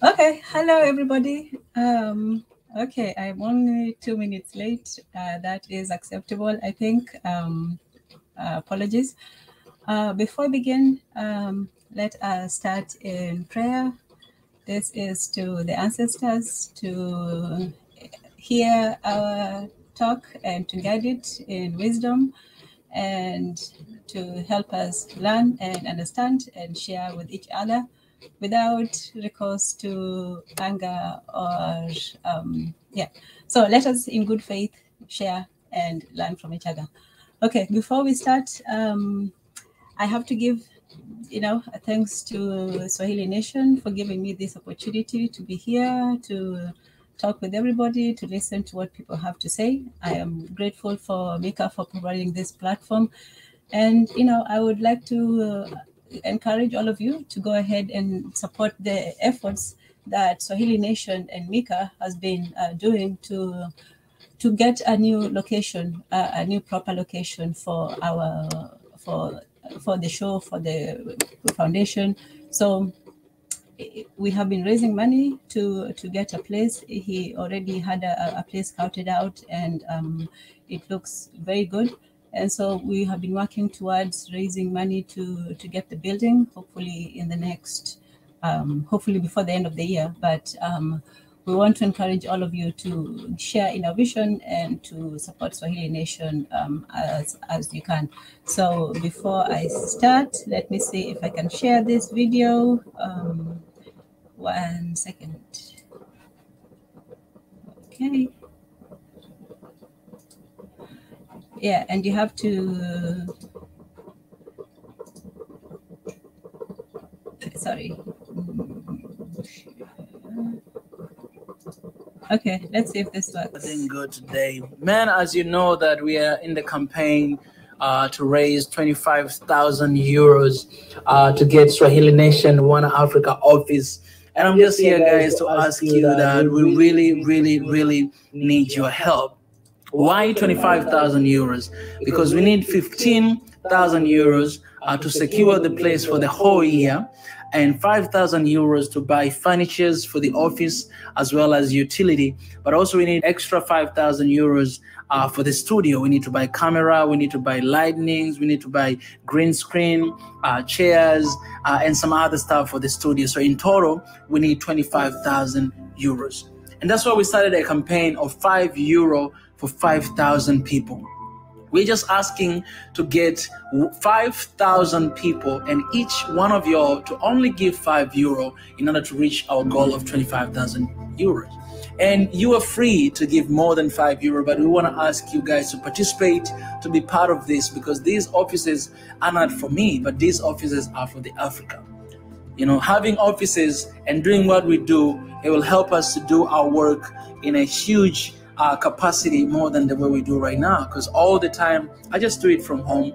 Okay, hello everybody. Okay, I'm only 2 minutes late. That is acceptable, I think. Apologies. Before we begin, let us start in prayer. This is to the ancestors to hear our talk and to guide it in wisdom and to help us learn and understand and share with each other without recourse to anger or yeah. So let us in good faith share and learn from each other. Okay, before we start, I have to give thanks to Swahili Nation for giving me this opportunity to be here, to talk with everybody, to listen to what people have to say. I am grateful for Mika for providing this platform. And, I would like to encourage all of you to go ahead and support the efforts that Swahili Nation and Mika has been doing to get a new location, a new proper location for for the show, for the foundation. So we have been raising money to get a place. He already had a place scouted out, and it looks very good. And so we have been working towards raising money to get the building, hopefully in the next, hopefully before the end of the year. But we want to encourage all of you to share in our vision and to support Swahili Nation as you can. So before I start, let me see if I can share this video. 1 second. Okay. Yeah, and you have to, sorry. Okay, let's see if this works. Doing good today, man. As you know that we are in the campaign to raise 25,000 euros to get Swahili Nation One Africa office. And I'm just here, guys, to ask you that we really need your help. Why 25,000 euros? Because we need 15,000 euros to secure the place for the whole year, and 5,000 euros to buy furnitures for the office as well as utility. But also we need extra 5,000 euros for the studio. We need to buy camera, we need to buy lightnings, we need to buy green screen, chairs, and some other stuff for the studio. So in total, we need 25,000 euros. And that's why we started a campaign of €5 for 5,000 people. We're just asking to get 5,000 people, and each one of y'all to only give €5 in order to reach our goal of 25,000 euros. And you are free to give more than €5, but we want to ask you guys to participate, to be part of this, because these offices are not for me, but these offices are for the Africa. You know, having offices and doing what we do, it will help us to do our work in a huge capacity, more than the way we do right now. Because all the time, I just do it from home.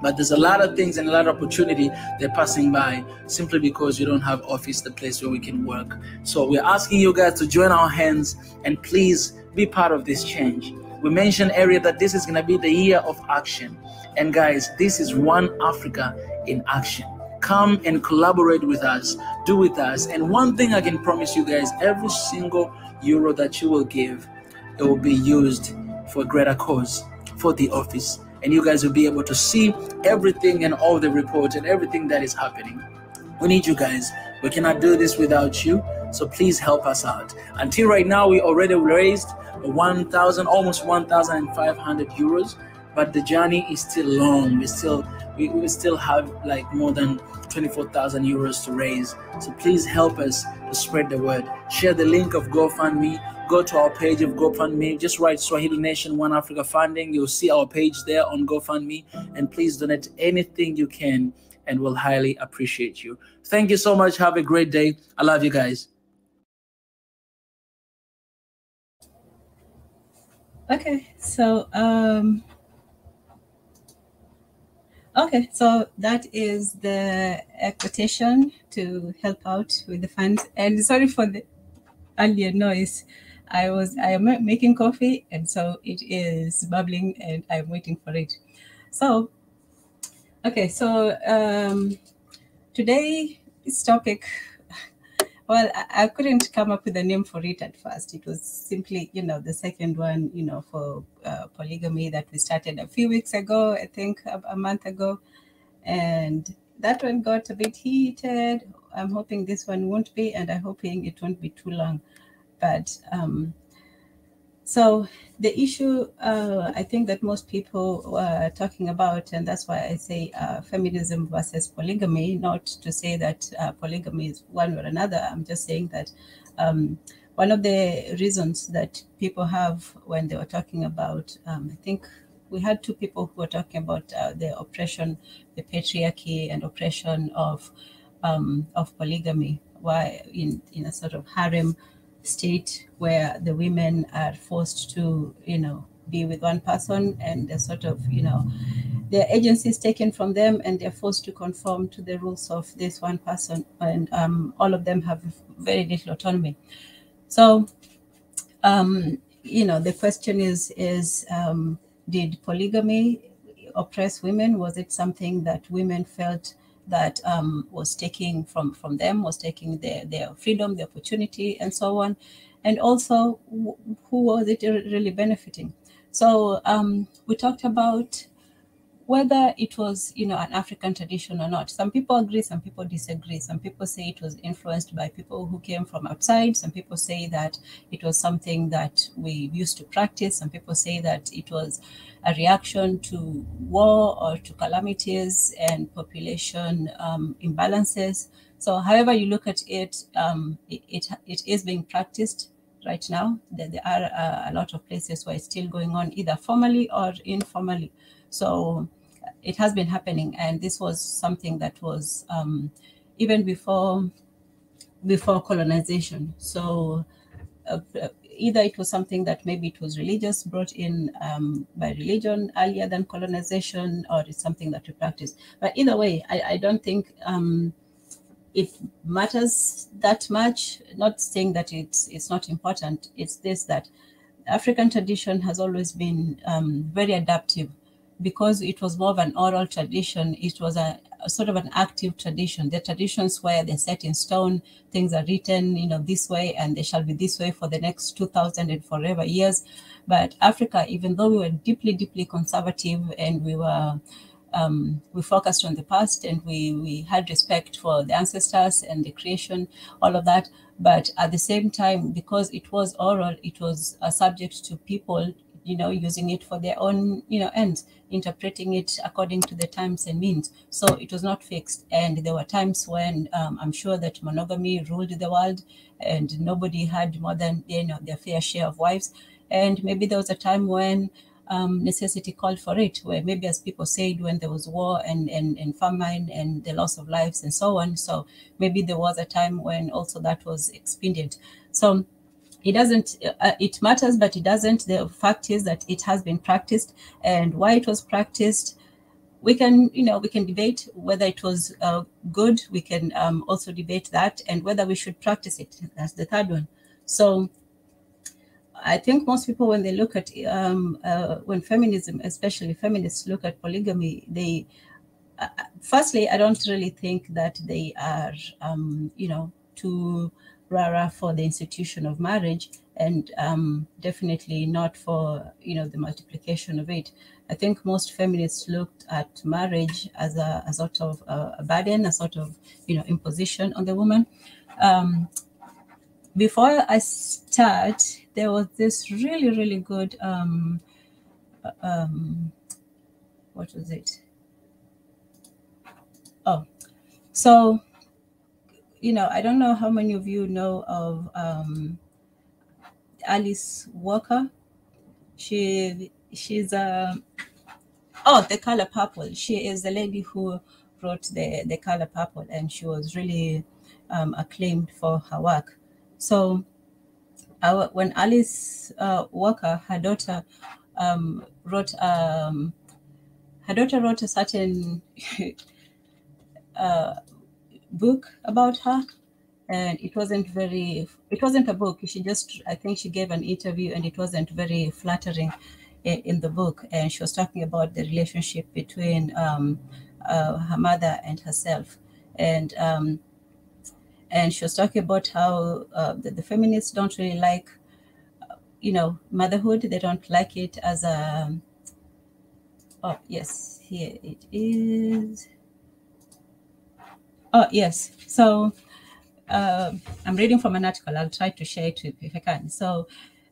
But there's a lot of things and a lot of opportunity they're passing by simply because you don't have office, the place where we can work. So we're asking you guys to join our hands and please be part of this change. We mentioned earlier that this is going to be the year of action. And guys, this is One Africa in action. Come and collaborate with us, do with us. And one thing I can promise you guys, every single euro that you will give, it will be used for a greater cause, for the office. And you guys will be able to see everything and all the reports and everything that is happening. We need you guys. We cannot do this without you. So please help us out. Until right now, we already raised 1,000, almost 1,500 euros. But the journey is still long. We still have like more than 24,000 euros to raise. So please help us to spread the word. Share the link of GoFundMe. Go to our page of GoFundMe. Just write Swahili Nation One Africa Funding. You'll see our page there on GoFundMe. And please donate anything you can, and we'll highly appreciate you. Thank you so much. Have a great day. I love you guys. Okay, so okay, so that is the quotation to help out with the funds. And sorry for the earlier noise. I am making coffee, and so it is bubbling, and I'm waiting for it. So, okay, so today's topic, Well, I couldn't come up with a name for it at first. It was simply, the second one, for polygamy that we started a few weeks ago, I think a month ago. And that one got a bit heated. I'm hoping this one won't be, and I'm hoping it won't be too long. But so the issue, I think that most people are talking about, and that's why I say feminism versus polygamy, not to say that polygamy is one or another. I'm just saying that one of the reasons that people have when they were talking about, I think we had two people who were talking about the oppression, the patriarchy and oppression of polygamy, why in a sort of harem state where the women are forced to, be with one person, and they're sort of, their agency is taken from them and they're forced to conform to the rules of this one person, and all of them have very little autonomy. So, the question is did polygamy oppress women? Was it something that women felt that was taking from them, was taking their freedom, their opportunity, and so on? And also, who was it really benefiting? So we talked about whether it was, an African tradition or not. Some people agree, some people disagree. Some people say it was influenced by people who came from outside. Some people say that it was something that we used to practice. Some people say that it was a reaction to war or to calamities and population imbalances. So however you look at it, it is being practiced right now. There are a lot of places where it's still going on, either formally or informally. So it has been happening, and this was something that was even before colonization. So either it was something that maybe it was religious, brought in by religion earlier than colonization, or it's something that we practice. But either way, I don't think it matters that much. Not saying that it's not important. It's this, that African tradition has always been very adaptive, because it was more of an oral tradition. It was a sort of an active tradition. The traditions where they're set in stone, things are written, this way, and they shall be this way for the next 2,000 and forever years. But Africa, even though we were deeply, deeply conservative, and we focused on the past, and we had respect for the ancestors and the creation, all of that. But at the same time, because it was oral, it was subject to people, using it for their own, ends, interpreting it according to the times and means. So it was not fixed. And there were times when I'm sure that monogamy ruled the world, and nobody had more than, their fair share of wives. And maybe there was a time when necessity called for it, where maybe, as people said, when there was war and famine and the loss of lives and so on. So maybe there was a time when also that was expedient. So it doesn't, it matters, but it doesn't. The fact is that it has been practiced, and why it was practiced, we can debate whether it was good. We can also debate that, and whether we should practice it. That's the third one. So I think most people, when they look at when feminism, especially feminists, look at polygamy, they firstly, I don't really think that they are too rara for the institution of marriage, and definitely not for the multiplication of it. I think most feminists looked at marriage as a sort of a burden, a sort of imposition on the woman. Before I start, there was this really, really good what was it? Oh, so I don't know how many of you know of Alice Walker. She's The Color Purple. She is the lady who wrote the Color Purple, and she was really acclaimed for her work. So when Alice Walker, her daughter wrote a certain book about her, and it wasn't a book. I think she gave an interview, and it wasn't very flattering in the book. And she was talking about the relationship between her mother and herself. And and she was talking about how the feminists don't really like, motherhood. They don't like it as a, oh yes, here it is. Oh yes, so I'm reading from an article. I'll try to share it if I can. So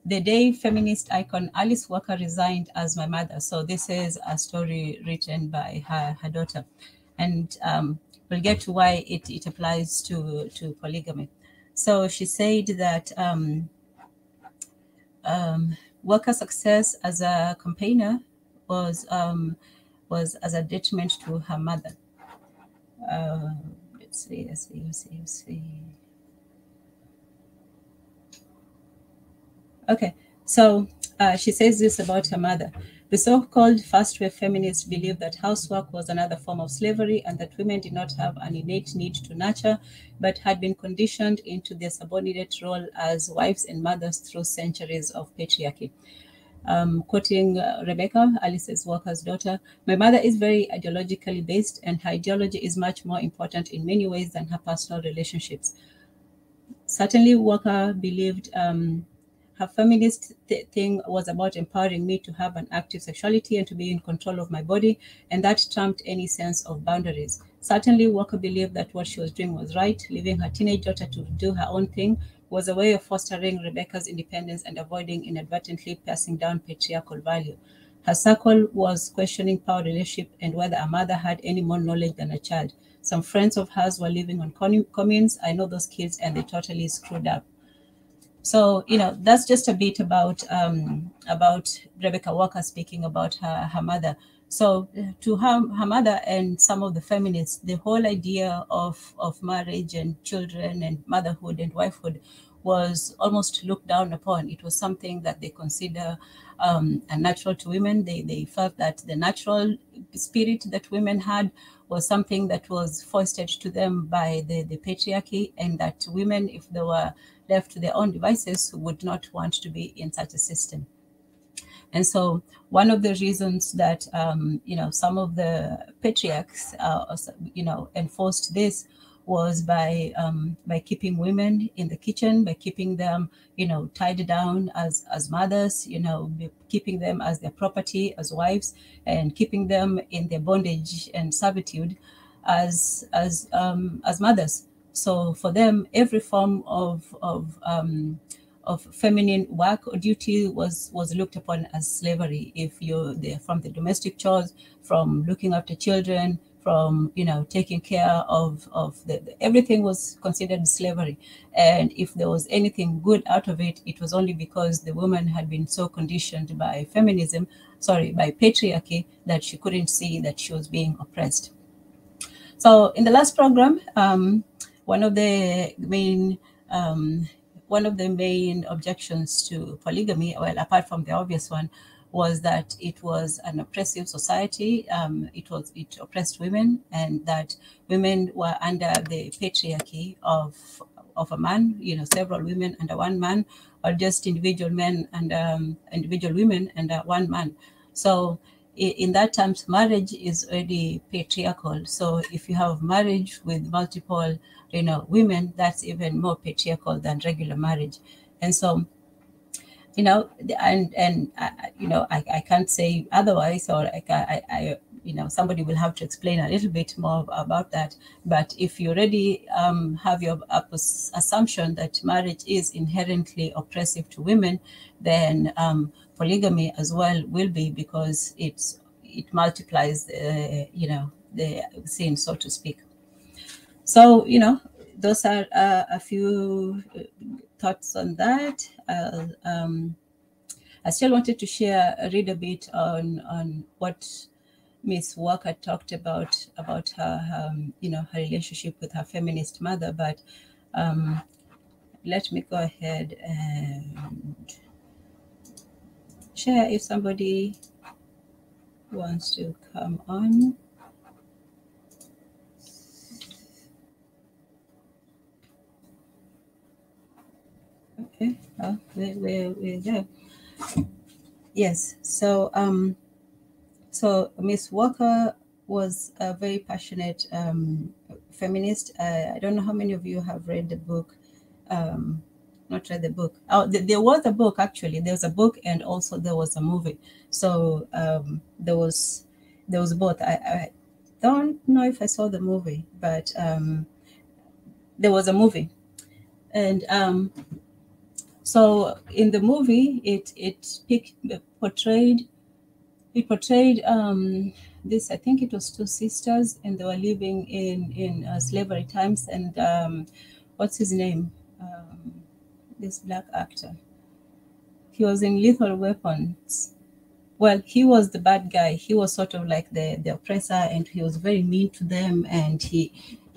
the day feminist icon Alice Walker resigned as my mother. So this is a story written by her daughter. And we'll get to why it applies to polygamy. So she said that Walker's success as a campaigner was as a detriment to her mother. Let's see. Okay, so she says this about her mother. The so-called first wave feminists believed that housework was another form of slavery and that women did not have an innate need to nurture, but had been conditioned into their subordinate role as wives and mothers through centuries of patriarchy. Quoting Rebecca, Alice Walker's daughter, my mother is very ideologically based, and her ideology is much more important in many ways than her personal relationships. Certainly, Walker believed her feminist thing was about empowering me to have an active sexuality and to be in control of my body, and that trumped any sense of boundaries. Certainly, Walker believed that what she was doing was right. Leaving her teenage daughter to do her own thing was a way of fostering Rebecca's independence and avoiding inadvertently passing down patriarchal value. Her circle was questioning power relationship and whether a mother had any more knowledge than a child. Some friends of hers were living on communes. I know those kids, and they totally screwed up. So, that's just a bit about Rebecca Walker speaking about her mother. So to her mother and some of the feminists, the whole idea of marriage and children and motherhood and wifehood was almost looked down upon. It was something that they consider unnatural to women. They felt that the natural spirit that women had was something that was foisted to them by the patriarchy, and that women, if they were left to their own devices, would not want to be in such a system. And so one of the reasons that, some of the patriarchs, enforced this was by keeping women in the kitchen, by keeping them, tied down as mothers, keeping them as their property, as wives, and keeping them in their bondage and servitude as mothers. So for them, every form of feminine work or duty was looked upon as slavery. If they're from the domestic chores, from looking after children, from taking care of everything was considered slavery. And if there was anything good out of it, it was only because the woman had been so conditioned by by patriarchy, that she couldn't see that she was being oppressed. So in the last program, one of the main objections to polygamy, well, apart from the obvious one, was that it was an oppressive society. It oppressed women, and that women were under the patriarchy of a man. Several women under one man, or just individual men and individual women under one man. So in that terms, marriage is already patriarchal. So if you have marriage with multiple, women, that's even more patriarchal than regular marriage. And so, I can't say otherwise, or I somebody will have to explain a little bit more about that. But if you already have your assumption that marriage is inherently oppressive to women, then polygamy as well will be, because it multiplies the sin, so to speak. So those are a few thoughts on that. I still wanted to read a bit on what Miss Walker talked about her her relationship with her feminist mother. But let me go ahead and share if somebody wants to come on. Okay, we're there. Yes, so so Miss Walker was a very passionate feminist. I don't know how many of you have read the book. Not read the book. Oh, there was a book actually. There was a book and also there was a movie. So there was both. I don't know if I saw the movie, but there was a movie, and so in the movie it portrayed this. I think it was two sisters, and they were living in slavery times. And what's his name? This black actor. He was in Lethal Weapons. Well, he was the bad guy. He was sort of like the oppressor, and he was very mean to them. And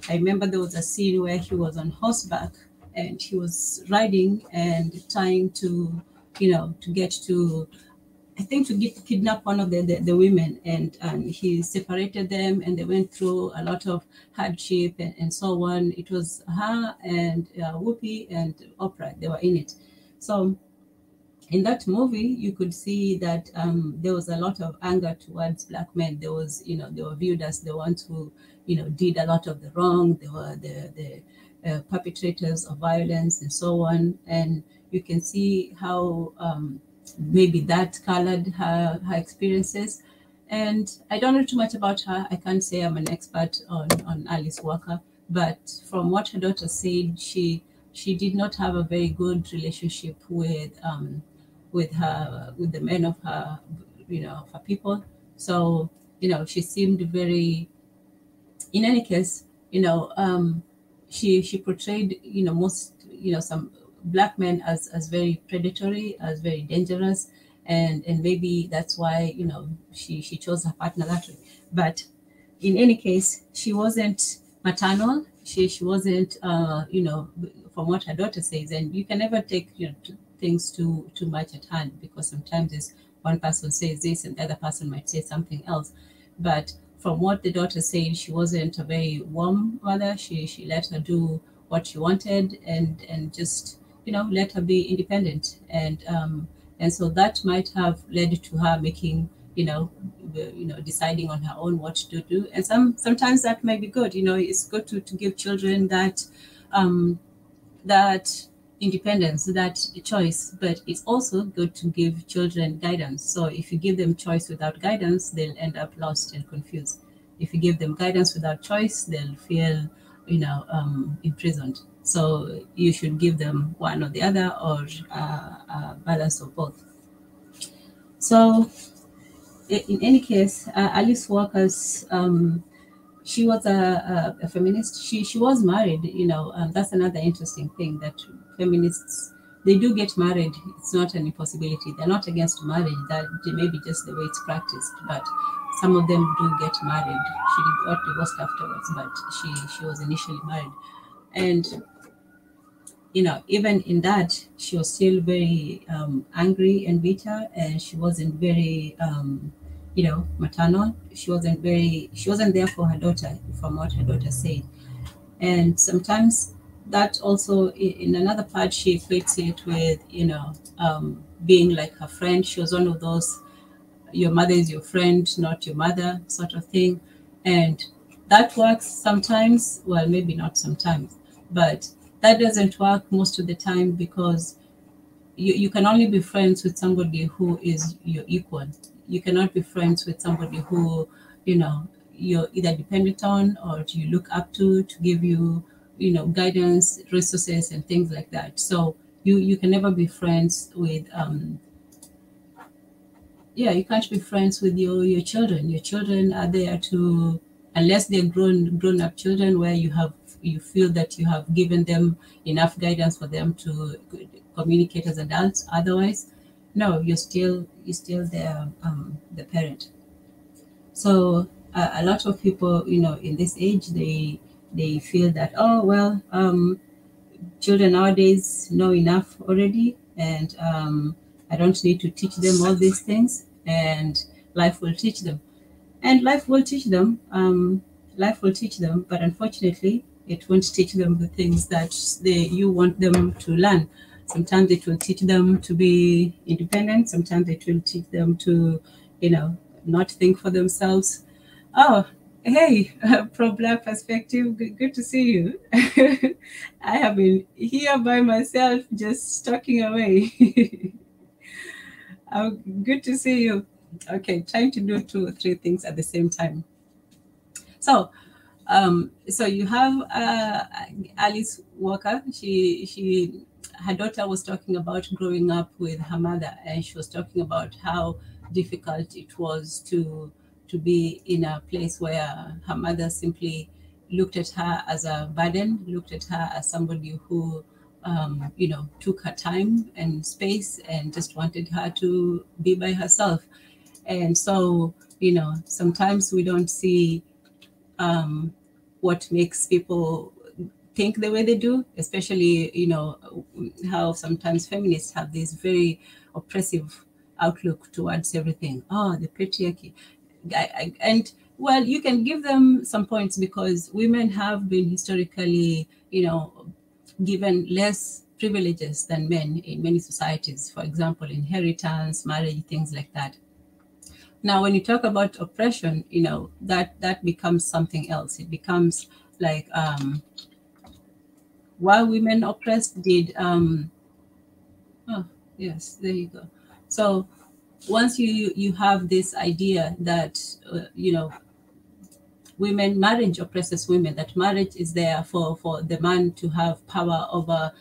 I remember there was a scene where he was on horseback and he was riding and trying to, to get to, I think, to kidnap one of the women, and he separated them, and they went through a lot of hardship and so on. It was her and Whoopi and Oprah, they were in it. So in that movie, you could see that there was a lot of anger towards black men. There was, they were viewed as the ones who, did a lot of the wrong. They were the perpetrators of violence and so on. And you can see how maybe that colored her experiences. And I don't know too much about her. I can't say I'm an expert on Alice Walker, but from what her daughter said, she did not have a very good relationship with the men of her, of her people. So, she seemed very, in any case, she portrayed, most, some black men as very predatory, as very dangerous, and maybe that's why, she chose her partner that way. But in any case, she wasn't maternal. She wasn't, from what her daughter says, and you can never take, things too much at hand, because sometimes it's one person says this and the other person might say something else. But from what the daughter said, she wasn't a very warm mother. She let her do what she wanted, and just, let her be independent. And so that might have led to her making, deciding on her own what to do. And sometimes that might be good. It's good to give children that that independence, that choice, but it's also good to give children guidance. So if you give them choice without guidance, they'll end up lost and confused. If you give them guidance without choice, they'll feel, imprisoned. So you should give them one or the other, or a balance of both. So in any case, Alice Walker's, she was a feminist. She was married, that's another interesting thing, that feminists, they do get married. It's not an impossibility. They're not against marriage. That may be just the way it's practiced, but some of them do get married. She got divorced afterwards, but she was initially married. And, even in that, she was still very angry and bitter, and she wasn't very, maternal. She wasn't there for her daughter, from what her daughter said. And sometimes that also, in another part, she equates it with, being like her friend. She was one of those, your mother is your friend, not your mother, sort of thing. And that works sometimes, well, maybe not sometimes, but that doesn't work most of the time, because you can only be friends with somebody who is your equal. You cannot be friends with somebody who, you're either dependent on or you look up to give you, guidance, resources, and things like that. So you can never be friends with, you can't be friends with your children. Your children are there to, unless they're grown up children, where you feel that you have given them enough guidance for them to communicate as adults. Otherwise, no, you're still the parent. So a lot of people, in this age, they feel that, oh well, children nowadays know enough already, and I don't need to teach them all these things, and life will teach them. And life will teach them. But unfortunately, it won't teach them the things that you want them to learn. Sometimes it will teach them to be independent. Sometimes it will teach them to, not think for themselves. Oh, Hey, pro-Black perspective, good to see you. I have been here by myself, just talking away. Good to see you. Okay, trying to do 2 or 3 things at the same time. So you have Alice Walker. Her daughter was talking about growing up with her mother, and she was talking about how difficult it was to be in a place where her mother simply looked at her as a burden, looked at her as somebody who took her time and space and just wanted her to be by herself. And so, sometimes we don't see what makes people think the way they do, especially, how sometimes feminists have this very oppressive outlook towards everything. Oh, the patriarchy. And well, you can give them some points because women have been historically, given less privileges than men in many societies. For example, inheritance, marriage, things like that. Now, when you talk about oppression, that becomes something else. It becomes like, why women oppressed did. Oh, yes, there you go. So once you have this idea that marriage oppresses women, that marriage is there for the man to have power over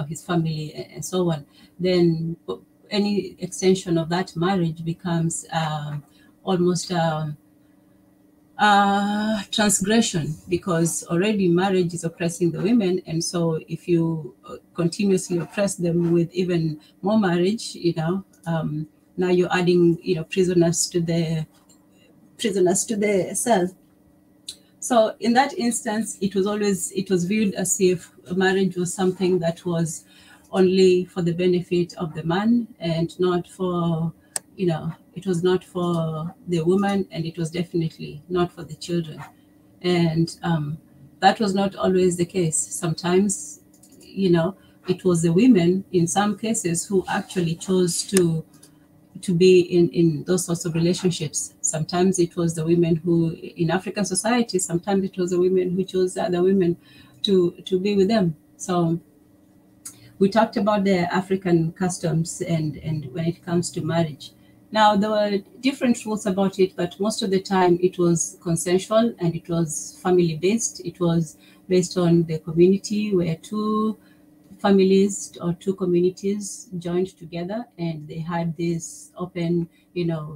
his family and so on, then any extension of that marriage becomes almost transgression, because already marriage is oppressing the women, and so if you continuously oppress them with even more marriage, now you're adding prisoners to the cell. So in that instance, it was viewed as if marriage was something that was only for the benefit of the man and not for, it was not for the woman, and it was definitely not for the children. And that was not always the case. Sometimes, it was the women in some cases who actually chose to be in those sorts of relationships. Sometimes it was the women who, in African society, sometimes it was the women who chose the other women to be with them. So we talked about the African customs and when it comes to marriage. Now, there were different rules about it, but most of the time it was consensual and it was family based. It was based on the community where two families or two communities joined together and they had this open,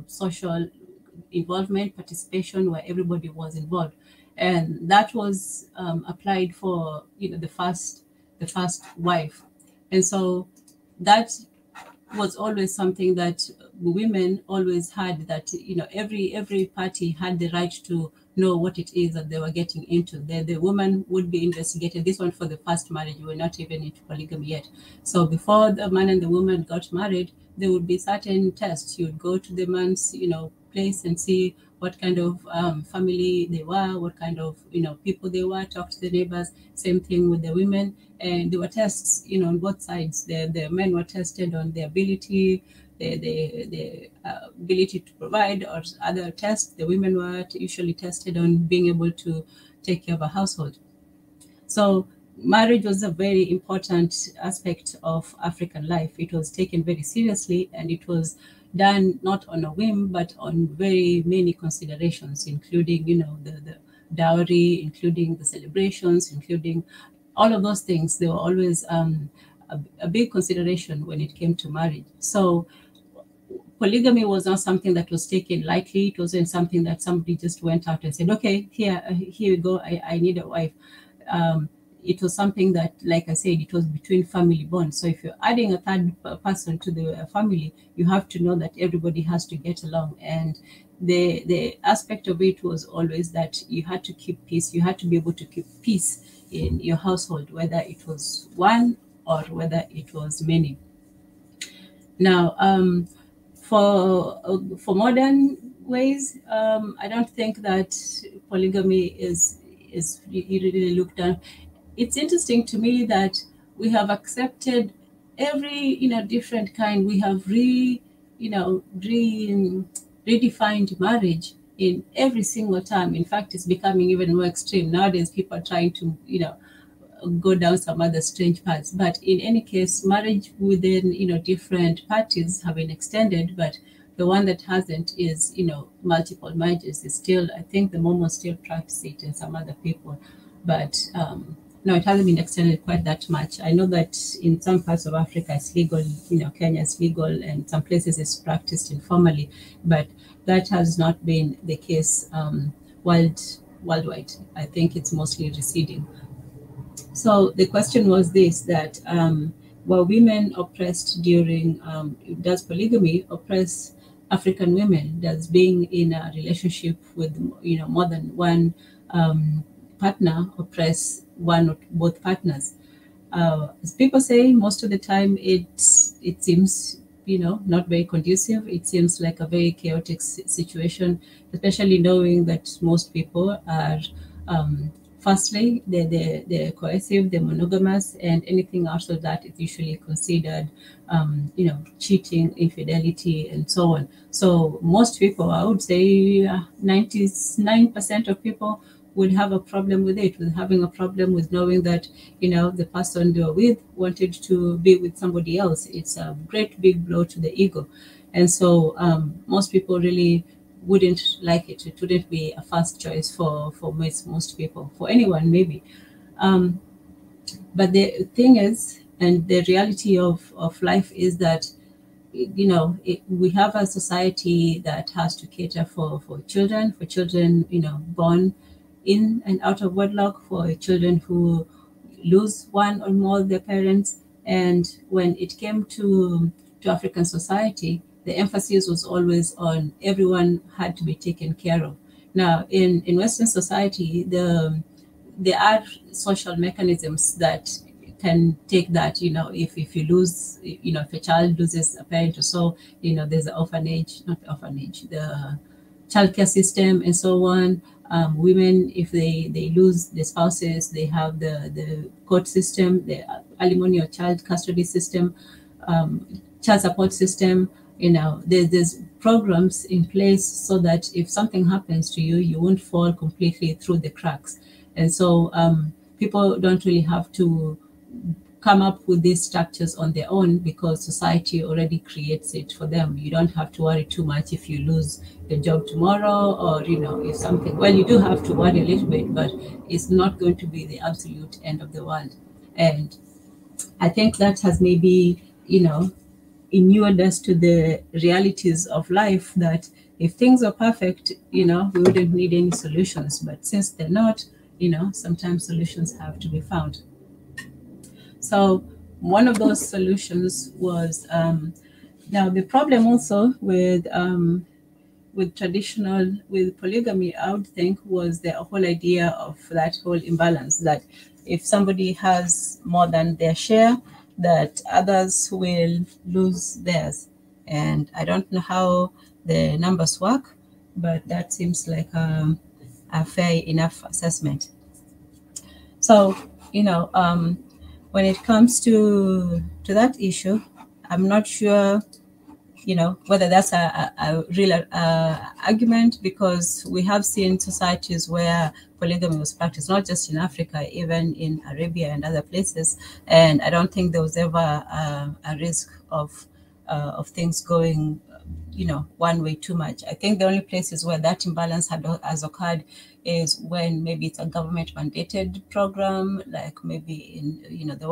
social involvement, participation where everybody was involved. And that was applied for, the first wife. And so that was always something that women always had, that every party had the right to know what it is that they were getting into. The woman would be investigated. This one for the first marriage, we were not even into polygamy yet. So before the man and the woman got married, there would be certain tests. You would go to the man's place and see what kind of family they were, what kind of people they were, talk to the neighbors. Same thing with the women. And there were tests on both sides. The men were tested on their ability, the ability to provide, or other tests. The women were usually tested on being able to take care of a household. So marriage was a very important aspect of African life. It was taken very seriously, and it was done not on a whim, but on very many considerations, including, the dowry, including the celebrations, including all of those things. They were always a big consideration when it came to marriage. So polygamy was not something that was taken lightly. It wasn't something that somebody just went out and said, okay, here you go, I need a wife. It was something that, like I said, it was between family bonds. So if you're adding a third person to the family, you have to know that everybody has to get along. And the aspect of it was always that you had to keep peace. You had to be able to keep peace in your household, whether it was one or whether it was many. Now, for modern ways, I don't think that polygamy is really looked at. It's interesting to me that we have accepted every different kind. We have redefined marriage, in every single time. In fact, it's becoming even more extreme. Nowadays, people are trying to, go down some other strange paths. But in any case, marriage within, different parties have been extended, but the one that hasn't is, multiple marriages. Is still, I think the Mormons still practice it and some other people, but no, it hasn't been extended quite that much. I know that in some parts of Africa it's legal, Kenya is legal, and some places it's practiced informally, but that has not been the case worldwide. I think it's mostly receding. So the question was this, that were women oppressed during, does polygamy oppress African women? Does being in a relationship with, more than one partner oppress one or both partners? As people say, most of the time it seems, not very conducive. It seems like a very chaotic situation, especially knowing that most people are, firstly, they're coercive, they're monogamous, and anything out of that is usually considered, cheating, infidelity, and so on. So most people, I would say 99% of people would have a problem with it, with having a problem with knowing that, the person you're with wanted to be with somebody else. It's a great big blow to the ego. And so most people really wouldn't like it. It wouldn't be a first choice for most people, for anyone maybe. But the thing is, and the reality of life is that, we have a society that has to cater for children, born in and out of wedlock, for children who lose one or more of their parents. And when it came to African society, the emphasis was always on everyone had to be taken care of. Now, in Western society, there are social mechanisms that can take that, if you lose, if a child loses a parent or so, there's the the childcare system and so on. Women, if they lose the spouses, they have the court system, the alimony or child custody system, child support system. There's programs in place so that if something happens to you, you won't fall completely through the cracks. And so people don't really have to come up with these structures on their own, because society already creates it for them. You don't have to worry too much if you lose your job tomorrow, or if something, well, you do have to worry a little bit, but it's not going to be the absolute end of the world. And I think that has maybe inured us to the realities of life, that if things are perfect, we wouldn't need any solutions. But since they're not, sometimes solutions have to be found. So one of those solutions was, now the problem also with polygamy, I would think, was the whole idea of that whole imbalance, that if somebody has more than their share, that others will lose theirs. And I don't know how the numbers work, but that seems like a fair enough assessment. So, when it comes to that issue, I'm not sure, whether that's a real argument, because we have seen societies where polygamy was practiced, not just in Africa, even in Arabia and other places. And I don't think there was ever a risk of things going, one way too much. I think the only places where that imbalance has occurred is when maybe it's a government mandated program, like maybe in, the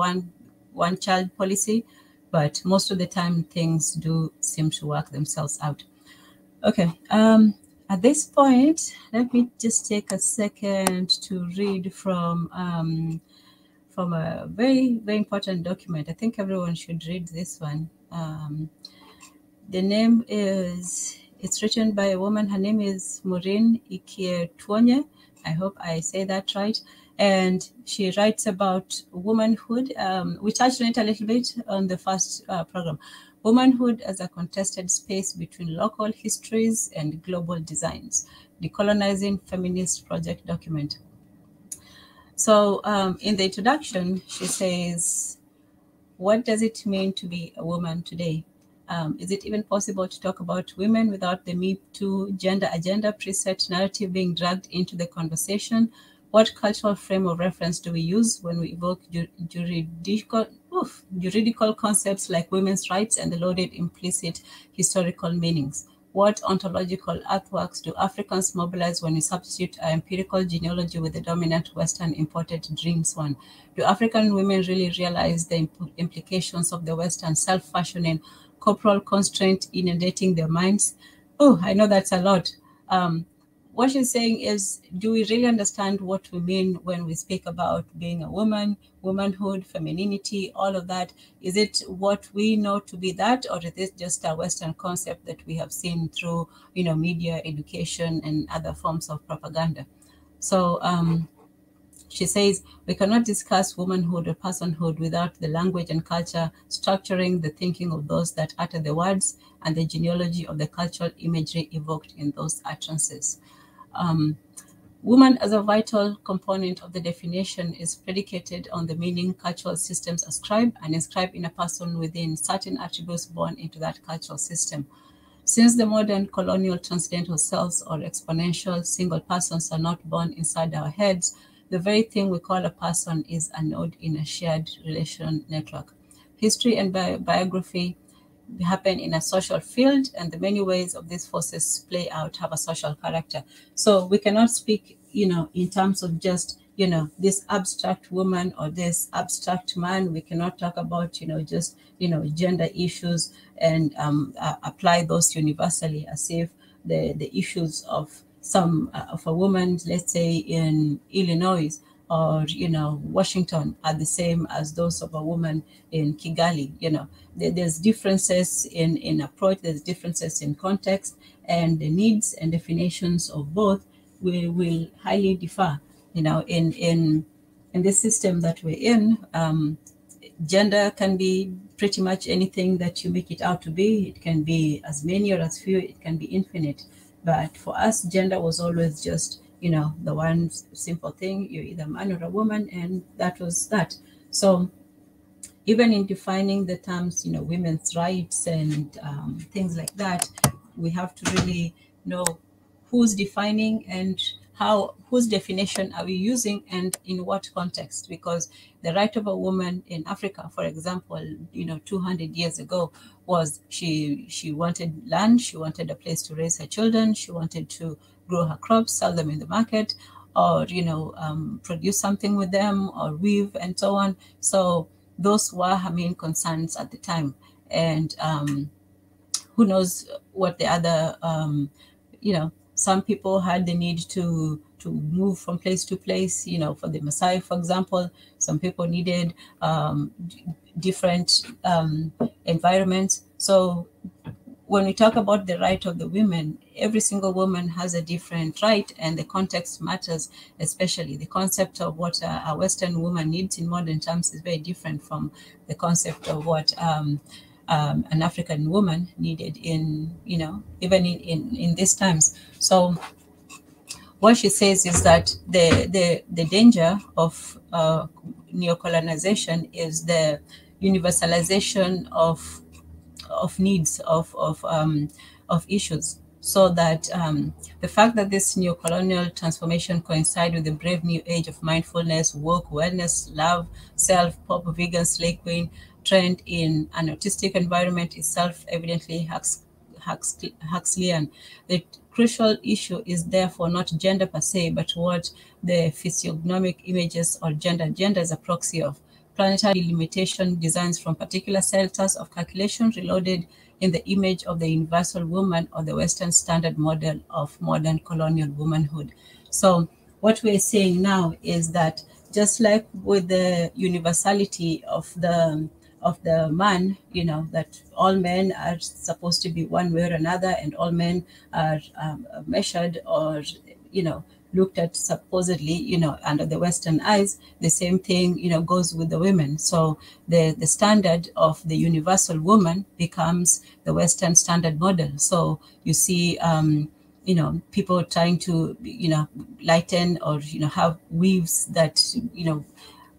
one child policy. But most of the time, things do seem to work themselves out. Okay. At this point, let me just take a second to read from a very, very important document. I think everyone should read this one. The name it's written by a woman. Her name is Maureen Iketwonye. I hope I say that right. And she writes about womanhood. We touched on it a little bit on the first program. Womanhood as a contested space between local histories and global designs. Decolonizing Feminist Project document. So in the introduction, she says, what does it mean to be a woman today? Is it even possible to talk about women without the Me Too gender agenda preset narrative being dragged into the conversation? What cultural frame of reference do we use when we evoke juridical concepts like women's rights and the loaded implicit historical meanings? What ontological earthworks do Africans mobilize when we substitute our empirical genealogy with the dominant Western imported dreams one? Do African women really realize the implications of the Western self-fashioning corporal constraint inundating their minds? Oh, I know that's a lot. What she's saying is, do we really understand what we mean when we speak about being a woman, womanhood, femininity, all of that? Is it what we know to be that, or is it just a Western concept that we have seen through, media, education, and other forms of propaganda? So she says, we cannot discuss womanhood or personhood without the language and culture structuring the thinking of those that utter the words and the genealogy of the cultural imagery evoked in those utterances. Woman as a vital component of the definition is predicated on the meaning cultural systems ascribe and inscribe in a person within certain attributes born into that cultural system. Since the modern colonial transcendental selves or exponential single persons are not born inside our heads, the very thing we call a person is a node in a shared relation network. History and biography happen in a social field, and the many ways of these forces play out have a social character. So we cannot speak, in terms of just, this abstract woman or this abstract man. We cannot talk about, just, gender issues and apply those universally as if the issues of of a woman, let's say in Illinois or Washington, are the same as those of a woman in Kigali. There's differences in approach, there's differences in context, and the needs and definitions of both will highly differ. In this system that we're in, gender can be pretty much anything that you make it out to be. It can be as many or as few, it can be infinite. But for us, gender was always just, the one simple thing. You're either a man or a woman, and that was that. So even in defining the terms, women's rights and things like that, we have to really know who's defining and whose definition are we using and in what context. Because the right of a woman in Africa, for example, 200 years ago, was she wanted land, she wanted a place to raise her children, she wanted to grow her crops, sell them in the market, or produce something with them, or weave, and so on. So those were her main concerns at the time. And who knows what the other, some people had the need to move from place to place, for the Maasai, for example. Some people needed different environments. So when we talk about the right of the women, every single woman has a different right, and the context matters, especially the concept of what a Western woman needs in modern terms is very different from the concept of what an African woman needed in, even in these times. So what she says is that the danger of neocolonization is the universalization of needs, of issues. So that the fact that this neocolonial transformation coincide with the brave new age of mindfulness, woke, wellness, love, self, pop, vegan, slay queen trend in an autistic environment is self-evidently Huxleyan. The crucial issue is therefore not gender per se, but what the physiognomic images or gender is a proxy of. Planetary delimitation designs from particular centers of calculation reloaded in the image of the universal woman or the Western standard model of modern colonial womanhood. So what we're saying now is that just like with the universality of the man, that all men are supposed to be one way or another, and all men are measured or, looked at supposedly, under the Western eyes, the same thing, goes with the women. So the standard of the universal woman becomes the Western standard model. So you see, people trying to, lighten or, have weaves that,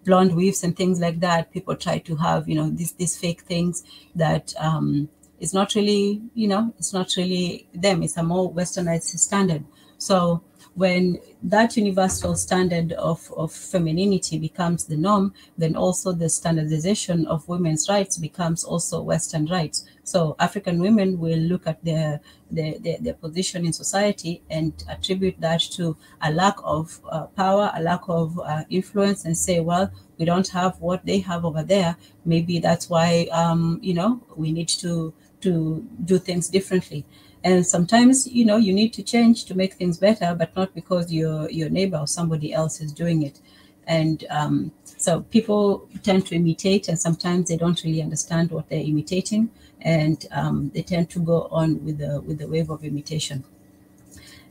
blonde weaves and things like that. People try to have, these fake things that it's not really, it's not really them. It's a more westernized standard. So when that universal standard of femininity becomes the norm, then also the standardization of women's rights becomes also Western rights. So African women will look at their position in society and attribute that to a lack of power, a lack of influence, and say, well, we don't have what they have over there. Maybe that's why, we need to do things differently. And sometimes, you need to change to make things better, but not because your neighbor or somebody else is doing it. And so people tend to imitate, and sometimes they don't really understand what they're imitating, and they tend to go on with the wave of imitation.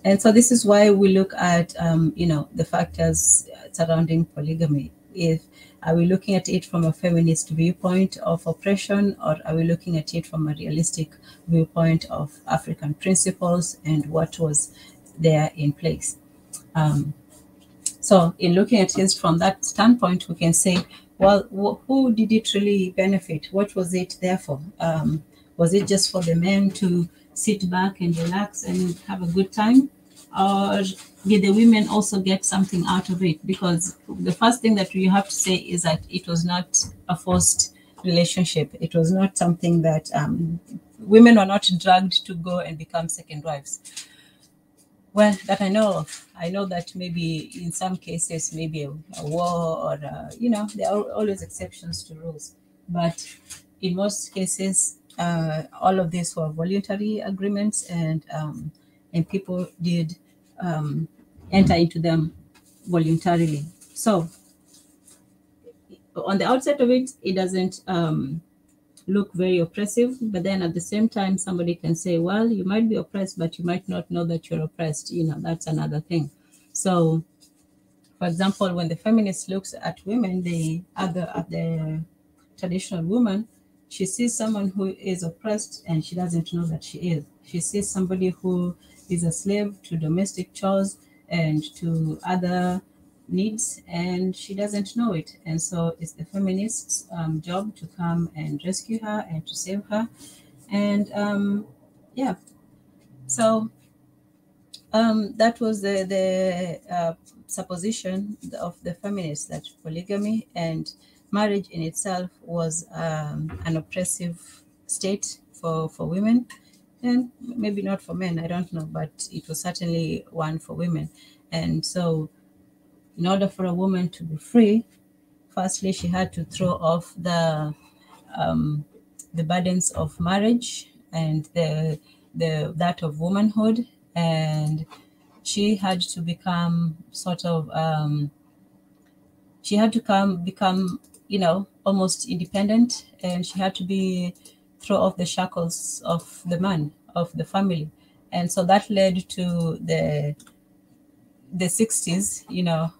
And so this is why we look at, the factors surrounding polygamy. Are we looking at it from a feminist viewpoint of oppression, or are we looking at it from a realistic viewpoint of African principles and what was there in place? So in looking at it from that standpoint, we can say, well, who did it really benefit? What was it there for? Was it just for the men to sit back and relax and have a good time? Or did the women also get something out of it? Because the first thing that you have to say is that it was not a forced relationship. It was not something that women were not dragged to go and become second wives. Well, that I know of. I know that maybe in some cases, maybe a war or, there are always exceptions to rules. But in most cases, all of these were voluntary agreements, and people did enter into them voluntarily. So on the outset of it, it doesn't look very oppressive, but then at the same time, somebody can say, well, you might be oppressed, but you might not know that you're oppressed. That's another thing. So, for example, when the feminist looks at women, at the traditional woman, she sees someone who is oppressed and she doesn't know that she is. She sees somebody who is a slave to domestic chores and to other needs, and she doesn't know it. And so it's the feminist's job to come and rescue her and to save her. And so that was the supposition of the feminists, that polygamy and marriage in itself was an oppressive state for women, and maybe not for men, I don't know, but it was certainly one for women. And so in order for a woman to be free, firstly, she had to throw off the burdens of marriage and that of womanhood, and she had to become sort of she had to become almost independent, and she had to throw off the shackles of the man, of the family. And so that led to the 60s,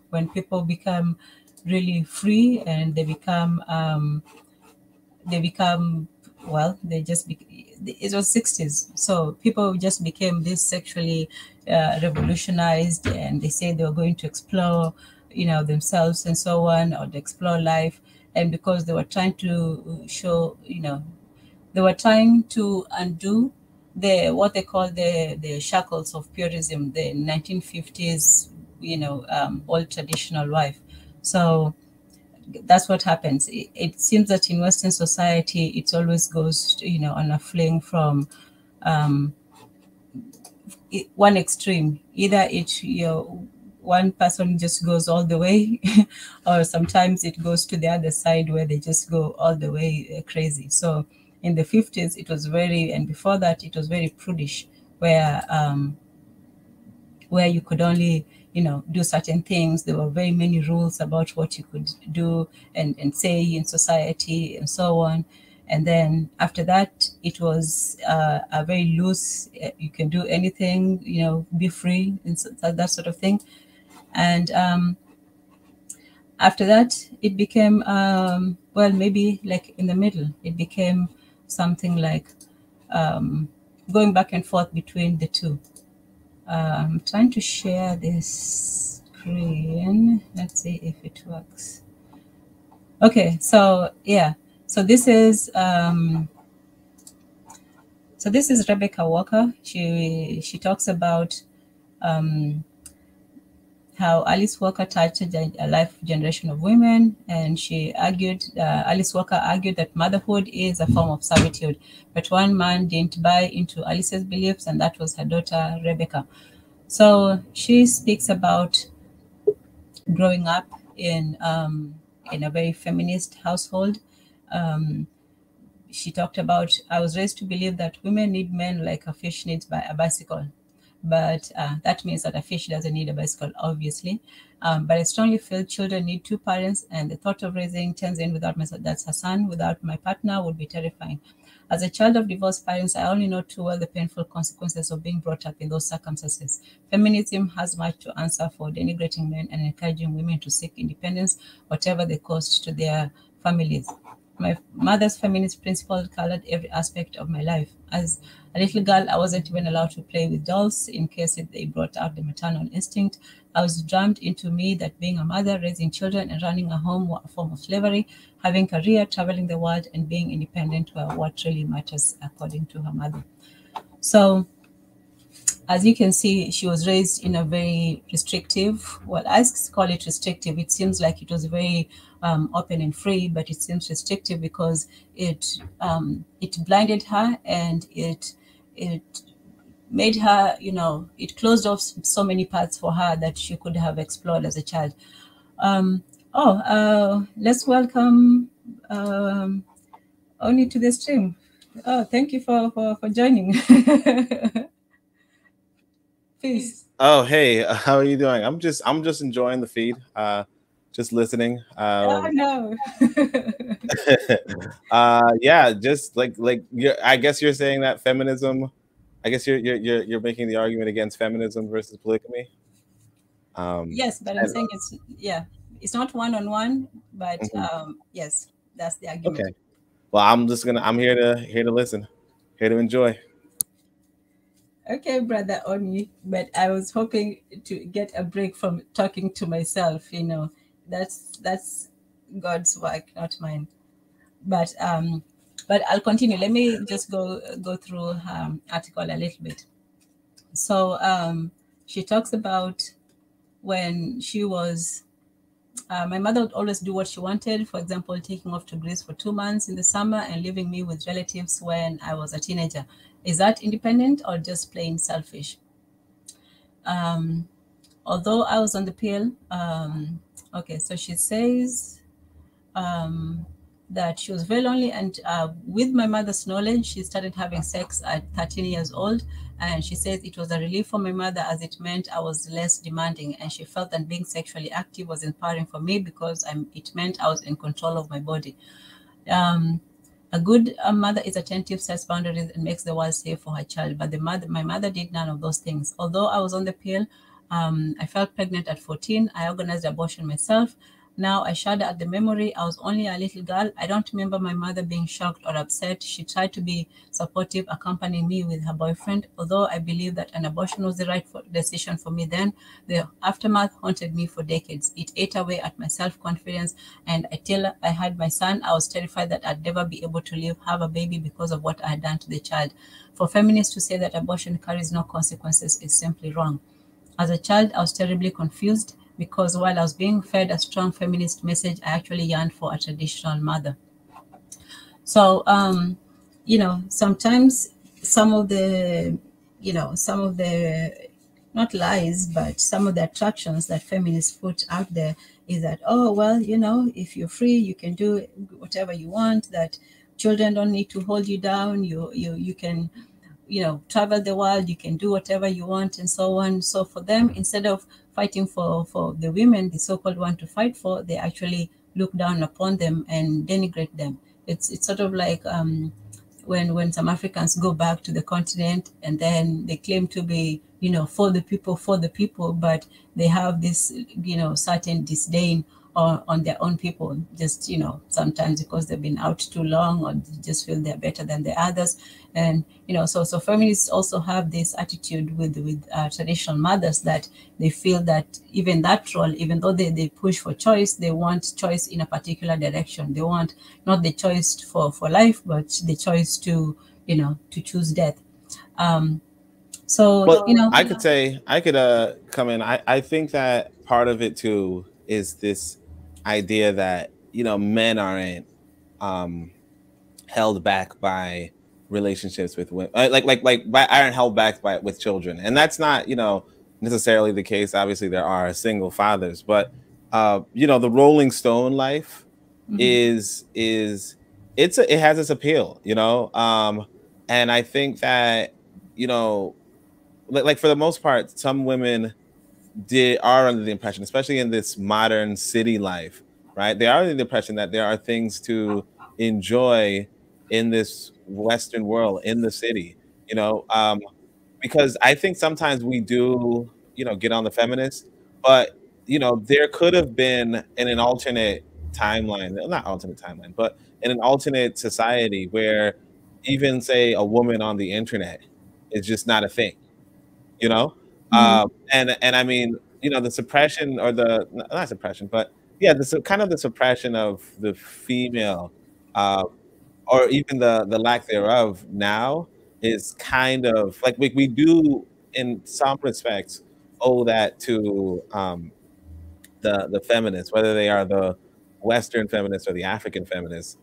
when people become really free, and they become well, it was 60s, so people just became this sexually revolutionized, and they say they were going to explore themselves and so on, or to explore life. And because they were trying to show, they were trying to undo what they call the shackles of purism, the 1950s old traditional wife. So that's what happens. It seems that in Western society, it always goes on a fling from one extreme. Either one person just goes all the way, or sometimes it goes to the other side where they just go all the way crazy. So in the 50s, it was and before that, it was very prudish, where you could only, do certain things. There were very many rules about what you could do and say in society and so on. And then after that, it was a very loose, you can do anything, be free, and that sort of thing. And after that, it became, maybe like in the middle, it became something like going back and forth between the two. I'm trying to share this screen. Let's see if it works. Okay, so yeah, so this is So this is Rebecca Walker. She talks about how Alice Walker touched a life generation of women, and she argued, Alice Walker argued that motherhood is a form of servitude, but one man didn't buy into Alice's beliefs, and that was her daughter, Rebecca. So she speaks about growing up in a very feminist household. She talked about, I was raised to believe that women need men like a fish needs a bicycle. But that means that a fish doesn't need a bicycle, obviously. But I strongly feel children need two parents, and the thought of raising Tenzin without my, that's her son, without my partner would be terrifying. As a child of divorced parents, I only know too well the painful consequences of being brought up in those circumstances. Feminism has much to answer for denigrating men and encouraging women to seek independence, whatever the cost to their families. My mother's feminist principle colored every aspect of my life. As a little girl, I wasn't even allowed to play with dolls in case they brought out the maternal instinct. I was drummed into me that being a mother, raising children, and running a home were a form of slavery. Having a career, traveling the world, and being independent were what really matters, according to her mother. So, as you can see, she was raised in a very restrictive, well, I call it restrictive. It seems like it was very open and free, but it seems restrictive because it blinded her, and it made her, it closed off so many paths for her that she could have explored as a child. Let's welcome Oni to the stream. Oh, thank you for joining. Peace. Oh, hey, how are you doing? I'm just enjoying the feed, just listening. Oh no. Yeah, just like I guess you're saying that feminism. I guess you're making the argument against feminism versus polygamy. Yes, but I'm saying it's not one-on-one, but yes, that's the argument. Okay. Well, I'm here to listen, here to enjoy. Okay, brother Oni, but I was hoping to get a break from talking to myself. That's God's work, not mine. But I'll continue. Let me just go through her article a little bit. So she talks about when she was. My mother would always do what she wanted. For example, taking off to Greece for 2 months in the summer and leaving me with relatives when I was a teenager. Is that independent or just plain selfish? Although I was on the pill, okay, so she says that she was very lonely, and with my mother's knowledge, she started having sex at 13 years old. And she says it was a relief for my mother as it meant I was less demanding, and she felt that being sexually active was empowering for me because it meant I was in control of my body. A good mother is attentive, sets boundaries, and makes the world safe for her child. But my mother did none of those things. Although I was on the pill, I felt pregnant at 14. I organized abortion myself. Now I shudder at the memory. I was only a little girl. I don't remember my mother being shocked or upset. She tried to be supportive, accompanying me with her boyfriend. Although I believe that an abortion was the right decision for me then, the aftermath haunted me for decades. It ate away at my self-confidence, and until I had my son, I was terrified that I'd never be able to have a baby because of what I had done to the child. For feminists to say that abortion carries no consequences is simply wrong. As a child, I was terribly confused, because while I was being fed a strong feminist message, I actually yearned for a traditional mother. So, sometimes some of the not lies, but some of the attractions that feminists put out there is that, oh, well, if you're free, you can do whatever you want, that children don't need to hold you down, you can, travel the world, you can do whatever you want, and so on. So for them, instead of fighting for the women, the so-called one to fight for, they actually look down upon them and denigrate them. It's sort of like when some Africans go back to the continent and then they claim to be, for the people, but they have this, certain disdain on their own people, just, sometimes because they've been out too long, or just feel they're better than the others. And, so feminists also have this attitude with traditional mothers, that they feel that even that role, even though they push for choice, they want choice in a particular direction. They want not the choice for life, but the choice to to choose death. So, Well, I could come in. I think that part of it too is this idea that, men aren't um held back by relationships with women, aren't held back by with children, and that's not, necessarily the case. Obviously there are single fathers, but the Rolling Stone life is it has its appeal, and I think that, you know like for the most part, some women are under the impression, especially in this modern city life, right? They are under the impression that there are things to enjoy in this Western world, in the city, because I think sometimes we do, get on the feminists, but there could have been in an alternate timeline, not alternate timeline, but in an alternate society where even say a woman on the internet is just not a thing, you know and I mean, the suppression, or the not suppression, but yeah, kind of the suppression of the female, uh, or even the lack thereof now, is kind of like we do in some respects owe that to the feminists, whether they are the Western feminists or the African feminists,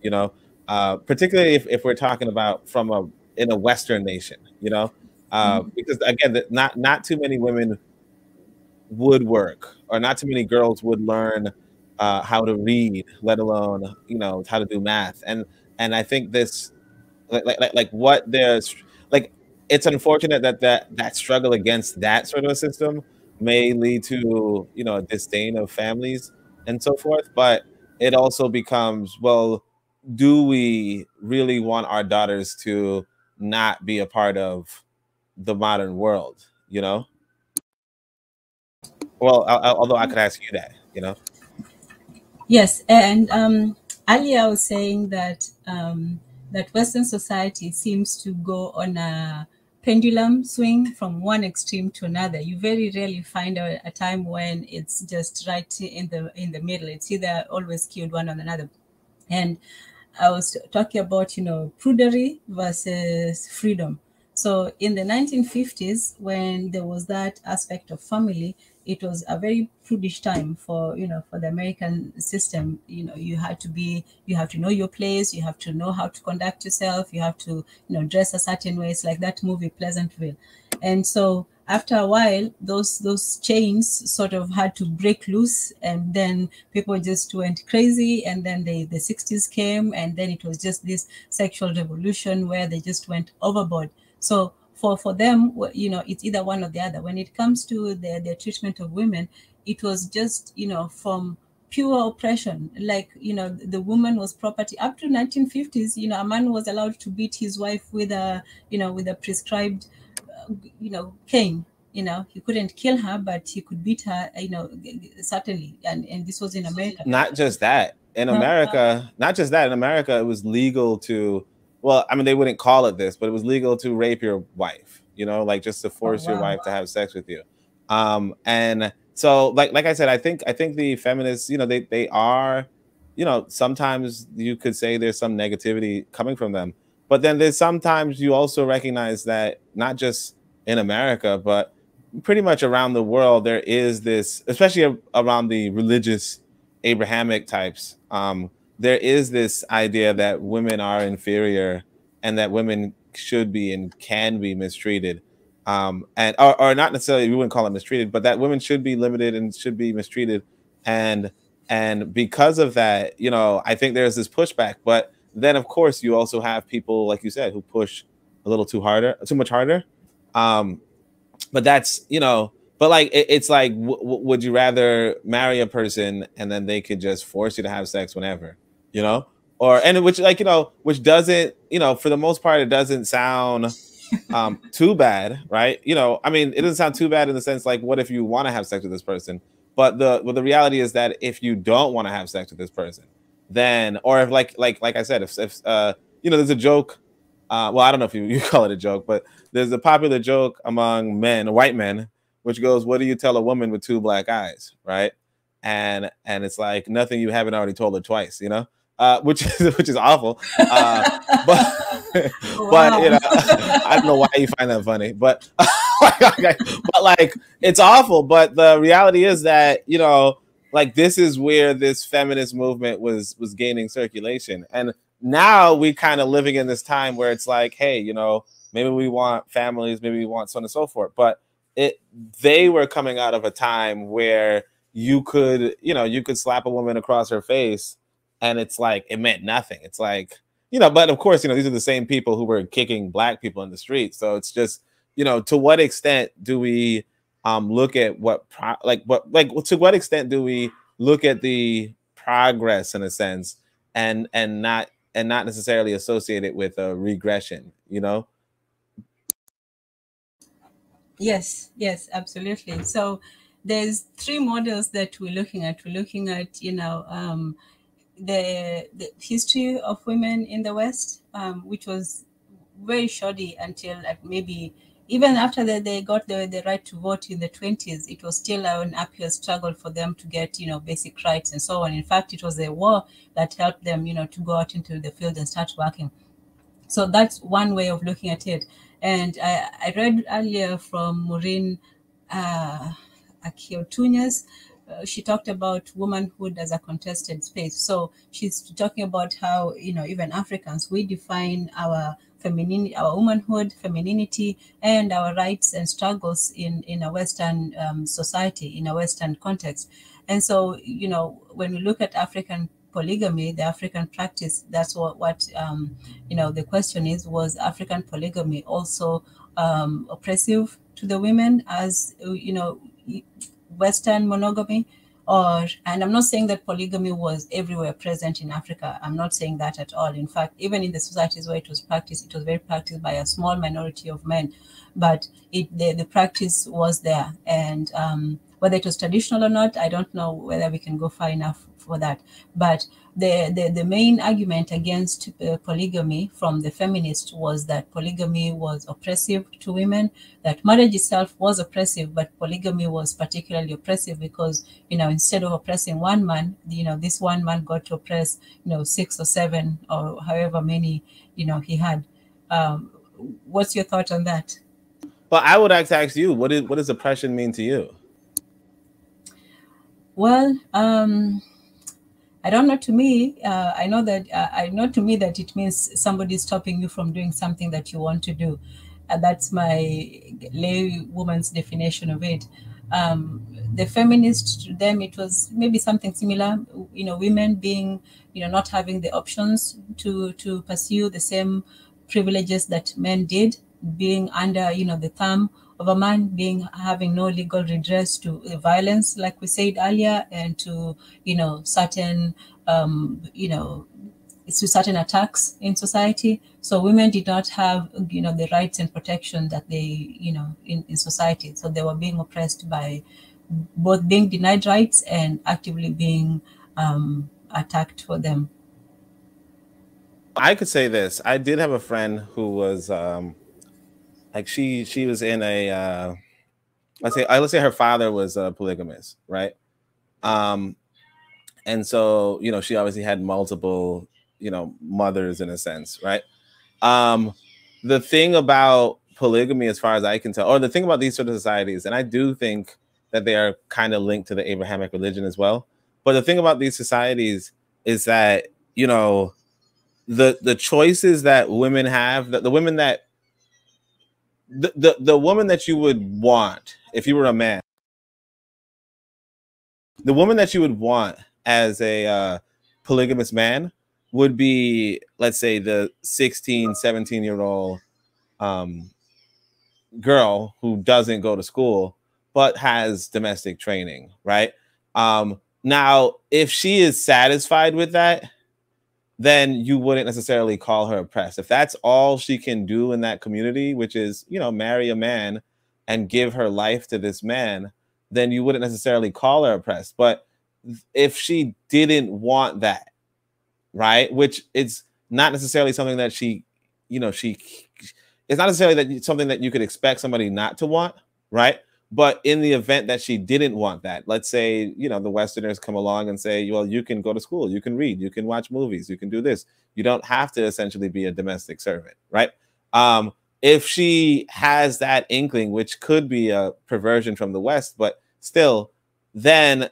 particularly if we're talking about in a Western nation, because again, not too many women would work, or not too many girls would learn how to read, let alone how to do math, and I think this what there's like it's unfortunate that struggle against that sort of a system may lead to a disdain of families and so forth, but it also becomes, well, do we really want our daughters to not be a part of the modern world, well, although I could ask you that, Yes, and earlier I was saying that that Western society seems to go on a pendulum swing from one extreme to another. You very rarely find a time when it's just right in the middle. It's either always skewed one on another. And I was talking about, prudery versus freedom. So in the 1950s, when there was that aspect of family, it was a very prudish time for, for the American system. You have to know your place, you have to know how to conduct yourself, you have to, dress a certain way. It's like that movie Pleasantville. And so after a while, those chains sort of had to break loose, and then people just went crazy. And then the 60s came, and then it was just this sexual revolution where they just went overboard. So for them, it's either one or the other. When it comes to their treatment of women, it was just, from pure oppression. Like, the woman was property. Up to 1950s, a man was allowed to beat his wife with a prescribed cane. He couldn't kill her, but he could beat her, certainly. And this was in America. Not just that. In America, it was legal to, well, I mean, they wouldn't call it this, but it was legal to rape your wife, like just to force your wife to have sex with you. And so like I said, I think the feminists, they are, sometimes you could say there's some negativity coming from them, but then there's sometimes you also recognize that not just in America, but pretty much around the world, there is this, especially around the religious Abrahamic types, there is this idea that women are inferior and that women should be and can be mistreated, and or not necessarily, we wouldn't call it mistreated, but that women should be limited and should be mistreated, and because of that, I think there's this pushback. But then of course you also have people, like you said, who push a little too much harder. But that's, but like it's like, would you rather marry a person and then they could just force you to have sex whenever, or, and which, like, which doesn't, for the most part, it doesn't sound too bad, right? I mean, it doesn't sound too bad in the sense, like, what if you want to have sex with this person? But the reality is that if you don't want to have sex with this person, then, or if like I said, if there's a joke, well, I don't know if you call it a joke, but there's a popular joke among men, white men, which goes, what do you tell a woman with two black eyes, right? And it's like, nothing you haven't already told her twice, which is awful. But Wow. you know, I don't know why you find that funny, but but like it's awful. But the reality is that, you know, like this is where this feminist movement was gaining circulation, and now we kind of living in this time where it's like, hey, you know, maybe we want families, maybe we want so on and so forth. But they were coming out of a time where you could, you know, you could slap a woman across her face and it's like it meant nothing. It's like, you know, but of course, you know, these are the same people who were kicking black people in the street. So it's just, you know, to what extent do we look at to what extent do we look at the progress in a sense and not necessarily associate it with a regression, you know? Yes, yes, absolutely. So there's three models that we're looking at. We're looking at, you know, the history of women in the West, which was very shoddy until like maybe even after they got the right to vote in the 20s, it was still an uphill struggle for them to get, you know, basic rights and so on. In fact, it was a war that helped them, you know, to go out into the field and start working. So that's one way of looking at it. And I read earlier from Maureen Akiotunya's. She talked about womanhood as a contested space. So she's talking about how, you know, even Africans, we define our femininity, our womanhood, femininity, and our rights and struggles in a Western society, in a Western context. And so, you know, when we look at African polygamy, the African practice, that's what you know, the question is, was African polygamy also oppressive to the women as, you know, Western monogamy? Or, and I'm not saying that polygamy was everywhere present in Africa. I'm not saying that at all. In fact, even in the societies where it was practiced, it was very practiced by a small minority of men. But the practice was there. And whether it was traditional or not, I don't know whether we can go far enough for that. But the main argument against polygamy from the feminists was that polygamy was oppressive to women, that marriage itself was oppressive, but polygamy was particularly oppressive because, you know, instead of oppressing one man, you know, this one man got to oppress, you know, 6 or 7 or however many, you know, he had. What's your thought on that? Well, I would like to ask you, what does oppression mean to you? Well, I don't know. To me, I know to me that it means somebody is stopping you from doing something that you want to do. That's my lay woman's definition of it. The feminists, to them, it was maybe something similar. You know, women being, you know, not having the options to pursue the same privileges that men did, being under, you know, the thumb of a man, being having no legal redress to violence, like we said earlier, and to, you know, certain you know, to certain attacks in society. So women did not have, you know, the rights and protection that they, you know, in society. So they were being oppressed by both being denied rights and actively being attacked for them. I could say this. I did have a friend who was like she was in a let's say her father was a polygamist, right? And so, you know, she obviously had multiple, you know, mothers in a sense, right? The thing about polygamy, as far as I can tell, or the thing about these sort of societies, and I do think that they are kind of linked to the Abrahamic religion as well. But the thing about these societies is that, you know, the choices that women have, the women that the woman that you would want if you were a man, the woman that you would want as a polygamous man would be, let's say, the 16, 17-year-old girl who doesn't go to school but has domestic training, right? Now, if she is satisfied with that, then you wouldn't necessarily call her oppressed. If that's all she can do in that community, which is, you know, marry a man and give her life to this man, then you wouldn't necessarily call her oppressed. But if she didn't want that, right, which it's not necessarily something that she, you know, it's not necessarily that something that you could expect somebody not to want, right? But in the event that she didn't want that, let's say, you know, the Westerners come along and say, well, you can go to school, you can read, you can watch movies, you can do this. You don't have to essentially be a domestic servant, right? If she has that inkling, which could be a perversion from the West, but still, then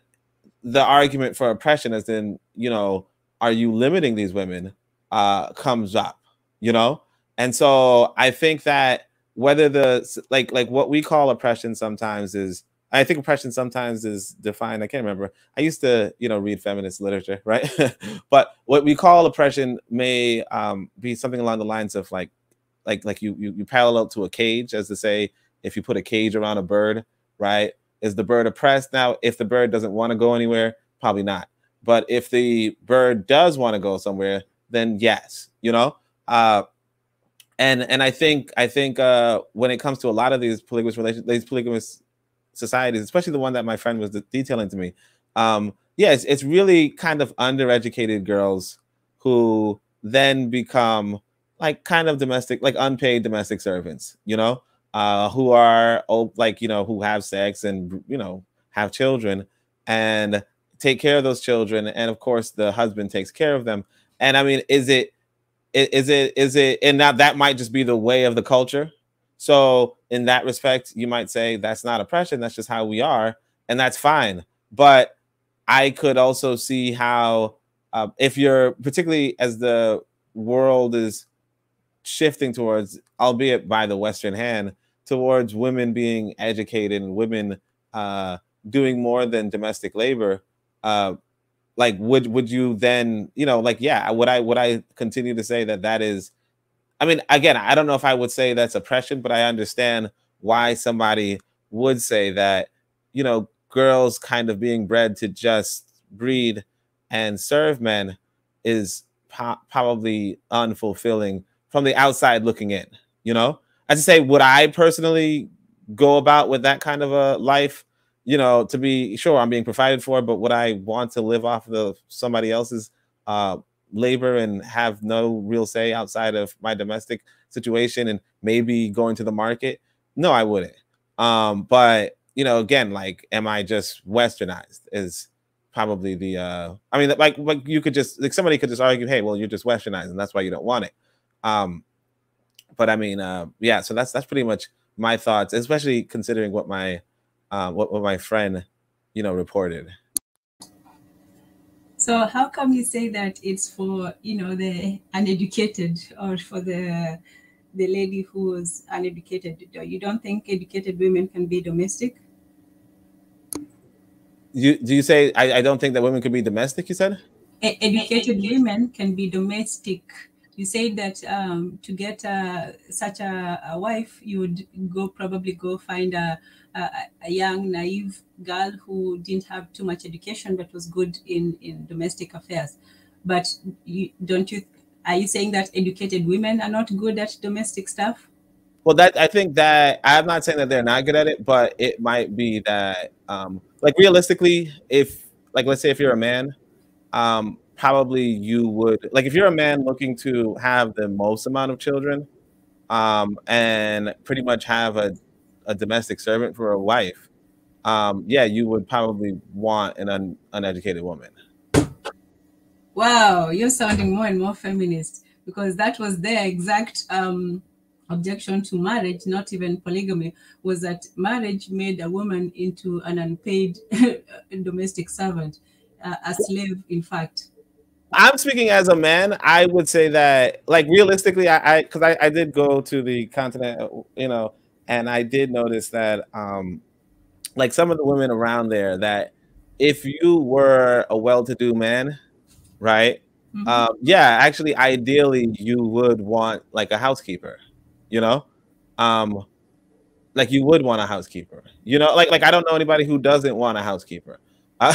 the argument for oppression, as in, you know, are you limiting these women, comes up, you know? And so I think that whether the like what we call oppression sometimes is, I think oppression sometimes is defined, I can't remember, I used to, you know, read feminist literature, right? But what we call oppression may be something along the lines of like you parallel to a cage, as to say, if you put a cage around a bird, right, is the bird oppressed? Now if the bird doesn't want to go anywhere, probably not. But if the bird does want to go somewhere, then yes, you know. And I think when it comes to a lot of these polygamous relations, these polygamous societies, especially the one that my friend was detailing to me, yeah, it's really kind of undereducated girls who then become like kind of domestic, like unpaid domestic servants, you know, who are like, you know, who have sex and, you know, have children and take care of those children, and of course the husband takes care of them. And I mean, is it, and now that might just be the way of the culture. So in that respect, you might say that's not oppression, that's just how we are, and that's fine. But I could also see how, if you're, particularly as the world is shifting towards, albeit by the Western hand, towards women being educated and women doing more than domestic labor, like would you then, you know, like, yeah, would I continue to say that that is, I mean, again, I don't know if I would say that's oppression, but I understand why somebody would say that, you know, girls kind of being bred to just breed and serve men is probably unfulfilling from the outside looking in, you know? As I say, would I personally go about with that kind of a life? You know, to be sure I'm being provided for, but would I want to live off of somebody else's labor and have no real say outside of my domestic situation and maybe going to the market? No, I wouldn't. But you know, again, like, am I just westernized is probably the I mean, like you could just, like, somebody could just argue, hey, well, you're just westernized and that's why you don't want it. But I mean, yeah, so that's pretty much my thoughts, especially considering what my friend, you know, reported. So how come you say that it's for, you know, the uneducated, or for the lady who was uneducated? You don't think educated women can be domestic? Do you say I don't think that women could be domestic, you said? Educated women can be domestic. You say that to get such a wife, you would probably go find a young, naive girl who didn't have too much education but was good in domestic affairs. But are you saying that educated women are not good at domestic stuff? Well, that, I think that, I'm not saying that they're not good at it, but it might be that, like, realistically, if, like, let's say if you're a man, probably you would, like, if you're a man looking to have the most amount of children, and pretty much have a domestic servant for a wife, yeah, you would probably want an uneducated woman. Wow, you're sounding more and more feminist, because that was their exact objection to marriage, not even polygamy, was that marriage made a woman into an unpaid domestic servant, a slave, in fact. I'm speaking as a man. I would say that, like, realistically, because I did go to the continent, you know, and I did notice that, like, some of the women around there, that if you were a well-to-do man, right? Mm-hmm. Yeah, actually, ideally, you would want like a housekeeper, you know, like you would want a housekeeper, you know, like I don't know anybody who doesn't want a housekeeper.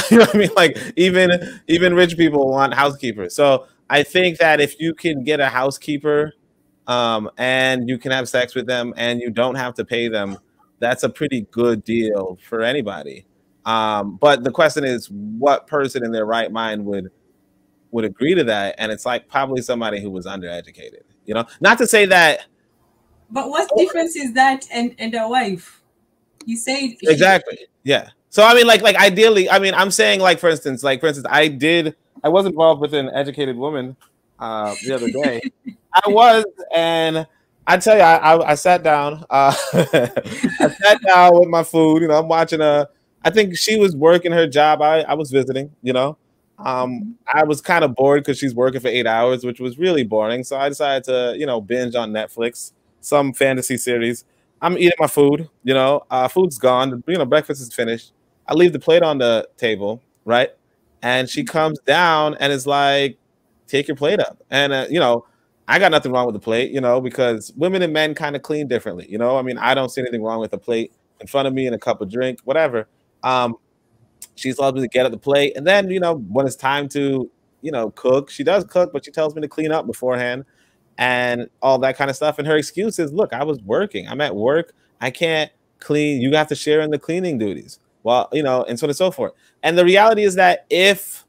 You know what I mean? Like even rich people want housekeepers. So I think that if you can get a housekeeper, and you can have sex with them and you don't have to pay them, that's a pretty good deal for anybody. But the question is, what person in their right mind would agree to that? And it's like probably somebody who was undereducated, you know, not to say that. But what difference is that and a wife? You said Exactly. Yeah. So I mean, like ideally, I mean, I'm saying like for instance, I was involved with an educated woman the other day. I was, and I tell you, I sat down. I sat down with my food. You know, I'm watching a. I think she was working her job. I was visiting. You know, I was kind of bored because she's working for 8 hours, which was really boring. So I decided to, you know, binge on Netflix, some fantasy series. I'm eating my food. You know, food's gone. You know, breakfast is finished. I leave the plate on the table, right? And she comes down and is like, "Take your plate up." And you know, I got nothing wrong with the plate, you know, because women and men kind of clean differently. You know, I mean, I don't see anything wrong with a plate in front of me and a cup of drink, whatever. Um, she's allowed me to get at the plate, and then you know, when it's time to, you know, cook, she does cook, but she tells me to clean up beforehand and all that kind of stuff. And her excuse is, "Look, I was working. I'm at work. I can't clean. You have to share in the cleaning duties." Well, you know, and so on and so forth. And the reality is that if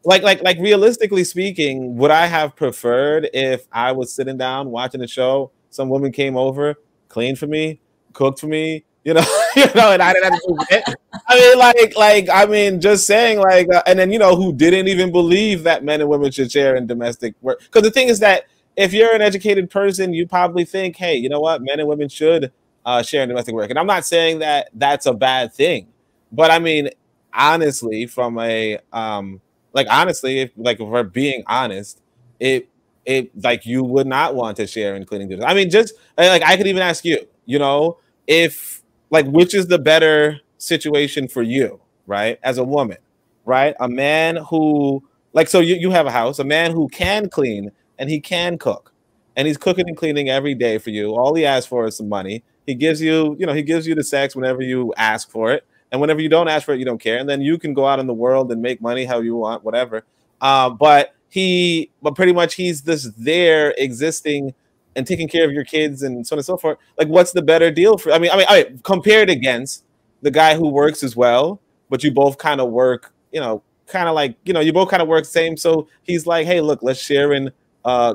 like realistically speaking, would I have preferred if I was sitting down watching a show, some woman came over, cleaned for me, cooked for me, you know, you know, and I didn't have to do it. I mean, I mean, just saying, like, and then you know, who didn't even believe that men and women should share in domestic work? Because the thing is that if you're an educated person, you probably think, hey, you know what, men and women should share in domestic work. And I'm not saying that that's a bad thing, but I mean, honestly, from a like honestly, if we're being honest, it like you would not want to share in cleaning duties. I mean, just like I could even ask you, you know, if like which is the better situation for you, right? As a woman, right? A man who like so you have a house, a man who can clean and he can cook. And he's cooking and cleaning every day for you. All he asks for is some money. He gives you, you know, he gives you the sex whenever you ask for it. And whenever you don't ask for it, you don't care. And then you can go out in the world and make money how you want, whatever. But pretty much he's just there existing and taking care of your kids and so on and so forth. Like, what's the better deal for? I mean, compared against the guy who works as well, but you both kind of work, you know, kind of like, you know, you both kind of work the same. So he's like, hey, look, let's share in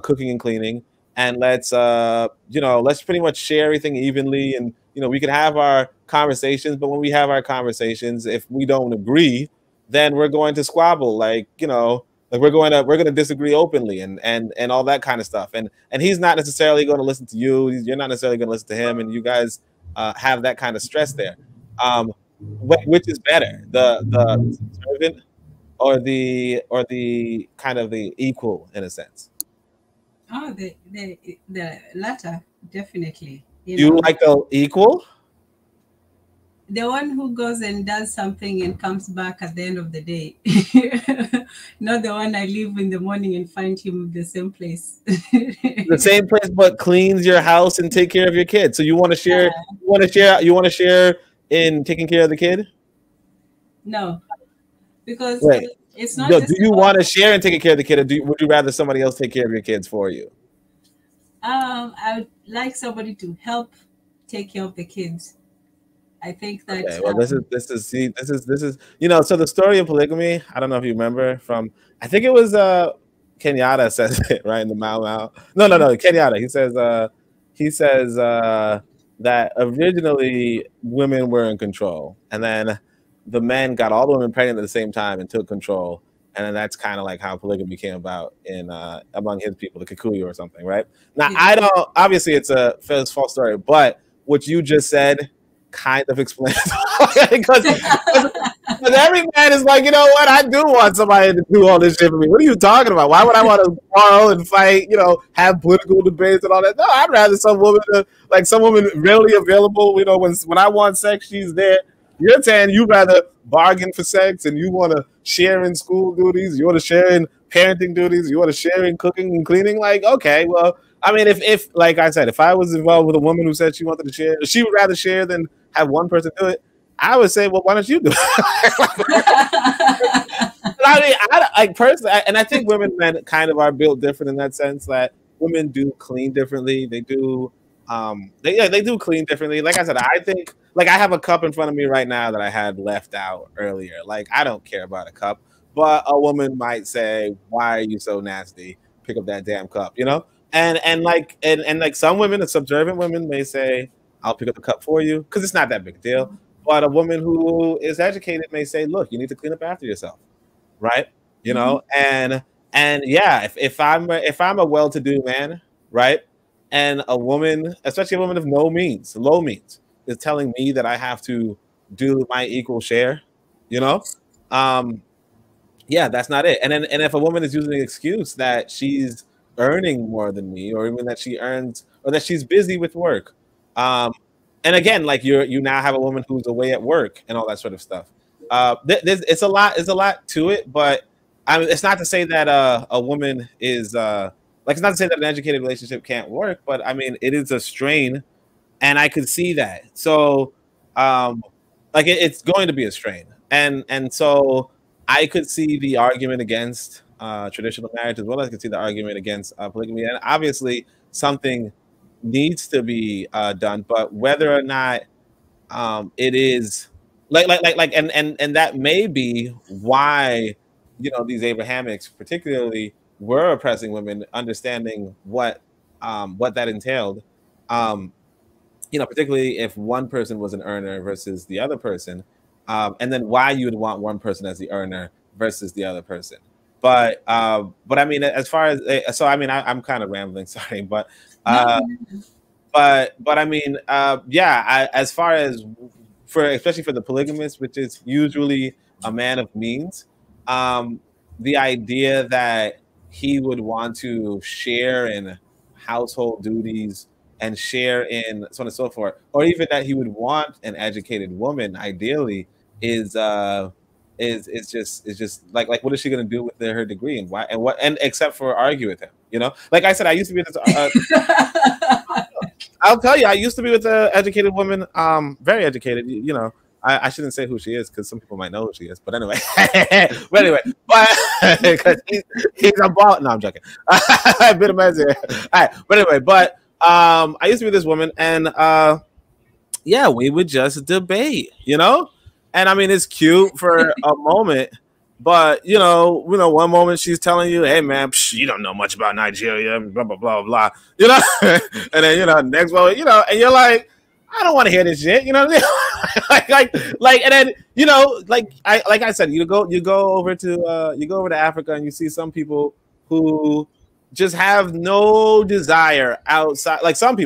cooking and cleaning, and let's you know, let's pretty much share everything evenly, and you know, we can have our conversations, but when we have our conversations, if we don't agree, then we're going to squabble, like, you know, like we're going to disagree openly and all that kind of stuff. And he's not necessarily going to listen to you. You're not necessarily going to listen to him, and you guys have that kind of stress there. Um, which is better, the servant or the kind of the equal in a sense? oh, the latter, definitely. You You know, like the equal? the one who goes and does something and comes back at the end of the day. Not the one I leave in the morning and find him the same place. The same place, but cleans your house and take care of your kid. So you want to share? You want to share in taking care of the kid? No, because Wait, it's not do just you about, want to share and taking care of the kid, or would you rather somebody else take care of your kids for you? I would like somebody to help take care of the kids. I think that Okay, well, this is you know. So the story of polygamy, I don't know if you remember from. I think it was Kenyatta says it right in the Mau Mau. No, Kenyatta. He says that originally women were in control, and then the men got all the women pregnant at the same time and took control, and then that's kind of like how polygamy came about in among his people, the Kikuyu or something, right? Now I don't. Obviously, it's a false story, but what you just said kind of explains because every man is like, you know what, I do want somebody to do all this shit for me. What are you talking about? Why would I want to quarrel and fight, you know, have political debates and all that? No, I'd rather some woman like some woman readily available, you know, when I want sex, she's there. You're saying you rather bargain for sex and you want to share in school duties, you want to share in parenting duties, you want to share in cooking and cleaning. Like, okay, well, I mean, if like I said, if I was involved with a woman who said she wanted to share, she would rather share than have one person do it, I would say, well, why don't you do it? I mean, like personally, and I think women and men kind of are built different in that sense that women do clean differently. They do, they do clean differently. Like I said, I think, like I have a cup in front of me right now that I had left out earlier. Like I don't care about a cup, but a woman might say, "Why are you so nasty? Pick up that damn cup," you know? And like some women, the subservient women, may say, I'll pick up the cup for you, because it's not that big a deal. But a woman who is educated may say, look, you need to clean up after yourself, right? You know, and yeah, if I'm a well-to-do man, right, and a woman, especially a woman of low means, is telling me that I have to do my equal share, you know, yeah, that's not it. And then, and if a woman is using the excuse that she's earning more than me, or even that she earns, or that she's busy with work, and again, like you now have a woman who's away at work and all that sort of stuff. It's a lot to it, but I mean, it's not to say that a woman is like, it's not to say that an educated relationship can't work, but I mean, it is a strain, and I could see that. So, like it's going to be a strain, and so I could see the argument against traditional marriage, as well as I could see the argument against polygamy, and obviously something needs to be done, but whether or not it is and that may be why, you know, these Abrahamics particularly were oppressing women, understanding what that entailed. You know, particularly if one person was an earner versus the other person, and then why you would want one person as the earner versus the other person. But I mean, as far as so I mean, I'm kind of rambling, sorry, but but I mean, yeah, as far as especially for the polygamist, which is usually a man of means, the idea that he would want to share in household duties and share in so on and so forth, or even that he would want an educated woman, ideally, is just like what is she going to do with her degree, and why, and what, and except for argue with him, you know? Like I said, I used to be this. I'll tell you, I used to be with an educated woman, very educated. You know, I shouldn't say who she is because some people might know who she is. But anyway, because he's a ball. No, I'm joking. A bit of mess here. All right, but anyway, I used to be with this woman, and yeah, we would just debate, you know. And I mean, it's cute for a moment. But you know, one moment she's telling you, "Hey, man, you don't know much about Nigeria," blah blah blah blah. You know, and then next moment, and you're like, "I don't want to hear this shit." You know, like, and then like I said, you go over to Africa, and you see some people who just have no desire outside. Like some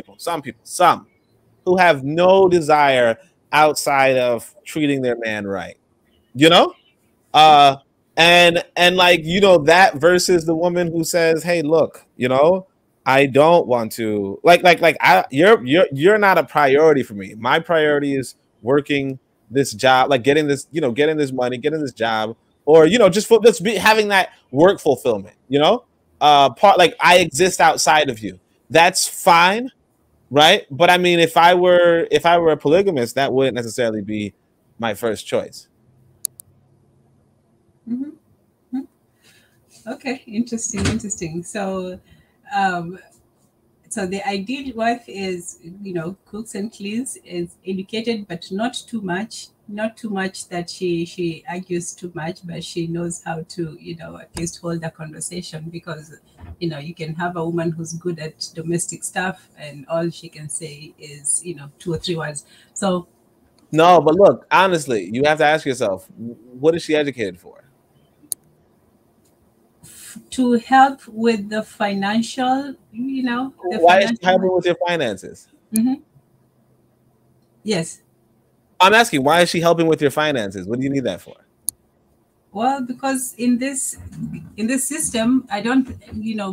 who have no desire outside of treating their man right. You know. And like, that versus the woman who says, "Hey, look, I don't want to you're not a priority for me. My priority is working this job, like getting this money, getting this job, or just having that work fulfillment, part, like I exist outside of you. That's fine, right? But I mean, if I were a polygamist, that wouldn't necessarily be my first choice." Mm-hmm. Okay, interesting. So, so the ideal wife is, cooks and cleans, is educated, but not too much that she argues too much, but she knows how to, at least hold a conversation, because, you can have a woman who's good at domestic stuff and all she can say is, 2 or 3 words. So. No, but look, honestly, you have to ask yourself, what is she educated for? To help with the financial, Why is she helping with your finances? Mm-hmm. Yes. I'm asking, why is she helping with your finances? What do you need that for? Well, because in this system, I don't,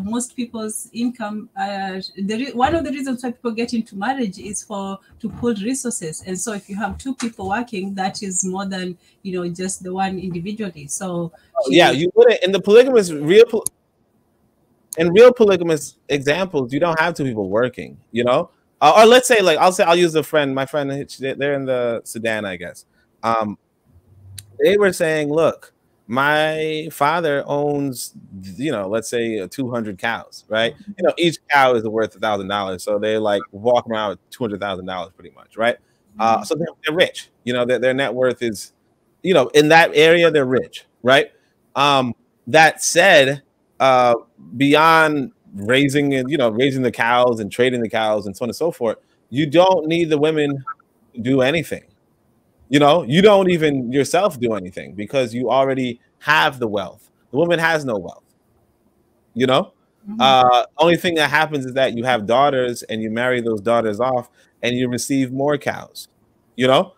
most people's income, one of the reasons why people get into marriage is to pool resources. And so if you have 2 people working, that is more than, just the one individually. So yeah, you wouldn't, in the polygamous, real polygamous examples, you don't have 2 people working, or let's say, like, I'll use my friend, they're in the Sudan, I guess. They were saying, look, my father owns, let's say 200 cows, right? Each cow is worth $1,000. So they like walk around with $200,000 pretty much, right? So they're rich, their net worth is, in that area, they're rich, right? That said, beyond raising the cows and trading the cows and so on and so forth, you don't need the women to do anything. You know, you don't even yourself do anything because you already have the wealth. The woman has no wealth. You know, only thing that happens is that you have daughters and you marry those daughters off and you receive more cows. You know,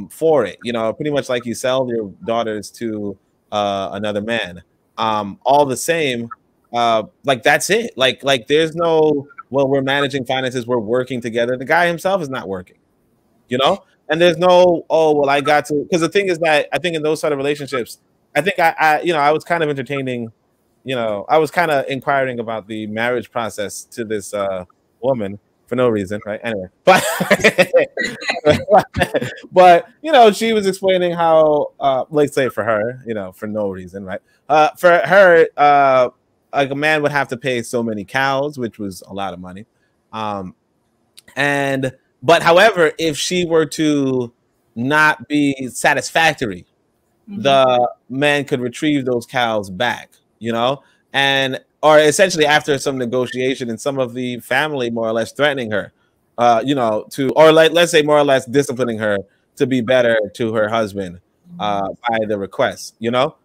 for it. You know, pretty much like you sell your daughters to another man. All the same, like that's it. Like there's no, well, we're managing finances, we're working together. The guy himself is not working. You know, and there's no, oh well, I got to, because the thing is that I think in those sort of relationships, I think I you know, I was kind of entertaining, you know, I was kind of inquiring about the marriage process to this woman for no reason, right? Anyway, but but you know, she was explaining how let's say for her, you know, for no reason, right? For her, like a man would have to pay so many cows, which was a lot of money. And but however, if she were to not be satisfactory, the man could retrieve those cows back, you know, and or essentially after some negotiation and some of the family more or less threatening her, you know, to, or like let's say more or less disciplining her to be better to her husband by the request, you know.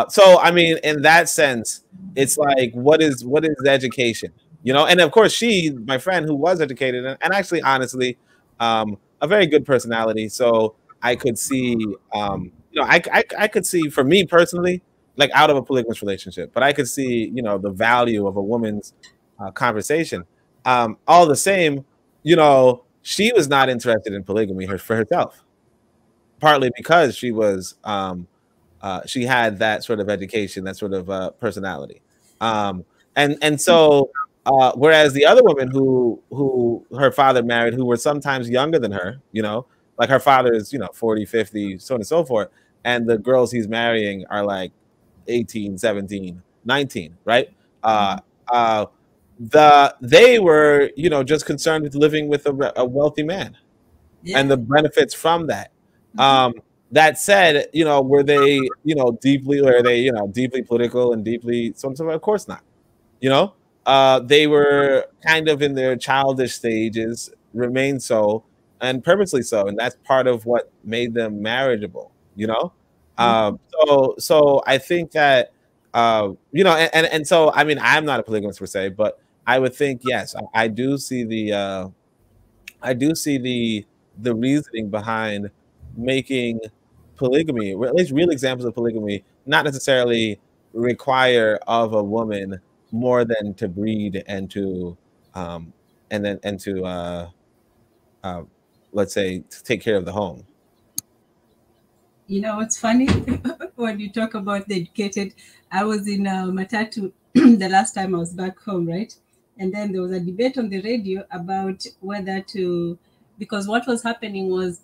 So I mean, in that sense, it's like what is education, you know? And of course, she, my friend who was educated and actually honestly, a very good personality, so I could see, you know, I could see for me personally, like out of a polygamous relationship, but I could see, you know, the value of a woman's conversation. All the same, you know, she was not interested in polygamy for herself, partly because she had that sort of education, that sort of personality, and so whereas the other women who her father married, who were sometimes younger than her, you know, like her father is, you know, 40, 50, so on and so forth, and the girls he's marrying are like 18, 17, 19, right? They were, you know, just concerned with living with a wealthy man and the benefits from that. That said, you know, were they, you know, deeply, or are they, you know, deeply political and deeply so and so? Of course not. You know, they were kind of in their childish stages, remain so, and purposely so, and that's part of what made them marriageable. You know, so I think that you know, and so I mean, I'm not a polygamist per se, but I would think yes, I do see the the reasoning behind making polygamy, or at least real examples of polygamy, not necessarily require of a woman more than to breed and to and to uh, let's say to take care of the home. You know what's funny? When you talk about the educated, I was in Matatu the last time I was back home, right? And then there was a debate on the radio about whether to, because what was happening was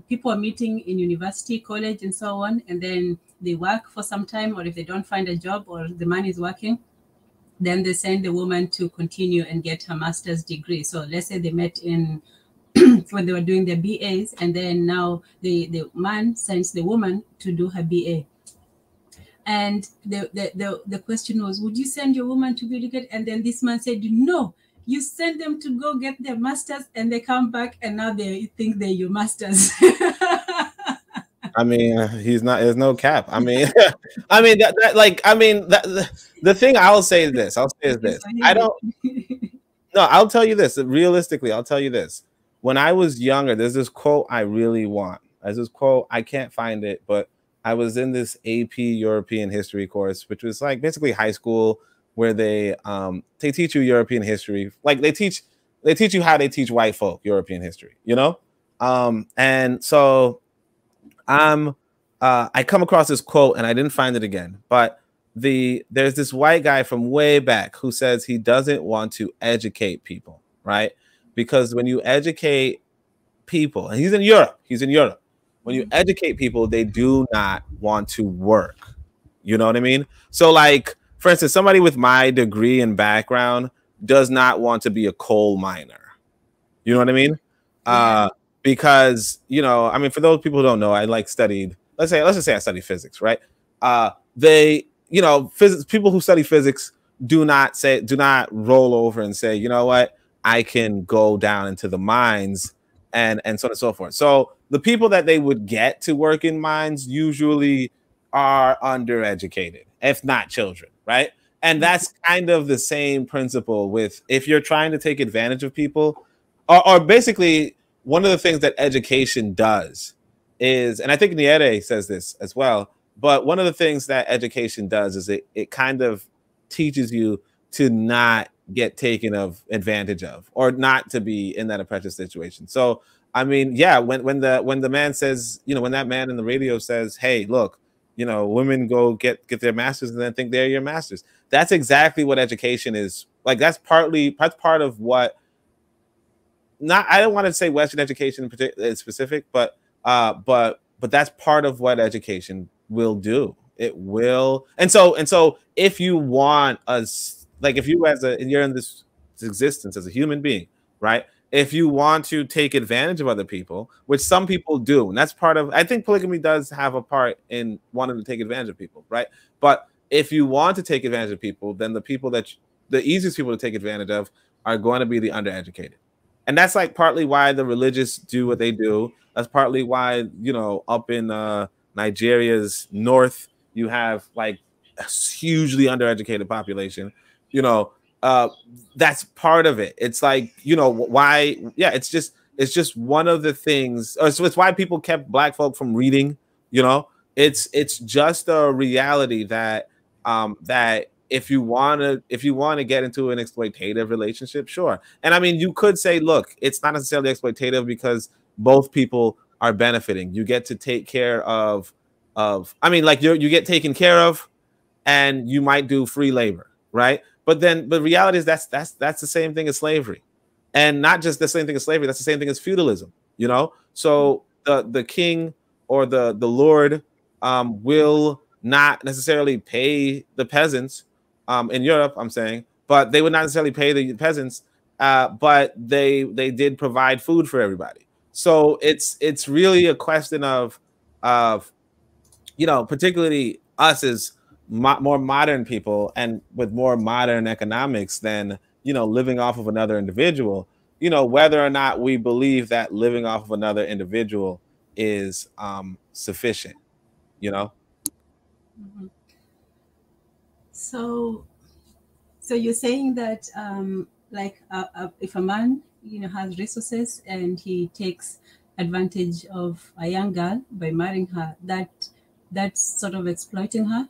people are meeting in university, college, and so on, and then they work for some time, or if they don't find a job or the man is working, then they send the woman to continue and get her master's degree. So let's say they met in when they were doing their BAs, and then now the man sends the woman to do her BA. And the question was, would you send your woman to be educated? And then this man said, no, you send them to go get their masters, and they come back and now they think they're your masters. I mean, he's not. There's no cap. I mean, I mean that like I mean that the thing I'll say is this. I'll say is this. I don't. No, I'll tell you this. Realistically, I'll tell you this. When I was younger, there's this quote I really want. There's this quote, I can't find it, but I was in this AP European history course, which was like basically high school, where they teach you European history. Like they teach you how they teach white folk European history, you know? And so I come across this quote and I didn't find it again, but there's this white guy from way back who says he doesn't want to educate people, right? Because when you educate people, and he's in Europe, when you educate people, they do not want to work. You know what I mean? So like, for instance, somebody with my degree and background does not want to be a coal miner. You know what I mean? Because, you know, I mean, for those people who don't know, I like studied, let's just say I studied physics, right? You know, people who study physics do not roll over and say, you know what, I can go down into the mines and so on and so forth. So the people that they would get to work in mines usually are undereducated, if not children, right? And that's kind of the same principle with if you're trying to take advantage of people, or basically one of the things that education does is, and I think Nyere says this as well, but one of the things that education does is it kind of teaches you to not get taken advantage of, or not to be in that oppressive situation. So I mean, yeah, when the man says, you know, when that man in the radio says, hey, look, you know, women go get their masters and then think they're your masters. That's exactly what education is. Like that's part of what, not, I don't want to say Western education in particular specific, but that's part of what education will do. It will, and so if you want us, like if you you're in this existence as a human being, right? If you want to take advantage of other people, which some people do, and that's part of, I think polygamy does have a part in wanting to take advantage of people, right? But if you want to take advantage of people, then the easiest people to take advantage of are going to be the undereducated. And that's like partly why the religious do what they do. That's partly why, you know, up in Nigeria's north, you have like a hugely undereducated population, you know. That's part of it. It's like, you know, why, yeah, it's just one of the things, so it's why people kept black folk from reading, you know. It's just a reality that that if you want to get into an exploitative relationship, sure. And I mean, you could say, look, it's not necessarily exploitative because both people are benefiting. You get to take care of I mean, like you get taken care of, and you might do free labor, right? But then the reality is that's the same thing as slavery. And not just the same thing as slavery, that's the same thing as feudalism, you know? So the king or the lord will not necessarily pay the peasants in Europe, I'm saying, but they would not necessarily pay the peasants, but they did provide food for everybody. So it's really a question of you know, particularly us as more modern people and with more modern economics than, you know, living off of another individual, you know, whether or not we believe that living off of another individual is sufficient, you know. Mm-hmm. So you're saying that like if a man, you know, has resources and he takes advantage of a young girl by marrying her, that's sort of exploiting her?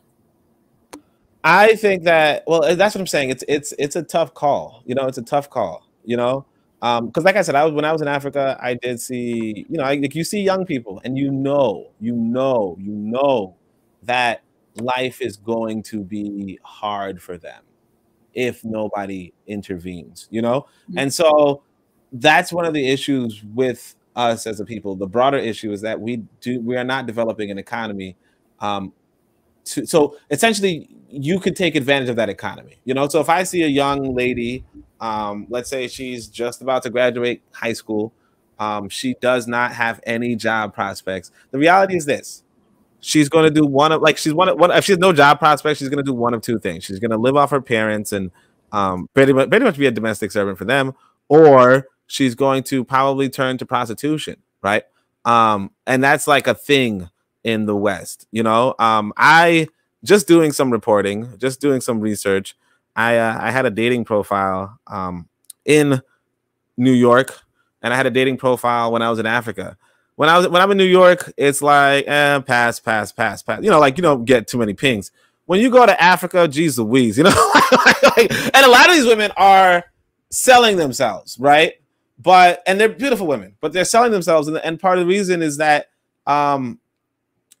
I think that, well, that's what I'm saying. It's a tough call. You know, it's a tough call. You know, because like I said, when I was in Africa, I did see, you know, like you see young people, and you know that life is going to be hard for them if nobody intervenes. You know, and so that's one of the issues with us as a people. The broader issue is that we are not developing an economy. So essentially, you could take advantage of that economy, you know. So if I see a young lady, let's say she's just about to graduate high school, she does not have any job prospects. The reality is this: she's going to do if she has no job prospects, she's going to do one of two things. She's going to live off her parents and pretty much be a domestic servant for them, or she's going to probably turn to prostitution, right? And that's like a thing in the West, you know. I just doing some reporting, just doing some research. I had a dating profile in New York, and I had a dating profile when I was in Africa. When I'm in New York, it's like pass. You know, like you don't get too many pings. When you go to Africa, geez Louise, you know, and a lot of these women are selling themselves, right? And they're beautiful women, but they're selling themselves, and part of the reason is that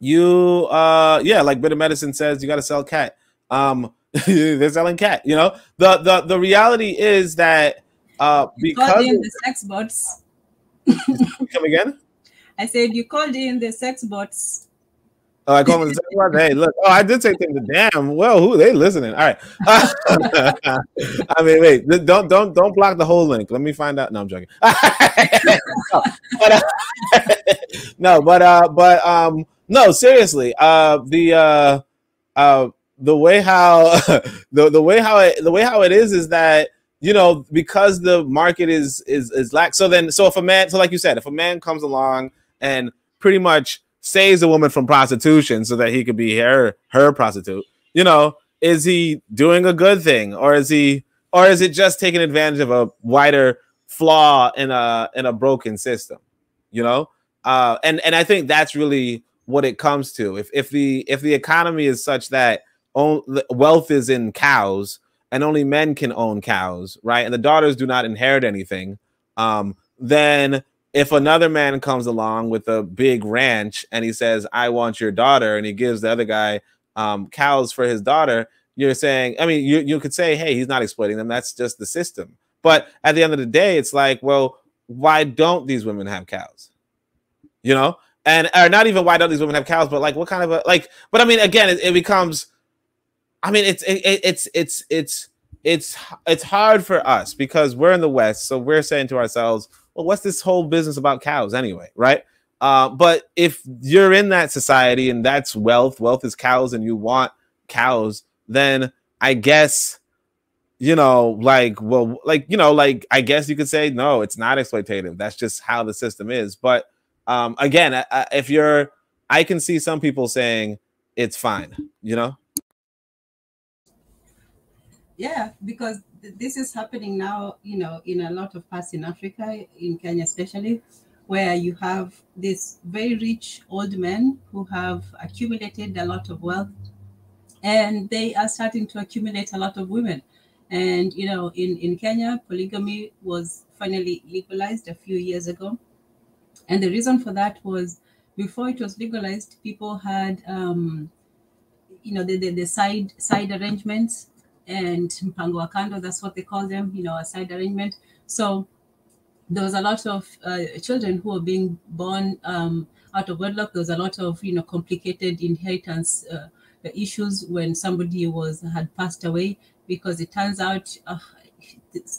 like Bitter Medicine says, you got to sell cat. They're selling cat. You know, the reality is that because called in the sex bots. Come again? I said you called in the sex bots. Oh, I call them the sex bots. Hey, look. Oh, I did say things. Damn. Well, who are they listening? All right. I mean, wait. Don't block the whole link. Let me find out. No, I'm joking. No, seriously. The way how it is that you know, because the market is lack. So if a man, so like you said, if a man comes along and pretty much saves a woman from prostitution so that he could be her prostitute, you know, is he doing a good thing, or is it just taking advantage of a wider flaw in a broken system, you know? And I think that's really what it comes to. If the economy is such that wealth is in cows, and only men can own cows, right? And the daughters do not inherit anything. Then if another man comes along with a big ranch and he says, I want your daughter, and he gives the other guy cows for his daughter, you're saying, I mean, you could say, hey, he's not exploiting them. That's just the system. But at the end of the day, it's like, well, why don't these women have cows? You know? And or not even why don't these women have cows, but like what kind of a, like, but I mean, again, it becomes, I mean, it's hard for us because we're in the West, so we're saying to ourselves, well, what's this whole business about cows anyway, right? But if you're in that society and that's wealth is cows, and you want cows, then I guess, you know, like, well, like, you know, like, I guess you could say, no, it's not exploitative. That's just how the system is. But again, I can see some people saying it's fine, you know? Yeah, because this is happening now, you know, in a lot of parts in Africa, in Kenya especially, where you have these very rich old men who have accumulated a lot of wealth, and they are starting to accumulate a lot of women. And, you know, in Kenya, polygamy was finally legalized a few years ago. And the reason for that was, before it was legalized, people had, you know, the side arrangements, and mpango wa kando, that's what they call them, you know, a side arrangement. So there was a lot of children who were being born out of wedlock. There was a lot of, you know, complicated inheritance issues when somebody had passed away, because it turns out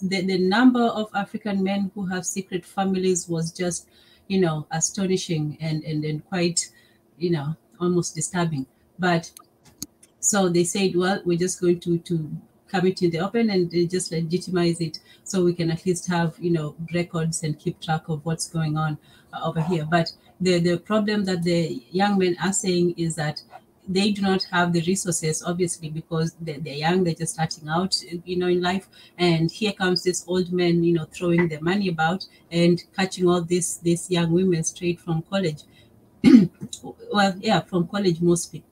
the number of African men who have secret families was just, you know, astonishing and quite, you know, almost disturbing. But so they said, well, we're just going to come it in the open and just legitimize it, so we can at least have, you know, records and keep track of what's going on over here. But the problem that the young men are saying is that they do not have the resources, obviously, because they're young, they're just starting out, you know, in life. And here comes this old man, you know, throwing their money about and catching all these young women straight from college. Well, yeah, from college mostly.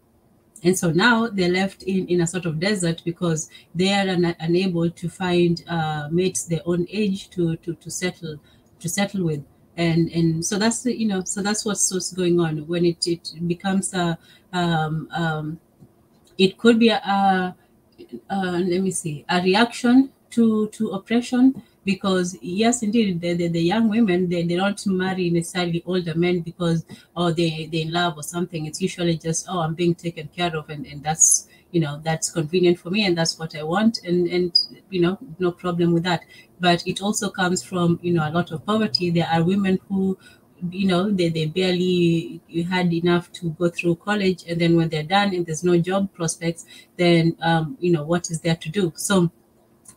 And so now they're left in a sort of desert, because they are unable to find mates their own age to settle with. And so that's the, you know, so that's what's going on when it becomes a it could be a let me see, a reaction to oppression. Because yes, indeed, the young women, they don't marry necessarily older men because, oh, they're in love or something. It's usually just, oh, I'm being taken care of, and that's, you know, that's convenient for me, and that's what I want, and you know, no problem with that. But it also comes from, you know, a lot of poverty. There are women who, you know, they barely had enough to go through college, and then when they're done and there's no job prospects, then you know, what is there to do? So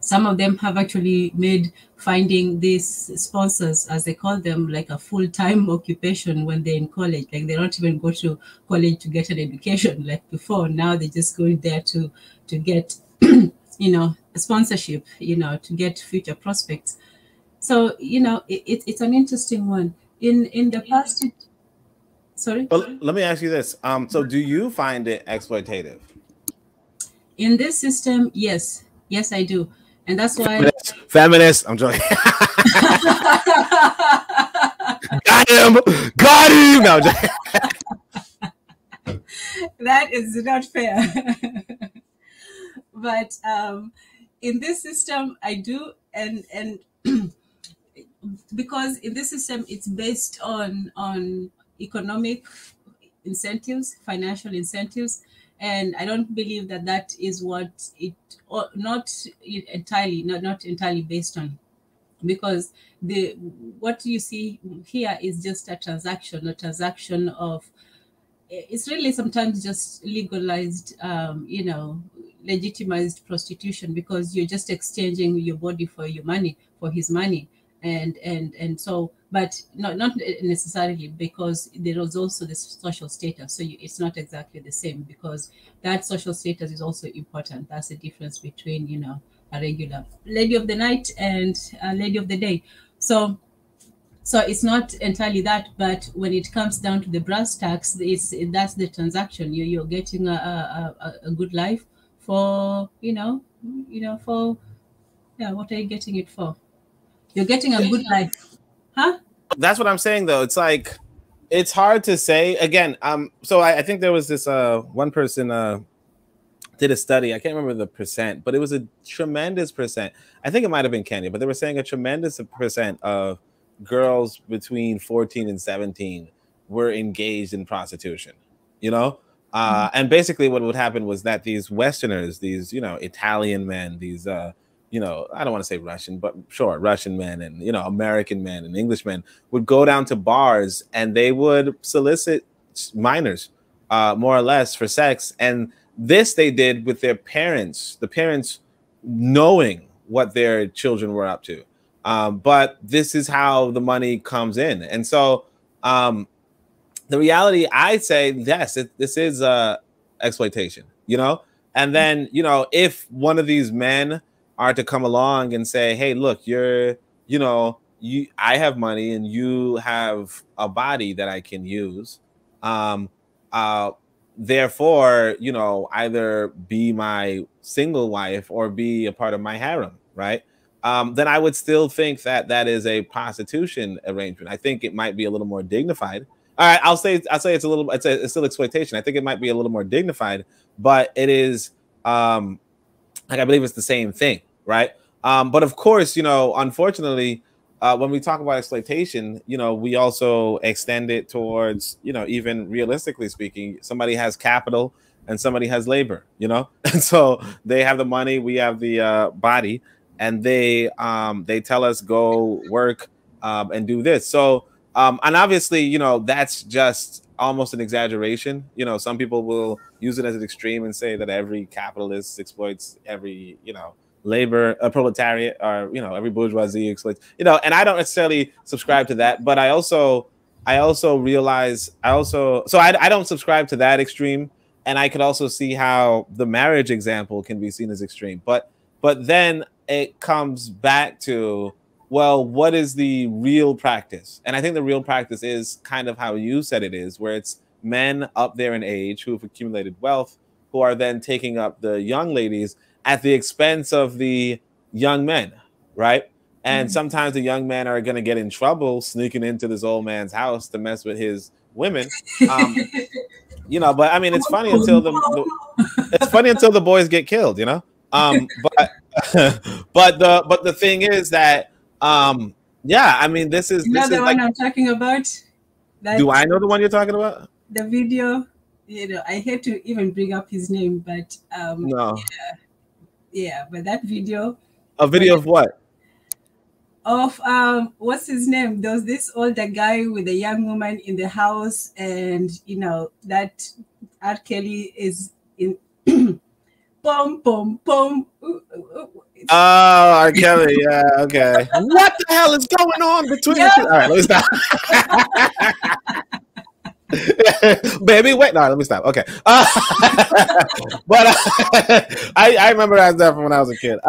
some of them have actually made finding these sponsors, as they call them, like a full-time occupation when they're in college. Like, they don't even go to college to get an education like before. Now they just go there to get you know, a sponsorship, you know, to get future prospects. So, you know, it's an interesting one. In the past, sorry? Well, let me ask you this. So do you find it exploitative? In this system, yes. Yes, I do. And that's why... Feminist. I'm joking. Got him. No, I'm joking. That is not fair. But in this system, I do. And because in this system, it's based on economic incentives, financial incentives. And I don't believe that is what it, or not entirely based on, because what you see here is just a transaction of it's really sometimes just legalized, you know, legitimized prostitution, because you're just exchanging your body for your money, for his money. And so, but not necessarily, because there is also the social status. So it's not exactly the same, because that social status is also important. That's the difference between, you know, a regular lady of the night and a lady of the day. So it's not entirely that, but when it comes down to the brass tacks, that's the transaction. You're getting a good life for, for, yeah, what are you getting it for? You're getting a good life, huh? That's what I'm saying, though. It's like, it's hard to say. Again, so I think there was this one person did a study. I can't remember the percent, but it was a tremendous percent. I think it might have been Kenya, but they were saying a tremendous percent of girls between 14 and 17 were engaged in prostitution, you know? And basically what would happen was that these Westerners, these, you know, Italian men, these, you know, I don't want to say Russian, but sure, Russian men and, you know, American men and English men would go down to bars and they would solicit minors, more or less, for sex. And this they did with their parents, the parents knowing what their children were up to. But this is how the money comes in. And so the reality, I'd say, yes, this is exploitation, you know? And then, you know, if one of these men are to come along and say, hey, look, I have money and you have a body that I can use. Therefore, you know, either be my single wife or be a part of my harem, right? Then I would still think that that is a prostitution arrangement. I think it might be a little more dignified. All right, I'll say it's still exploitation. I think it might be a little more dignified, but it is like, I believe it's the same thing, right? But of course, you know, unfortunately, when we talk about exploitation, you know, we also extend it towards, you know, even realistically speaking, somebody has capital and somebody has labor, you know, and so they have the money, we have the body, and they tell us go work and do this. So and obviously, you know, that's just almost an exaggeration. You know, some people will use it as an extreme and say that every capitalist exploits every, you know, labor, proletariat, or, you know, every bourgeoisie exploits, you know, and I don't necessarily subscribe to that, but I also realize I don't subscribe to that extreme, and I could also see how the marriage example can be seen as extreme, but then it comes back to, well, what is the real practice? And I think the real practice is kind of how you said it is, where it's men up there in age who have accumulated wealth, who are then taking up the young ladies at the expense of the young men, right? And sometimes the young men are going to get in trouble sneaking into this old man's house to mess with his women. You know, but I mean, it's funny until the boys get killed, you know. But the thing is that yeah, I mean, this is the one like, I'm talking about. Do I know the one you're talking about? The video, you know, I hate to even bring up his name, but no. Yeah, but that video. A video of what? Of what's his name? There was this older guy with a young woman in the house, and you know that R. Kelly is in pom pom pom. Oh, R. Kelly, yeah, okay. What the hell is going on between the two? All right, let me stop. Baby, wait. No, let me stop. Okay. But I remember that from when I was a kid.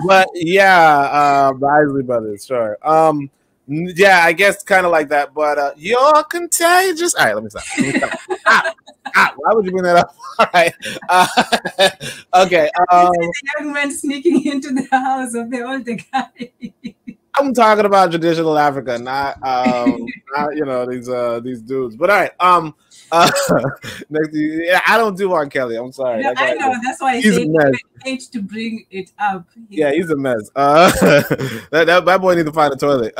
But yeah, the Isley Brothers, sure. Yeah, I guess kind of like that. But you're contagious. All right, let me stop. Why would you bring that up? All right. Okay. The young man sneaking into the house of the older guy. I'm talking about traditional Africa, not you know, these dudes. But all right, I don't do R. Kelly. I'm sorry. No, I know, that's why I say I hate to bring it up. Yeah, he's a mess. That boy needs to find a toilet.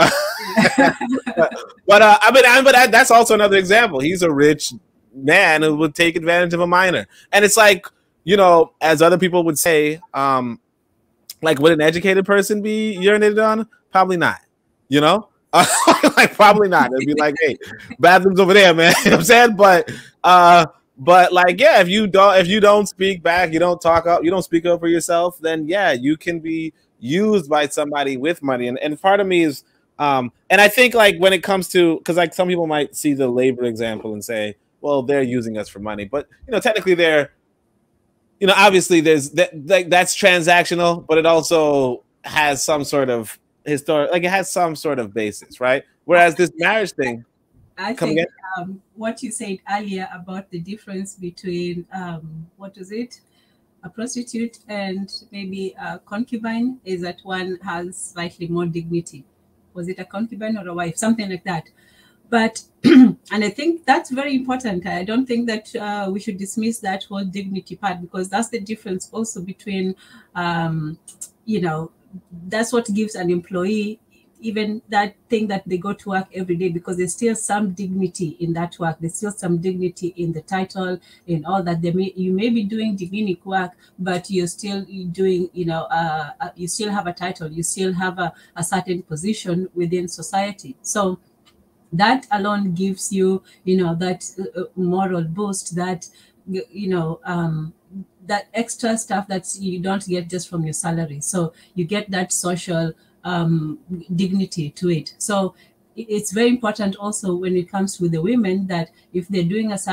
But I mean, that's also another example. He's a rich man who would take advantage of a minor, and it's like, you know, as other people would say, like, would an educated person be urinated on? Probably not, you know? Like, probably not. It'd be like, hey, bathroom's over there, man. You know what I'm saying? But But like, yeah, if you don't speak back, you don't talk up, you don't speak up for yourself, then yeah, you can be used by somebody with money. And part of me is and I think like when it comes to, because like some people might see the labor example and say, well, they're using us for money, but technically they're, obviously there's that, like, that's transactional, but it also has some sort of historic, like it has some sort of basis, right? Whereas this marriage thing, I come think again? what you said earlier about the difference between what is it, a prostitute and maybe a concubine, is that one has slightly more dignity. Was it a concubine or a wife? Something like that. But and I think that's very important. I don't think that we should dismiss that whole dignity part, because that's the difference also between you know that's what gives an employee even that thing that they go to work every day, because there's still some dignity in that work. There's still some dignity in the title, in all that. You may be doing demonic work, but you're still doing, you still have a title, you still have a certain position within society. So that alone gives you, that moral boost, that, that extra stuff that you don't get just from your salary. So you get that social dignity to it. So it's very important also when it comes with the women, that if they're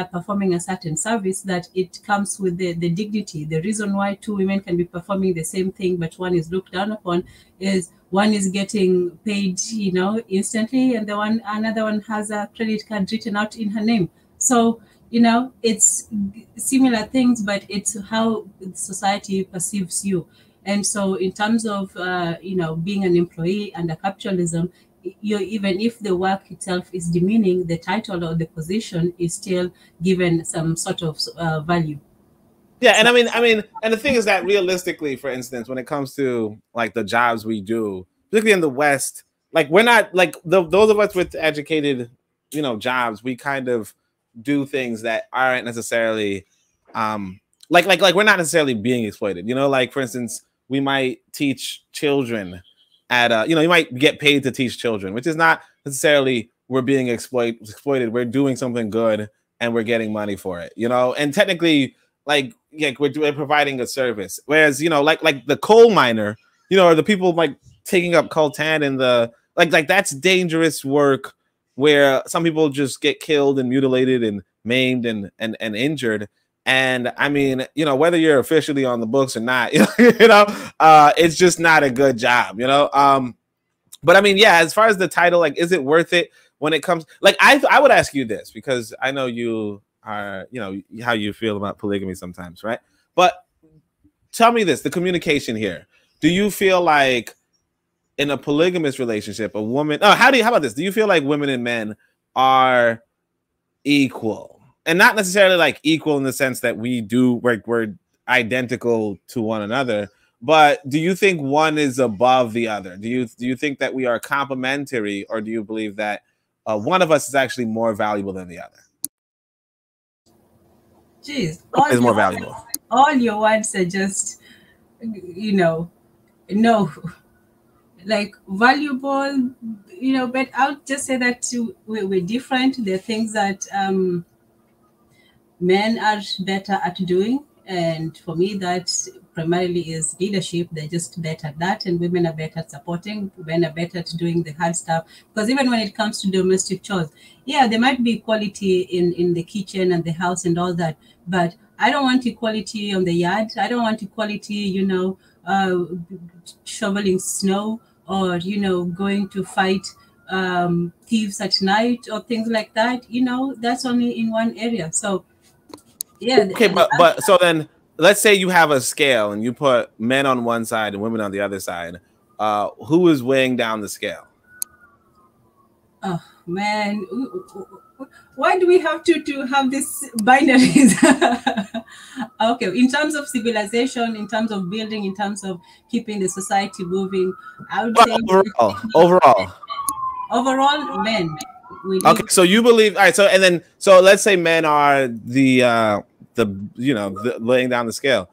performing a certain service, that it comes with the dignity. The reason why two women can be performing the same thing, but one is looked down upon, is one is getting paid, instantly, and another one has a credit card written out in her name. So, it's similar things, but it's how society perceives you. And so in terms of, being an employee under capitalism, even if the work itself is demeaning, the title or the position is still given some sort of value. Yeah, and I mean, and the thing is that realistically, for instance, when it comes to like the jobs we do, particularly in the West, like we're not like those of us with educated, jobs, we kind of do things that aren't necessarily, like we're not necessarily being exploited. Like for instance, we might teach children at you might get paid to teach children, which is not necessarily we're being exploited. We're doing something good and we're getting money for it, and technically, like, yeah, we're providing a service. Whereas, like the coal miner, or the people like taking up coltan and the like that's dangerous work where some people just get killed and mutilated and maimed and injured. And I mean, whether you're officially on the books or not, it's just not a good job, But I mean, yeah, as far as the title, like, is it worth it when it comes? Like, I would ask you this, because I know you are, how you feel about polygamy sometimes, right? But tell me this, the communication here. Do you feel like in a polygamous relationship, a woman, how about this? Do you feel like women and men are equal? And not necessarily like equal in the sense that we're identical to one another, but do you think one is above the other? Do you think that we are complementary, or do you believe that one of us is actually more valuable than the other? Jeez, is more valuable. All your words are just, no, like valuable, but I'll just say that we're different. There are things that men are better at doing, and for me that primarily is leadership. They're just better at that, and women are better at supporting. Men are better at doing the hard stuff, because even when it comes to domestic chores, yeah, there might be equality in the kitchen and the house and all that, but I don't want equality on the yard. I don't want equality, shoveling snow, or going to fight thieves at night or things like that. That's only in one area. So yeah. Okay, but so then let's say you have a scale and you put men on one side and women on the other side. Who is weighing down the scale? Oh man, why do we have to have these binaries? Okay, in terms of civilization, in terms of building, in terms of keeping the society moving, I would say overall men. Okay, so you believe, all right, so let's say men are the laying down the scale.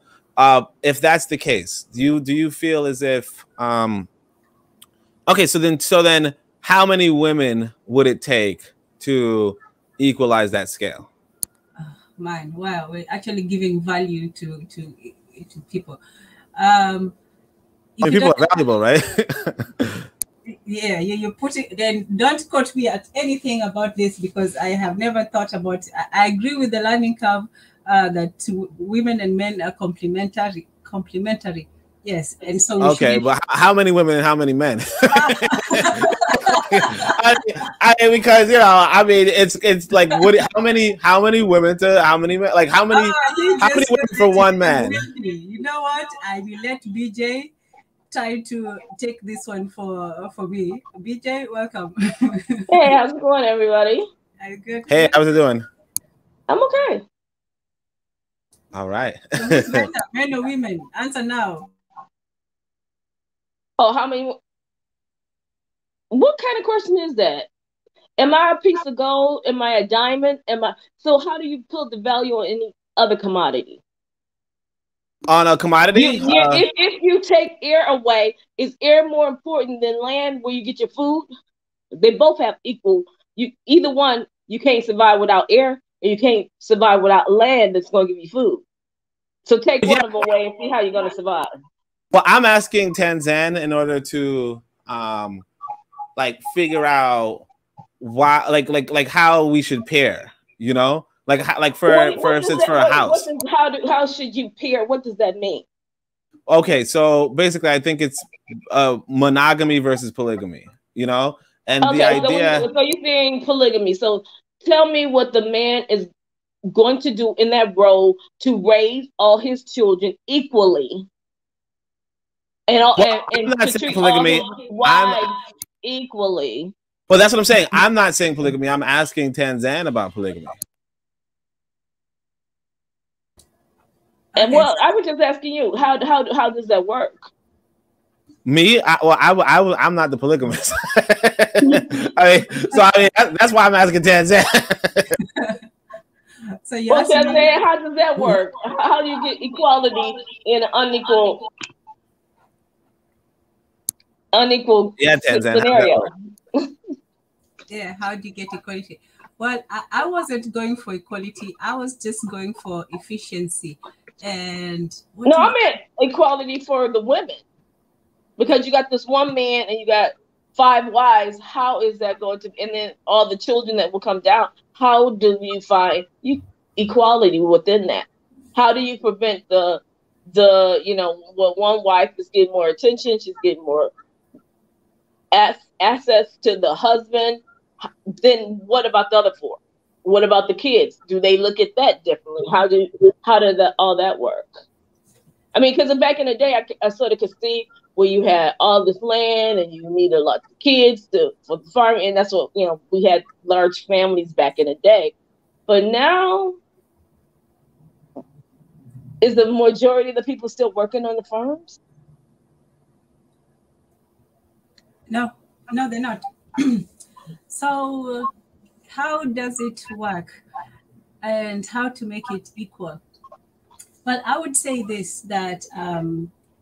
If that's the case, do you feel as if okay, so then how many women would it take to equalize that scale? man, wow, we're actually giving value to people. If you People don't, are valuable, right? yeah, you put it. Then don't quote me at anything about this because I have never thought about. I agree with the learning curve that women and men are complementary. Complementary, yes, and so we Okay, should. but how many women and how many men? Because I mean, it's like what? How many women to how many men? Like how many women for one man? You know what? I will let BJ try to take this one for me. BJ, welcome. Hey, how's it going, everybody? Good. Hey, how's it doing? I'm okay. All right. So who's better, men or women? Answer now. Oh, how many? What kind of question is that? Am I a piece of gold? Am I a diamond? So how do you put the value on any other commodity? On a commodity? If you take air away, is air more important than land where you get your food? They both have equal. Either one, you can't survive without air, and you can't survive without land that's going to give you food. So take one of them away and see how you're going to survive. Well, I'm asking Tanzan in order to like figure out why, like how we should pair. You know, for instance, for a house. How should you pair? What does that mean? Okay, so basically, I think it's monogamy versus polygamy. You know, and the idea. So you're saying polygamy. So tell me what the man is going to do in that role to raise all his children equally, and to treat polygamy. All his wives equally. Well, that's what I'm saying. I'm not saying polygamy. I'm asking Tanzan about polygamy. And well, I was just asking you, how does that work? Me? I'm not the polygamist. That's why I'm asking Tanzan. So Tanzan, how does that work? How do you get equality in an unequal scenario? Yeah, how do you get equality? Well, I wasn't going for equality. I was just going for efficiency. And I meant equality for the women, because you got this one man and you got 5 wives. How is that going to? And then all the children that will come down. How do you find equality within that? How do you prevent the one wife is getting more attention, she's getting more access to the husband? Then what about the other 4? What about the kids? Do they look at that differently? How did all that work? I mean, because back in the day, I sort of could see where you had all this land and you needed lots of kids for the farming, and that's what we had large families back in the day. But now, is the majority of the people still working on the farms? No, they're not. So how does it work and how to make it equal? Well, I would say this, that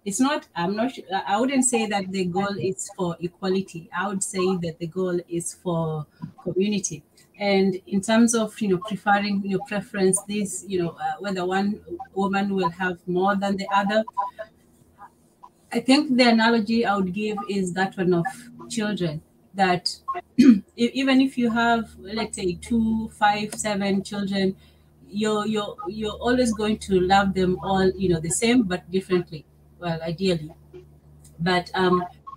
it's not, I wouldn't say that the goal is for equality. I would say that the goal is for community. And in terms of, preferring, preference, this, whether one woman will have more than the other, I think the analogy I would give is that one of children, that even if you have, let's say, 2, 5, 7 children, you're always going to love them all, the same but differently. Well, ideally, but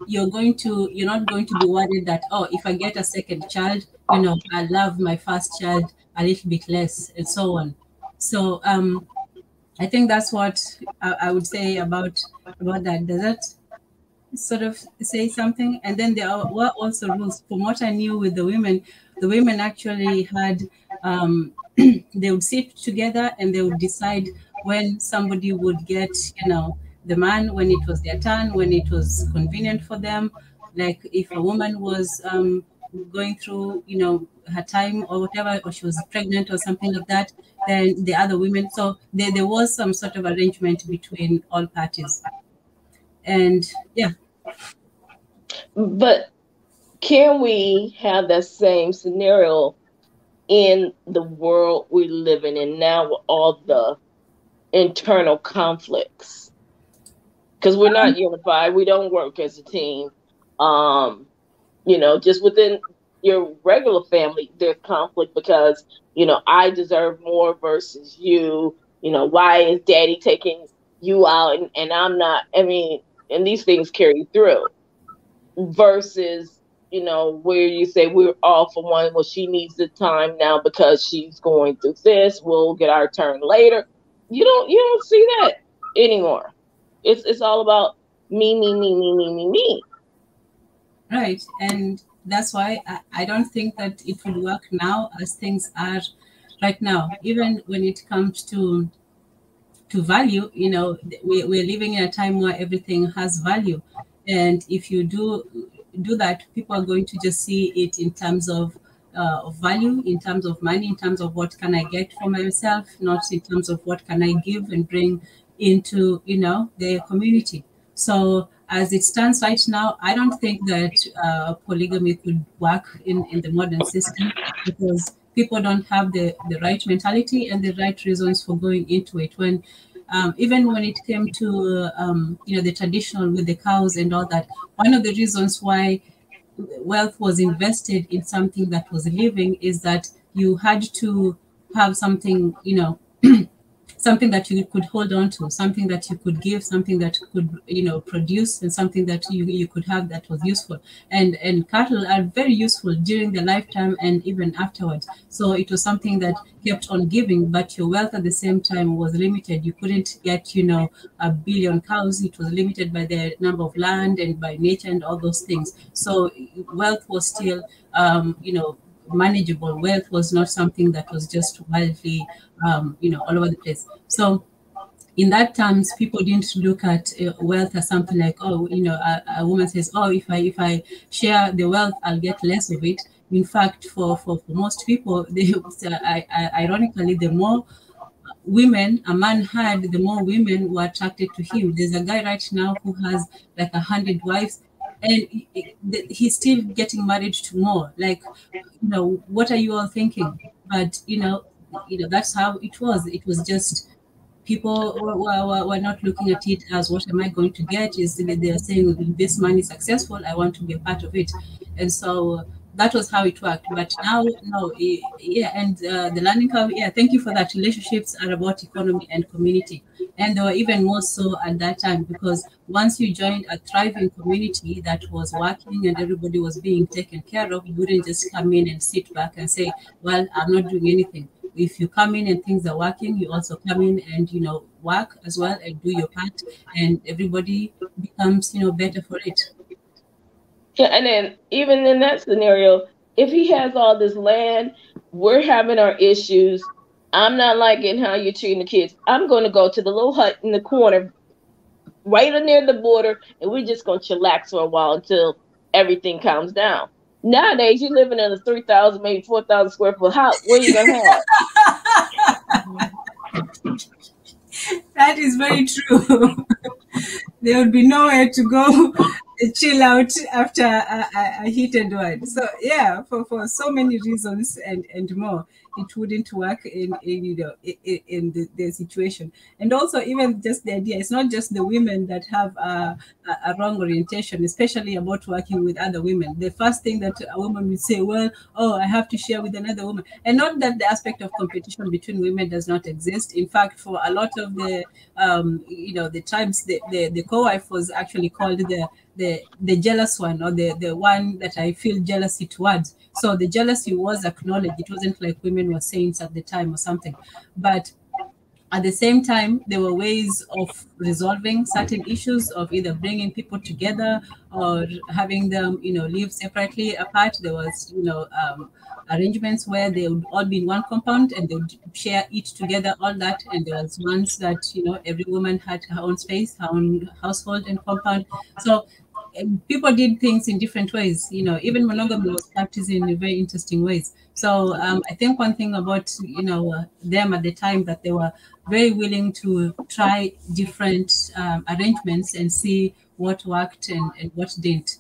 you're not going to be worried that, oh, if I get a second child, I love my first child a little bit less, and so on. So I think that's what I would say about that. Does that sort of say something? And then there were also rules. From what I knew with the women actually had, they would sit together and they would decide when somebody would get, the man, when it was their turn, when it was convenient for them. Like if a woman was going through, her time or whatever, or she was pregnant or something like that, then the other women. So there was some sort of arrangement between all parties. And yeah. But can we have that same scenario in the world we're living in now with all the internal conflicts, because we're not unified. We don't work as a team. Just within your regular family, there's conflict because, I deserve more versus you. Why is daddy taking you out and I'm not? I mean, and these things carry through versus, where you say we're all for one. Well, she needs the time now because she's going through this. We'll get our turn later. You don't see that anymore. It's all about me, me, me, me, me, me, me. Right. And that's why I don't think that it will work now as things are right now. Even when it comes to value, we're living in a time where everything has value. And if you do that, people are going to just see it in terms of value, in terms of money, in terms of what can I get for myself, not in terms of what can I give and bring into, the community. So as it stands right now, I don't think that polygamy could work in the modern system, because people don't have the right mentality and the right reasons for going into it. When even when it came to the traditional with the cows and all that, one of the reasons why wealth was invested in something that was living is that you had to have something, something that you could hold on to, something that you could give, something that could, produce, and something that you could have that was useful. And cattle are very useful during the lifetime and even afterwards. So it was something that kept on giving, but your wealth at the same time was limited. You couldn't get, a billion cows. It was limited by the number of land and by nature and all those things. So wealth was still, manageable. Wealth was not something that was just wildly, all over the place. So in that terms, people didn't look at wealth as something like, oh, a woman says, oh, if I share the wealth, I'll get less of it. In fact, for most people, ironically, the more women a man had, the more women were attracted to him. There's a guy right now who has like 100 wives, and he's still getting married to more. Like, what are you all thinking? But that's how it was. It was just people were not looking at it as, what am I going to get? Is they're saying, this man is successful, I want to be a part of it. And so that was how it worked. But now, no, yeah. And the learning curve, yeah, thank you for that. Relationships are about economy and community, and they were even more so at that time, because once you joined a thriving community that was working and everybody was being taken care of, you wouldn't just come in and sit back and say, well, I'm not doing anything. If you come in and things are working, you also come in and work as well and do your part, and everybody becomes better for it. Yeah, and then even in that scenario, if he has all this land, we're having our issues. I'm not liking how you're treating the kids. I'm going to go to the little hut in the corner, right near the border, and we're just going to chillax for a while until everything calms down. Nowadays, you're living in a 3,000, maybe 4,000 square foot house. What are you going to have? That is very true. There would be nowhere to go chill out after a heated one. So yeah, for so many reasons and more, it wouldn't work in the situation. And also, even just the idea, it's not just the women that have a wrong orientation, especially about working with other women. The first thing that a woman would say, well, oh, I have to share with another woman. And not that the aspect of competition between women does not exist. In fact, for a lot of the the tribes, the co-wife was actually called the jealous one, or the one that I feel jealousy towards. So the jealousy was acknowledged. It wasn't like women were saints at the time or something. But at the same time, there were ways of resolving certain issues, of either bringing people together or having them, live separately apart. There was, arrangements where they would all be in one compound and they would share, eat together, all that. And there was ones that, every woman had her own space, her own household and compound. So people did things in different ways. Even monogamy was practiced in very interesting ways. So I think one thing about them at the time, that they were very willing to try different arrangements and see what worked and what didn't.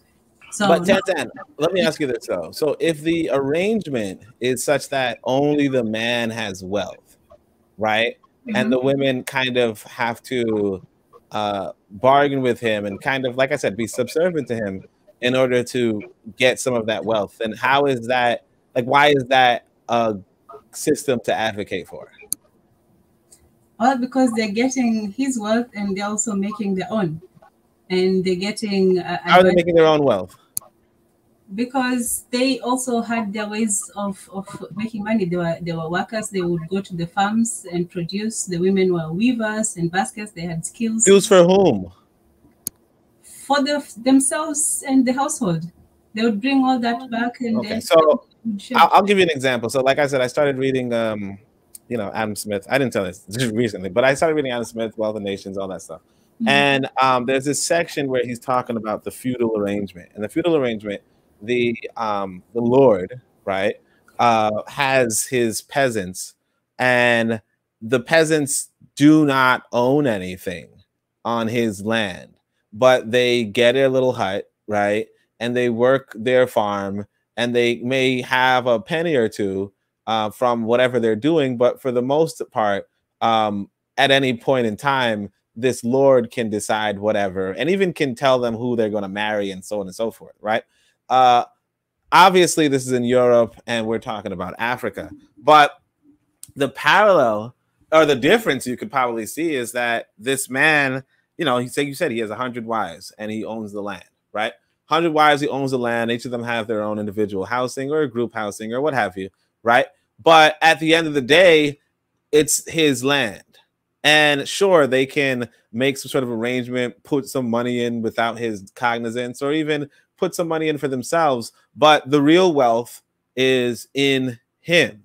So, But Tantan, let me ask you this though. So if the arrangement is such that only the man has wealth, right? And the women kind of have to bargain with him and kind of, like I said, be subservient to him in order to get some of that wealth, then how is that, like, why is that a system to advocate for? well, because they're getting his wealth and they're also making their own. And they're getting... How are they making their own wealth? Because they also had their ways of making money. They were workers. They would go to the farms and produce. The women were weavers and baskets. They had skills. Skills for whom? For themselves and the household. They would bring all that back. And okay, so I'll give you an example. So like I said, I started reading, Adam Smith. I didn't tell this just recently, but I started reading Adam Smith, Wealth of Nations, all that stuff. And there's this section where he's talking about the feudal arrangement. And the feudal arrangement, the lord, right, has his peasants, and the peasants do not own anything on his land, but they get a little hut, right, and they work their farm, and they may have a penny or two from whatever they're doing, but for the most part, at any point in time, this lord can decide whatever, and even can tell them who they're going to marry and so on and so forth, right? Obviously, this is in Europe, and we're talking about Africa. But the parallel or the difference you could probably see is that this man, you said he has 100 wives and he owns the land, right? 100 wives, he owns the land. Each of them have their own individual housing or group housing or what have you, right? But at the end of the day, it's his land. And sure, they can make some sort of arrangement, put some money in without his cognizance, or even put some money in for themselves. But the real wealth is in him,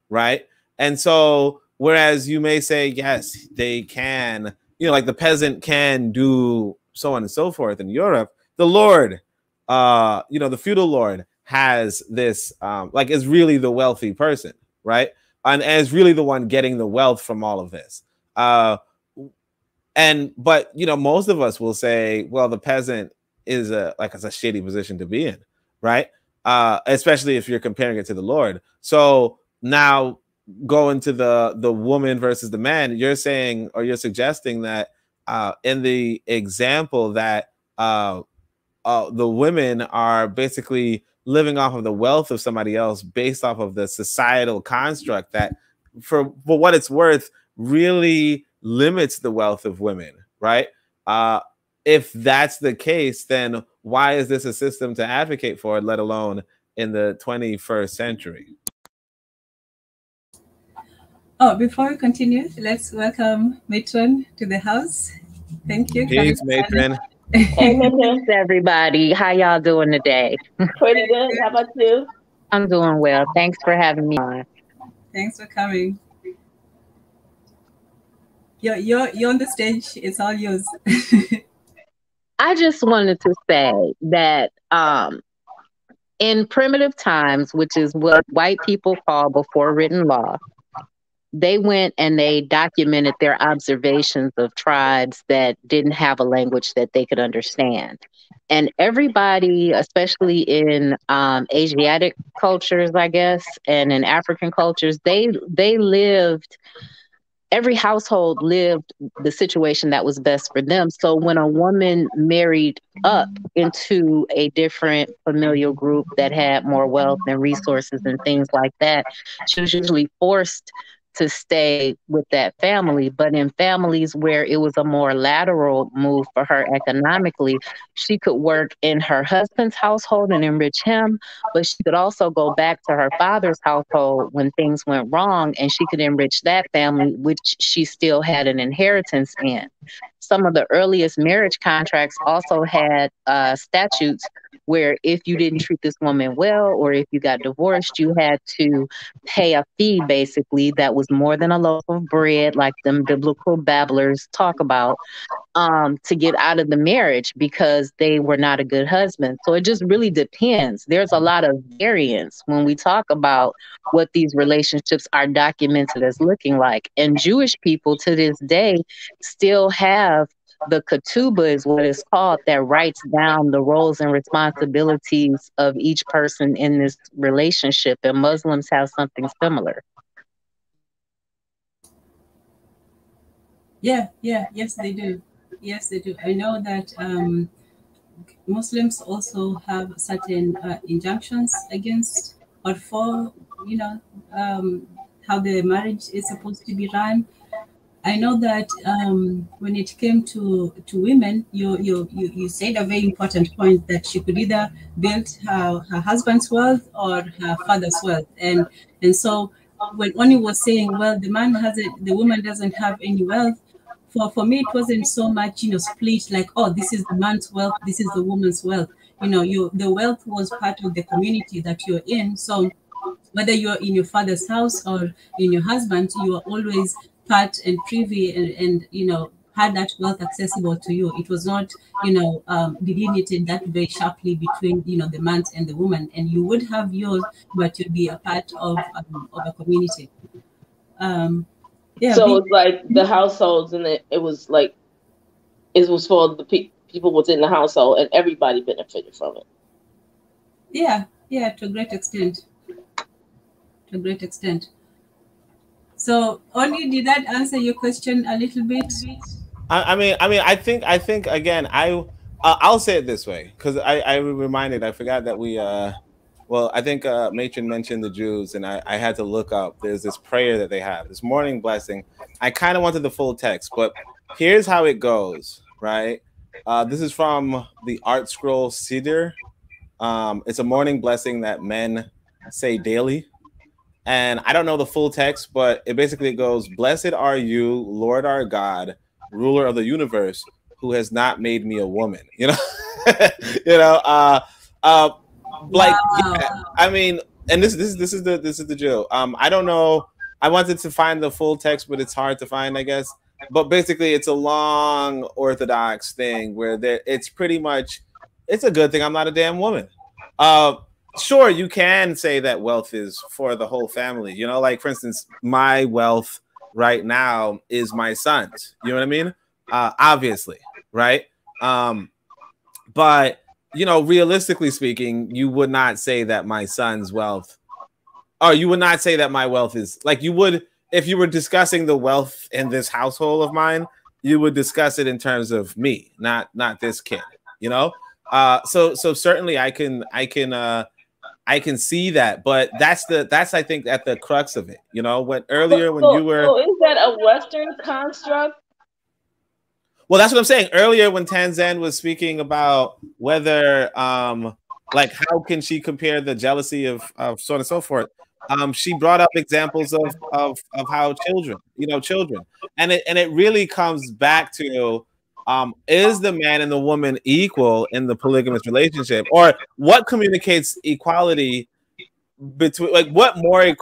right? And so, whereas you may say, yes, they can, like the peasant can do so on and so forth in Europe, the lord, the feudal lord has this, is really the wealthy person, right? And is really the one getting the wealth from all of this. But most of us will say, well, the peasant is it's a shitty position to be in, right? Especially if you're comparing it to the Lord. So now going to the woman versus the man, you're saying, or you're suggesting that in the example that the women are basically living off of the wealth of somebody else based off of the societal construct that, for what it's worth, really limits the wealth of women, right? If that's the case, then why is this a system to advocate for, let alone in the 21st century? Oh, before we continue, let's welcome Matron to the house. Thank you. Peace, Matron. Hey, Matron. Everybody, how y'all doing today? Pretty good. How about you? I'm doing well. Thanks for having me on. Thanks for coming. You're on the stage. It's all yours. I just wanted to say that in primitive times, which is what white people call before written law, they went and they documented their observations of tribes that didn't have a language that they could understand. And everybody, especially in Asiatic cultures, I guess, and in African cultures, they lived, every household lived the situation that was best for them. So when a woman married up into a different familial group that had more wealth and resources and things like that, she was usually forced to stay with that family. But in families where it was a more lateral move for her economically, she could work in her husband's household and enrich him, but she could also go back to her father's household when things went wrong, and she could enrich that family, which she still had an inheritance in. Some of the earliest marriage contracts also had statutes where if you didn't treat this woman well, or if you got divorced, you had to pay a fee, basically, that was more than a loaf of bread, like them biblical babblers talk about, to get out of the marriage because they were not a good husband. So it just really depends. There's a lot of variance when we talk about what these relationships are documented as looking like. And Jewish people to this day still have the ketubah is what it's called, that writes down the roles and responsibilities of each person in this relationship. And Muslims have something similar. Yeah, yes, they do. Yes, they do. I know that Muslims also have certain injunctions against or for, you know, how the marriage is supposed to be run. I know that when it came to women, you said a very important point that she could either build her husband's wealth or her father's wealth, and so when Oni was saying, well, the man has it, the woman doesn't have any wealth. For me, it wasn't so much, you know, split like, oh, this is the man's wealth, this is the woman's wealth. You know, the wealth was part of the community that you're in. So whether you're in your father's house or in your husband, you are always part and privy and you know, had that wealth accessible to you. It was not, you know, delineated that very sharply between, you know, the man and the woman. And you would have yours, but you'd be a part of a community. Yeah. So it's like the households, and it was like it was for the people within the household, and everybody benefited from it. Yeah, to a great extent. To a great extent. So, Oni, did that answer your question a little bit? I mean, I think again, I'll say it this way, because I reminded, I forgot that we well, I think Matron mentioned the Jews, and I had to look up. There's this prayer that they have, this morning blessing. I kind of wanted the full text, but here's how it goes, right? This is from the Art Scroll Siddur. It's a morning blessing that men say daily. And I don't know the full text, but it basically goes, "Blessed are you, Lord our God, ruler of the universe, who has not made me a woman." You know, you know, like, Wow. yeah, I mean, and this is the Jew. I don't know. I wanted to find the full text, but it's hard to find, I guess. But basically, it's a long Orthodox thing where it's pretty much, it's a good thing I'm not a damn woman. Sure, you can say that wealth is for the whole family. You know, like, for instance, my wealth right now is my son's. You know what I mean? Obviously, right? But, you know, realistically speaking, you would not say that my son's wealth, or you would not say that my wealth is, like, you would, if you were discussing the wealth in this household of mine, you would discuss it in terms of me, not this kid, you know? So certainly I can see that, but that's I think at the crux of it. You know, when earlier when you were, so is that a Western construct? Well, that's what I'm saying. Earlier when Tanzan was speaking about whether like, how can she compare the jealousy of so on and so forth, she brought up examples of how children, and it really comes back to, is the man and the woman equal in the polygamous relationship, or what communicates equality between, like, what more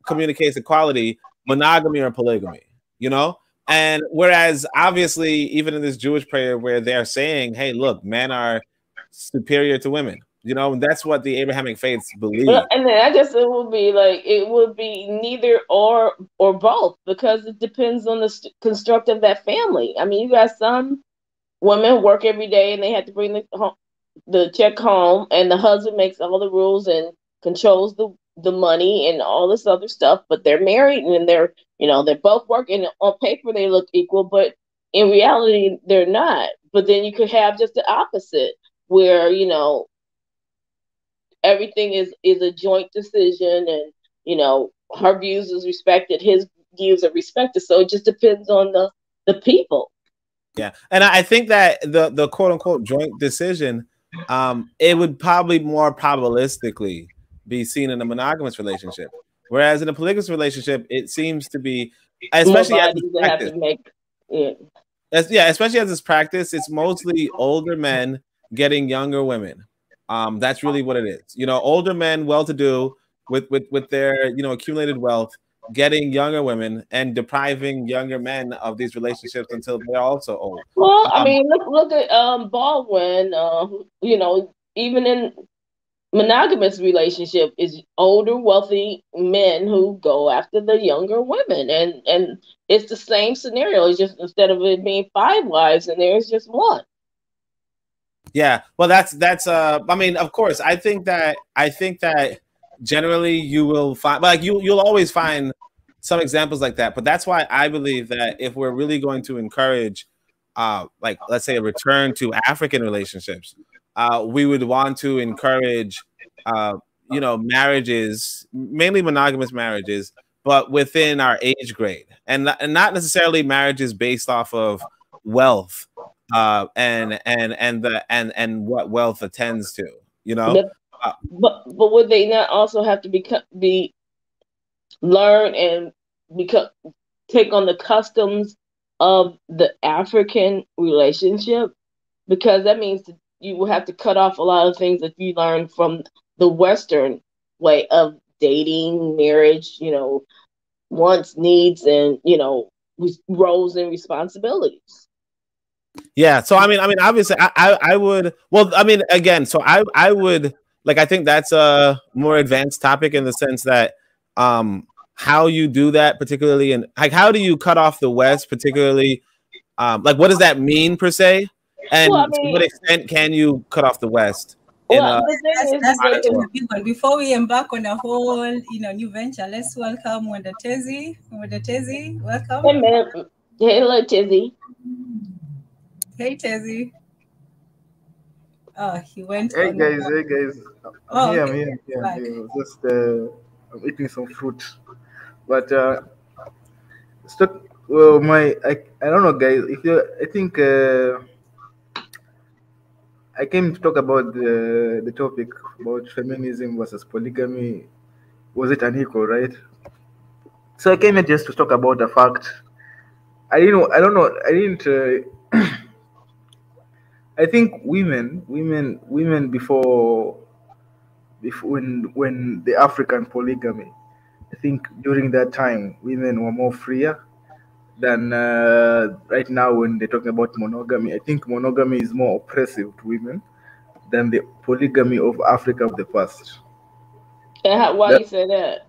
communicates equality, monogamy or polygamy, you know? And whereas obviously even in this Jewish prayer where they're saying, hey, look, men are superior to women, you know, and that's what the Abrahamic faiths believe. And then I guess it would be neither or both, because it depends on the construct of that family. I mean, you got some women work every day and they have to bring the check home, and the husband makes all the rules and controls the money and all this other stuff, but they're married and they're both working. On paper they look equal, but in reality they're not. But then you could have just the opposite, where, you know, everything is a joint decision, and, you know, her views is respected, his views are respected. So it just depends on the people. Yeah, and I think that the quote unquote joint decision, it would probably more probabilistically be seen in a monogamous relationship, whereas in a polygamous relationship, it seems to be, especially as it's practice, especially as it's practice, it's mostly older men getting younger women. That's really what it is. You know, older men, well-to-do, with their, you know, accumulated wealth, getting younger women and depriving younger men of these relationships until they're also old. Well, I mean, look at Baldwin. You know, even in monogamous relationship, is older, wealthy men who go after the younger women, and It's the same scenario. It's just instead of it being 5 wives, and there's just one. Yeah, well, that's I mean, of course, I think that generally you will find, like, you'll always find some examples like that. But that's why I believe that if we're really going to encourage, like, let's say, a return to African relationships, we would want to encourage, marriages, mainly monogamous marriages, but within our age grade, and not necessarily marriages based off of wealth, and what wealth attends to, But would they not also have to be learn and become take on the customs of the African relationship? Because that means that you will have to cut off a lot of things that you learned from the Western way of dating, marriage, wants, needs, and roles and responsibilities. Yeah, so I mean, obviously, I would. Well, I mean, again, so I would, like, I think that's a more advanced topic in the sense that, how you do that, particularly, and like, how do you cut off the West, particularly, like, what does that mean per se, and Well, I to mean, what extent can you cut off the West? well, the thing That's is going to be a big one. Before we embark on a whole, new venture, let's welcome Wondatezi. Wondatezi, welcome. Hey, man. Hello, Tizzy. Hey, Tezzy. Oh, he went. Hey on. guys, hey guys. Oh, I'm okay. here. Back. Just I'm eating some fruit. But stuck. Well, I don't know, guys. If you, I think I came to talk about the topic about feminism versus polygamy. Was it unequal, right? So I came here just to talk about the fact. I didn't. I don't know. I didn't. I think women before when the African polygamy, I think during that time women were more freer than right now when they're talking about monogamy. I think monogamy is more oppressive to women than the polygamy of Africa of the past. And why you say that?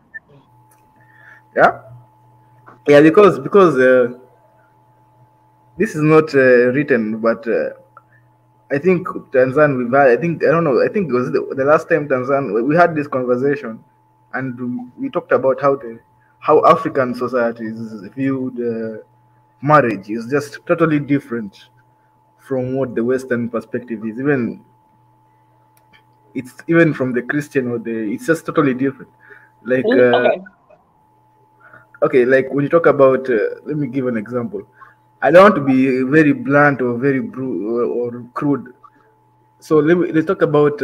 Yeah, yeah, because this is not written, but I think Tanzan we've had. I think I don't know. I think it was the last time Tanzan we had this conversation, and we talked about how African societies viewed marriage is just totally different from what the Western perspective is. Even from the Christian or it's just totally different. Like okay, like when you talk about, let me give an example. I don't want to be very blunt or very or crude. So let's talk about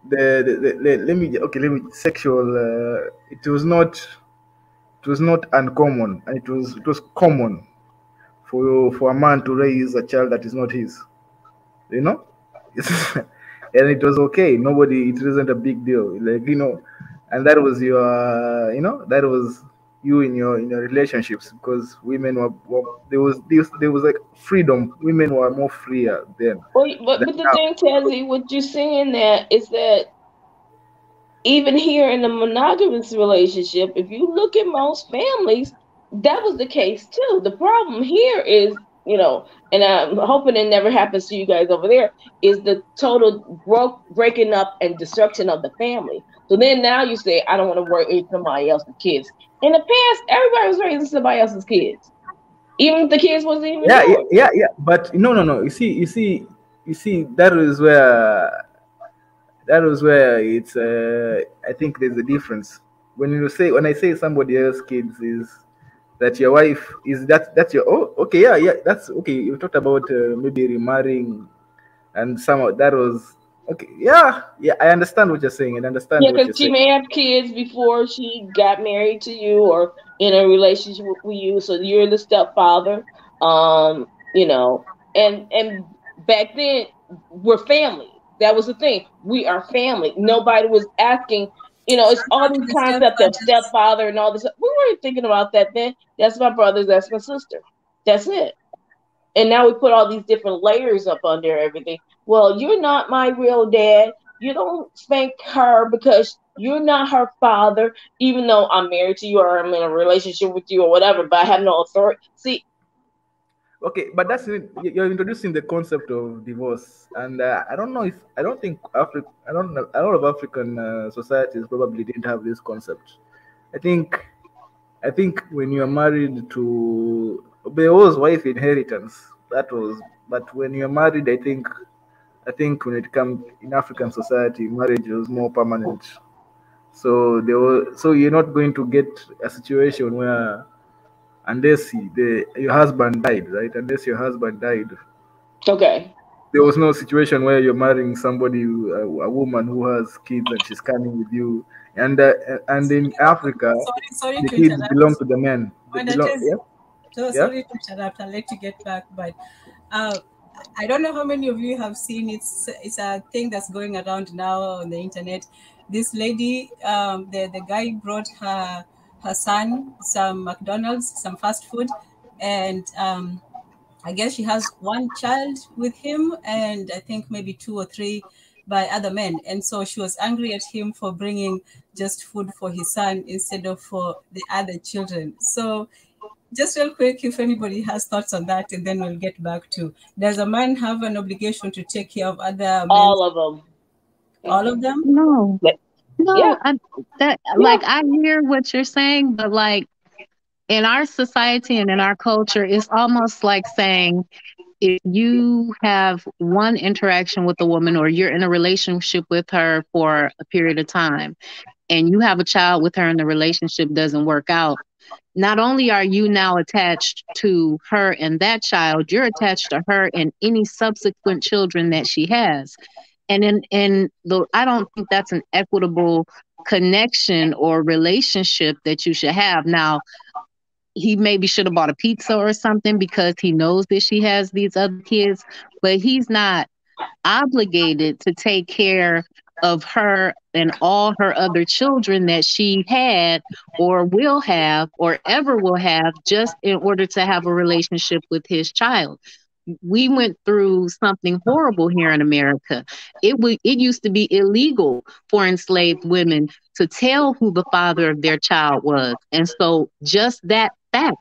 let me sexual. It was not uncommon, and it was common for a man to raise a child that is not his. You know, and it was okay. Nobody. It wasn't a big deal. And that was that was you in your relationships, because women were there was like freedom. Women were more freer then. But the thing, Tazzy, what you're saying that is that even here in the monogamous relationship, if you look at most families, that was the case too. The problem here is, and I'm hoping it never happens to you guys over there, is the total breaking up and destruction of the family. So then now you say, I don't want to raise somebody else's kids. In the past, everybody was raising somebody else's kids, even if the kids wasn't even yours. Yeah. But no. You see, that was where it's. I think there's a difference when I say somebody else's kids is that your wife is that's your okay, yeah, that's okay. You talked about maybe remarrying, and that was okay. Yeah, I understand what you're saying, and understand what you're because she saying. may have kids before she got married to you or in a relationship with you, so you're the stepfather. And back then we're family. That was the thing. We are family. Nobody was asking. It's all these concepts of stepfather and all this. We weren't thinking about that then. That's my brothers. That's my sister. That's it. And now we put all these different layers up under everything. Well, you're not my real dad. You don't spank her because you're not her father, even though I'm married to you or I'm in a relationship with you or whatever, but I have no authority. See, Okay, but that's you're introducing the concept of divorce, and I don't think Africa, I don't know, a lot of African societies probably didn't have this concept. I think I think when you are married to, there was wife inheritance. That was, but when you're married, I think when it comes in African society, marriage was more permanent. So so you're not going to get a situation where unless your husband died, right? Unless your husband died, okay. there was no situation where you're marrying somebody, a woman who has kids and she's coming with you. And in Africa, Sorry the to kids belong interrupt. to the men. They When it belong. is, Yeah, so yeah. sorry to interrupt. I'll let you get back, but uh, I don't know how many of you have seen it's a thing that's going around now on the internet. This lady, the guy brought her son some McDonald's, some fast food, and I guess she has one child with him, and I think maybe two or three by other men. And so she was angry at him for bringing just food for his son instead of for the other children. So just real quick, if anybody has thoughts on that, and then we'll get back to, does a man have an obligation to take care of other men? All of them. All of them? No, Yeah. no, that Yeah. like I hear what you're saying, but like in our society and in our culture, it's almost like saying if you have one interaction with a woman or you're in a relationship with her for a period of time and you have a child with her and the relationship doesn't work out, not only are you now attached to her and that child, you're attached to her and any subsequent children that she has. And I don't think that's an equitable connection or relationship that you should have. Now, he maybe should have bought a pizza or something because he knows that she has these other kids, but he's not obligated to take care of her and all her other children that she had or will have or ever will have just in order to have a relationship with his child. We went through something horrible here in America. It used to be illegal for enslaved women to tell who the father of their child was. And so just that fact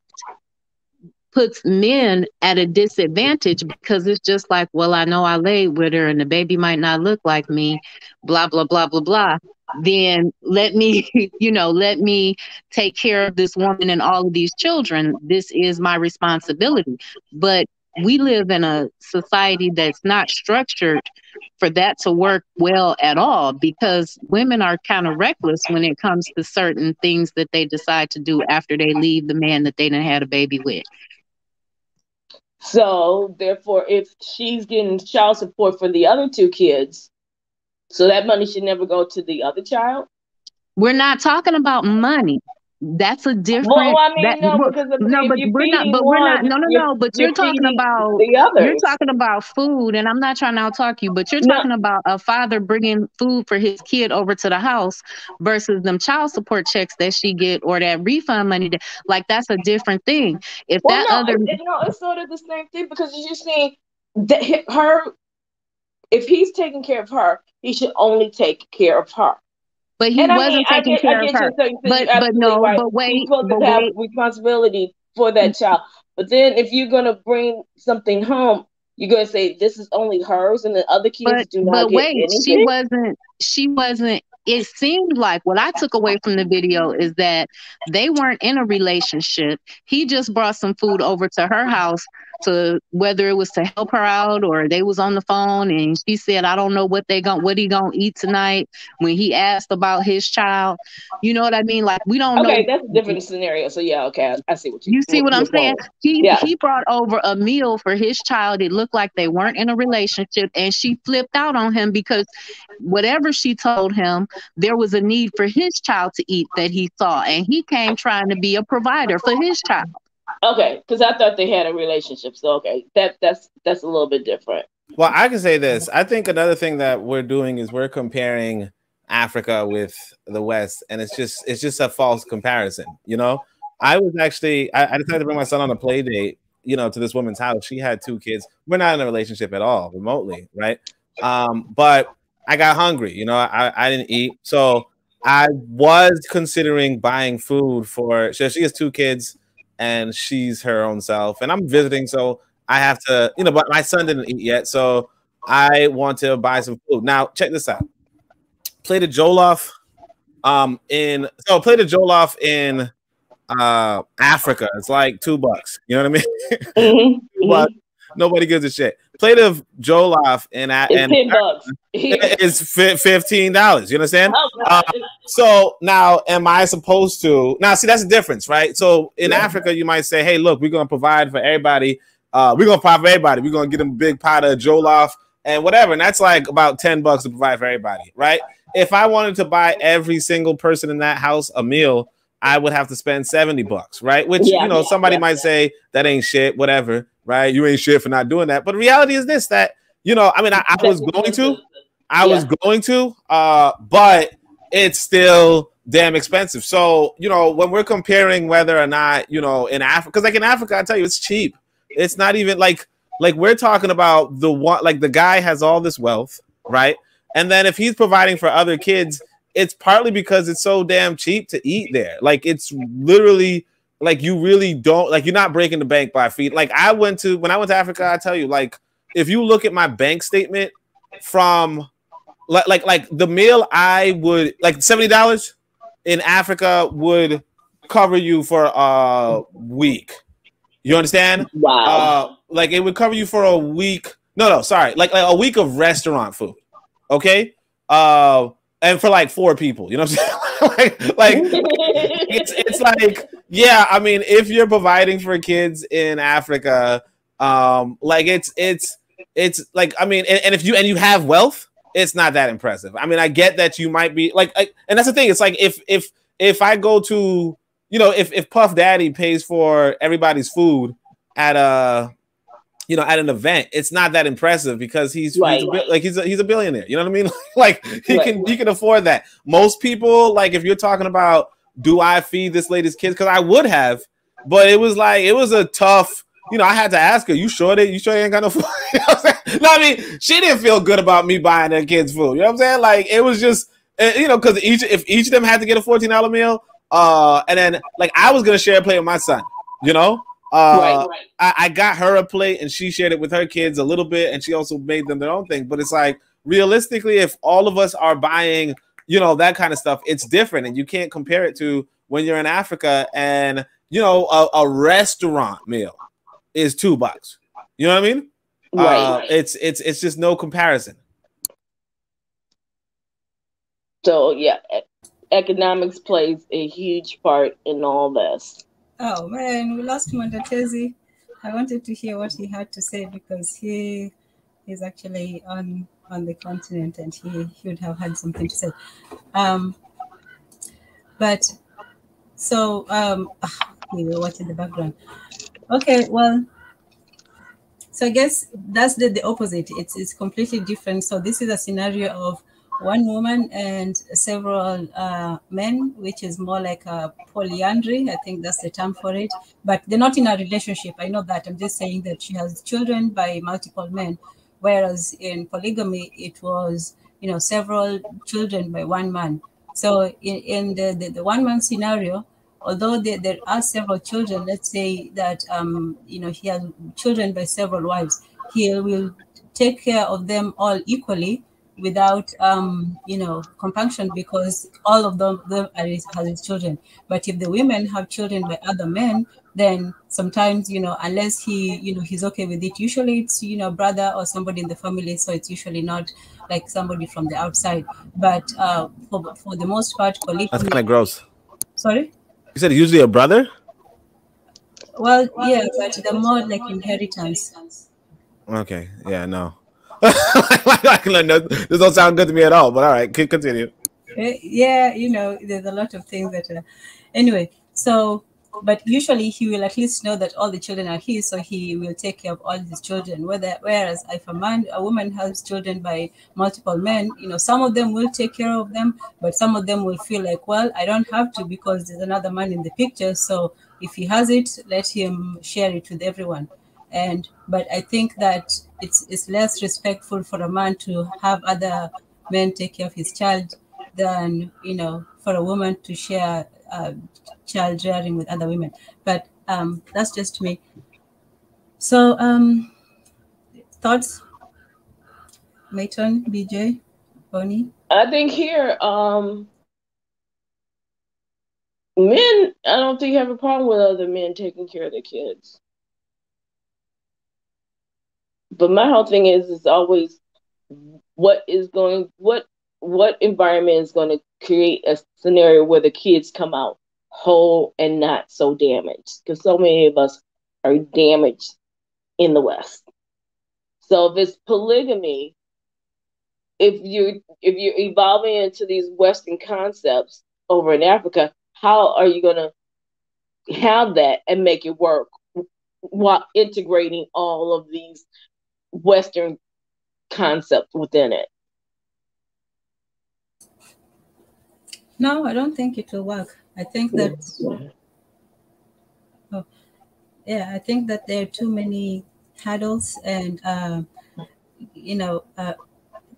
puts men at a disadvantage because it's just like, well, I know I laid with her and the baby might not look like me, blah, blah, blah, blah, blah. Then let me, let me take care of this woman and all of these children. This is my responsibility. But we live in a society that's not structured for that to work well at all because women are kind of reckless when it comes to certain things that they decide to do after they leave the man that they done had a baby with. So therefore, if she's getting child support for the other two kids, so that money should never go to the other child. We're not talking about money. That's a Well, different I mean, no, because no, if but you're we're not. feeding But we're one, not. No, no, you're no. But you're feeding the you're others. talking about food, and I'm not trying to out-talk you. But you're No. talking about a father bringing food for his kid over to the house versus them child support checks that she get or that refund money. Like that's a different thing. If Well, that no, other no, it's sort of the same thing because you're saying that her, if he's taking care of her, he should only take care of her. But he And I mean, wasn't taking I care of get her. you. So you're But absolutely no. right. He's supposed to But have wait. responsibility for that child. But then, if you're gonna bring something home, you're gonna say this is only hers, and the other kids do not But get wait, anything. she wasn't it seemed like what I took away from the video is that they weren't in a relationship. He just brought some food over to her house to whether it was to help her out or they was on the phone and she said, I don't know what he gonna eat tonight when he asked about his child. You know what I mean? Like we don't know. Okay, that's a different scenario. So yeah, okay, I see You see what I'm your saying? point. He Yeah. he brought over a meal for his child. It looked like they weren't in a relationship, and she flipped out on him because whatever she told him, there was a need for his child to eat that he saw, and he came trying to be a provider for his child. Okay, because I thought they had a relationship. So okay, that's a little bit different. Well, I can say this. I think another thing that we're doing is we're comparing Africa with the West, and it's just a false comparison. I was actually I decided to bring my son on a play date, to this woman's house. She had 2 kids. We're not in a relationship at all, remotely, right? But I got hungry. You know, I didn't eat, so I was considering buying food for. So she has 2 kids, and she's her own self, and I'm visiting, so I have to, you know. But my son didn't eat yet, so I want to buy some food. Now, check this out. Plate of jollof, plate of jollof in Africa. It's like $2. You know what I mean? Mm-hmm. But nobody gives a shit. Plate of jollof and $10. It's $15. You understand? Oh, so now, am I supposed to? Now, see, that's the difference, right? So in Africa, you might say, "Hey, look, we're gonna provide for everybody. We're gonna provide for everybody. We're gonna get them a big pot of jollof and whatever." And that's like about $10 to provide for everybody, right? If I wanted to buy every single person in that house a meal, I would have to spend $70, right? Which, you know, somebody might say that ain't shit, whatever, right? You ain't shit for not doing that. But the reality is this, that, you know, I mean, I was going to, but it's still damn expensive. So, you know, when we're comparing whether or not, you know, in Africa, because like in Africa, I tell you, it's cheap. It's not even like we're talking about the one, like the guy has all this wealth, right? And then if he's providing for other kids, it's partly because it's so damn cheap to eat there. Like it's literally like you really don't, like you're not breaking the bank by feet. Like when I went to Africa, I tell you, like if you look at my bank statement from like the meal I would like $70 in Africa would cover you for a week. You understand? Wow. Like it would cover you for a week. No, sorry. Like a week of restaurant food. Okay. And for like 4 people, you know what I'm saying? like it's like, yeah, I mean, if you're providing for kids in Africa, like it's like, I mean, and if you have wealth, it's not that impressive. I mean, I get that you might be like and that's the thing. It's like if I go to, you know, if Puff Daddy pays for everybody's food at at an event, it's not that impressive because he's a billionaire. You know what I mean? Like he can afford that. Most people, like if you're talking about, do I feed this lady's kids? Because I would have, but it was a tough. You know, I had to ask her, you sure you ain't got no food? You know what I'm saying? No, I mean, she didn't feel good about me buying their kids food. You know what I'm saying? Like it was just, you know, because if each of them had to get a $14 meal, and then like I was gonna share a plate with my son, you know. I got her a plate and she shared it with her kids a little bit, and she also made them their own thing. But it's like realistically, if all of us are buying, you know, that kind of stuff, it's different, and you can't compare it to when you're in Africa and, you know, a restaurant meal is $2. You know what I mean? It's just no comparison. So yeah, economics plays a huge part in all this. Oh man, we lost Mondatezi. I wanted to hear what he had to say because he is actually on the continent and he would have had something to say. But so what's in the background? Okay, well, so I guess that's the opposite. It's completely different. So this is a scenario of one woman and several men, which is more like a polyandry. I think that's the term for it. But they're not in a relationship. I know that. I'm just saying that she has children by multiple men, whereas in polygamy, it was, you know, several children by one man. So in the one-man scenario, although there are several children, let's say that, you know, he has children by several wives, he will take care of them all equally, without you know, compunction, because all of them are his children. But if the women have children by other men, then sometimes, you know, unless he, you know, he's okay with it, usually it's, you know, brother or somebody in the family, so it's usually not like somebody from the outside. But for the most part, polygamy, that's kind of gross. Sorry, you said usually a brother? Well, yeah, but the more like inheritance. Okay, yeah, no. This don't sound good to me at all, but all right, continue. Yeah, you know, there's a lot of things that anyway, so but usually he will at least know that all the children are his, so he will take care of all his children. Whereas if a woman has children by multiple men, you know, some of them will take care of them, but some of them will feel like, well, I don't have to because there's another man in the picture, so if he has it, let him share it with everyone. But I think that it's less respectful for a man to have other man take care of his child than, you know, for a woman to share child rearing with other women. But that's just me. So thoughts, Mayton, BJ, Bonnie? I think here, men, I don't think have a problem with other men taking care of their kids. But my whole thing is always what environment is going to create a scenario where the kids come out whole and not so damaged, because so many of us are damaged in the West. So if it's polygamy, if you're evolving into these Western concepts over in Africa, how are you going to have that and make it work while integrating all of these Western concepts within it? No, I don't think it will work. I think that, I think that there are too many hurdles and,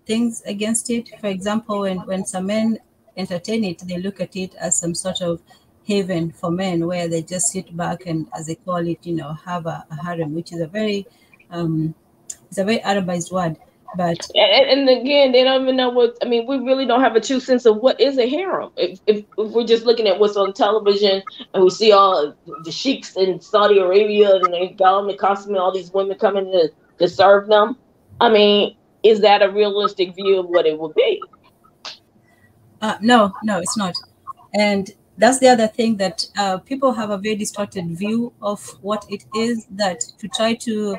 things against it. For example, when some men entertain it, they look at it as some sort of haven for men where they just sit back and, as they call it, have a harem, which is a very, it's a very Arabized word. But and again, they don't even know what. I mean, we really don't have a true sense of what is a harem. If we're just looking at what's on television and we see all the sheiks in Saudi Arabia and they got on the costume and all these women coming to serve them, I mean, is that a realistic view of what it would be? No, it's not. And that's the other thing, that people have a very distorted view of what it is, that to try to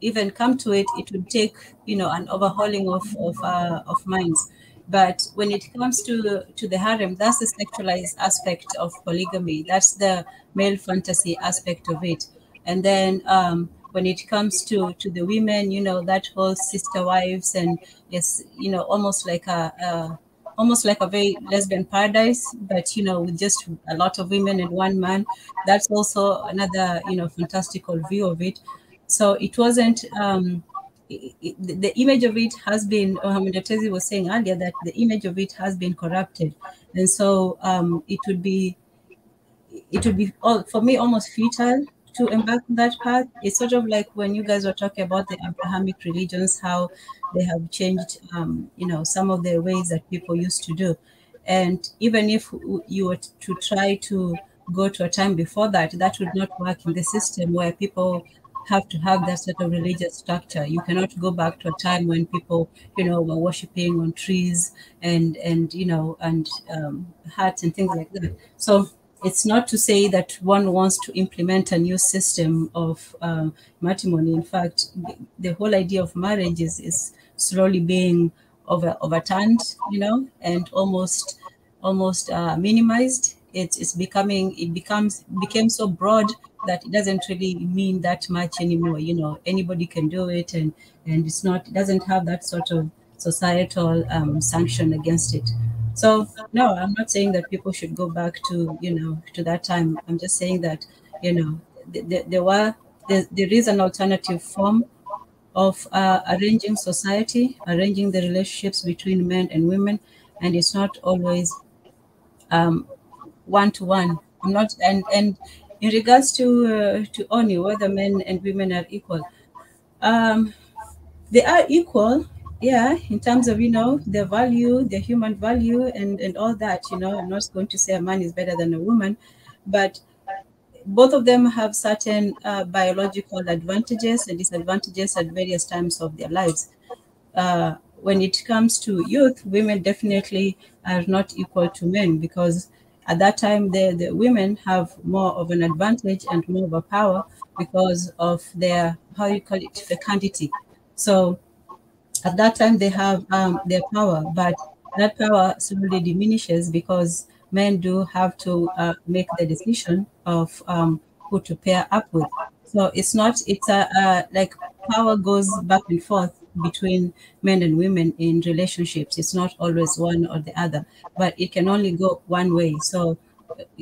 even come to it, it would take, an overhauling of minds. But when it comes to the harem, that's the sexualized aspect of polygamy. That's the male fantasy aspect of it. And then when it comes to the women, that whole sister wives, and yes, almost like a very lesbian paradise, but with just a lot of women and one man. That's also another fantastical view of it. So it wasn't the image of it has been, Tezi was saying earlier, that the image of it has been corrupted. And so it would be for me almost futile to embark on that path. It's sort of like when you guys were talking about the Abrahamic religions, how they have changed some of the ways that people used to do. And even if you were to try to go to a time before that, that would not work in the system where people have to have that sort of religious structure. You cannot go back to a time when people, were worshiping on trees and hats and things like that. So it's not to say that one wants to implement a new system of matrimony. In fact, the whole idea of marriage is slowly being overturned, and almost minimized. It became so broad that it doesn't really mean that much anymore. Anybody can do it, and it doesn't have that sort of societal sanction against it. So no, I'm not saying that people should go back to to that time. I'm just saying that there is an alternative form of arranging society, arranging the relationships between men and women, and it's not always one-to-one. I'm not, and in regards to Oni, whether men and women are equal, they are equal, yeah, in terms of their value, their human value, and all that. I'm not going to say a man is better than a woman, but both of them have certain biological advantages and disadvantages at various times of their lives. When it comes to youth, women definitely are not equal to men, because at that time the women have more of an advantage and more of a power because of their, how you call it, fecundity. So at that time they have their power, but that power slowly diminishes because men do have to make the decision of who to pair up with. So it's like power goes back and forth between men and women in relationships. It's not always one or the other, but it can only go one way. So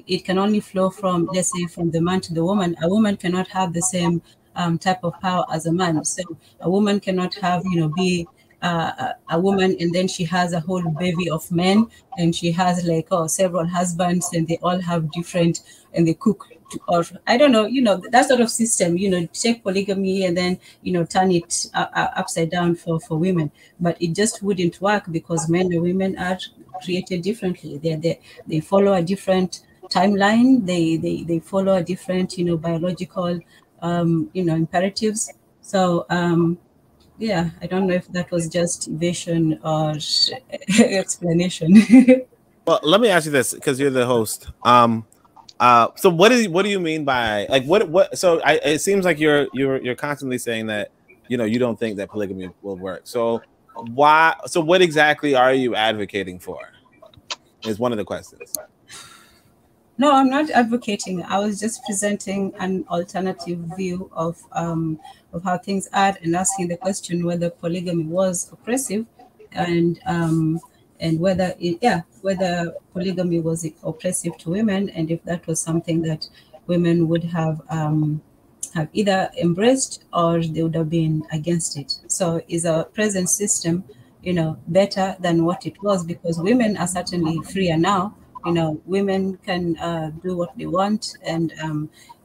it can only flow from, let's say, from the man to the woman. A woman cannot have the same type of power as a man. So a woman cannot have, be a woman, and then she has a whole bevy of men, and she has like several husbands, and they all have different, and they cook or I don't know, that sort of system, take polygamy and then turn it upside down for women, but it just wouldn't work because men and women are created differently. They follow a different timeline. They follow a different biological imperatives. So yeah, I don't know if that was just evasion or explanation. Well, let me ask you this, because you're the host. So what do you mean by, like, what? So it seems like you're constantly saying that you don't think that polygamy will work. So why? So what exactly are you advocating for? Is one of the questions. No, I'm not advocating. I was just presenting an alternative view of how things are and asking the question whether polygamy was oppressive, and whether whether polygamy was oppressive to women, and if that was something that women would have either embraced or they would have been against it. So is our present system, better than what it was? Because women are certainly freer now. Women can do what they want, and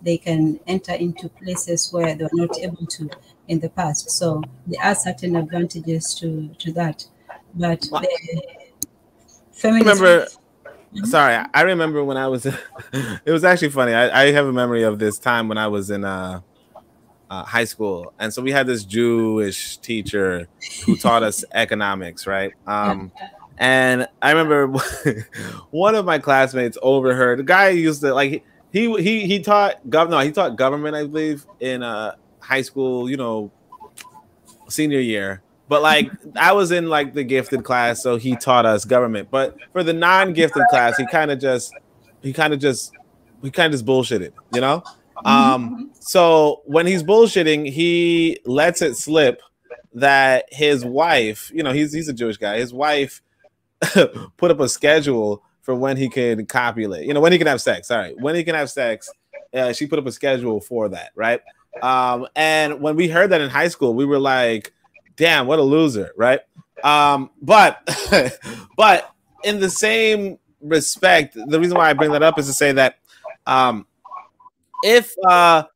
they can enter into places where they were not able to in the past. So there are certain advantages to that. But the feminist... Remember, sorry, I remember when I was, it was actually funny. I have a memory of this time when I was in high school. And so we had this Jewish teacher who taught us economics, right? And I remember one of my classmates overheard, the guy used to, like, he taught government, I believe, in high school, senior year. But like, I was in like the gifted class, so he taught us government. But for the non-gifted class, he kind of just bullshitted, So when he's bullshitting, he lets it slip that his wife, he's a Jewish guy, his wife put up a schedule for when he can copulate, when he can have sex. Sorry, when he can have sex, she put up a schedule for that, right? And when we heard that in high school, we were like, damn, what a loser, right? But in the same respect, the reason why I bring that up is to say that if a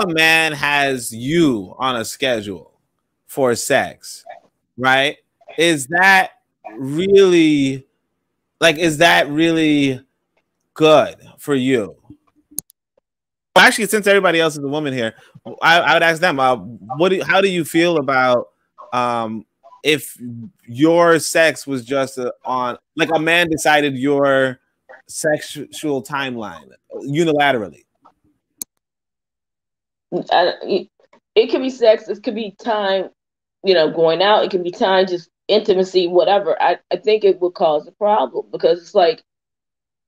man has you on a schedule for sex, right? Is that really good for you? Actually, since everybody else is a woman here, I would ask them, how do you feel about if your sex was just on, like, a man decided your sexual timeline unilaterally? It could be sex, it could be time, going out, it could be time, just intimacy, whatever. I think it would cause a problem, because it's like,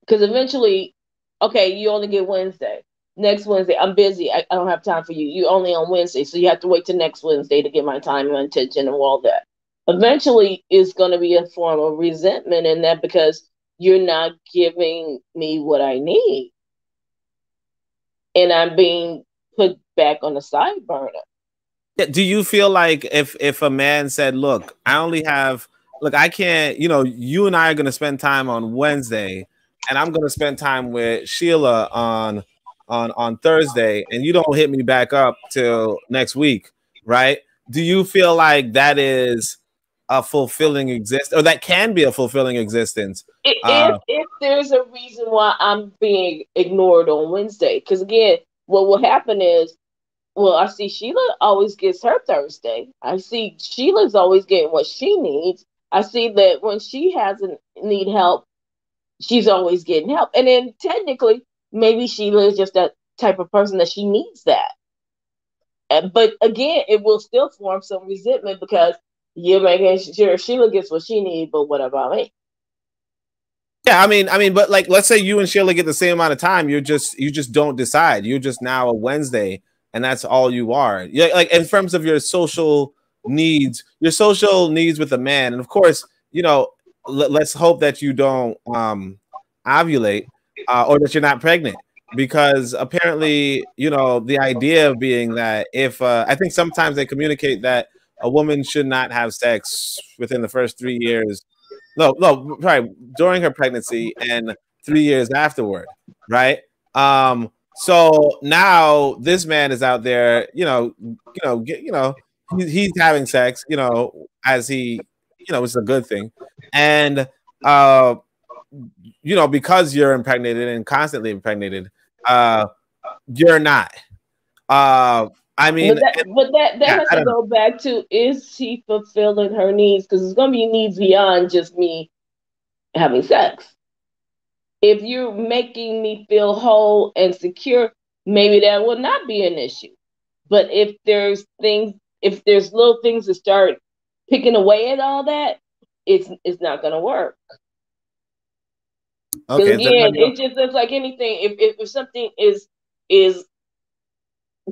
because eventually, okay, you only get Wednesday. Next Wednesday, I'm busy. I don't have time for you. You only on Wednesday, so you have to wait till next Wednesday to get my time and attention and all that. Eventually, it's going to be a form of resentment in that, because you're not giving me what I need, and I'm being put back on the side burner. Do you feel like if a man said, look, I can't, you and I are going to spend time on Wednesday, and I'm going to spend time with Sheila on Thursday, and you don't hit me back up till next week, right? Do you feel like that is a fulfilling existence, or that can be a fulfilling existence? If there's a reason why I'm being ignored on Wednesday, because again, what will happen is, well, I see Sheila always gets her Thursday. I see Sheila's always getting what she needs. I see that when she hasn't need help, she's always getting help. And then technically, maybe Sheila is just that type of person that she needs that. But again, it will still form some resentment, because you're making sure Sheila gets what she needs, but what about me? Yeah, I mean, but like, let's say you and Sheila get the same amount of time. You just don't decide. You're just now a Wednesday, and that's all you are. Yeah, like, in terms of your social needs with a man, and of course, let's hope that you don't ovulate, or that you're not pregnant, because apparently, the idea of being that if I think sometimes they communicate that a woman should not have sex within the first 3 years. No, right, during her pregnancy and 3 years afterward, right? So now this man is out there, he's having sex, as he, it's a good thing, and because you're impregnated and constantly impregnated, you're not. I mean, but that has to go back to, is she fulfilling her needs? Because it's going to be needs beyond just me having sex. If you're making me feel whole and secure, maybe that will not be an issue. But if there's little things that start picking away at all that, it's not going to work. Okay. Again, it's like anything. If something is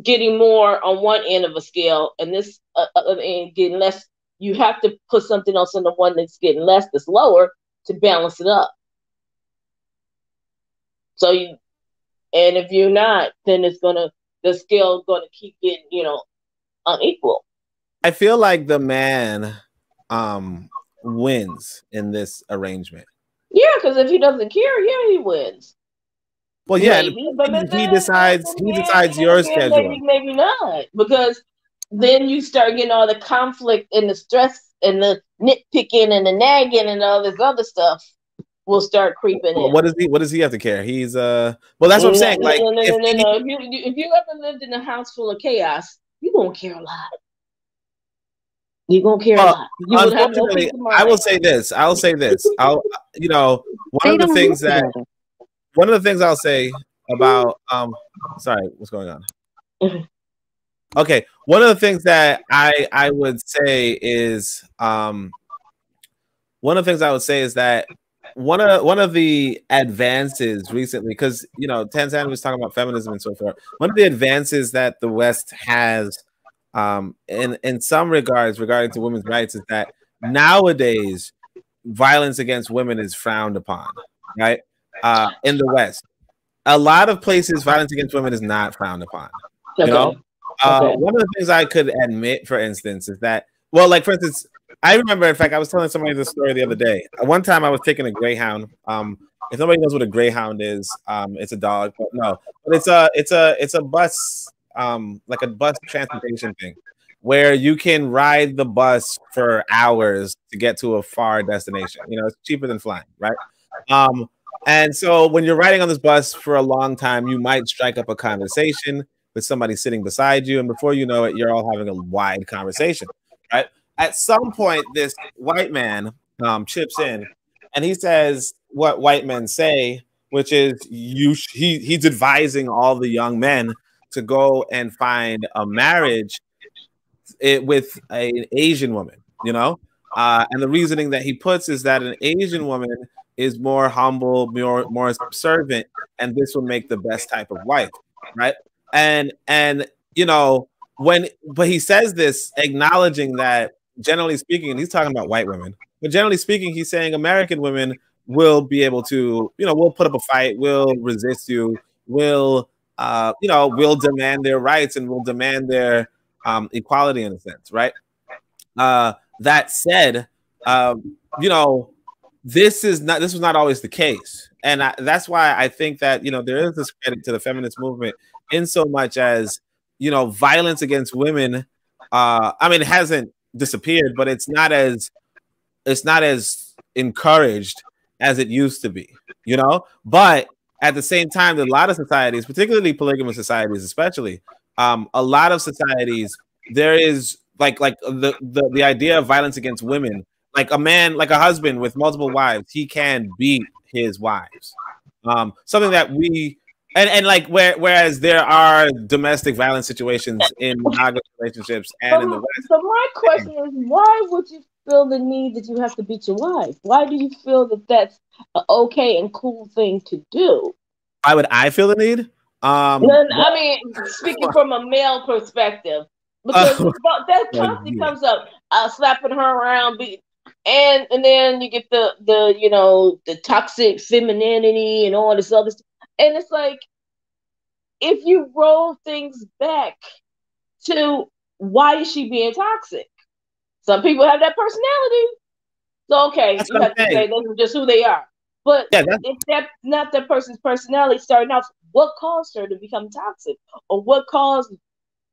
getting more on one end of a scale and this other end getting less, you have to put something else on the one that's getting less, that's lower, to balance it up. So and if you're not, then the scale gonna keep getting, unequal. I feel like the man wins in this arrangement. Yeah, because if he doesn't care, yeah, he wins. Well, yeah, he decides your schedule. Maybe not, because then you start getting all the conflict and the stress and the nitpicking and the nagging and all this other stuff will start creeping in. What does he have to care? He's well, that's what I'm saying. Like, no. If you ever lived in a house full of chaos, you're gonna care a lot. You're gonna care a lot. Unfortunately, I will say this. One of the things I'll say about sorry, what's going on? Okay, one of the things that I would say is that one of the advances recently, because Tanzania was talking about feminism and so forth. One of the advances that the West has in some regards regarding to women's rights is that nowadays violence against women is frowned upon, right? In the West, a lot of places violence against women is not frowned upon. Okay. One of the things I could admit, for instance, is that, well, like, for instance, I remember, in fact, I was telling somebody this story the other day. One time I was taking a Greyhound. If nobody knows what a Greyhound is, it's a dog, but it's a bus, like a bus transportation thing, where you can ride the bus for hours to get to a far destination. It's cheaper than flying, right? And so when you're riding on this bus for a long time, you might strike up a conversation with somebody sitting beside you, and before you know it, you're all having a wide conversation, right? At some point, this white man chips in, and he says what white men say, which is he's advising all the young men to go and find a marriage with an Asian woman, and the reasoning that he puts is that an Asian woman is more humble, more servant, and this will make the best type of wife, right? And but he says this acknowledging that, generally speaking, and he's talking about white women, but generally speaking, he's saying American women will be able to, we'll put up a fight, we'll resist you, we'll demand their rights, and we'll demand their equality in a sense, right? That said, this was not always the case, and that's why I think that there is this credit to the feminist movement, in so much as violence against women. It hasn't disappeared, but it's not as encouraged as it used to be. But at the same time, a lot of societies, particularly polygamous societies, especially a lot of societies, there is like the idea of violence against women. Like a husband with multiple wives, he can beat his wives. Something that whereas there are domestic violence situations in monogamous relationships and in the West. So my question is, why would you feel the need that you have to beat your wife? Why do you feel that that's an okay and cool thing to do? Why would I feel the need? Speaking from a male perspective, because that constantly comes up, slapping her around, and then you get the toxic femininity and all this other stuff. And it's like, if you roll things back to why is she being toxic? Some people have that personality. So okay, That's you what I'm have to saying. say this is just who they are. But Yeah, if that's not that person's personality starting off, what caused her to become toxic? Or what caused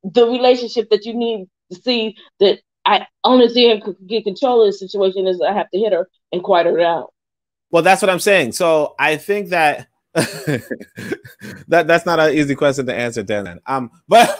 the relationship that you need to see that I only see her get control of the situation is I have to hit her and quiet her down. well, that's what I'm saying. So I think that that's not an easy question to answer, Dan. But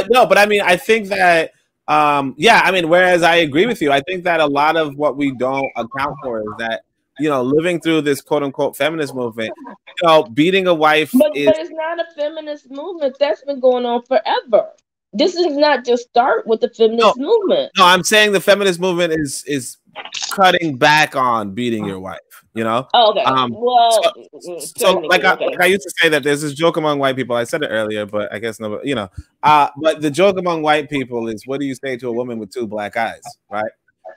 no, but I mean, I think that yeah, I mean, whereas I agree with you, I think that a lot of what we don't account for is that, you know, living through this quote unquote feminist movement, you know, beating a wife But is it's not a feminist movement that's been going on forever. This is not just start with the no, feminist movement. no, I'm saying the feminist movement is cutting back on beating your wife, you know? Oh, okay. So, Well, so like technically, okay. like I used to say that there's this joke among white people. I said it earlier, but I guess no, you know. But the joke among white people is, what do you say to a woman with two black eyes, right?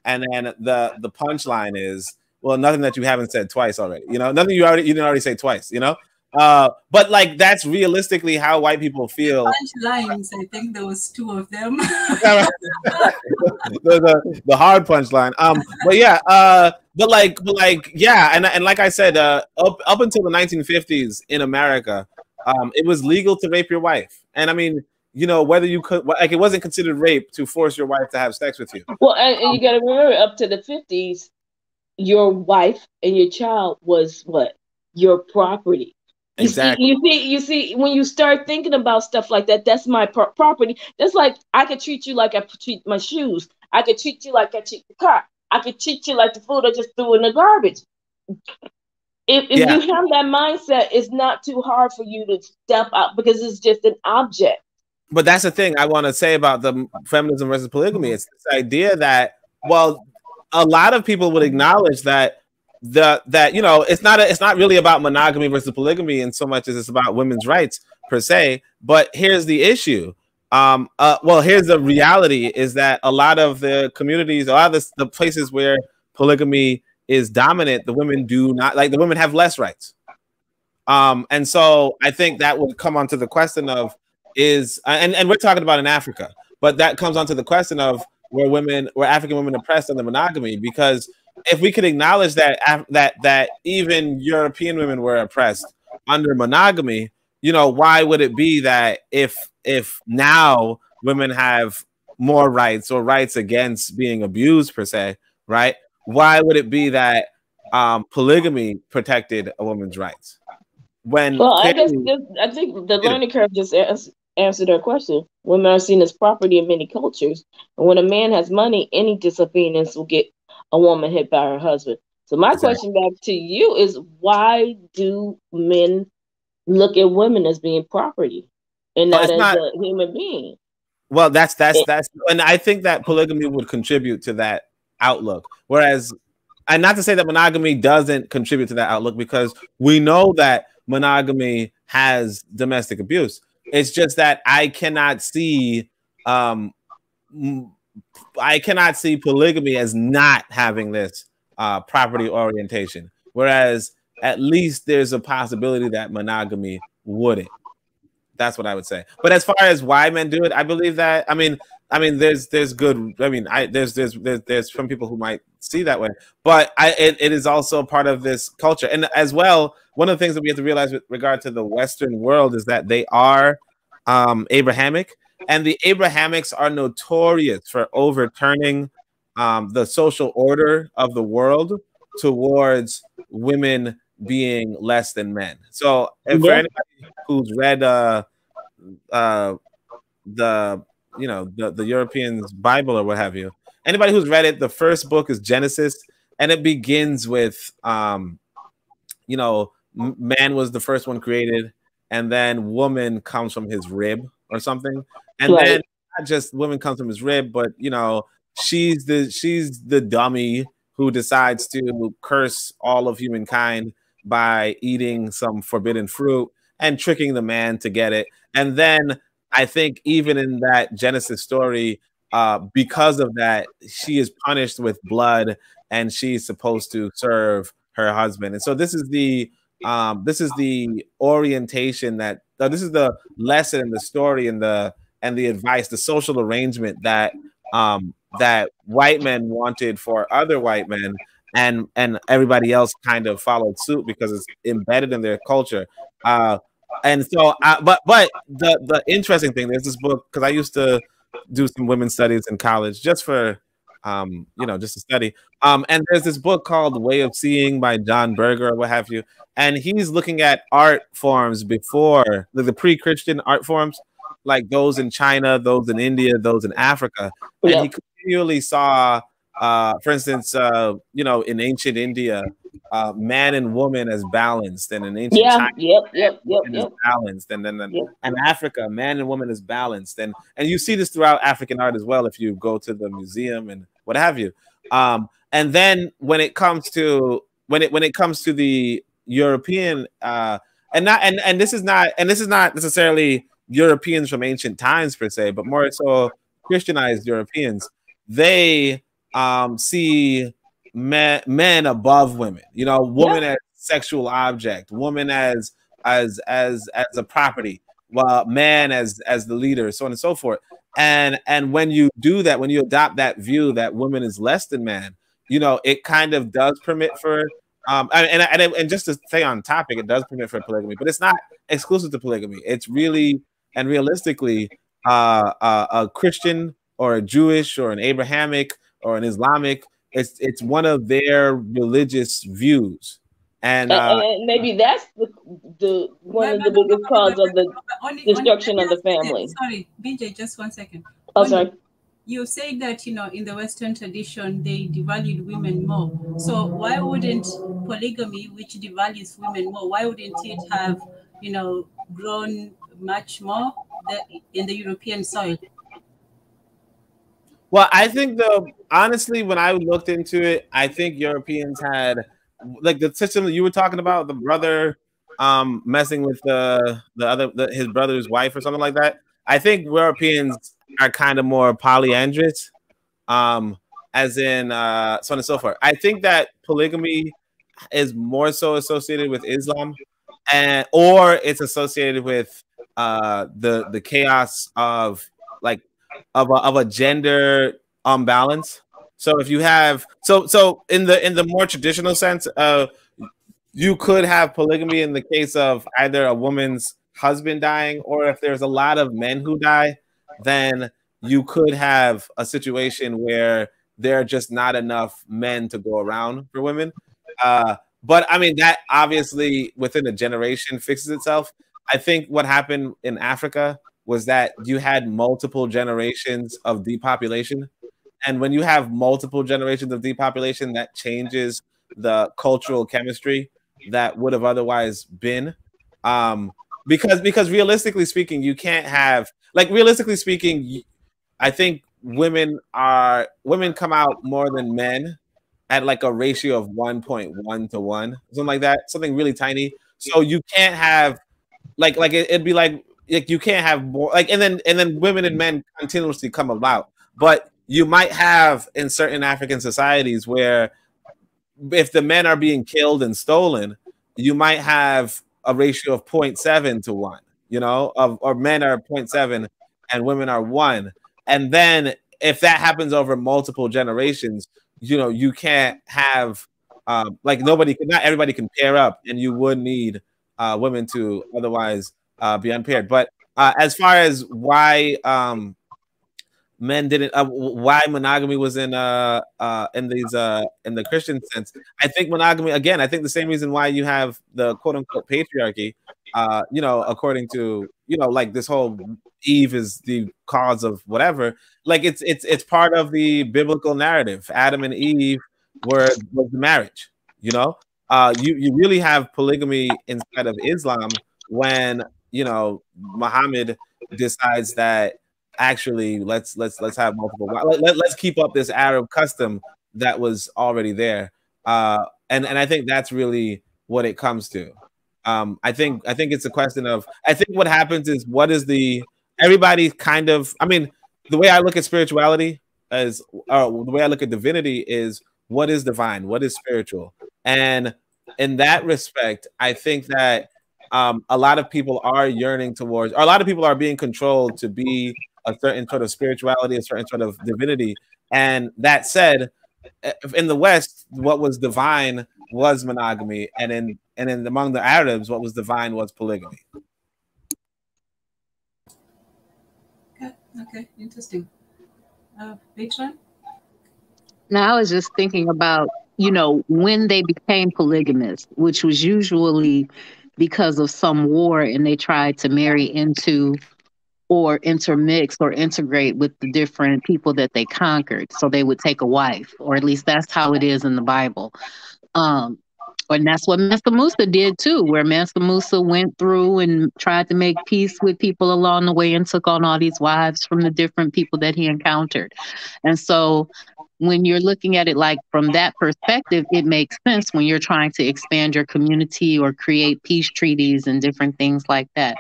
And then the punchline is, well, nothing that you haven't said twice already. You know, nothing you didn't already say twice. You know. But like that's realistically how white people feel. Punchlines, I think there was two of them. The hard punchline. But yeah, but like yeah, and like I said, up until the 1950s in America, it was legal to rape your wife, and I mean, you know, whether you could, like, it wasn't considered rape to force your wife to have sex with you. Well, and you got to remember, up to the 50s, your wife and your child was what? Your property. Exactly. You see, when you start thinking about stuff like that, that's my property. That's like I could treat you like I treat my shoes. I could treat you like I treat the car. I could treat you like the food I just threw in the garbage. If Yeah. you have that mindset, it's not too hard for you to step out because it's just an object. But that's the thing I want to say about the feminism versus polygamy. It's this idea that, well, a lot of people would acknowledge that that you know, it's not really about monogamy versus polygamy in so much as it's about women's rights per se. But here's the issue. Well, here's the reality: is that a lot of the communities, a lot of the places where polygamy is dominant, the women do not, like, the women have less rights. And so I think that would come onto the question of, is, and we're talking about in Africa, but that comes onto the question of where African women oppressed under monogamy, because if we could acknowledge that even European women were oppressed under monogamy, you know, why would it be that if now women have more rights or rights against being abused per se, right? Why would it be that polygamy protected a woman's rights? Well, I guess I think the learning curve just answered her question. Women are seen as property in many cultures, and when a man has money, any disobedience will get a woman hit by her husband. So my question back to you is, why do men look at women as being property and not as a human being? Well, that's and I think that polygamy would contribute to that outlook. Whereas, and not to say that monogamy doesn't contribute to that outlook, because we know that monogamy has domestic abuse. It's just that I cannot see polygamy as not having this property orientation, whereas at least there's a possibility that monogamy wouldn't. That's what I would say. But as far as why men do it, I believe that, I mean, there's good. I mean, there's some people who might see that way, but it is also part of this culture. And as well, one of the things that we have to realize with regard to the Western world is that they are Abrahamic, and the Abrahamics are notorious for overturning the social order of the world towards women being less than men. So, if for anybody who's read the Europeans' Bible or what have you, anybody who's read it, the first book is Genesis, and it begins with you know, man was the first one created, and then woman comes from his rib or something, and then not just woman comes from his rib, but you know, she's the dummy who decides to curse all of humankind by eating some forbidden fruit and tricking the man to get it. And then I think even in that Genesis story, because of that, she is punished with blood, and she's supposed to serve her husband. And so this is the orientation that this is the lesson in the story and the advice, the social arrangement that that white men wanted for other white men, and everybody else kind of followed suit because it's embedded in their culture. And so, but the interesting thing, there's this book, because I used to do some women's studies in college just for just to study. And there's this book called The Way of Seeing by John Berger or what have you, and he's looking at art forms before the pre-Christian art forms, like those in China, those in India, those in Africa, and he continually saw, for instance, in ancient India, man and woman as balanced, and in ancient China, is balanced, and then in Africa, man and woman is balanced, and you see this throughout African art as well if you go to the museum and what have you. And then when it comes to the European, and this is not necessarily Europeans from ancient times per se, but more so Christianized Europeans, they see men above women, woman as sexual object, woman as a property, while man as the leader, so on and so forth. And when you do that, when you adopt that view that woman is less than man, it kind of does permit for and just to stay on topic, it does permit for polygamy, but it's not exclusive to polygamy. It's really and realistically a Christian or a Jewish or an Abrahamic or an Islamic. It's one of their religious views, and maybe that's the one of the biggest cause of the destruction of the family. Sorry, BJ, just 1 second. Oh, sorry. You say that in the Western tradition they devalued women more. So why wouldn't polygamy, which devalues women more, why wouldn't it have grown much more in the European soil? Well, I think honestly, when I looked into it, I think Europeans had, like, the system that you were talking about, the brother messing with his brother's wife or something like that. I think Europeans are kind of more polyandrous, as in so on and so forth. I think that polygamy is more so associated with Islam, or it's associated with the chaos of a gender unbalance. So if you have so in the more traditional sense, you could have polygamy in the case of either a woman's husband dying, or if there's a lot of men who die, then you could have a situation where there are just not enough men to go around for women. But I mean, that obviously within a generation fixes itself. I think what happened in Africa was that you had multiple generations of depopulation. And when you have multiple generations of depopulation, that changes the cultural chemistry that would have otherwise been. Because realistically speaking, you can't have, realistically speaking, I think women come out more than men at like a ratio of 1.1 to 1, something like that, something really tiny. So you can't have it'd be like you can't have more, and then women and men continuously come about. But you might have in certain African societies where if the men are being killed and stolen, you might have a ratio of 0.7 to 1, or men are 0.7 and women are 1. And then if that happens over multiple generations, you can't have not everybody can pair up, and you would need women to otherwise be unpaired. But as far as why men didn't, why monogamy was in the Christian sense, I think monogamy, again, I think the same reason why you have the quote unquote patriarchy, according to this whole Eve is the cause of whatever. It's part of the biblical narrative. Adam and Eve was the marriage. You really have polygamy inside of Islam when Muhammad decides that actually let's have multiple wives. Let's keep up this Arab custom that was already there. And I think that's really what it comes to. I think it's a question of, I think what happens is, everybody kind of, I mean, the way I look at spirituality the way I look at divinity is, what is divine, what is spiritual? And in that respect, I think that a lot of people are yearning towards, or a lot of people are being controlled to be a certain sort of spirituality, a certain sort of divinity. And that said, in the West, what was divine was monogamy, and in among the Arabs, what was divine was polygamy. Okay, interesting. Patron? Now I was just thinking about, when they became polygamous, which was usually because of some war and they tried to marry into or intermix or integrate with the different people that they conquered. So they would take a wife, or at least that's how it is in the Bible. Um, and that's what Mansa Musa did too, where Mansa Musa went through and tried to make peace with people along the way and took on all these wives from the different people that he encountered. And so when you're looking at it like from that perspective, it makes sense when you're trying to expand your community or create peace treaties and different things like that.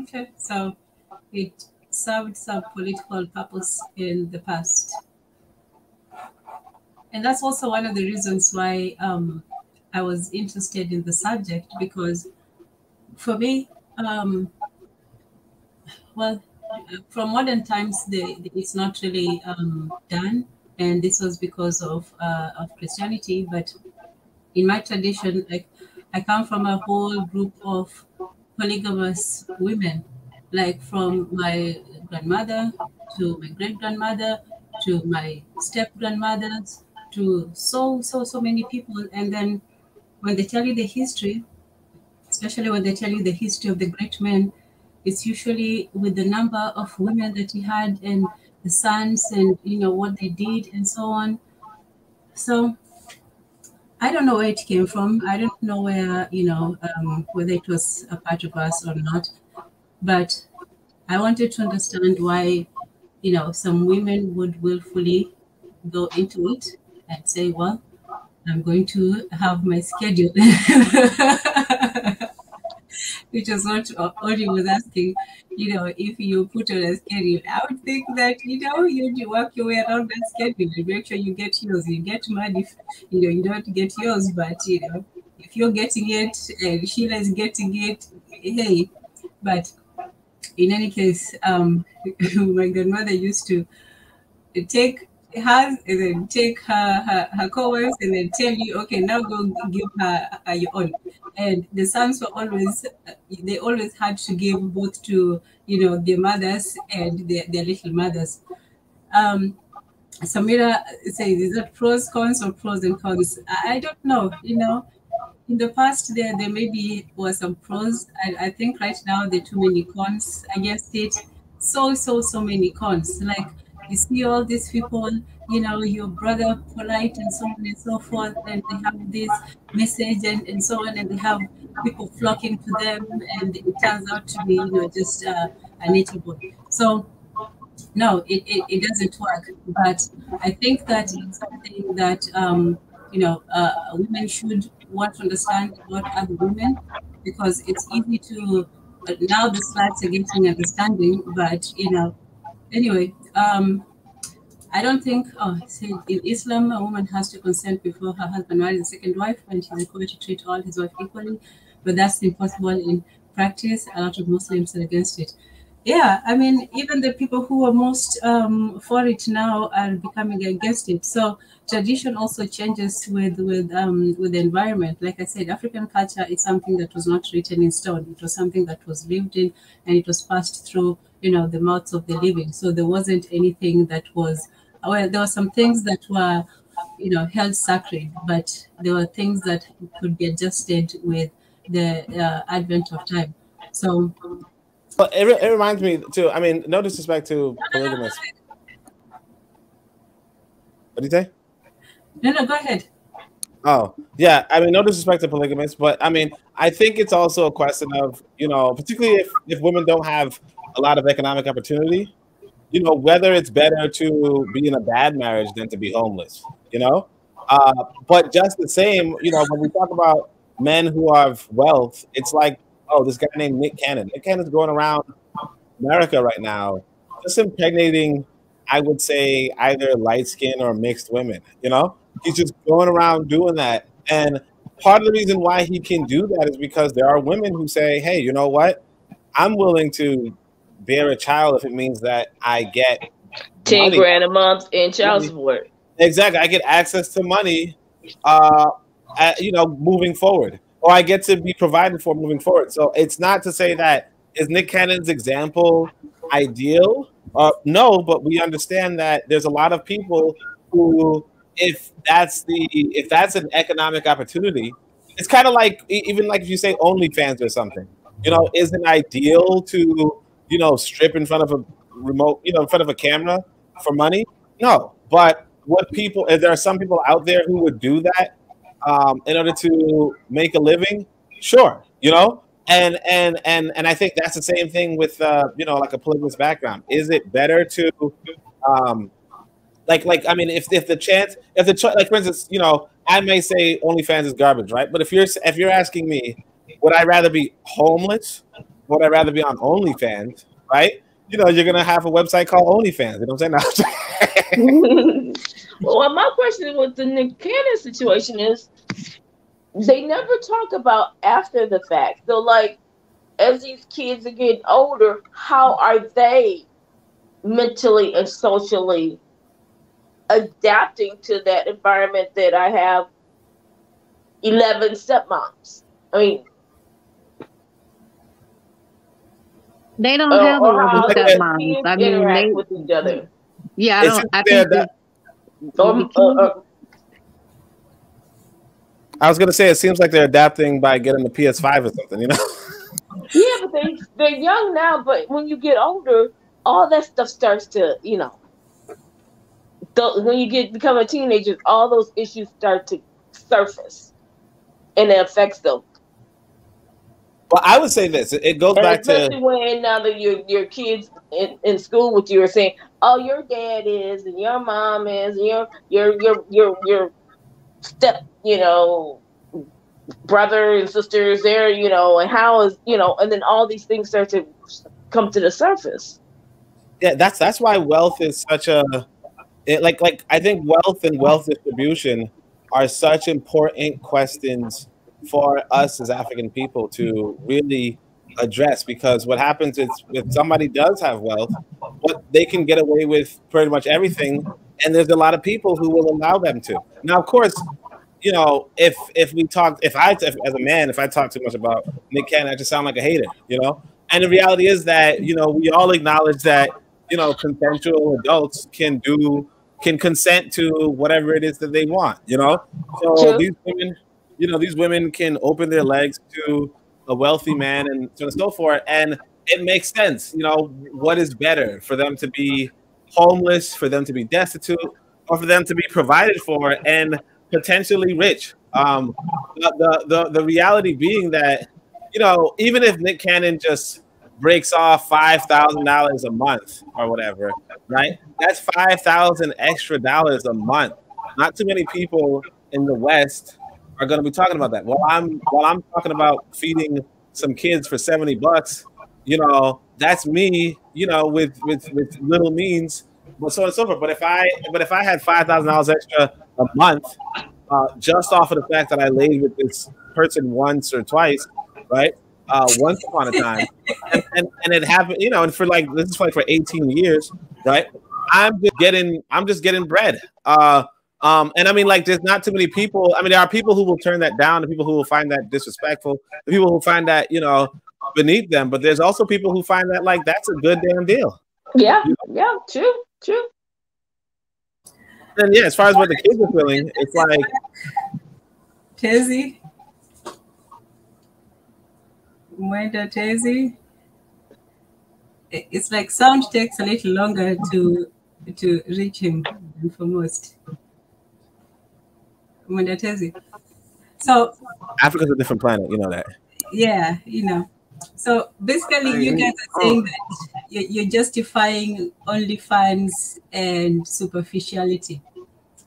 Okay, so it served some political purpose in the past. And that's also one of the reasons why I was interested in the subject, because for me, well, from modern times, it's not really done. And this was because of Christianity. But in my tradition, I come from a whole group of polygamous women, like from my grandmother to my great grandmother to my step grandmothers to so many people. And then when they tell you the history, especially when they tell you the history of the great men, it's usually with the number of women that he had and the sons and what they did and so on. So I don't know where it came from. I don't know where, whether it was a part of us or not. But I wanted to understand why, some women would willfully go into it and say, well, I'm going to have my schedule. Which is what Ori was asking, if you put on a schedule. I would think that, you work your way around that schedule and make sure you get yours. You get mad if, you don't get yours, but, if you're getting it and Sheila is getting it, hey. But in any case, my grandmother used to take hers and then take her co-wives and then tell you, okay, now go give her your own. And the sons were always, they always had to give both to, their mothers and their little mothers. Samira says, is that pros, cons, or pros and cons? I don't know, in the past there maybe was some pros. I think right now there are too many cons against it. So many cons. Like, you see all these people, your brother polite and so on and so forth, and they have this message and so on, and they have people flocking to them, and it turns out to be, just unethical. So no, it doesn't work. But I think that it's something that women should want to understand about other women, because it's easy to now the slides are getting understanding, but anyway, I don't think, in Islam, a woman has to consent before her husband marries a second wife, and she's required to treat all his wife equally. But that's impossible in practice. A lot of Muslims are against it. Yeah, I mean, even the people who are most for it now are becoming against it. So tradition also changes with the environment. Like I said, African culture is something that was not written in stone. It was something that was lived in, and it was passed through, the mouths of the living. So there wasn't anything that was, well, there were some things that were, held sacred, but there were things that could be adjusted with the advent of time. So. Well, it reminds me too. I mean, no disrespect to polygamists. What did you say? No, go ahead. Oh, yeah. I mean, no disrespect to polygamists, but I mean, I think it's also a question of, particularly if women don't have a lot of economic opportunity, whether it's better to be in a bad marriage than to be homeless, But just the same, when we talk about men who have wealth, it's like, oh, this guy named Nick Cannon. Nick Cannon's going around America right now, just impregnating, I would say, either light skin or mixed women. He's just going around doing that. And part of the reason why he can do that is because there are women who say, hey, you know what? I'm willing to bear a child if it means that I get 10 money. grand a month in child support. Exactly. I get access to money, moving forward, or I get to be provided for moving forward. So it's not to say that is Nick Cannon's example ideal. No, but we understand that there's a lot of people who, if that's an economic opportunity, it's kind of like even like if you say OnlyFans or something, is it ideal to strip in front of a remote, in front of a camera for money? No, but there are some people out there who would do that in order to make a living. Sure, and I think that's the same thing with like a polygamous background. Is it better to I mean, if the choice, like for instance, I may say OnlyFans is garbage, right? But if you're asking me, would I rather be homeless? Would I rather be on OnlyFans, right? You're gonna have a website called OnlyFans. You know what I'm saying? Well, my question with the Nick Cannon situation is, they never talk about after the fact. So, like, as these kids are getting older, how are they mentally and socially adapting to that environment that I have 11 stepmoms? I mean, they don't have 11 stepmoms. I mean, interact with each other. Yeah, I think I was gonna say it seems like they're adapting by getting the PS5 or something, Yeah, but they're young now. But when you get older, all that stuff starts to, when you become a teenager, all those issues start to surface, and it affects them. Well, I would say this. It goes back to, especially when now that your kids in school with you are saying, "Oh, your dad is, and your mom is, and your step, brother and sisters there, and how is, and then all these things start to come to the surface." Yeah, that's why wealth is such a I think wealth and wealth distribution are such important questions for us as African people to really address, because what happens is if somebody does have wealth, they can get away with pretty much everything, and there's a lot of people who will allow them to. Now, of course, if I as a man, if I talk too much about Nick Cannon, I just sound like a hater, And the reality is that we all acknowledge that consensual adults can consent to whatever it is that they want, So True. these women, these women can open their legs to a wealthy man and so on and so forth, and it makes sense. What is better, for them to be homeless, for them to be destitute, or for them to be provided for and potentially rich? The reality being that even if Nick Cannon just breaks off $5,000 a month or whatever, right? That's $5,000 extra dollars a month. Not too many people in the West are going to be talking about that. While I'm talking about feeding some kids for $70, that's me, with little means, but so on and so forth. But if I had $5,000 extra a month, just off of the fact that I laid with this person once or twice, right? Once upon a time, and it happened, and for this is for 18 years, right? I'm just getting bread. And I mean, there's not too many people. I mean, there are people who will turn that down, the people who will find that disrespectful, the people who find that beneath them. But there's also people who find that that's a good damn deal. Yeah, true. And yeah, as far as what the kids are feeling, it's like Tezi. Mwenda Tezi. It's like sound takes a little longer to reach him than for most. Mwenda Tezi. So Africa's a different planet, you know that. Yeah, So basically, you guys are saying that you're justifying OnlyFans and superficiality.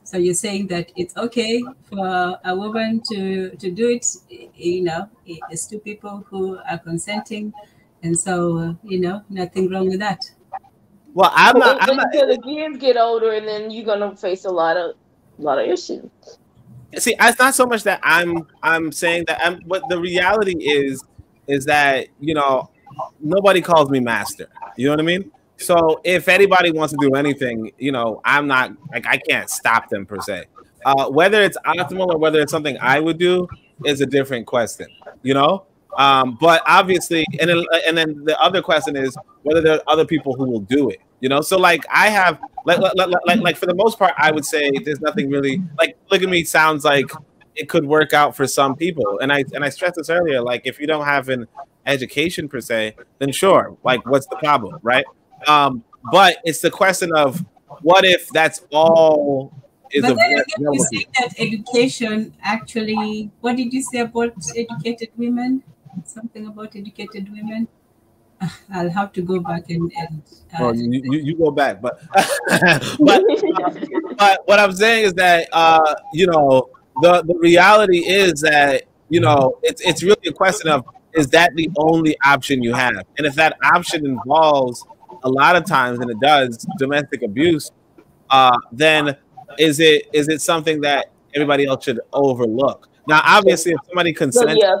So you're saying that it's okay for a woman to do it, it's two people who are consenting, and so nothing wrong with that. Well, I'm not. Until the kids get older, and then you're gonna face a lot of issues. See, it's not so much that I'm saying that. What the reality is that nobody calls me master. You know what I mean? So if anybody wants to do anything, you know, I'm not like, I can't stop them per se. Whether it's optimal or whether it's something I would do is a different question, you know. But obviously, and then the other question is whether there are other people who will do it, you know. So like I have like for the most part, I would say there's nothing really like polygamy sounds like it could work out for some people, and I stressed this earlier. Like if you don't have an education per se, then sure, like what's the problem, right? But it's the question of what if that's all is But then again, you available. say that education actually, what did you say about educated women? Something about educated women? I'll have to go back and Well, you go back, but but what I'm saying is that you know the reality is that you know it's really a question of is that the only option you have, and if that option involves a lot of times, and it does, domestic abuse, then is it something that everybody else should overlook? Now, obviously, if somebody So consents, yeah,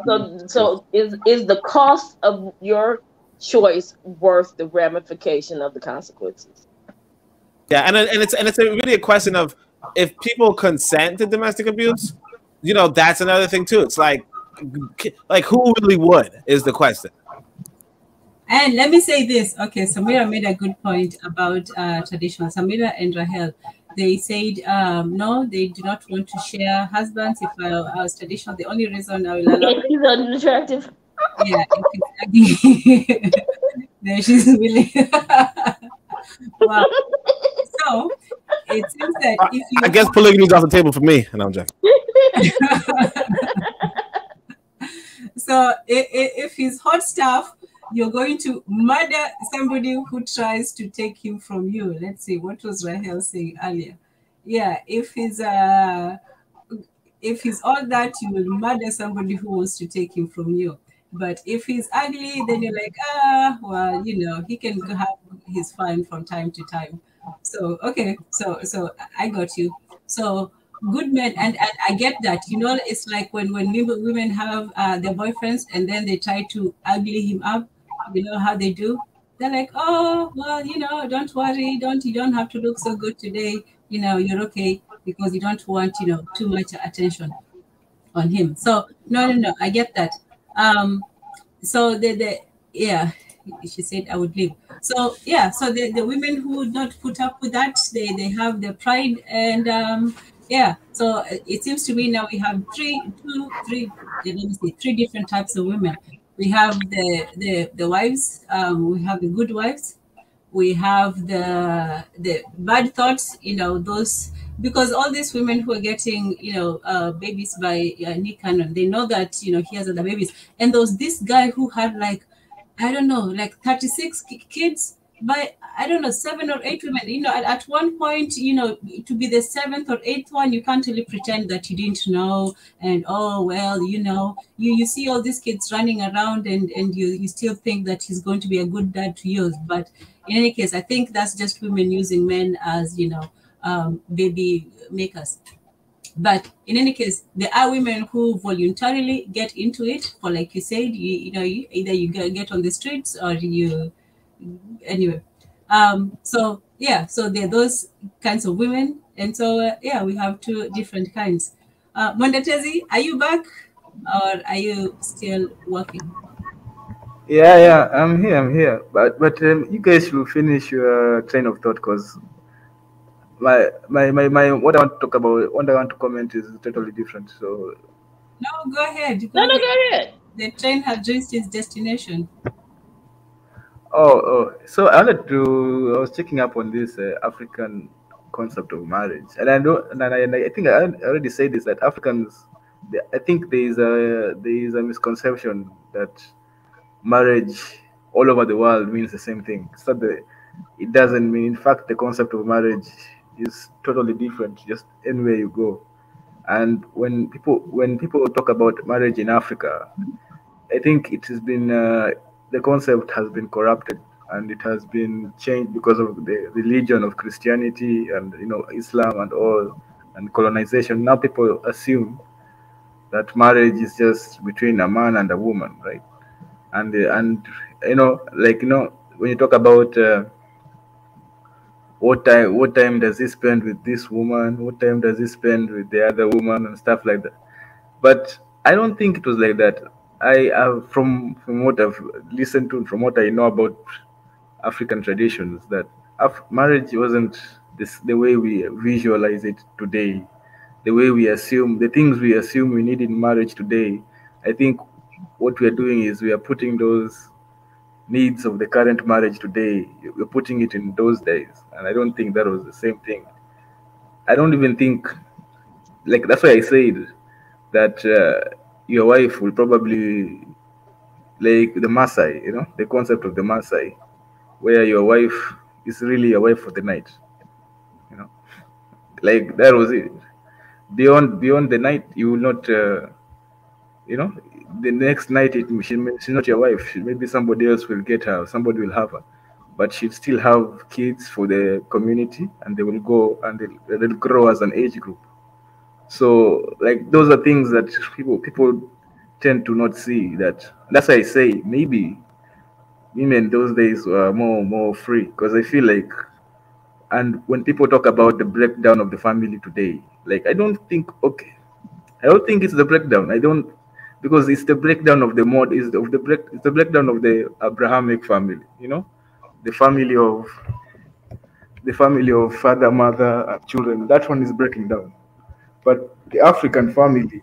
so is the cost of your choice worth the ramification of the consequences? yeah, and it's really a question of if people consent to domestic abuse, you know, that's another thing too. It's like who really would is the question. And let me say this. Okay, Samira made a good point about tradition. Samira and Rahel, they said no, they do not want to share husbands. If I was traditional, the only reason I will allow He's unattractive. yeah, if it's ugly, then she's willing. Wow. So it seems that if you I guess polygamy is off the table for me, and I'm joking. so if he's hot stuff, you're going to murder somebody who tries to take him from you. Let's see, what was Rahel saying earlier? Yeah, if he's all that, you will murder somebody who wants to take him from you. But if he's ugly, then you're like, well, you know, he can have his fun from time to time. So okay, so I got you. So good men, and I get that. You know, it's like when women have their boyfriends and then they try to ugly him up. You know how they do? They're like, oh well, you know, don't worry, you don't have to look so good today. You know, you're okay because you don't want, you know, too much attention on him. So no, I get that. So the yeah, she said I would leave. So yeah, so the women who would not put up with that, they have their pride, and yeah. So it seems to me now we have three different types of women. We have the wives, we have the good wives, we have the bad thoughts, you know, those, because all these women who are getting, you know, babies by Nick Cannon, they know that, you know, he has other babies. And there was this guy who had like, I don't know, like 36 kids by, I don't know, 7 or 8 women. You know, at one point, you know, to be the 7th or 8th one, you can't really pretend that you didn't know. And, oh, well, you know, you see all these kids running around and you still think that he's going to be a good dad to yours. But in any case, I think that's just women using men as, you know, baby makers. But in any case, there are women who voluntarily get into it for, like you said, you know, either you get on the streets or you, anyway. So yeah, so there are those kinds of women, and so yeah, we have two different kinds. Mondatezi, are you back, or are you still working? Yeah, I'm here. But you guys should finish your train of thought, because my what I want to talk about, what I want to comment is totally different. So No, go ahead. No, go ahead. The train has reached its destination. So I was checking up on this African concept of marriage, and I know, and I think I already said this, that Africans, I think there is a misconception that marriage all over the world means the same thing. So it doesn't mean. In fact, the concept of marriage is totally different just anywhere you go. And when people talk about marriage in Africa, I think it has been the concept has been corrupted, and it has been changed because of the religion of Christianity and, you know, Islam and all, and colonization. Now people assume that marriage is just between a man and a woman, right? and like when you talk about what time does he spend with this woman, what time does he spend with the other woman and stuff like that. But I don't think it was like that. I have from what I've listened to, from what I know about African traditions, that marriage wasn't the way we visualize it today, the way we assume the things we assume we need in marriage today. I think what we are doing is we are putting those needs of the current marriage today, we're putting it in those days, and I don't think that was the same thing. I don't even think, like, that's why I said that your wife will probably, like the Maasai, the concept of the Maasai, where your wife is really your wife for the night, you know, like that was it. Beyond the night, you will not, you know, the next night she's not your wife. Maybe somebody else will get her, somebody will have her, but she'll still have kids for the community, and they will go and they'll grow as an age group. So, like, those are things that people tend to not see. That's why I say maybe women those days were more free, because I feel like, and when people talk about the breakdown of the family today, like, I don't think it's the breakdown. I don't, because it's the breakdown of the mod is of the break it's the breakdown of the Abrahamic family, the family of father, mother, and children. That one is breaking down. But the African family,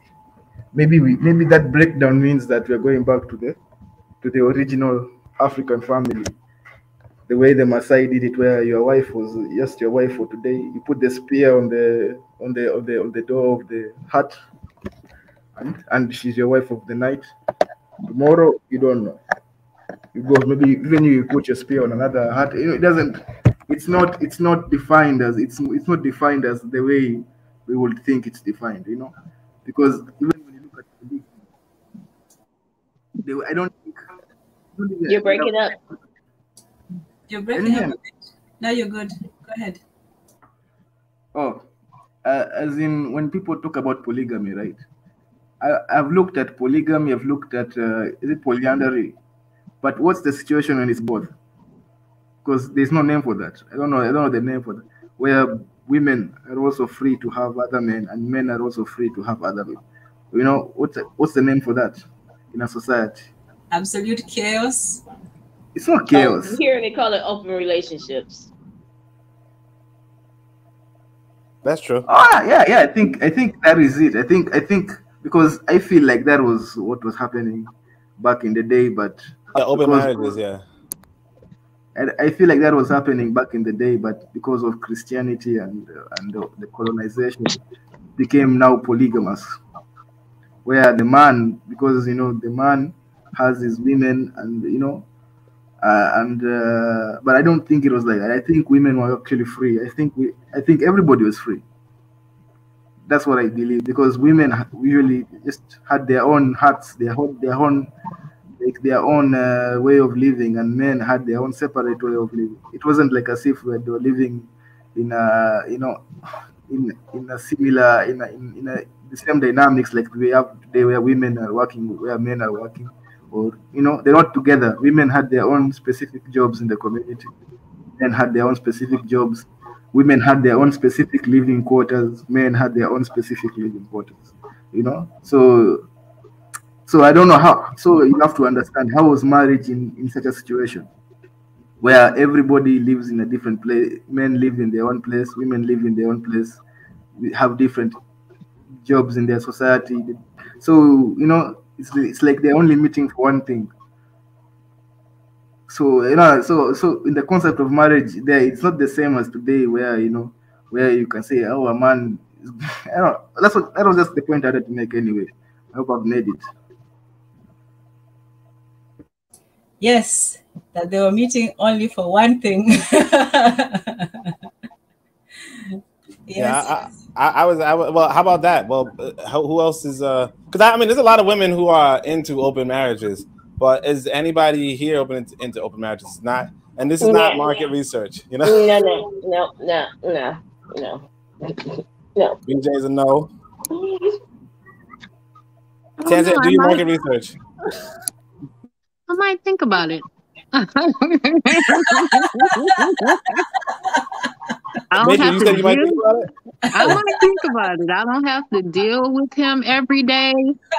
maybe that breakdown means that we're going back to the original African family, the way the Maasai did it, where your wife was just your wife for today. You put the spear on the door of the hut, and she's your wife of the night. Tomorrow, you don't know. You go, maybe even you put your spear on another hut. It doesn't. It's not defined as it's not defined as the way we would think it's defined. Because even when you look at I don't think. You're breaking up. You're breaking up a bit. Now you're good. Go ahead. Oh, as in when people talk about polygamy, right? I've looked at polygamy. I've looked at is it polyandry? But what's the situation when it's both? Because there's no name for that. I don't know the name for that. Where women are also free to have other men, and men are also free to have other women. What's the name for that in a society? Absolute chaos. It's not chaos. Here they call it open relationships. That's true. Yeah. I think that is it. I think because I feel like that was what was happening back in the day, but open marriages, yeah. And I feel like that was happening back in the day, but because of Christianity and the colonization, became now polygamous, where the man, because the man has his women, and but I don't think it was like that. I think women were actually free. I think everybody was free. That's what I believe, because women usually just had their own hearts, their own way of living, and men had their own separate way of living. It wasn't like as if they were living in a in a similar in a the same dynamics like we have today, where women are working, where men are working, or they're not together. Women had their own specific jobs in the community, men had their own specific jobs, women had their own specific living quarters, men had their own specific living quarters. So I don't know how. So you have to understand, how was marriage in such a situation where everybody lives in a different place? Men live in their own place, women live in their own place. We have different jobs in their society. So it's like they're only meeting for one thing. So so in the concept of marriage, there it's not the same as today, where where you can say, oh, a man. I don't know. That was just the point I had to make anyway. I hope I've made it. Yes, that they were meeting only for one thing. Yes. Yeah, I was. Well, how about that? Well, who else is? Because I mean, there's a lot of women who are into open marriages, but is anybody here open into open marriages? Not, and this is not market research. No. BJ's a no. Tanzania, do your market research. I might think about it. I don't Matrix, have you to said you might think deal. about it. I might think about it. I don't have to deal with him every day.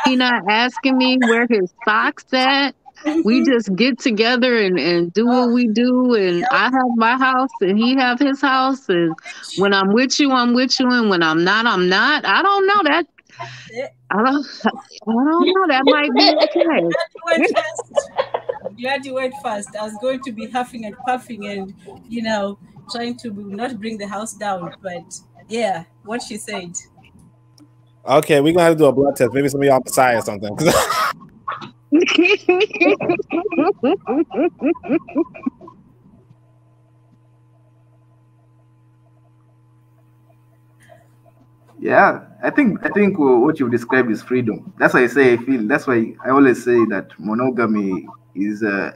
He not asking me where his socks at. We just get together and do what we do. And I have my house and he have his house. And when I'm with you, I'm with you. And when I'm not, I'm not. I don't know that. I don't know. That might be okay. Went fast. Glad you went fast. I was going to be huffing and puffing and, trying to not bring the house down. But yeah, what she said. Okay, we're gonna have to do a blood test. Maybe some of y'all Messiah or something. Yeah, I think what you described is freedom. That's why I say I feel. That's why I always say that monogamy is it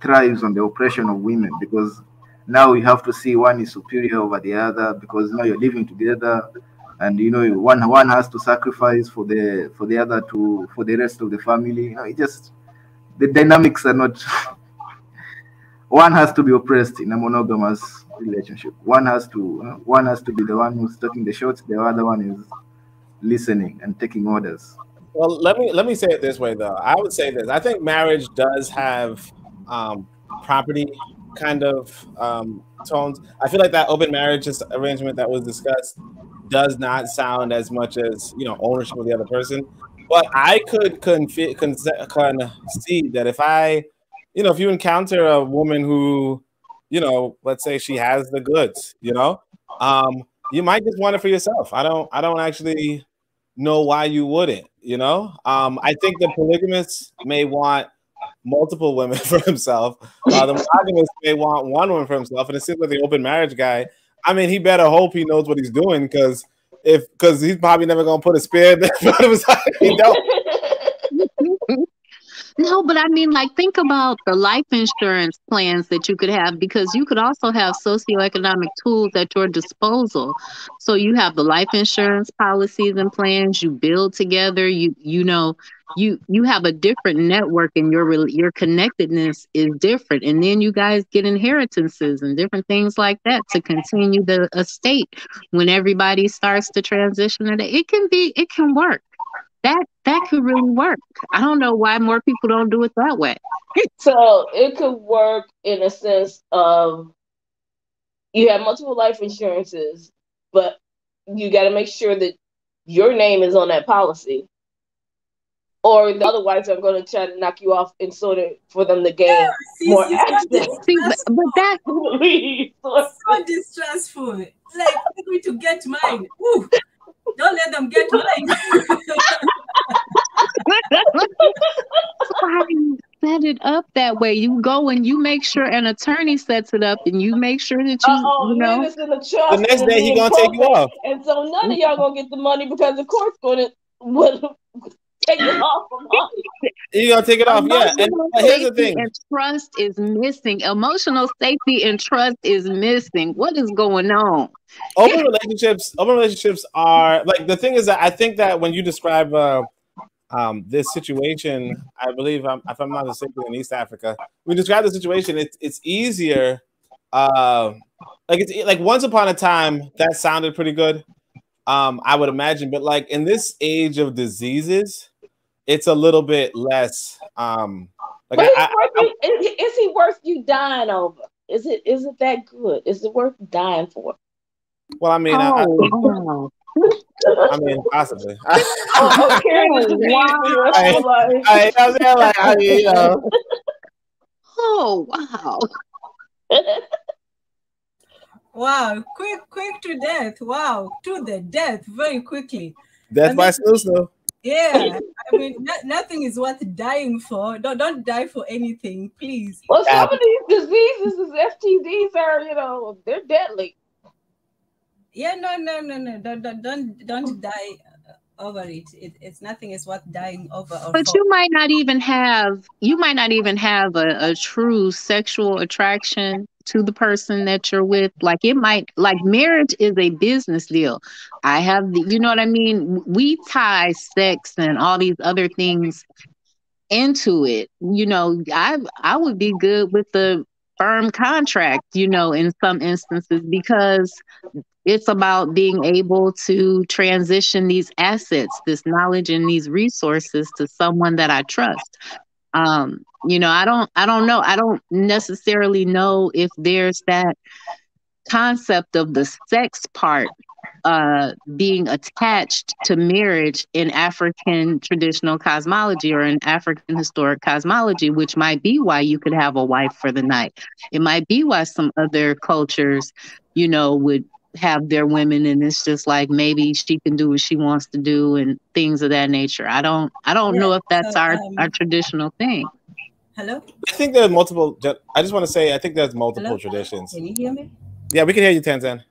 thrives on the oppression of women, because now you have to see one is superior over the other because now you're living together, and one has to sacrifice for the other to for the rest of the family. It just the dynamics are not. One has to be oppressed in a monogamous relationship. One has to be the one who's taking the shots. The other one is listening and taking orders. Well, let me say it this way though. I would say this. I think marriage does have property kind of tones. I feel like that open marriage arrangement that was discussed does not sound as much as ownership of the other person. But I could concede that if you encounter a woman who, let's say she has the goods, you might just want it for yourself. I don't actually know why you wouldn't, I think the polygamist may want multiple women for himself. The monogamist may want one woman for himself. And it seems like the open marriage guy, I mean, he better hope he knows what he's doing because he's probably never going to put a spear in the front of his eye. He don't. No, but I mean, like, think about the life insurance plans that you could have because you could also have socioeconomic tools at your disposal. So you have the life insurance policies and plans you build together. You have a different network, and your connectedness is different. And then you guys get inheritances and different things like that to continue the estate when everybody starts to transition. It can work. That could really work. I don't know why more people don't do it that way. So it could work in a sense of you have multiple life insurances, but you got to make sure that your name is on that policy, or the otherwise are going to try to knock you off in sort of for them to gain more access. See, but that so distressful. Like, I'm going to get mine. Ooh, don't let them get mine. Why do you set it up that way? You go and you make sure an attorney sets it up, and you make sure that then it's in the trust. The next day he gonna take you off, and so none of y'all gonna get the money because the court's gonna take it off from us. You gonna take it off, yeah. And here's the thing: and trust is missing. Emotional safety and trust is missing. What is going on? Open relationships are like, the thing is that I think that when you describe this situation, I believe, if I'm not mistaken, in East Africa, when you describe the situation, it's easier. Like once upon a time, that sounded pretty good. I would imagine, but like in this age of diseases, it's a little bit less. Is he worth you dying over? Is it that good? Is it worth dying for? Well, I mean, wow. I mean, possibly. Oh, wow. Wow, quick to death. Wow, to the death very quickly. Death by snooze. Yeah, I mean, nothing is worth dying for. Don't die for anything, please. Well, some of these diseases, STDs are, they're deadly. Yeah, no. Don't die over it. It's nothing is worth dying over. But you might not even have a true sexual attraction to the person that you're with. Like marriage is a business deal. I have you know what I mean? We tie sex and all these other things into it. I would be good with the firm contract, in some instances, because it's about being able to transition these assets, this knowledge and these resources to someone that I trust. I don't know. I don't necessarily know if there's that concept of the sex part being attached to marriage in African traditional cosmology or in African historic cosmology, which might be why you could have a wife for the night. It might be why some other cultures, would have their women, and it's just like maybe she can do what she wants to do and things of that nature. I don't Yeah. know if that's So, our traditional thing. hello? I think there's multiple. I just want to say I think there's multiple Hello? traditions. Can you hear me? Yeah, we can hear you, Tanzan.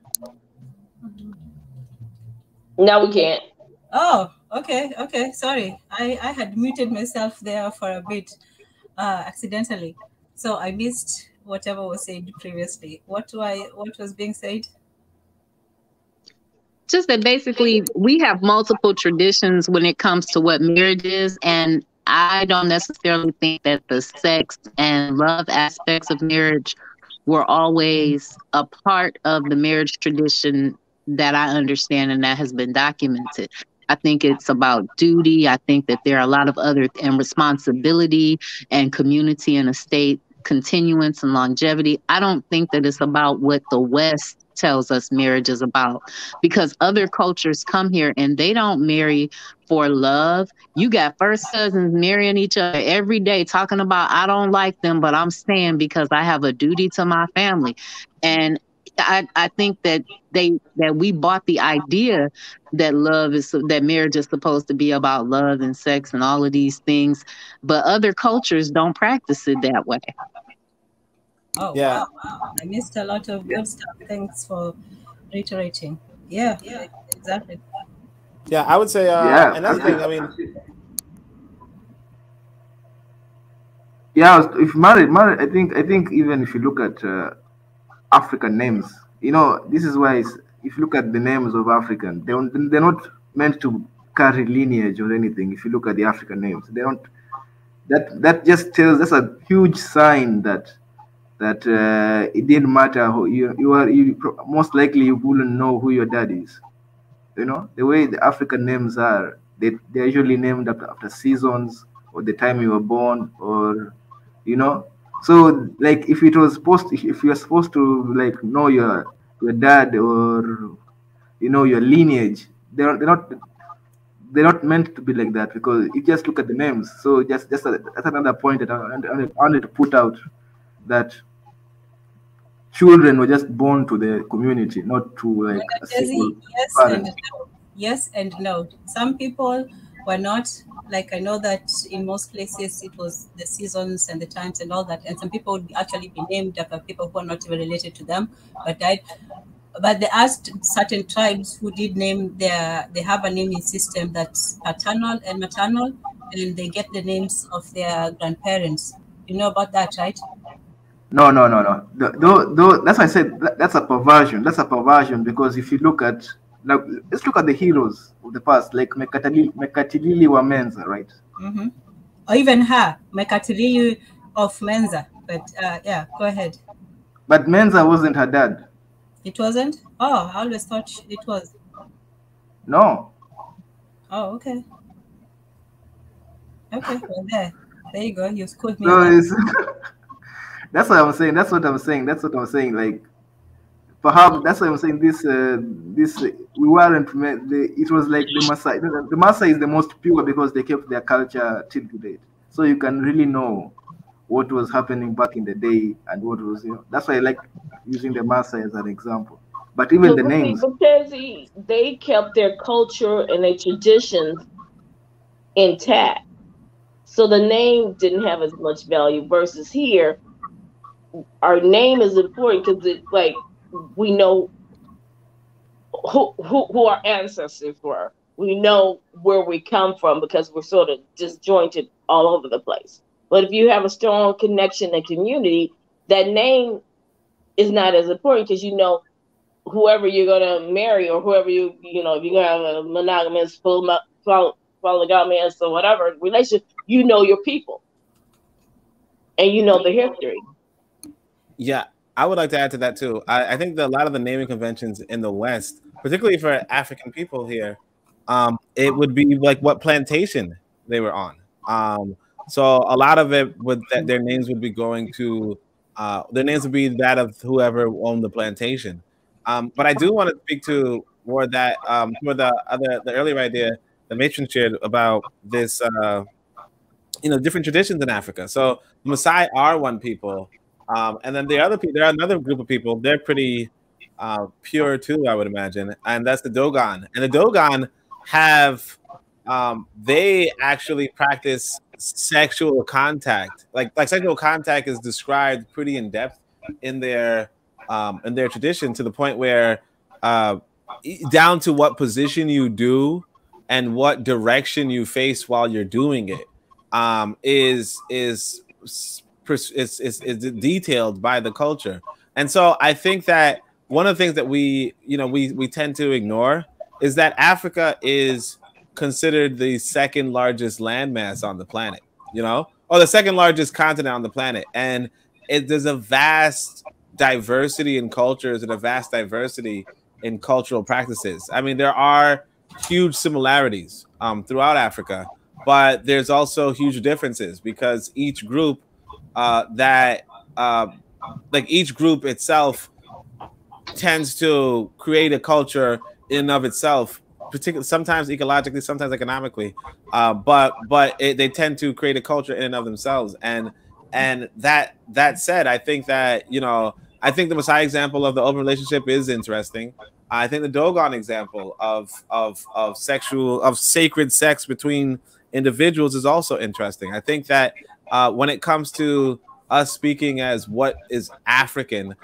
No, we can't. Oh, okay. Sorry. I had muted myself there for a bit accidentally. So I missed whatever was said previously. What was being said? Just that basically we have multiple traditions when it comes to what marriage is, and I don't necessarily think that the sex and love aspects of marriage were always a part of the marriage tradition that I understand and that has been documented. I think it's about duty. I think that there are a lot of other and responsibility and community and estate continuance and longevity. I don't think that it's about what the West tells us marriage is about, because other cultures come here and they don't marry for love. You got first cousins marrying each other every day, talking about, I don't like them, but I'm staying because I have a duty to my family. And I think that we bought the idea that that marriage is supposed to be about love and sex and all of these things, but other cultures don't practice it that way. Oh, Yeah. wow. I missed a lot of good stuff. Thanks for reiterating. Yeah, exactly. Yeah, I would say Yeah, another thing. I mean, yeah. If married, I think even if you look at African names, this is why if you look at the names of African, they're not meant to carry lineage or anything. If you look at the African names, they don't. That just tells, that's a huge sign that it didn't matter who you are. Most likely you wouldn't know who your dad is. The way the African names are, they're usually named after seasons or the time you were born, or so like if you're supposed to like know your dad, or your lineage, they're not meant to be like that, because you just look at the names. So that's another point that I wanted to put out, that children were just born to the community, not to like a single parent. Yes and no. Some people were not, like, I know that in most places it was the seasons and the times and all that, and some people would actually be named after people who are not even related to them but died. But they asked certain tribes who did name they have a naming system that's paternal and maternal, and they get the names of their grandparents. You know about that, right? No. That's why I said that's a perversion. That's a perversion, because if you look at, now, let's look at the heroes of the past, like Mekatilili wa Menza, right? Mm-hmm. Or even her, Mekatilili of Menza. But yeah, go ahead. But Menza wasn't her dad. It wasn't? Oh, I always thought it was. No. Oh, okay. Okay, well, there you go. You schooled me. So that's what I'm saying. That's what I'm saying. Like, perhaps that's what I'm saying. This we weren't. It was like the Maasai. The Maasai is the most pure because they kept their culture till today. So you can really know what was happening back in the day and what was, That's why I like using the Maasai as an example. But even the names, because they kept their culture and their traditions intact, so the name didn't have as much value. Versus here, our name is important because it's like we know who our ancestors were. We know where we come from because we're sort of disjointed all over the place. But if you have a strong connection and community, that name is not as important, because whoever you're gonna marry, or whoever if you're gonna have a monogamous polygamous or whatever relationship, you know your people and you know the history. Yeah, I would like to add to that too. I think that a lot of the naming conventions in the West, particularly for African people here, it would be like what plantation they were on. So a lot of it would that their names would be going to their names would be that of whoever owned the plantation. But I do want to speak to more that more the earlier idea the matron shared about this different traditions in Africa. So the Maasai are one people, and then the other people, there are another group of people. They're pretty pure too, I would imagine, and that's the Dogon. And the Dogon have they actually practice sexual contact. Like sexual contact is described pretty in depth in their tradition to the point where uh, down to what position you do and what direction you face while you're doing it is detailed by the culture. And so I think that one of the things that we tend to ignore is that Africa is considered the second largest landmass on the planet, or the second largest continent on the planet. And there's a vast diversity in cultures and a vast diversity in cultural practices. I mean, there are huge similarities throughout Africa, but there's also huge differences because each group each group itself tends to create a culture in and of itself, particularly sometimes ecologically, sometimes economically, but they tend to create a culture in and of themselves. And that said, I think that I think the Maasai example of the open relationship is interesting. I think the Dogon example of sacred sex between individuals is also interesting. I think that when it comes to us speaking as what is African,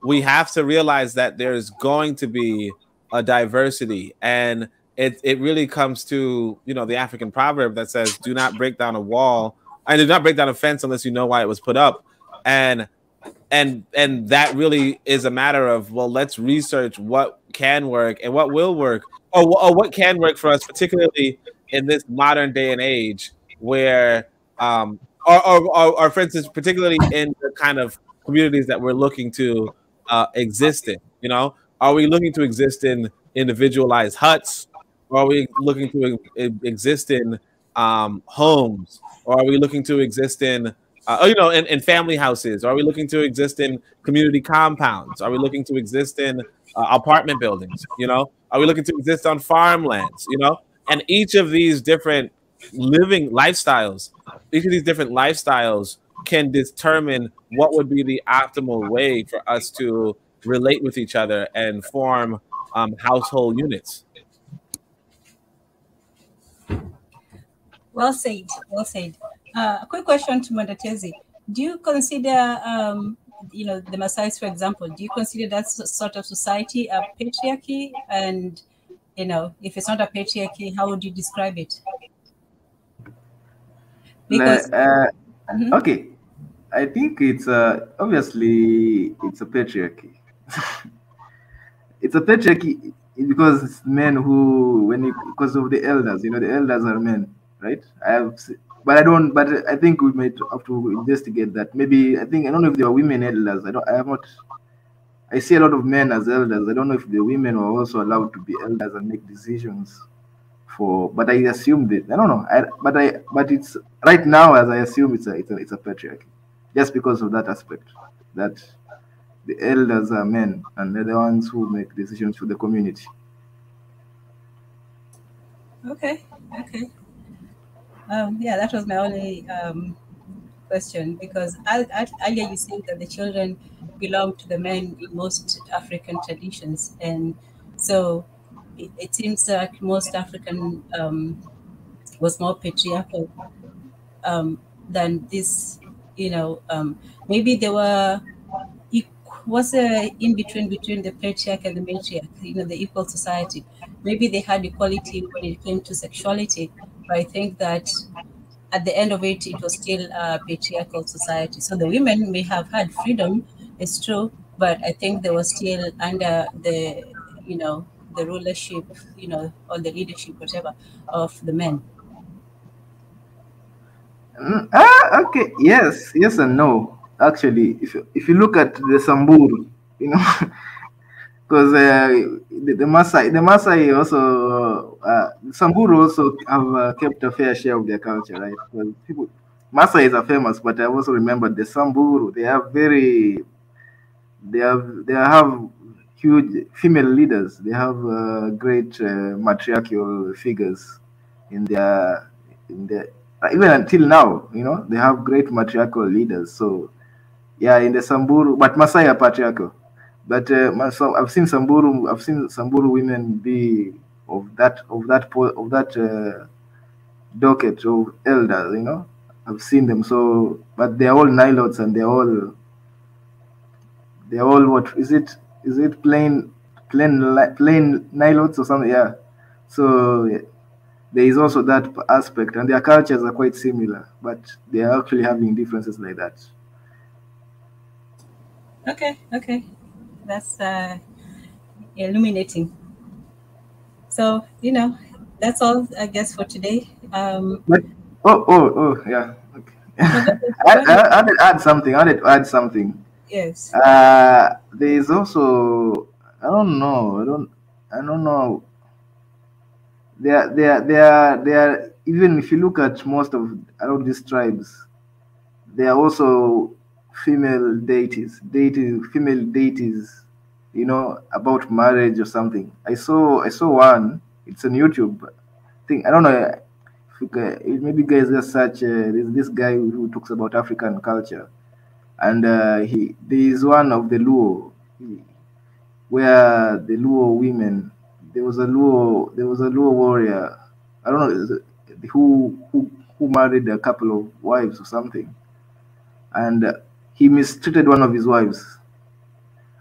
we have to realize that there's going to be a diversity, and it really comes to the African proverb that says, "Do not break down a wall, and do not break down a fence unless you know why it was put up." And that really is a matter of, well, let's research what can work and what will work, or what can work for us, particularly in this modern day and age where or for instance, particularly in the kind of communities that we're looking to exist in. Are we looking to exist in individualized huts, or are we looking to exist in homes, or are we looking to exist in in family houses? Are we looking to exist in community compounds? Are we looking to exist in apartment buildings? Are we looking to exist on farmlands? And each of these different lifestyles can determine what would be the optimal way for us to relate with each other and form household units. Well said. Well said. A quick question to Mandatezi. Do you consider, the Maasai, for example, do you consider that sort of society a patriarchy? And, if it's not a patriarchy, how would you describe it? Because okay, I think it's obviously it's a patriarchy. It's a patriarchy because it's men who, because of the elders, the elders are men, right? But I think we might have to investigate that. Maybe I don't know if there are women elders. I see a lot of men as elders. I don't know if the women are also allowed to be elders and make decisions but I assumed it. I don't know. But it's right now, as I assume it's a patriarchy, just because of that aspect, that the elders are men and they're the ones who make decisions for the community. Okay. Yeah, that was my only question, because earlier you said that the children belong to the men in most African traditions, and so it seems like most African was more patriarchal than this. Maybe there was a in between the patriarch and the matriarch. The equal society. Maybe they had equality when it came to sexuality, but I think that at the end of it, it was still a patriarchal society. So the women may have had freedom, it's true, but I think they were still under the the rulership, you know, or the leadership, whatever, of the men? Okay, yes, yes and no. Actually, if you look at the Samburu, you know, because the Maasai also Samburu also have kept a fair share of their culture, right? Because people Maasais are famous, but I've also remembered the Samburu. They have huge female leaders. They have great matriarchal figures in their even until now. You know, they have great matriarchal leaders. So yeah, in the Samburu, but Masai are patriarchal. But so I've seen Samburu women be of that docket of elders. You know, I've seen them. So, but they're all Nilots and they're all what is it? Is it plain Nilots or something? Yeah. So yeah, there is also that aspect, and their cultures are quite similar, but they are actually having differences like that. Okay, that's illuminating. So, you know, that's all I guess for today. But yeah. Okay. I wanted to add something. Yes. There is also I don't know. I don't know. There are even if you look at most of a lot of these tribes, there are also female deities, you know, about marriage or something. I saw one. It's on YouTube. I don't know. Maybe you guys just search. There's this guy who talks about African culture, and there is one of the Luo, where the Luo women. There was a Luo warrior. I don't know who married a couple of wives or something, and he mistreated one of his wives,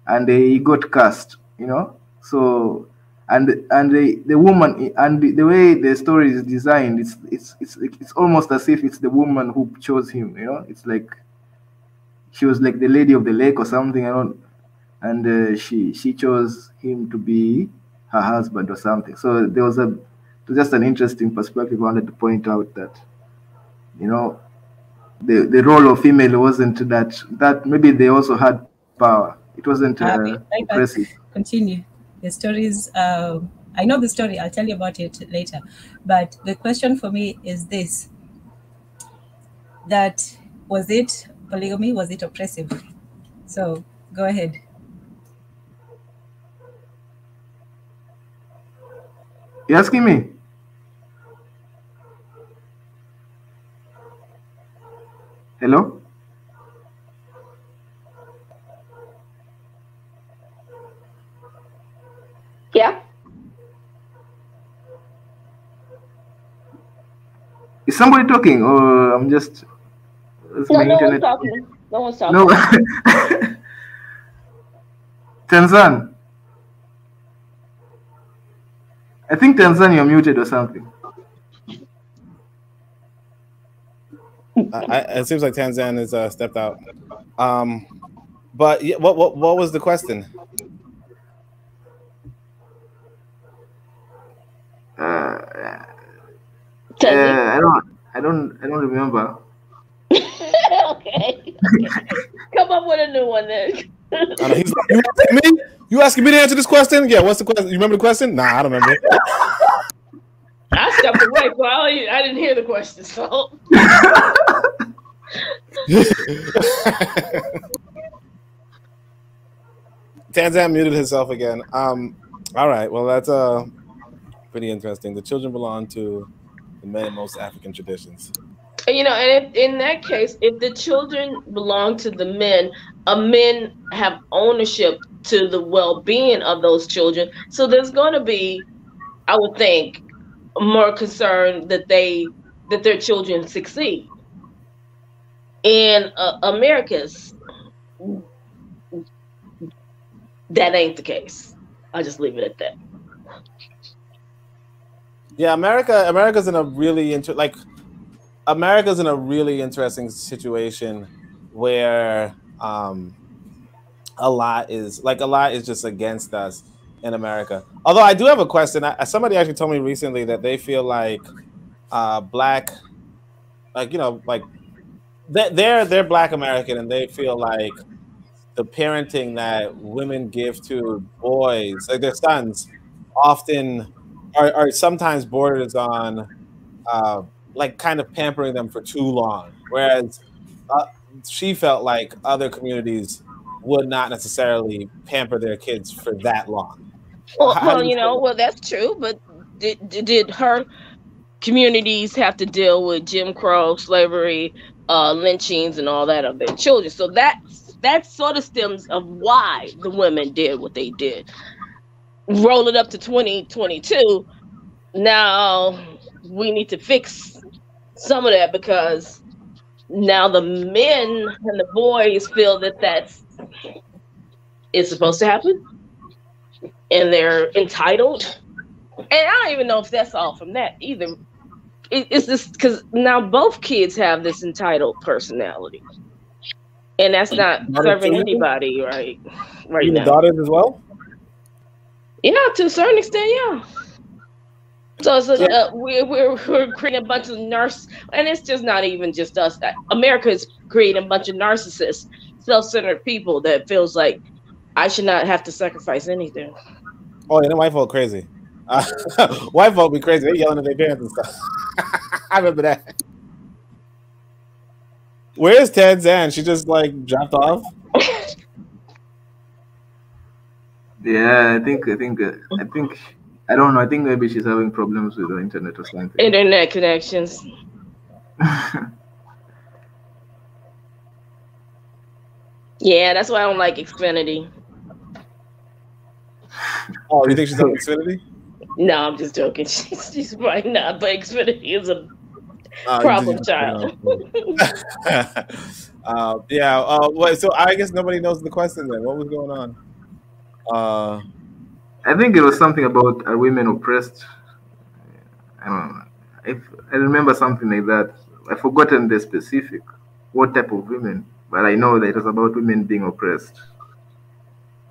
and he got cast. You know, so the woman and the way the story is designed, it's almost as if it's the woman who chose him. You know, it's like she was like the lady of the lake or something. I don't, and she chose him to be her husband or something. So it was just an interesting perspective. I wanted to point out that, you know, the role of female wasn't that maybe they also had power. It wasn't Right back. oppressive. Continue. The stories, I know the story, I'll tell you about it later. But the question for me is this, that was it polygamy? Was it oppressive? So go ahead. You asking me? Hello? Yeah. Is somebody talking, or I'm just? Is No, my no one's internet? talking. No one's talking. No. Tanzan. I think Tanzan, you're muted or something. It seems like Tanzan is stepped out. But yeah, what was the question? I don't remember. Okay. Come up with a new one then. He's like, you asking me? You asking me to answer this question? Yeah. What's the question? You remember the question? Nah, I don't remember. I stepped away, so I didn't hear the question. So. Tanzan muted himself again. All right. Well, that's pretty interesting. The children belong to the men in most African traditions. You know, and if, in that case, if the children belong to the men have ownership to the well-being of those children. So there's going to be, I would think, more concern that their children succeed. In America's, that ain't the case. I'll just leave it at that. Yeah, America's in a really America's in a really interesting situation where a lot is just against us. in America. Although I do have a question. Somebody actually told me recently that they feel like black, like like they're Black American, and they feel like the parenting that women give to boys, like their sons, often are sometimes borders on like kind of pampering them for too long, whereas she felt like other communities would not necessarily pamper their kids for that long. How do you feel? Well, that's true. But did her communities have to deal with Jim Crow, slavery, lynchings, and all that of their children? So that sort of stems of why the women did what they did. Roll it up to 2022. Now we need to fix some of that, because now the men and the boys feel that is supposed to happen, and they're entitled. And I don't even know if that's all from that either. It's just because now both kids have this entitled personality, and that's not serving anybody right now. Daughters as well? Yeah, to a certain extent, yeah. So we're creating a bunch of and it's just not even just us. America is creating a bunch of narcissists, self-centered people that feels like I should not have to sacrifice anything. Oh, yeah, white folk crazy. White folk be crazy. They yelling at their parents and stuff. I remember that. Where's Tanzan? She just like dropped off. Yeah, I think I don't know. I think maybe she's having problems with the internet or something. Internet connections. Yeah, that's why I don't like Xfinity. Oh, you think she's on Xfinity? No, I'm just joking. She's probably not, but Xfinity is a problem child. Yeah. Wait, so I guess nobody knows the question then. What was going on? I think it was something about are women oppressed. I don't know. If I remember something like that. I've forgotten the specific what type of women, but I know that it was about women being oppressed.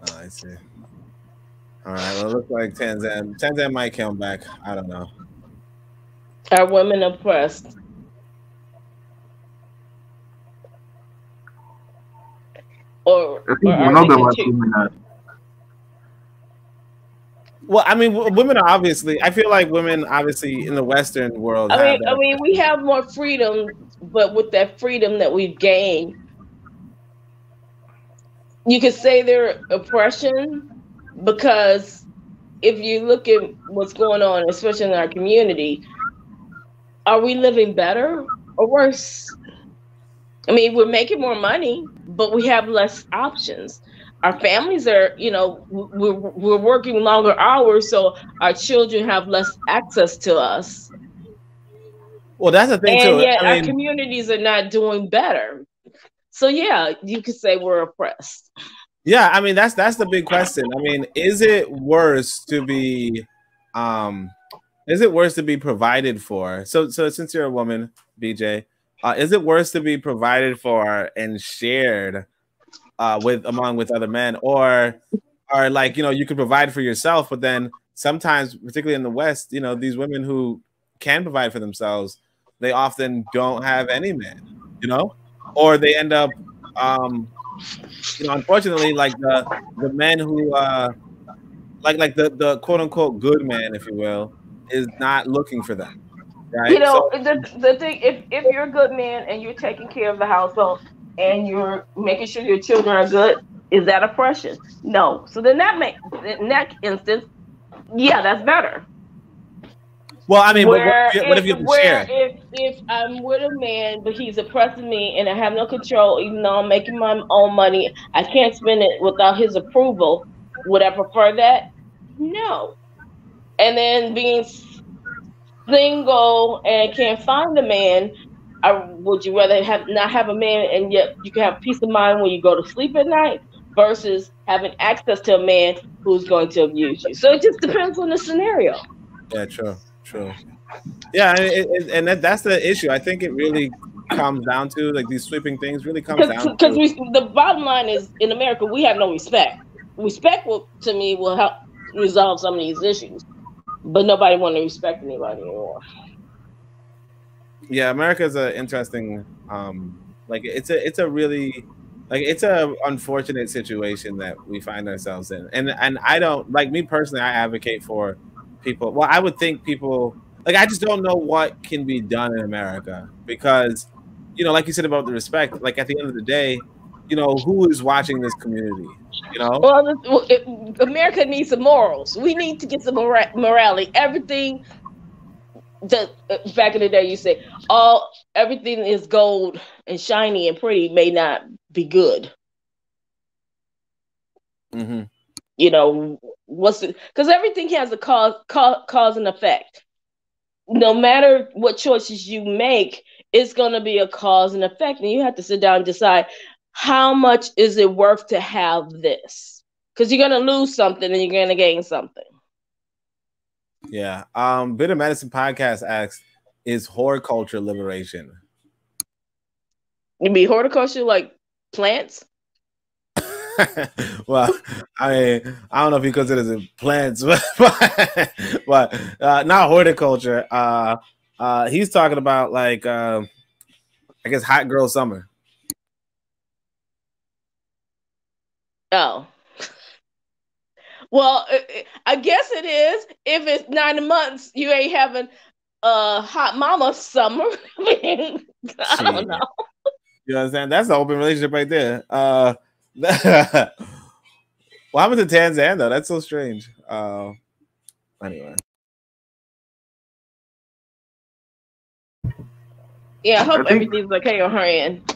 Oh, I see. All right. Well, it looks like Tanzan might come back. I don't know. Are women oppressed? Or monogamous women are. Well, I mean, women are obviously. I feel like women, obviously, in the Western world. I mean, we have more freedom, but with that freedom that we've gained, you could say they're oppression, because if you look at what's going on, especially in our community, are we living better or worse? I mean, we're making more money, but we have less options. Our families are, we're working longer hours, so our children have less access to us. Well, that's the thing, too. And yet our communities are not doing better. So, yeah, you could say we're oppressed. Yeah, I mean, that's the big question. I mean, is it worse to be provided for? So since you're a woman, BJ, is it worse to be provided for and shared with other men, or like, you could provide for yourself, but then sometimes, particularly in the West, these women who can provide for themselves, they often don't have any men, or they end up unfortunately, like the men who like the quote unquote good man, if you will, is not looking for them, right? The thing, if you're a good man and you're taking care of the household and you're making sure your children are good, is that oppression? No. So then in that instance, yeah, that's better. Well, I mean, what if you can share? If I'm with a man, but he's oppressing me and I have no control, even though I'm making my own money, I can't spend it without his approval. Would I prefer that? No. And then being single and can't find a man, would you rather not have a man and yet you can have peace of mind when you go to sleep at night, versus having access to a man who's going to abuse you? So it just depends on the scenario. Yeah, true. Yeah, and that's the issue. I think it really comes down to, like, these sweeping things really comes down to, because the bottom line is, in America we have no respect. Respect will help resolve some of these issues, but nobody want to respect anybody anymore. Yeah, America is an interesting, like it's a really, like it's a unfortunate situation that we find ourselves in, and I don't, like, me personally, I advocate for people. Well, I would think people, like, I just don't know what can be done in America because, you know, like you said about the respect, like at the end of the day, you know, who is watching this community, you know? Well, America needs some morals. We need to get some morality. Everything that back in the day you say everything is gold and shiny and pretty may not be good. Mm-hmm. You know, because everything has a cause and effect. No matter what choices you make, it's going to be a cause and effect, and you have to sit down and decide how much is it worth to have this, because you're going to lose something and you're going to gain something. Yeah. Bit of Medicine Podcast asks, is horticulture liberation? You mean horticulture like plants? Well, I don't know if he considers it plants, but not horticulture. He's talking about, like, I guess hot girl summer. Oh. Well, I guess it is. If it's 9 months, you ain't having hot mama summer. I don't know. You understand? That's an open relationship right there. What happened to Tanzania though? That's so strange. Anyway. Yeah, I hope everything's okay on her end.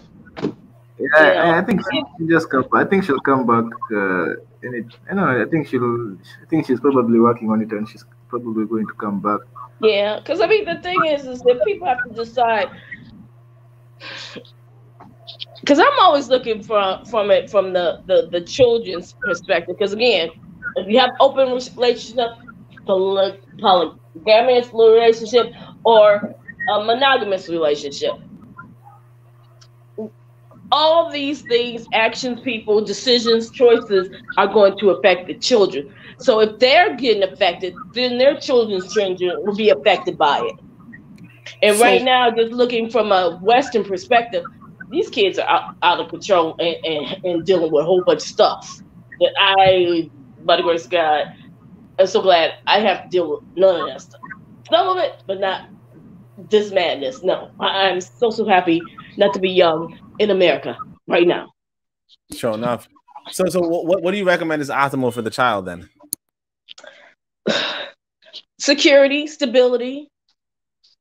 Yeah, I think she just come. I think she'll come back. I don't know. I think she's probably working on it, and she's probably going to come back. Yeah, because I mean the thing is that people have to decide. Because I'm always looking from the children's perspective. Because again, if you have open relationship, polygamous relationship, or a monogamous relationship, all these things, actions, people, decisions, choices are going to affect the children. So if they're getting affected, then their children's children will be affected by it. And right now, just looking from a Western perspective, these kids are out of control and dealing with a whole bunch of stuff that by the grace of God, I'm so glad I have to deal with none of that stuff. Some of it, but not this madness. No, I'm so happy not to be young in America right now. Sure enough. So what do you recommend is optimal for the child then? Security, stability,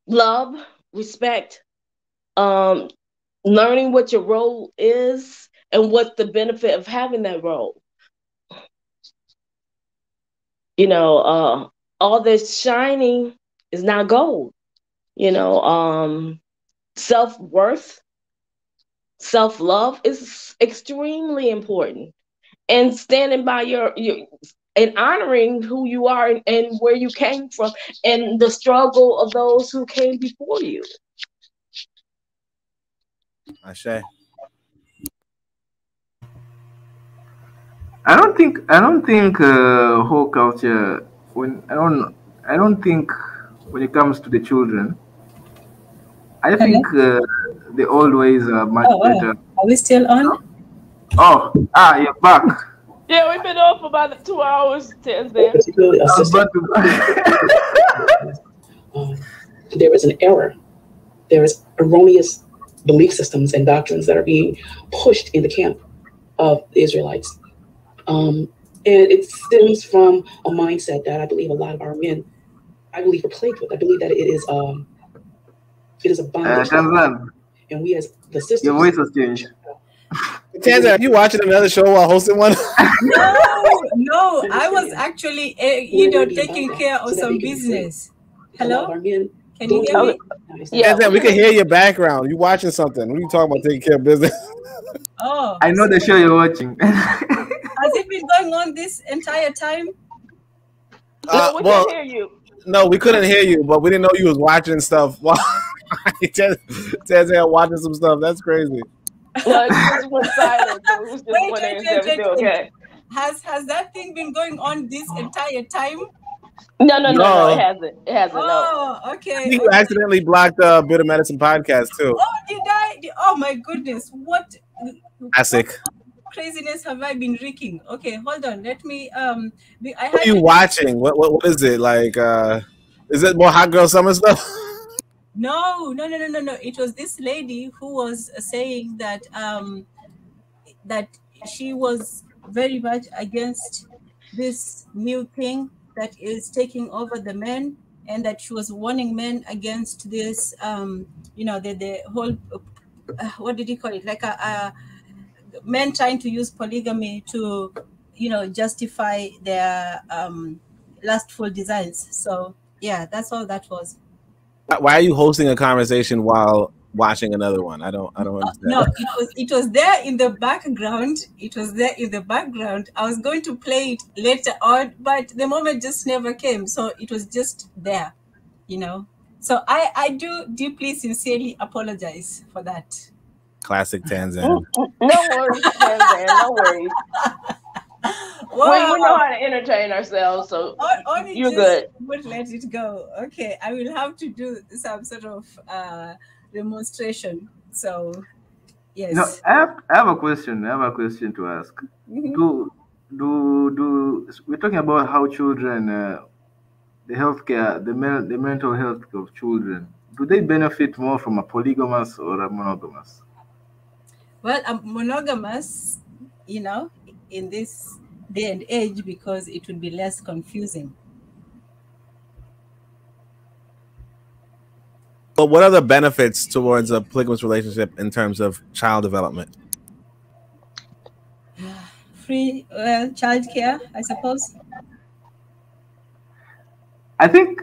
love, respect, learning what your role is and what the benefit of having that role. You know, all this shining is not gold. You know, self-worth, self-love is extremely important. And standing by your and honoring who you are and where you came from and the struggle of those who came before you. Ashe. I don't think whole culture I don't think when it comes to the children, I think the old ways are much better. Are we still on? You're back. Yeah, we've been on for about 2 hours, Tanzania. There is an error. There is erroneous belief systems and doctrines that are being pushed in the camp of the Israelites. And it stems from a mindset that I believe a lot of our men, are plagued with. I believe that it is a bondage. And we as the sisters... Your voice has changed. Tanzania, are you watching another show while hosting one? No, I was actually, taking care of some business. Hello? Can you hear me? Yeah, we can hear your background. You watching something. What are you talking about taking care of business? Oh. I know the show you're watching. Has it been going on this entire time? No, we can't hear you. No, we couldn't hear you, but we didn't know you was watching stuff. Tanzania watching some stuff. That's crazy. Well, it just went silent. So it was just okay. Has that thing been going on this entire time? No, it No. hasn't. It hasn't. No. Oh, I okay. think you accidentally blocked the Bitter Medicine podcast too. Oh, did I? Oh my goodness! What Classic. craziness have I been reeking? Okay, hold on. Let me. I What had are you to. watching? What is it like? Is it more Hot Girl Summer stuff? No. It was this lady who was saying that that she was very much against this new thing that is taking over the men, and that she was warning men against this. The whole what did he call it? Like a men trying to use polygamy to, justify their lustful designs. So yeah, that's all that was. Why are you hosting a conversation while watching another one? I don't understand. No, it was there in the background. It was there in the background. I was going to play it later on, but the moment just never came. So it was just there, So I do deeply, sincerely apologize for that. Classic Tanzan. No worries, Tanzan. No worries. Wow. We know how to entertain ourselves, so you're good. Would let it go. Okay, I will have to do some sort of demonstration. So, yes. No, I have a question. I have a question to ask. Mm-hmm. Do we're talking about how children, the healthcare, the mental health of children, do they benefit more from a polygamous or a monogamous? Well, a monogamous, in this day and age, because it will be less confusing. But what are the benefits towards a polygamous relationship in terms of child development? Free childcare, I suppose. I think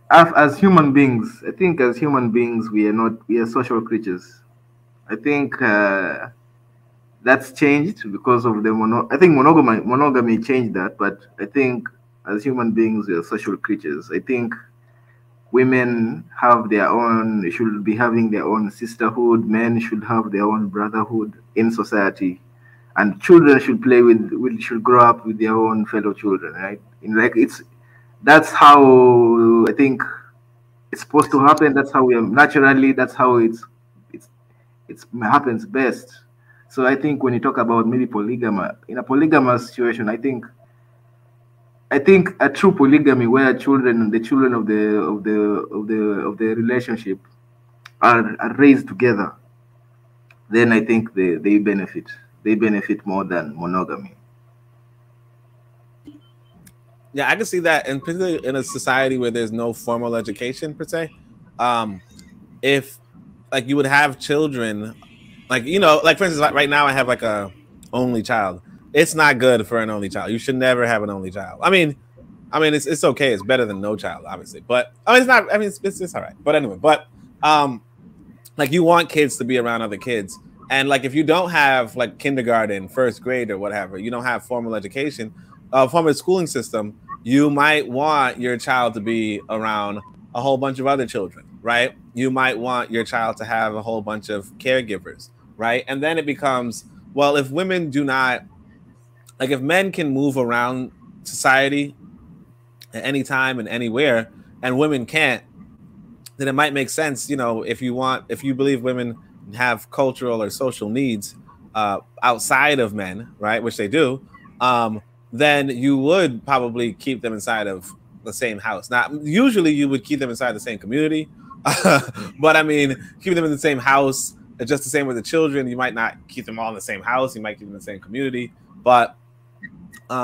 as human beings, we are social creatures. I think that's changed because of the I think monogamy changed that, but I think as human beings we are social creatures. I think women should be having their own sisterhood, men should have their own brotherhood in society, and children should grow up with their own fellow children, right? That's how I think it's supposed to happen. That's how we are naturally. That's how it happens best. So I think when you talk about maybe in a polygamous situation, I think a true polygamy where the children of the relationship are raised together, then I think they benefit. They benefit more than monogamy. Yeah, I can see that, and particularly in a society where there's no formal education per se. If like you would have children, like for instance, right now I have like a only child. It's not good for an only child. You should never have an only child. I mean, it's okay. It's better than no child, obviously. But it's not. I mean, it's all right. But anyway, like you want kids to be around other kids, and like if you don't have like kindergarten, first grade, or whatever, you don't have formal education, formal schooling system. You might want your child to be around a whole bunch of other children, right? You might want your child to have a whole bunch of caregivers, right? And then it becomes, well, if women do not, like if men can move around society at any time and anywhere, and women can't, then it might make sense, if you believe women have cultural or social needs outside of men, right, which they do, then you would probably keep them inside of the same house. Now, usually you would keep them inside the same community, but I mean, keep them in the same house, just the same with the children. You might not keep them all in the same house. You might keep them in the same community. But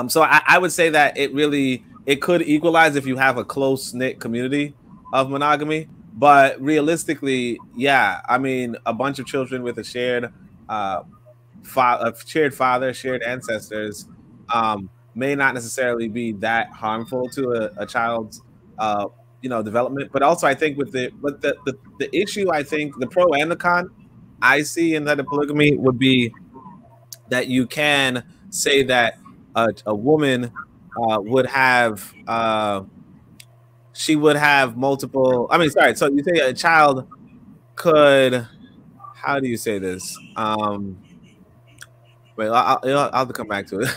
so I would say that it could equalize if you have a close-knit community of monogamy. But realistically, yeah, I mean, a bunch of children with a shared father, shared ancestors, may not necessarily be that harmful to a child's development. But also I think the issue, I think the pro and the con I see in that polygamy would be that you can say that a woman would have she would have multiple, so you say a child could, how do you say this? Wait, I'll have to come back to it.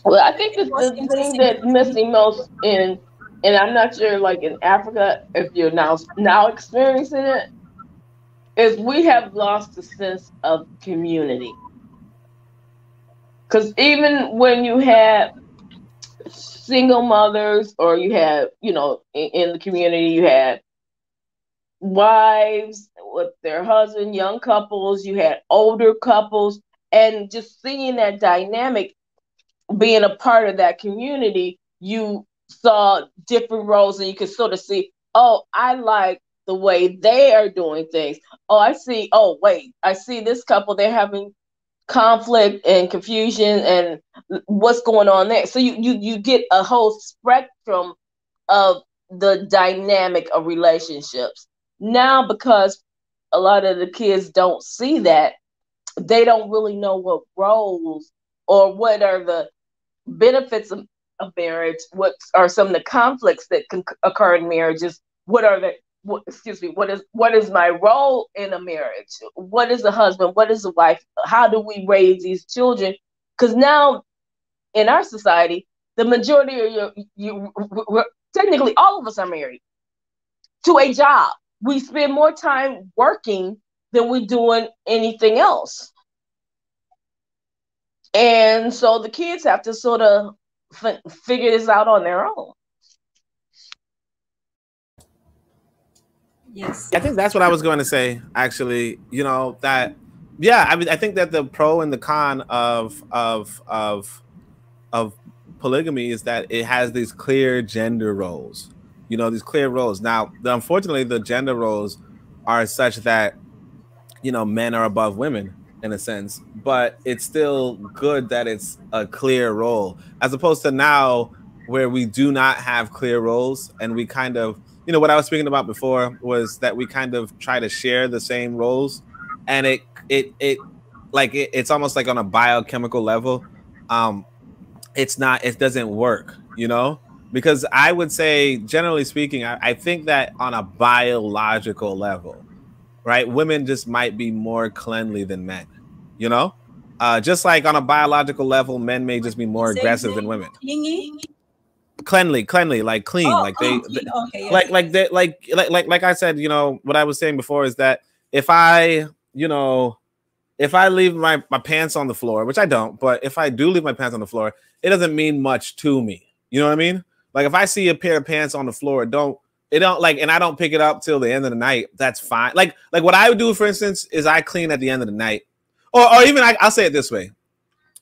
Well, I think the thing that's missing most and I'm not sure, like in Africa, if you're now experiencing it, is we have lost the sense of community. Because even when you have single mothers, or you have, in the community, you had wives with their husband, young couples, you had older couples, and just seeing that dynamic, being a part of that community, you saw different roles, and you could sort of see, oh, I like the way they are doing things. Oh, wait, I see this couple, they're having conflict and confusion, and what's going on there. So you get a whole spectrum of the dynamic of relationships. Now, because a lot of the kids don't see that, they don't really know what roles or what are the benefits of marriage, what are some of the conflicts that can occur in marriages, what is my role in a marriage, what is a husband, what is a wife, how do we raise these children? Because now in our society, the majority of technically all of us are married to a job. We spend more time working than we're doing anything else. And so the kids have to sort of figure this out on their own. Yes. I think that's what I was going to say, actually. That, yeah, I mean, I think that the pro and the con of polygamy is that it has these clear gender roles. These clear roles. Now, unfortunately, the gender roles are such that, men are above women in a sense, but it's still good that it's a clear role, as opposed to now where we do not have clear roles, and we kind of, what I was speaking about before was that we kind of try to share the same roles, and it's almost like on a biochemical level. It doesn't work, because I would say, generally speaking, I think that on a biological level, right, women just might be more cleanly than men, just like on a biological level, men may just be more aggressive than women. Cleanly, like clean, like they, okay, yes. like I said, what I was saying before is that if I leave my pants on the floor, which I don't, but if I do leave my pants on the floor, it doesn't mean much to me. You know what I mean? Like if I see a pair of pants on the floor, and I don't pick it up till the end of the night, that's fine. Like what I would do, for instance, is I clean at the end of the night, or even I'll say it this way.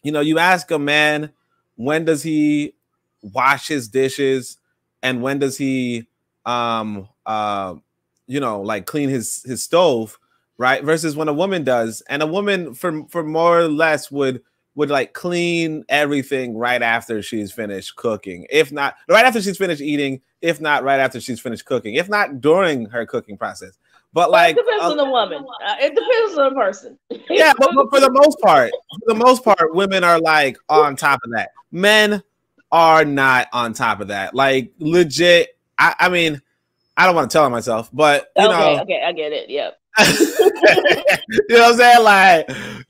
You ask a man, when does he wash his dishes, and when does he clean his stove, right? Versus when a woman does, and a woman for more or less would like clean everything right after she's finished cooking, if not right after she's finished eating, if not right after she's finished cooking, if not during her cooking process. But like, it depends on the woman. It depends on the person. Yeah, but for the most part, women are like on top of that. Men are not on top of that. Like legit. I mean, I don't want to tell on myself, but okay, I get it. Yep. You know what I'm saying?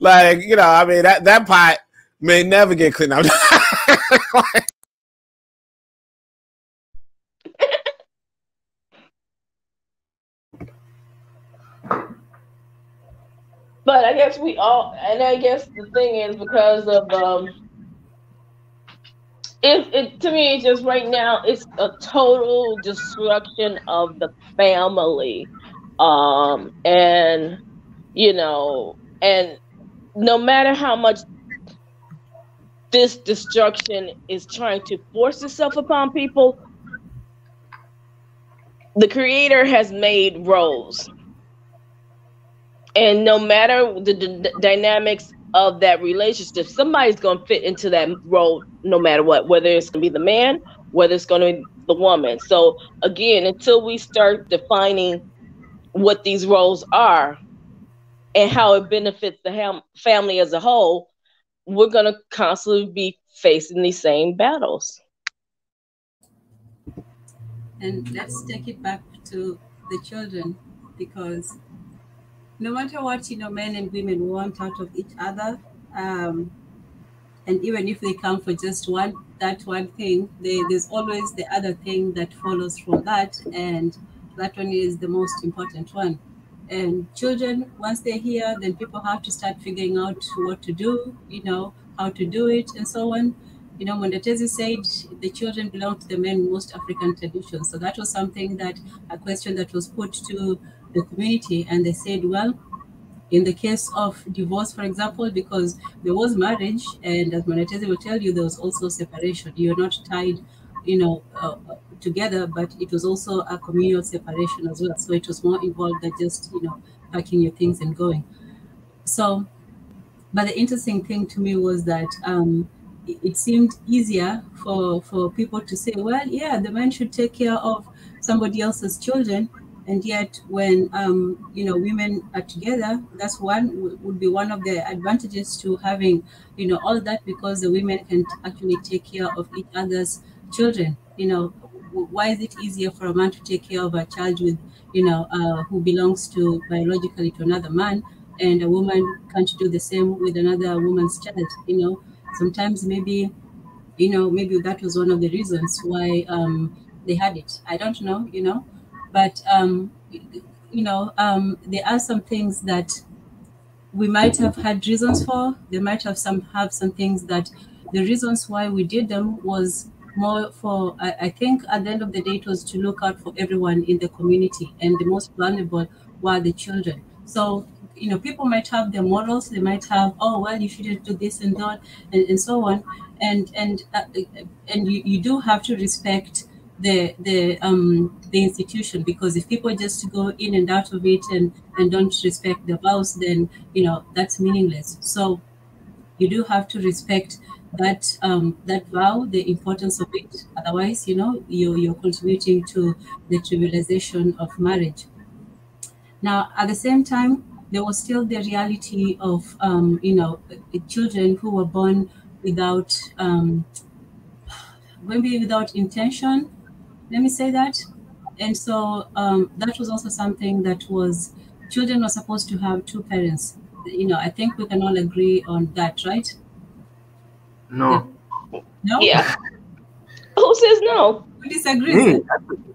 Like, I mean, that pot may never get cleaned up. But I guess I guess the thing is, because of to me, it's just right now, it's a total destruction of the family. And no matter how much this destruction is trying to force itself upon people, the creator has made roles. And no matter the dynamics of that relationship, somebody's going to fit into that role no matter what, whether it's going to be the man, whether it's going to be the woman. So again, until we start defining what these roles are and how it benefits the family as a whole, we're going to constantly be facing these same battles. And let's take it back to the children, because no matter what, men and women want out of each other, and even if they come for just that one thing, there's always the other thing that follows from that, and that one is the most important one. And children, once they're here, then people have to start figuring out what to do, how to do it, and so on. When the Tezi said the children belong to the men in most African traditions, so that was something that a question that was put to the community, and they said, well, in the case of divorce, for example, because there was marriage, and as Monetezi will tell you, there was also separation. You're not tied, together, but it was also a communal separation as well. So it was more involved than just, packing your things and going. So, but the interesting thing to me was that it seemed easier for people to say, well, yeah, the man should take care of somebody else's children. And yet, when women are together, that's would be one of the advantages to having all that, because the women can actually take care of each other's children. Why is it easier for a man to take care of a child with who belongs to biologically to another man, and a woman can't do the same with another woman's child? Sometimes maybe that was one of the reasons why they had it. I don't know. But there are some things that we might have had reasons for. They might have some things that the reasons why we did them was more for, I think at the end of the day, it was to look out for everyone in the community, and the most vulnerable were the children. So people might have their morals. They might have, oh well, you shouldn't do this and that, and so on, and you do have to respect the institution, because if people just go in and out of it and don't respect the vows, then that's meaningless. So you do have to respect that that vow, the importance of it. Otherwise, you're contributing to the trivialization of marriage. Now, at the same time, there was still the reality of children who were born without maybe without intention, let me say that. And so that was also something that was, children were supposed to have two parents. I think we can all agree on that, right? No. No? Yeah. Who says no? Who disagrees? Me,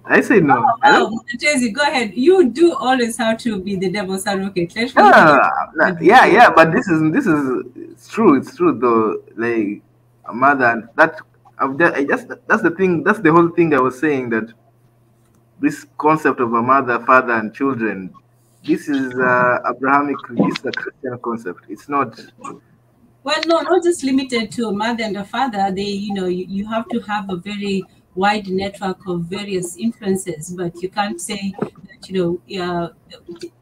I say no. I don't. Tracy, go ahead. You do always have to be the devil's advocate. Yeah, but this is it's true. It's true though. Like a mother, that's the thing. That's the whole thing I was saying, that this concept of a mother, father, and children. This is Abrahamic. This is a Christian concept. It's not. Well, no, not just limited to a mother and a father. They, you have to have a very wide network of various influences, but you can't say that,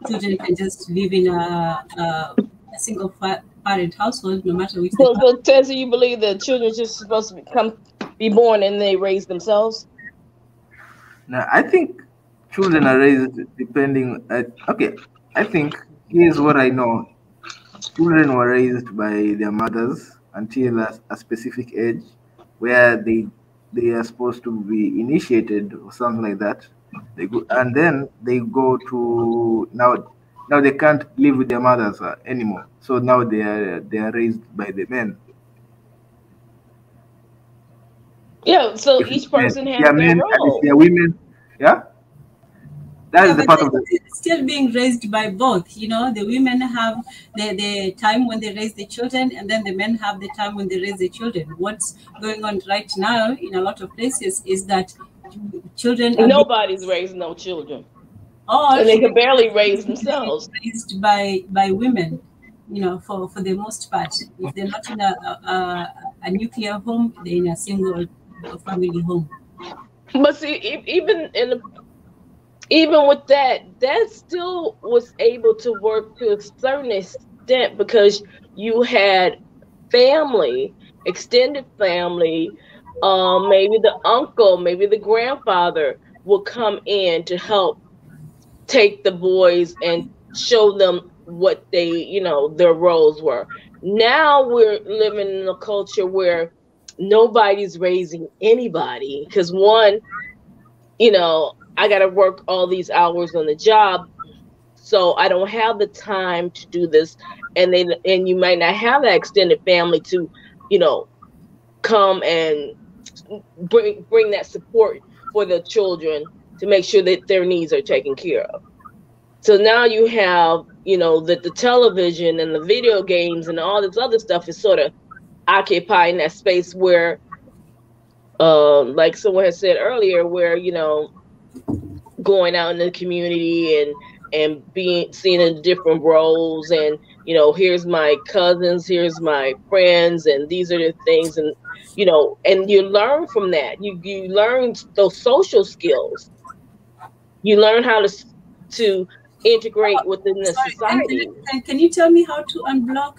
children can just live in a single parent household, no matter which. So, Tessa, you believe that children are just supposed to be born and they raise themselves? No, I think children are raised depending. Okay, I think here's what I know. Children were raised by their mothers until a specific age, where they are supposed to be initiated or something like that. They go, and then they go to now they can't live with their mothers anymore. So now they are raised by the men. Yeah. So each person has their men, role. And if they are women, yeah. That is the part of it's still being raised by both. The women have the time when they raise the children, and then the men have the time when they raise the children. What's going on right now in a lot of places is that children nobody's raising no children. Oh, and they can barely raise themselves. Raised by women, for the most part. If they're not in a nuclear home, they're in a single family home. But see, even with that still was able to work to a certain extent, because you had family, extended family, maybe the uncle, maybe the grandfather will come in to help take the boys and show them what they, their roles were. Now we're living in a culture where nobody's raising anybody, because one, I got to work all these hours on the job. so I don't have the time to do this. And you might not have that extended family to, you know, come and bring that support for the children to make sure that their needs are taken care of. So now you have, you know, that the television and the video games and all this other stuff is sort of occupying that space where, like someone has said earlier, where, you know, going out in the community and being seen in different roles, and, you know, here's my cousins, here's my friends, and these are the things, and, you know, and you learn from that. You learn those social skills. You learn how to integrate within the Sorry, society. and can you tell me how to unblock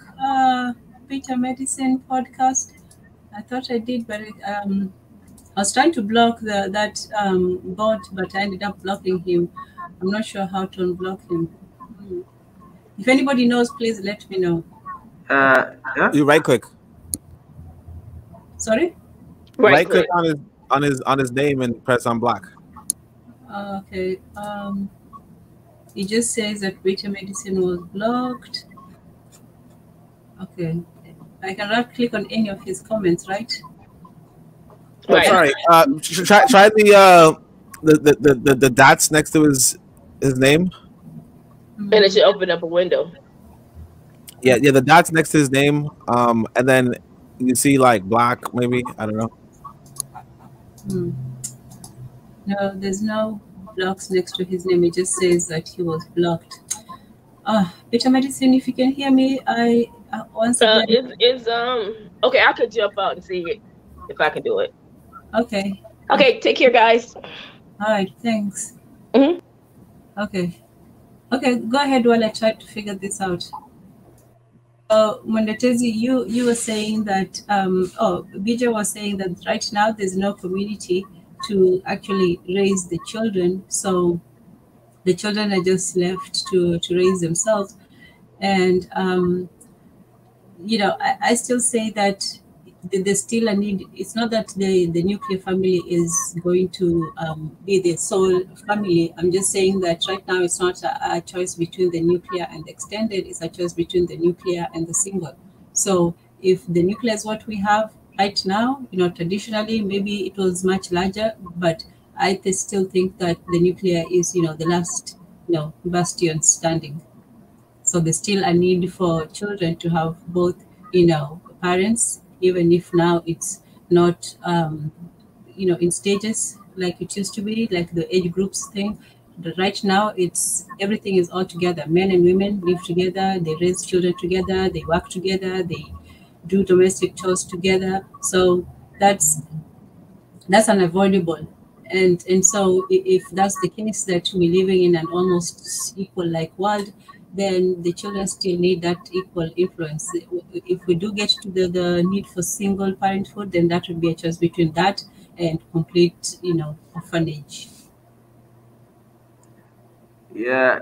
Peter Medicine podcast? I thought I did, but I was trying to block that bot, but I ended up blocking him. I'm not sure how to unblock him. If anybody knows, please let me know. Yeah. You right click. Sorry? Right click on his name and press unblock. Okay. It just says that Peter Medicine was blocked. Okay. I can right click on any of his comments, right? Right. Sorry. Try the dots next to his name. And it should open up a window. Yeah, the dots next to his name. And then you see like black, maybe, I don't know. No, there's no blocks next to his name. It just says that he was blocked. Peter Medicine, if you can hear me, I once again. Okay, I could jump out and see if I can do it. Okay. Okay, take care, guys. All right, thanks. Mm-hmm. Okay, go ahead while I try to figure this out. Mwendetezi, you were saying that, Bija was saying that right now there's no community to actually raise the children, so the children are just left to raise themselves. And, you know, I still say that there's still a need. It's not that the nuclear family is going to be the sole family. I'm just saying that right now it's not a choice between the nuclear and the extended. It's a choice between the nuclear and the single. So if the nuclear is what we have right now, you know, traditionally maybe it was much larger, but I still think that the nuclear is, you know, the last, you know, bastion standing. So there's still a need for children to have both, you know, parents, even if now it's not, you know, in stages like it used to be, like the age groups thing. But right now, it's everything is all together. Men and women live together. They raise children together. They work together. They do domestic chores together. So that's unavoidable. And so if that's the case, that we're living in an almost equal like world, then the children still need that equal influence. If we do get to the need for single parenthood, then that would be a choice between that and complete, you know, orphanage. Yeah,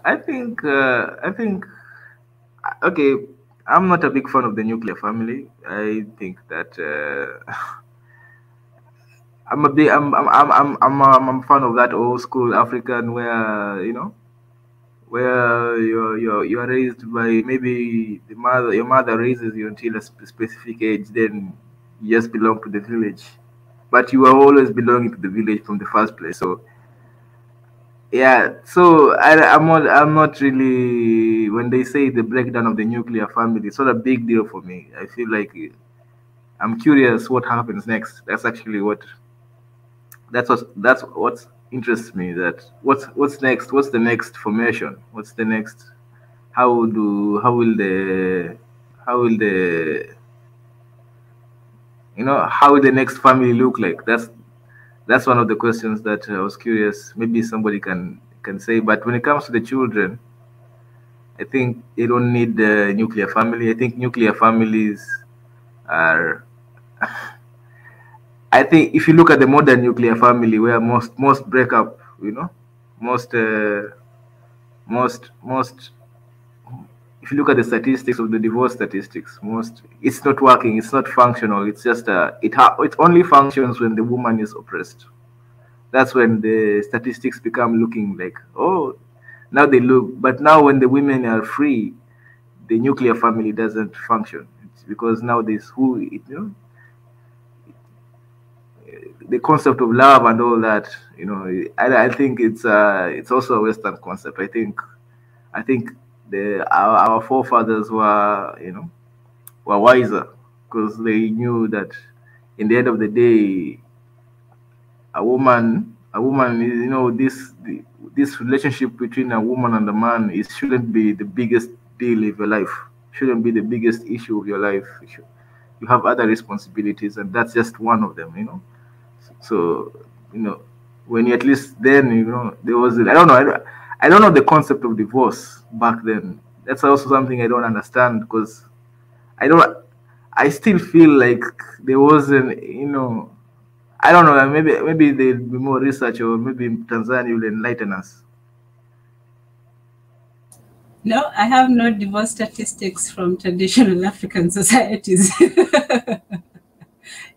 I think okay, I'm not a big fan of the nuclear family. I think that I'm a fan of that old school African where, you know, where you're raised by maybe your mother raises you until a specific age, then you just belong to the village, but you are always belonging to the village from the first place. So yeah, so I'm not really, when they say the breakdown of the nuclear family, it's not a big deal for me. I feel like I'm curious what happens next. That's actually what interests me. That what's next? What's the next formation? What's the next? How will the how will the next family look like? That's one of the questions that I was curious. Maybe somebody can say. But when it comes to the children, I think they don't need the nuclear family. I think nuclear families are. I think if you look at the modern nuclear family, where most break up, you know, most. If you look at the statistics of the divorce statistics, it's not working. It's not functional. It's just it only functions when the woman is oppressed. That's when the statistics become looking like, oh, Now they look, but now when the women are free, the nuclear family doesn't function. It's because now there's the concept of love and all that. I think it's also a Western concept. I think our forefathers were wiser because they knew that in the end of the day, a woman is, this relationship between a woman and a man shouldn't be the biggest deal of your life. Shouldn't be the biggest issue of your life. You have other responsibilities, and that's just one of them. So, when you, at least then, there was, I don't know the concept of divorce back then. That's also something I don't understand, because I still feel like there wasn't, I don't know, maybe there'll be more research, or maybe Tanzania will enlighten us. No, I have no divorce statistics from traditional African societies.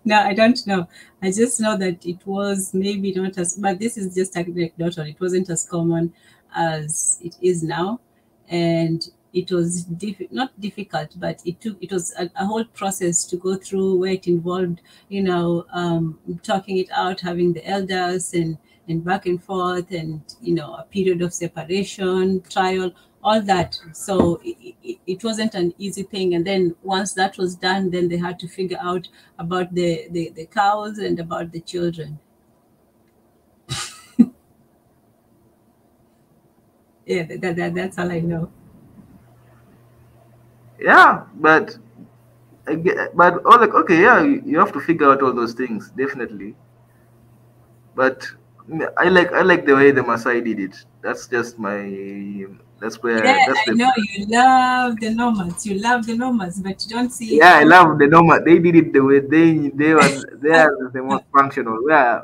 No, I don't know. I just know that it was maybe not as, but this is just anecdotal. It wasn't as common as it is now, and it was not difficult, but it was a whole process to go through, where it involved, talking it out, having the elders and back and forth, and a period of separation, trial, all that. So it wasn't an easy thing. And then once that was done, then they had to figure out about the cows and about the children. Yeah, that's all I know. Yeah, but okay, yeah, you have to figure out all those things, definitely. But I like the way the Maasai did it. That's just that's where Yeah, that's I the know you love the nomads. You love the nomads, but you don't see yeah, I love the nomad. They did it the way they are the most functional. Yeah,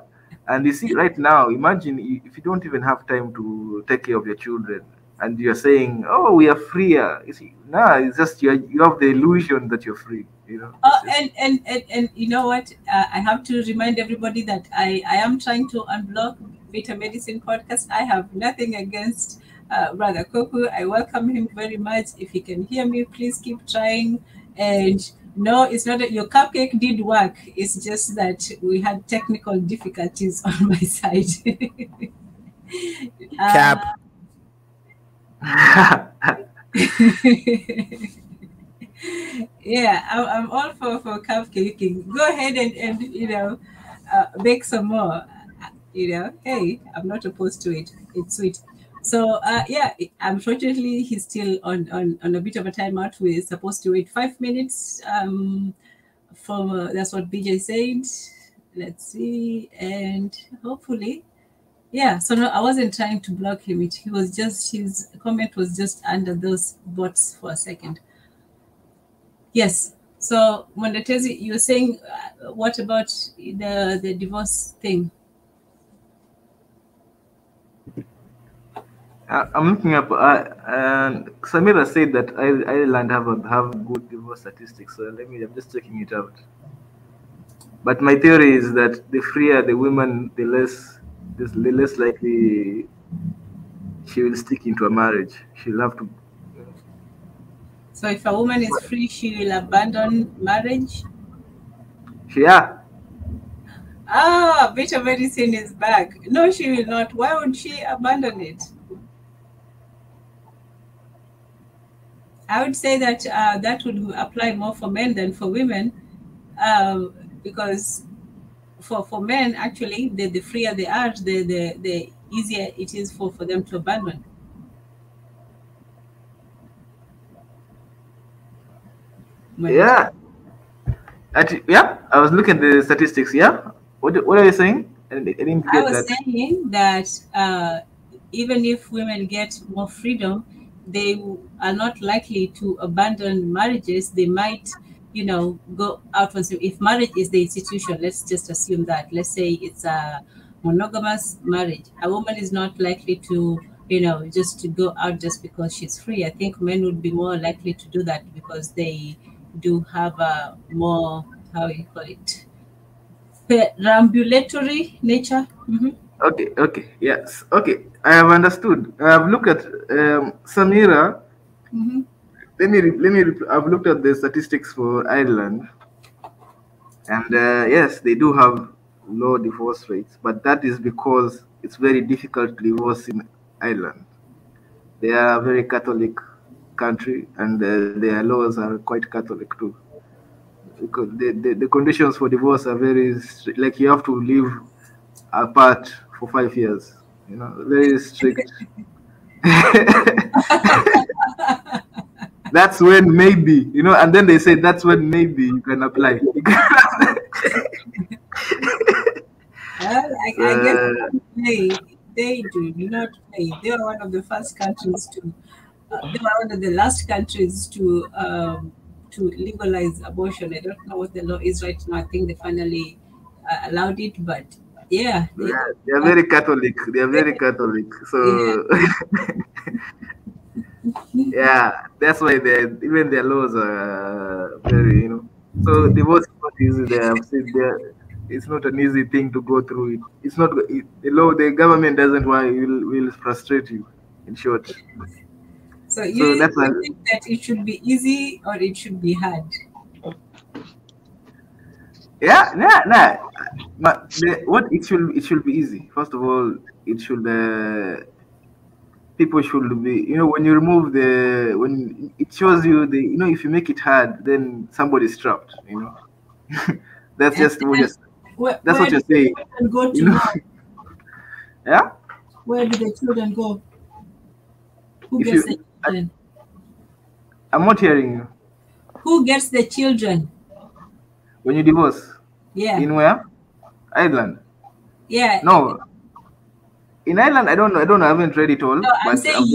and you see right now, imagine if you don't even have time to take care of your children, and you're saying, "Oh, we are freer." You see, nah, it's just you have the illusion that you're free. Oh, and you know what? I have to remind everybody that I am trying to unblock Vita Medicine podcast. I have nothing against Brother Koku. I welcome him very much. If he can hear me, please keep trying. And no, it's not that your cupcake did work. It's just that we had technical difficulties on my side. Cap. Yeah, I'm all for cupcaking. Go ahead and bake some more. Hey, I'm not opposed to it. It's sweet. So yeah, unfortunately he's still on a bit of a timeout. We're supposed to wait 5 minutes. For that's what BJ said. Let's see, and hopefully. Yeah, so no, I wasn't trying to block him. He was just, his comment was just under those bots for a second. Yes. So Mwendatezi, you were saying, what about the divorce thing? I'm looking up, and Samira said that Ireland have good divorce statistics. So I'm just checking it out. But my theory is that the freer the women, the less likely she will stick into a marriage. She'll have to. So if a woman is free, she will abandon marriage? Yeah. Ah, Beta Medicine is back. No, she will not. Why would she abandon it? I would say that that would apply more for men than for women, because for men, actually, the freer they are, the easier it is for them to abandon. Yeah. Yeah, I was looking at the statistics. Yeah. What are you saying? I didn't get I was that. saying that even if women get more freedom, they are not likely to abandon marriages. They might, go out on. If marriage is the institution, let's just assume that. Let's say it's a monogamous marriage. A woman is not likely to, just to go out just because she's free. I think men would be more likely to do that because they do have a more, how you call it, perambulatory nature. Mm-hmm. Okay, yes, okay. I have understood. I have looked at Samira. Mm-hmm. I've looked at the statistics for Ireland, and yes, they do have low divorce rates, but that is because it's very difficult to divorce in Ireland. They are a very Catholic country, and their laws are quite Catholic too. Because the conditions for divorce are like you have to live apart for 5 years. You know, very strict. That's when maybe, you know, and then they say that's when maybe you can apply. I guess they do not play. They are one of the first countries to. They were one of the last countries to legalize abortion. I don't know what the law is right now. I think they finally allowed it, but yeah, they are very Catholic. They are very Catholic. So yeah, that's why even their laws are very, you know. So divorce is not easy. They have said there. It's not an easy thing to go through. It's not the law. The government doesn't want will frustrate you. In short. So you that's why, think that it should be easy or it should be hard? Yeah, But what it should be easy. First of all, it should people should be, you know, when you remove when it shows you you know, if you make it hard, then somebody's trapped, you know. That's just what that's what you're saying. Go to you know? Yeah. Where do the children go? Who gets the children? I'm not hearing you. Who gets the children? When you divorce? Yeah. In where? Ireland? Yeah. No. In Ireland, I don't know. I haven't read it all. No, I'm saying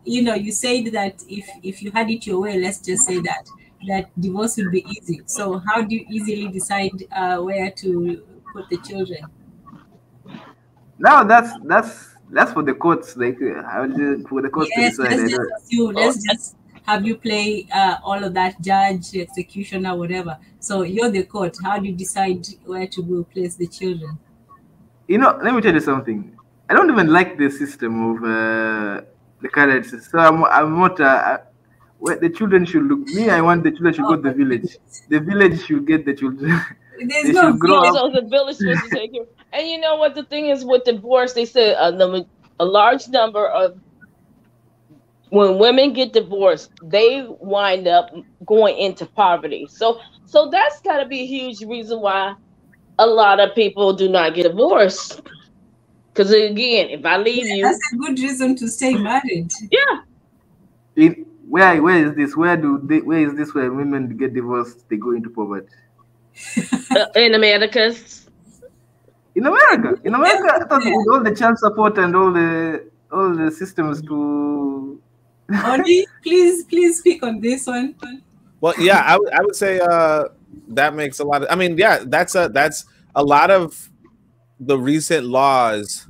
you said that if you had it your way, let's just say that divorce would be easy. So how do you easily decide where to put the children? Now that's for the courts. Like for the courts to decide. Let's just have you play all of that, judge, executioner, whatever. So you're the court. How do you decide where to go place the children? You know, let me tell you something. I don't even like the system of the current system. So I'm not. Where the children should look. Me, I want the children should go to the village. The village should get the children. There's no grow up. So the village supposed to take care. And you know what the thing is with divorce? They said a large number of when women get divorced, they wind up going into poverty. So that's got to be a huge reason why a lot of people do not get divorced. Because again, if I leave you, that's a good reason to stay married. Yeah. Where is this? Where is this where women get divorced? They go into poverty. In America. In America, I thought with all the child support and all the systems to. Oli, please speak on this one. Well, yeah, I would say that makes a lot of. I mean, yeah, that's a lot of the recent laws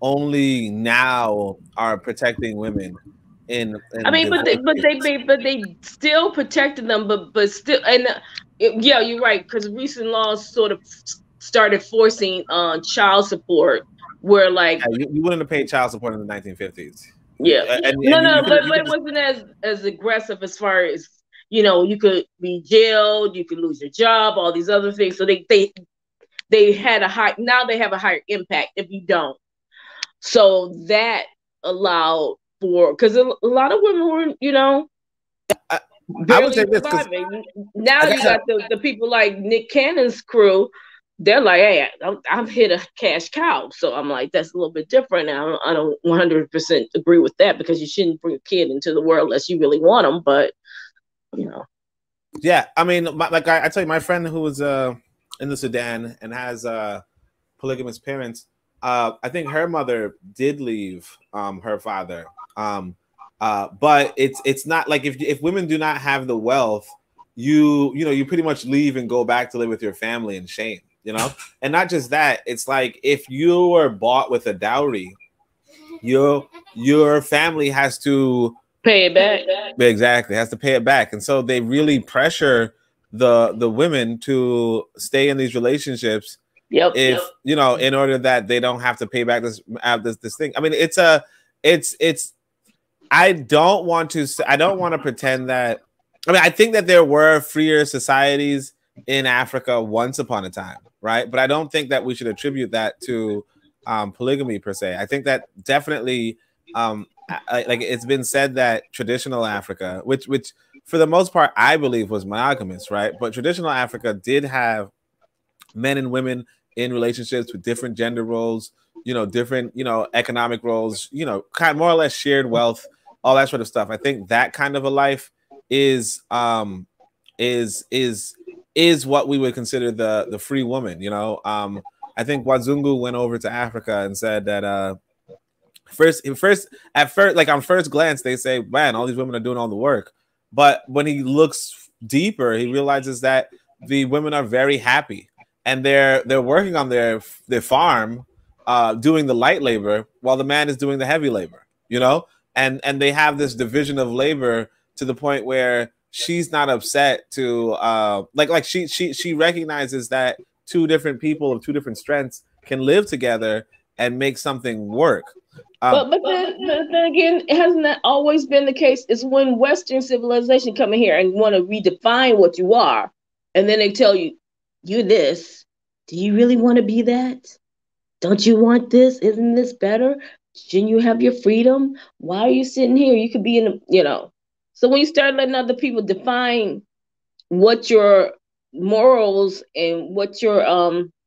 only now are protecting women. I mean, but they still protected them, but still, and yeah, you're right, because recent laws sort of started forcing child support, where like you wouldn't have paid child support in the 1950s. Yeah, but it wasn't as aggressive as far as, you know, you could be jailed, you could lose your job, all these other things. So they had now they have a higher impact if you don't. So that allowed for, because a lot of women were, you know, I would say this, now you got the people like Nick Cannon's crew. They're like, hey, I'm hit a cash cow. So I'm like, that's a little bit different. I don't 100% agree with that, because you shouldn't bring a kid into the world unless you really want them. But, you know. Yeah, I mean, like I tell you, my friend who was in the Sudan and has polygamous parents, I think her mother did leave her father. But it's not like if women do not have the wealth, you pretty much leave and go back to live with your family in shame. You know, and not just that, it's like if you were bought with a dowry, your family has to pay it back. Exactly, has to pay it back, and so they really pressure the women to stay in these relationships Yep. if you know, in order that they don't have to pay back this thing. I mean, it's I don't want to pretend that. I mean, I think that there were freer societies in Africa once upon a time, right? But I don't think that we should attribute that to polygamy per se. I think that definitely, like it's been said that traditional Africa, which for the most part I believe was monogamous, right? But traditional Africa did have men and women in relationships with different gender roles, you know, different, you know, economic roles, you know, kind of more or less shared wealth, all that sort of stuff. I think that kind of a life is what we would consider the free woman, you know. I think Wazungu went over to Africa and said that first like on first glance they say, man, all these women are doing all the work, but when he looks deeper he realizes that the women are very happy and they're working on their farm, doing the light labor while the man is doing the heavy labor, you know. And they have this division of labor to the point where she's not upset to like she recognizes that two different people of two different strengths can live together and make something work. But then again, hasn't that always been the case? It's when Western civilization come in here and want to redefine what you are, and then they tell you, you're this. Do you really want to be that? Don't you want this? Isn't this better? Shouldn't you have your freedom? Why are you sitting here? You could be in the, you know. So when you start letting other people define what your morals and what your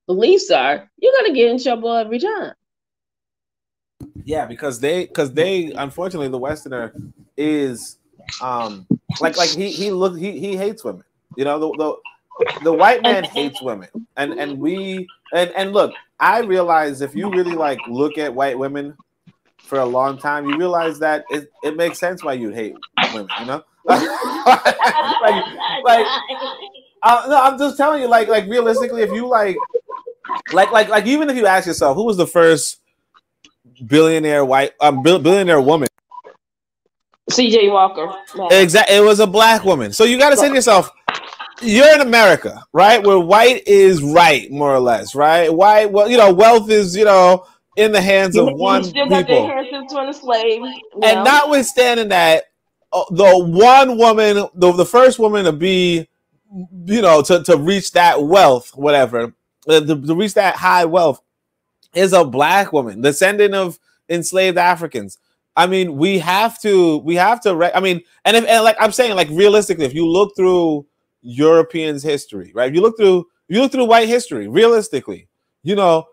beliefs are, you're gonna get in trouble every time. Yeah, because they unfortunately the Westerner is like he hates women. You know, the white man hates women, and we look. I realize if you really like look at white women for a long time, you realize that it makes sense why you'd hate women. You know, no, I'm just telling you, like realistically, if you like even if you ask yourself, who was the first billionaire billionaire woman? C.J. Walker. Exactly, it was a black woman. So you got to say to yourself, you're in America, right? Where white is right, more or less, right? White, well, you know, wealth is, you know, in the hands of one still people. Got the inheritance from the slave. And notwithstanding that, the one woman, the first woman to be, you know, to reach that wealth, whatever, to reach that high wealth, is a black woman, descendant of enslaved Africans. I mean, we have to, I mean, and like I'm saying, like realistically, if you look through Europeans' history, right? If you look through white history, realistically, you know,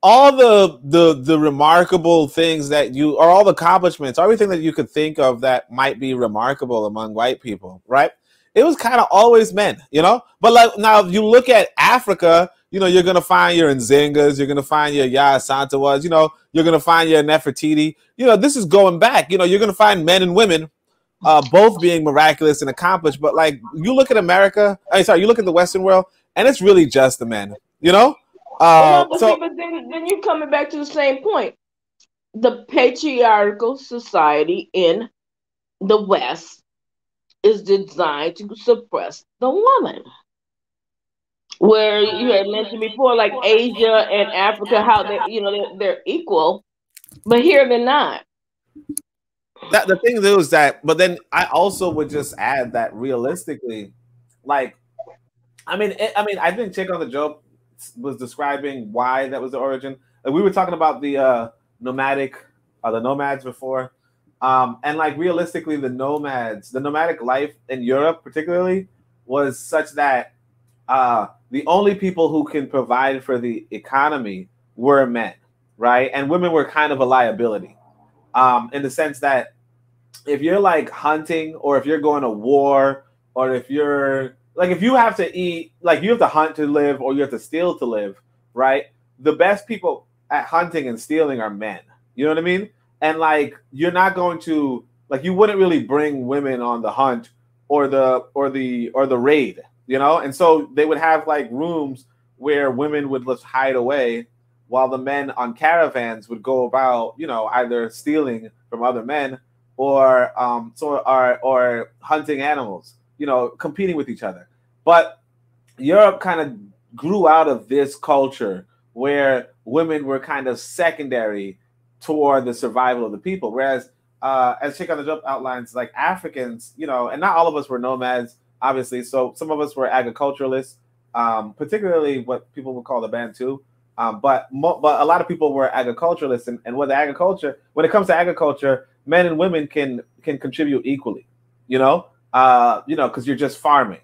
all the remarkable things that or all the accomplishments, everything that you could think of that might be remarkable among white people, right? It was kind of always men, you know? But like now, if you look at Africa, you know, you're going to find your Nzingas, you're going to find your Yaa Asantewaa, you know, you're going to find your Nefertiti. You know, this is going back. You know, you're going to find men and women both being miraculous and accomplished. But like, you look at America, you look at the Western world, and it's really just the men, you know? But then you're coming back to the same point. The patriarchal society in the West is designed to suppress the woman. Where you had mentioned before, like Asia and Africa, how they're equal, but here they're not. The thing is that, but then I also would just add that realistically, like, I mean, I think Chick on the Joke was describing why that was the origin. Like, we were talking about the nomads before, and like realistically, the nomadic life in Europe particularly was such that the only people who can provide for the economy were men, right? And women were kind of a liability, in the sense that if you're like hunting, or if you're going to war, or if you're like, if you have to eat, like you have to hunt to live, or you have to steal to live, right? The best people at hunting and stealing are men. You know what I mean? And like, you're not going to, like, you wouldn't really bring women on the hunt or the raid, you know? And so they would have like rooms where women would just hide away while the men on caravans would go about, you know, either stealing from other men or hunting animals, you know, competing with each other. But Europe kind of grew out of this culture where women were kind of secondary toward the survival of the people. Whereas, as Chick on the Jump outlines, like Africans, you know, and not all of us were nomads, obviously. So some of us were agriculturalists, particularly what people would call the Bantu. But a lot of people were agriculturalists, and with agriculture, when it comes to agriculture, men and women can contribute equally. You know, because you're just farming.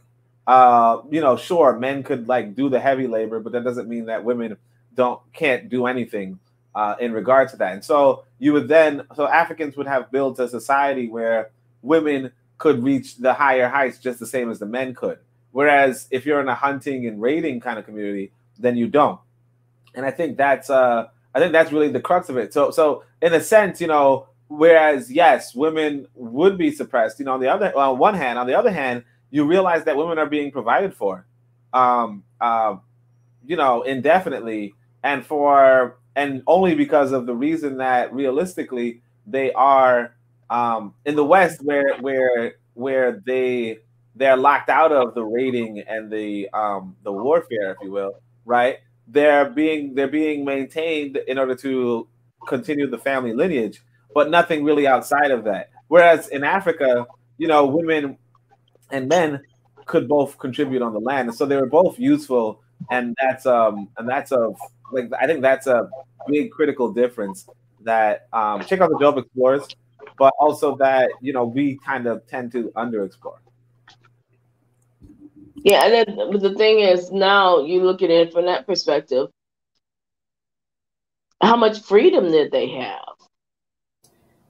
Sure, men could like do the heavy labor, but that doesn't mean that women can't do anything in regard to that. And so Africans would have built a society where women could reach the higher heights just the same as the men could. Whereas if you're in a hunting and raiding kind of community, then you don't. And I think that's really the crux of it. So in a sense, you know, whereas yes, women would be suppressed, you know, on one hand, on the other hand, you realize that women are being provided for, indefinitely, and only because of the reason that realistically they are in the West, where they're locked out of the raiding and the warfare, if you will, right? They're being maintained in order to continue the family lineage, but nothing really outside of that. Whereas in Africa, you know, women and men could both contribute on the land, and so they were both useful. And I think that's a big critical difference that Check Out the Job explores, but also that, you know, we kind of tend to underexplore. Yeah, and then the thing is, now you look at it from that perspective. How much freedom did they have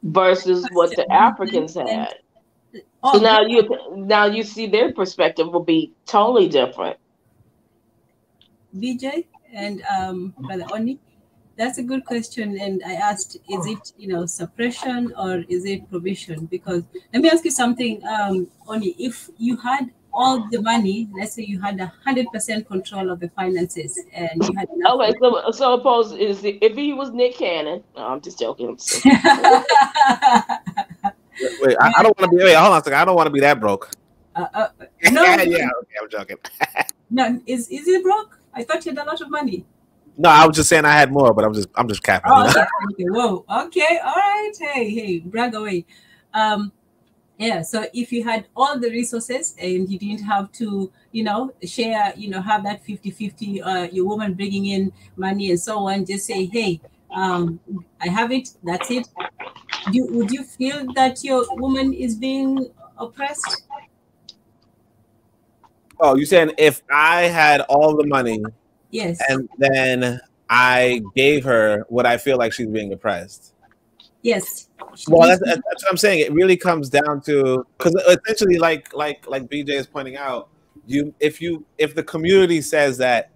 versus what the Africans had? So now you see their perspective will be totally different. BJ and Brother Oni, that's a good question. And I asked, is it, you know, suppression or is it provision? Because let me ask you something, Oni. If you had all the money, let's say you had 100% control of the finances, and you had enough. Okay, so suppose if he was Nick Cannon. No, I'm just joking. Wait, I don't want to be. Wait, hold on a second. I don't want to be that broke. No, yeah, okay, I'm joking. No, is it broke? I thought you had a lot of money. No, I was just saying I had more, but I'm just capping. Oh, okay. Whoa. Okay. All right. Hey, brag away. Yeah. So if you had all the resources and you didn't have to, you know, share, you know, have that 50-50, your woman bringing in money and so on, just say, hey, I have it. That's it. Would you feel that your woman is being oppressed? Oh, you're saying if I had all the money, yes, and then I gave her what I feel like she's being oppressed? Yes. Well, that's what I'm saying. It really comes down to, because essentially, like BJ is pointing out, if the community says that,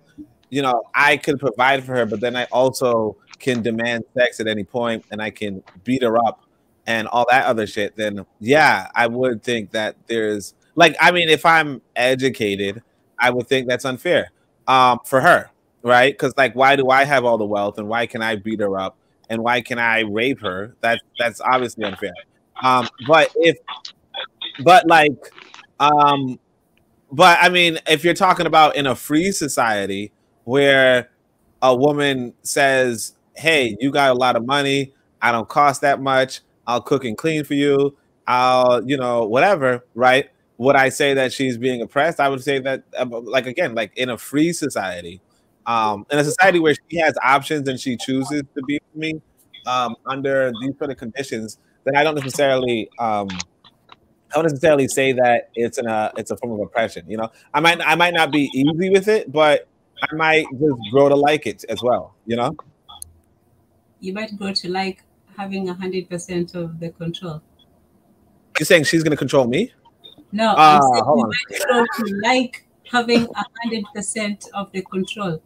you know, I could provide for her, but then I also can demand sex at any point, and I can beat her up and all that other shit, then yeah, I would think that there's, like, I mean, if I'm educated, I would think that's unfair for her, right? Because, like, why do I have all the wealth, and why can I beat her up, and why can I rape her? That's obviously unfair. But I mean, if you're talking about in a free society where a woman says, hey, you got a lot of money, I don't cost that much, I'll cook and clean for you, I'll, you know, whatever, right? Would I say that she's being oppressed? I would say that, like, again, like in a free society, in a society where she has options and she chooses to be with me under these sort of conditions, then I don't necessarily say that it's a form of oppression. You know, I might not be easy with it, but I might just grow to like it as well. You know, you might grow to like having 100% of the control. You're saying she's going to control me? No, hold on. You might grow to like having 100% of the control.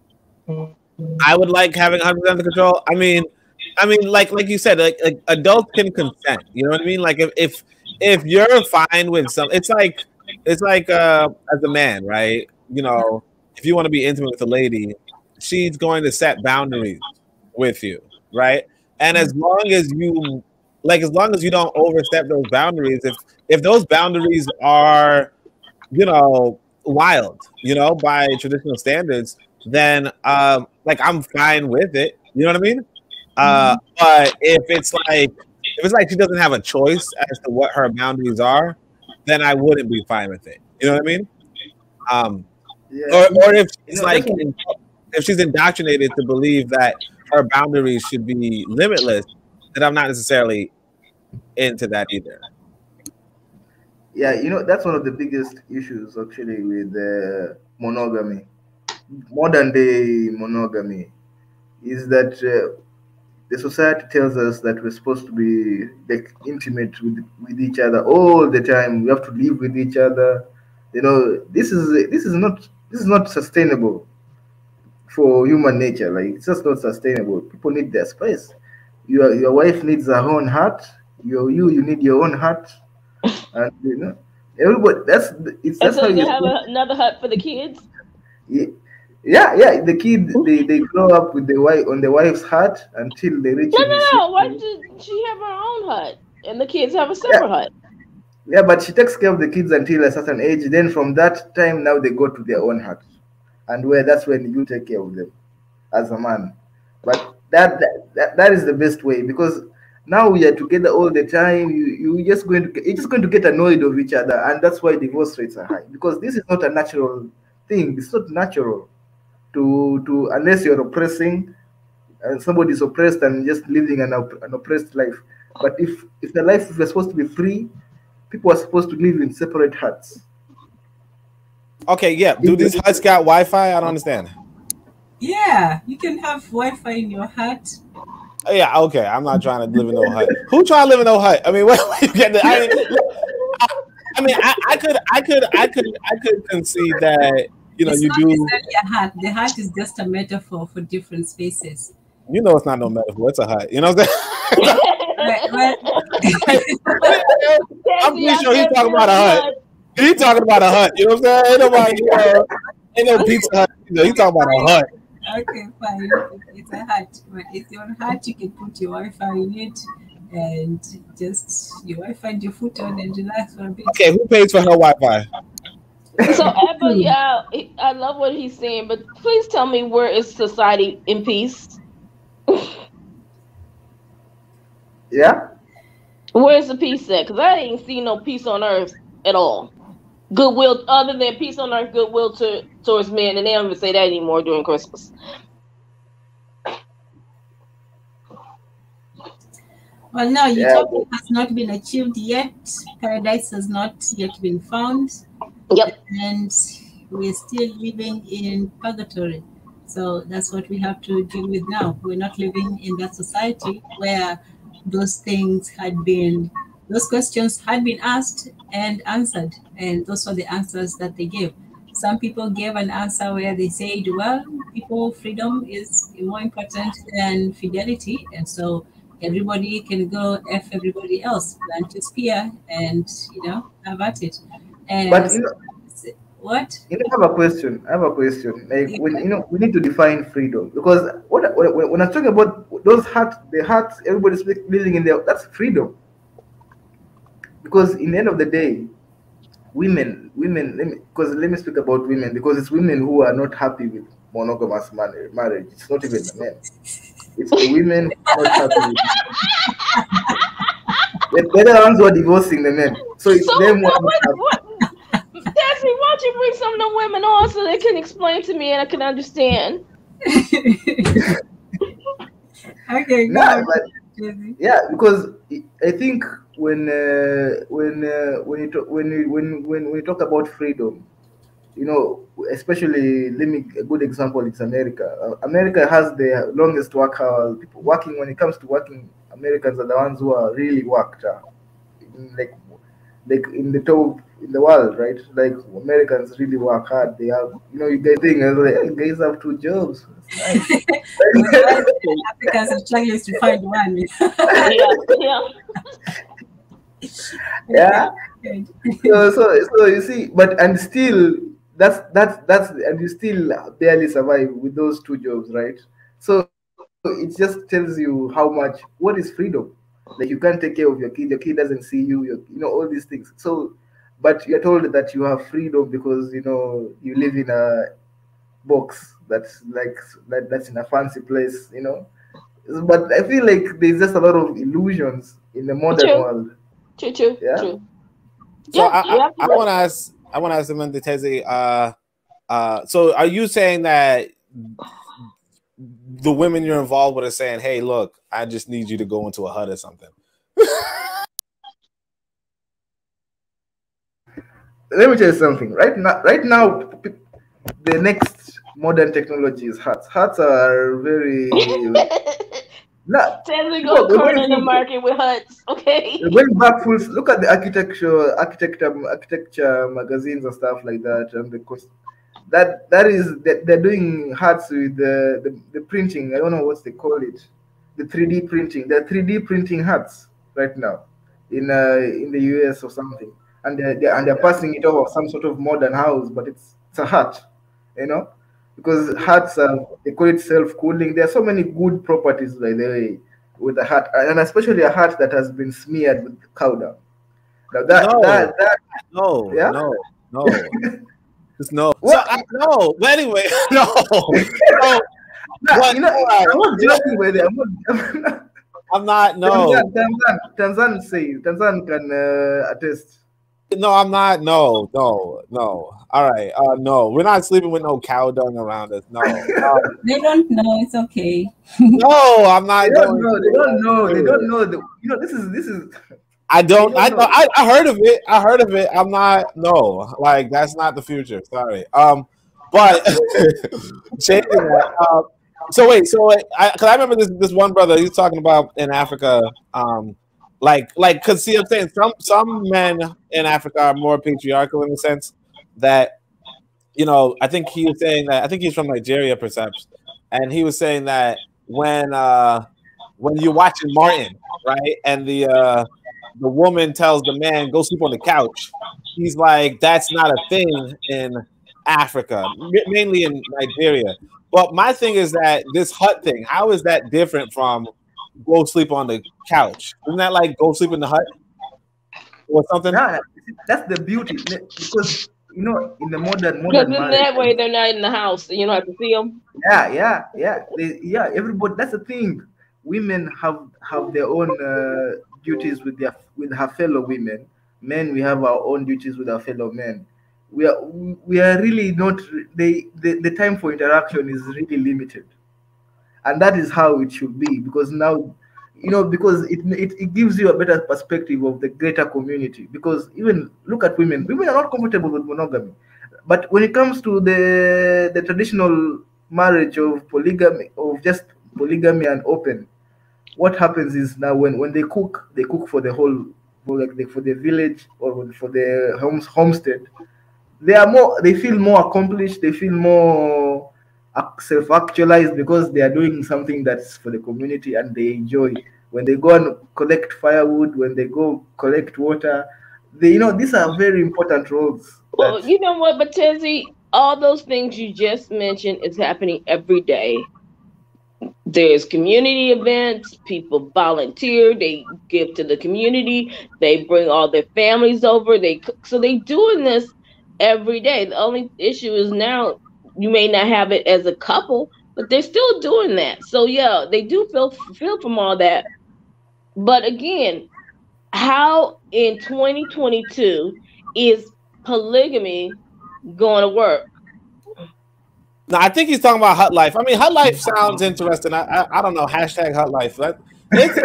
I would like having 100% of the control. I mean, like you said, like adults can consent. You know what I mean? Like if you're fine with some, it's like as a man, right? You know, if you want to be intimate with a lady, she's going to set boundaries with you, right? And as long as you don't overstep those boundaries, if those boundaries are, you know, wild, you know, by traditional standards, then like I'm fine with it. You know what I mean? But if it's like she doesn't have a choice as to what her boundaries are, then I wouldn't be fine with it. You know what I mean? Yeah, Or if she's that's what, if she's indoctrinated to believe that her boundaries should be limitless, then I'm not necessarily into that either. yeah, that's one of the biggest issues actually with monogamy, modern day monogamy, is that the society tells us that we're supposed to be like intimate with each other all the time. We have to live with each other. This is not sustainable for human nature. Like, it's just not sustainable. People need their space. Your wife needs her own heart. You need your own heart, and everybody. That's so how you you. can have another hut for the kids. Yeah. The kid, they grow up with the wife on the wife's heart until they reach No. Why initiation. did she have her own hut and the kids have a Yeah, separate hut? yeah, but she takes care of the kids until a certain age. Then from that time, now they go to their own heart, and that's when you take care of them as a man. But that is the best way, because now we are together all the time. You're just going to get annoyed of each other, and that's why divorce rates are high, because this is not a natural thing. It's not natural to unless you're oppressing and somebody is oppressed and just living an oppressed life. But if the life is supposed to be free, people are supposed to live in separate huts. Okay, yeah. Do these huts got Wi-Fi? I don't understand. Yeah, you can have Wi-Fi in your hut. Oh, yeah, okay. I'm not trying to live in no hut. Who trying to live in no hut? I mean, where you get the? I could concede that It's you not do. necessarily a hut. The hut is just a metaphor for different spaces. It's not no metaphor. It's a hut. You know what I'm saying? Well, I'm pretty sure he's talking about a hut. He's talking about a hut. You know what I'm saying? Ain't nobody. Ain't no pizza hut. He's talking about a hut. okay, fine. It's a hut, but it's your hut. You can put your Wi-Fi in it, and just your Wi-Fi and your foot on and relax for a bit. Okay, who pays for her Wi-Fi? So, Abba, yeah, I love what he's saying, but please tell me, where is society in peace? Yeah. Where's the peace at? Because I ain't seen no peace on earth at all. Goodwill, other than peace on earth, goodwill towards men, and they don't even say that anymore during Christmas. Well, no, utopia has not been achieved yet. Paradise has not yet been found. Yep. And we're still living in purgatory. So that's what we have to deal with now. We're not living in that society where those questions had been asked and answered. And those were the answers that they gave. Some people gave an answer where they said, well, freedom is more important than fidelity. And so everybody can go F everybody else, plant your spear and, have at it. And But what? I have a question. Like, we need to define freedom, because when I'm talking about those the huts, everybody's living in there. That's freedom. Because in the end of the day, women. Let me speak about women, because it's women who are not happy with monogamous marriage. It's not even the men. It's the women who are not happy with it. They're the ones who are divorcing the men. So it's them who are not happy. Desi, why don't you bring some of the women on so they can explain to me and I can understand? Okay, yeah, because I think when we talk about freedom, especially, a good example is America. America has the longest work hours. People working, when it comes to working, Americans are the ones who are really worked, like in the top in the world, right? Like, Americans really work hard. They have, you guys think, hey, guys have 2 jobs. That's nice. Africans are struggling to find one. Yeah. So you see, and still and you still barely survive with those 2 jobs, right? So it just tells you what is freedom. Like, you can't take care of your kid doesn't see you, all these things. So, but you're told that you have freedom because you live in box that's like that's in a fancy place, you know. But I feel like there's just a lot of illusions in the modern True. world. True. Yeah. True. So Yeah, I want to ask Samantha Tezi, so are you saying that the women you're involved with are saying, hey, look, I just need you to go into a hut or something? Let me tell you something. Right now, the next modern technology is huts. Huts are very not. Tezi go corner the market with huts. Okay. Going back full, look at the architecture magazines and stuff like that, and the cost. That is they're doing huts with the printing. I don't know what they call it, the 3D printing. They're 3D printing huts right now in the US or something, and they're passing it off some sort of modern house, but it's a hut, you know, because huts are, they call it self cooling. There are so many good properties, by the way, with a hut, and especially a hut that has been smeared with cow dung. Now no, yeah? no. Just no. What? So, no. But anyway, no. No. Nah, you know, I'm not joking by the. I'm not. No. Tanzan can attest. No, I'm not. No. All right. No, we're not sleeping with no cow dung around us. No. They don't know. It's okay. No, I'm not. They don't know. They don't know. They don't know. You know, this is. I don't. I know. I heard of it. I heard of it. I'm not. No, like that's not the future. Sorry. But changing that. So wait. Because I remember this one brother. He was talking about in Africa. Because see, I'm saying some men in Africa are more patriarchal in the sense that, you know, I think he was saying that. I think he's from Nigeria, perhaps, and he was saying that when you're watching Martin, right, and the woman tells the man, go sleep on the couch. He's like, that's not a thing in Africa, mainly in Nigeria. But my thing is that this hut thing, how is that different from go sleep on the couch? Isn't that like go sleep in the hut or something? Nah, that's the beauty, because, you know, in the modern Because in marriage, that way, they're not in the house. You don't have to see them. Yeah. Everybody. That's the thing. Women have their own duties with her fellow women. Men, we have our own duties with our fellow men. We are really not. The time for interaction is really limited, and that is how it should be, because now, you know, because it gives you a better perspective of the greater community. Because even look at women are not comfortable with monogamy, but when it comes to the traditional marriage of polygamy, of just polygamy and open, what happens is now when they cook for the whole, for the village or for the homestead. They feel more accomplished, they feel more self-actualized, because they are doing something that's for the community, and they enjoy when they go and collect firewood, when they go collect water. You know, these are very important roles. Well, you know what, but Tezi, all those things you just mentioned is happening every day. There's community events, people volunteer, they give to the community, they bring all their families over, they cook. So they doing this every day. The only issue is now you may not have it as a couple, but they're still doing that. So yeah, they do feel from all that. But again, how in 2022 is polygamy going to work? No, I think he's talking about hut life. I mean, hut life sounds interesting. I don't know. Hashtag hut life. He's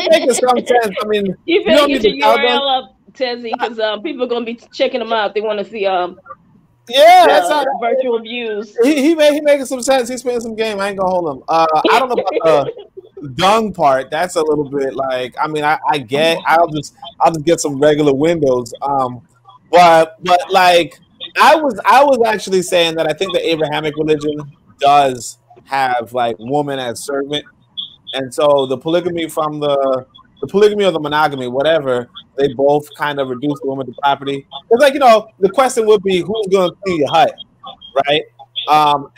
making some sense. I mean, you better get your URL up, Tezi, because people are going to be checking them out. They want to see that's virtual views. He making some sense. He's playing some game. I ain't gonna hold him. I don't know about the dung part. That's a little bit like. I mean, I'll just get some regular windows. But like. I was actually saying that I think the Abrahamic religion does have like woman as servant, and so the polygamy from the polygamy or the monogamy, whatever, they both kind of reduce the woman to property. It's like, you know, the question would be who's going to clean your hut, right?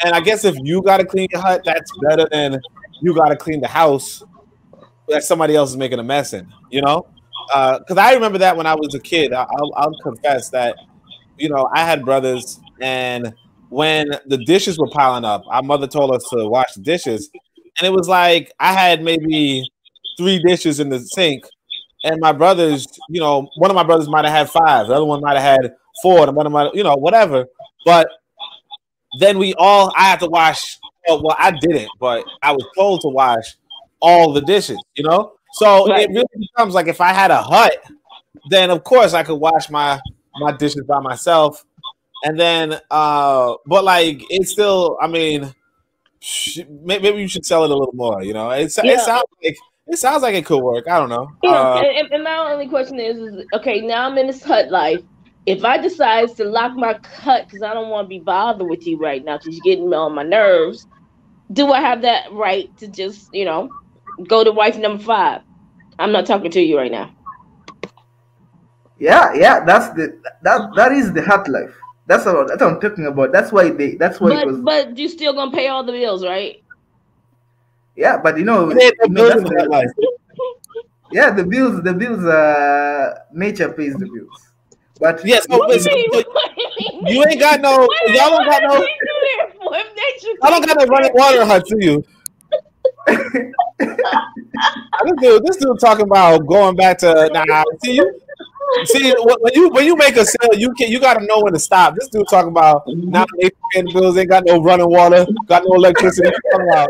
And I guess if you got to clean your hut, that's better than you got to clean the house that somebody else is making a mess in, you know? Because I remember that when I was a kid. I'll confess that. You know, I had brothers, and when the dishes were piling up, our mother told us to wash the dishes, and it was like I had maybe 3 dishes in the sink, and my brothers, one of my brothers might have had 5, the other one might have had 4, the one might, whatever. But then I had to wash. Well, I didn't, but I was told to wash all the dishes. So Right. it really becomes like if I had a hut, then of course I could wash my dishes by myself. And then, but like it's still. I mean, maybe you should sell it a little more. It sounds like it could work. I don't know. And my only question is okay. Now I'm in this hut life. If I decide to lock my hut because I don't want to be bothered with you right now because you're getting on my nerves, do I have that right to just go to wife number 5? I'm not talking to you right now. Yeah. That is the hut life. That's what I'm talking about. That's why it was. But you still gonna pay all the bills, right? Yeah, but that life. Yeah, the bills. Nature pays the bills. But yes, you ain't got no. Y'all don't got no. I don't got no running water hut to you. This dude talking about going back to See, when you make a sale, you got to know when to stop. This dude talking about now they paying the bills, ain't got no running water, got no electricity. I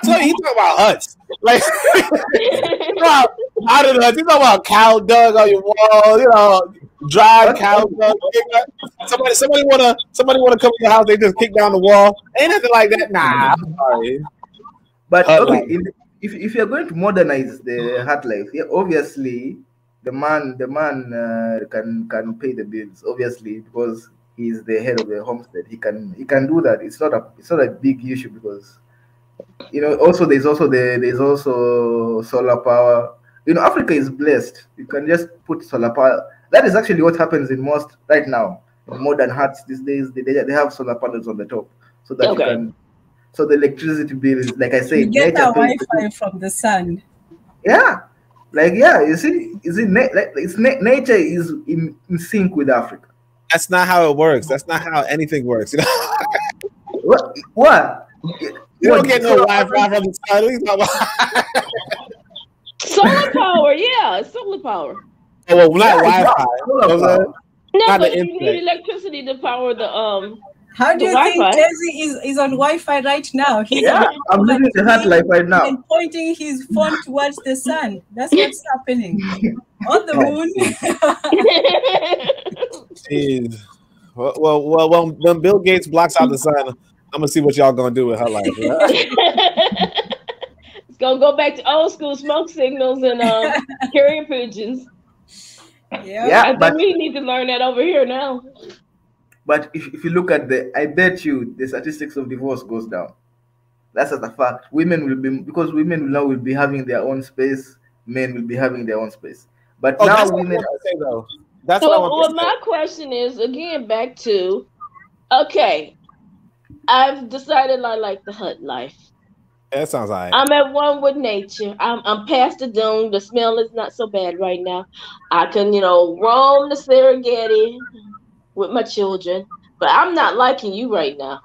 tell you, he talking about huts. Like out of the huts. He talking about cow dung on your wall, dried cow dung. Somebody wanna come to your house, they just kick down the wall. Ain't nothing like that. Nah, I'm sorry. But okay, if you're going to modernize the hut life, obviously. The man can pay the bills, obviously, because he's the head of the homestead. He can do that. It's not a big issue because also there's also solar power. Africa is blessed. You can just put solar power. That is actually what happens in most right now. In modern huts these days, they have solar panels on the top so that you can. So the electricity bill is, like I said, you get a Wi-Fi from the sun. Yeah. You see, nature is in sync with Africa. That's not how it works. That's not how anything works. What? You don't get no Wi-Fi from the sun. Solar power, yeah, solar power. Oh, well, not Wi-Fi. No, but you need electricity to power the How do you think Jesse is on Wi-Fi right now? I'm living the hut life right now. And pointing his phone towards the sun. That's what's happening. On the moon. Jeez. Well, when Bill Gates blocks out the sun, I'm gonna see what y'all gonna do with her life. Right? It's gonna go back to old school smoke signals and carrier pigeons. Yeah, but we need to learn that over here now. But if you look at I bet you the statistics of divorce goes down. That's just a fact. Women will be having their own space. Men will be having their own space. But now women. That's what I want to say. My question is again back to, okay, I've decided I like the hut life. That sounds all right. I'm at one with nature. I'm past the dune. The smell is not so bad right now. I can roam the Serengeti with my children, but I'm not liking you right now.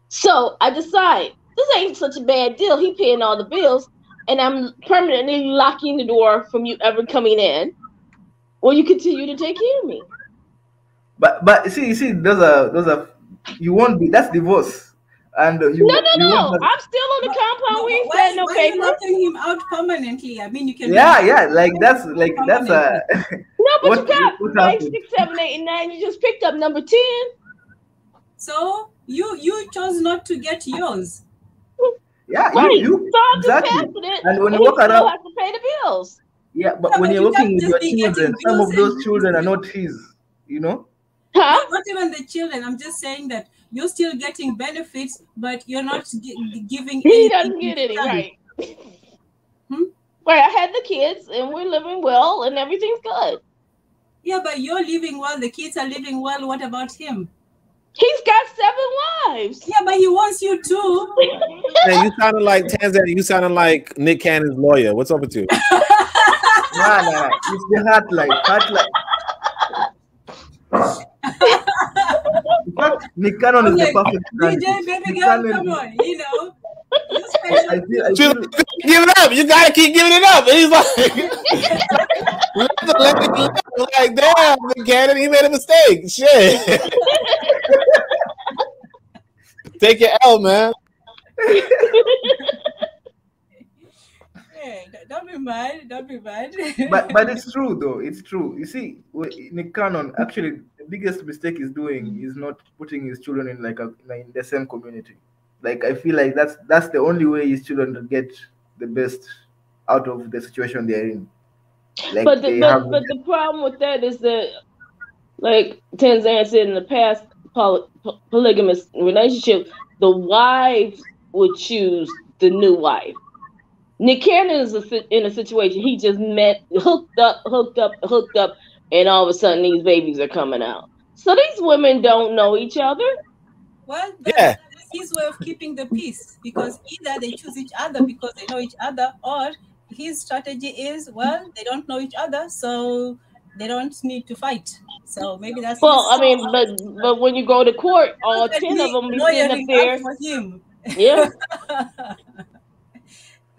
So I decide this ain't such a bad deal. He paying all the bills, and I'm permanently locking the door from you ever coming in. Will you continue to take care of me? But you see, those are you won't be. That's divorce. And no. I'm still on the compound. We ain't said no paper. Why are you locking him out permanently? I mean, you can. Yeah. That's a. No, but you got 5, 6, 7, 8, and 9. You just picked up number 10. So you chose not to get yours. Yeah, right. you exactly. And when you walk around, have to pay the bills. Yeah, but when you're working with your children, some of those children are not his. Huh? Not even the children. I'm just saying that you're still getting benefits, but you're not giving. He doesn't get any, right? Right. I had the kids, and we're living well, and everything's good. Yeah, but you're living well. The kids are living well. What about him? He's got 7 wives. Yeah, but he wants you too. Hey, you sounding like Tanzania. You sounding like Nick Cannon's lawyer. What's up with you? Nah. It's the hard life. In fact, Nick Cannon is the perfect DJ, candidate. baby Nick girl, Cannon- come on, you know. You special. I feel Give it up. You gotta keep giving it up. And he's like, let it like, damn, Nick Cannon, he made a mistake. Shit. Take your L, man. Hey, don't be mad. Don't be mad. but it's true though. It's true. You see, Nick Cannon actually the biggest mistake he's doing is not putting his children in in the same community. Like I feel like that's the only way his children to get the best out of the situation they're in. Like but the problem with that is that, like Tanzania said in the past, polygamous relationship, the wives would choose the new wife. Nick Cannon is in a situation he just hooked up, and all of a sudden these babies are coming out. So these women don't know each other. Well, Yeah. that's his way of keeping the peace, because either they choose each other because they know each other, or his strategy is, well, they don't know each other, so they don't need to fight. So maybe that's I mean, but when you go to court, all 10 of them be sitting up there. For him. Yeah.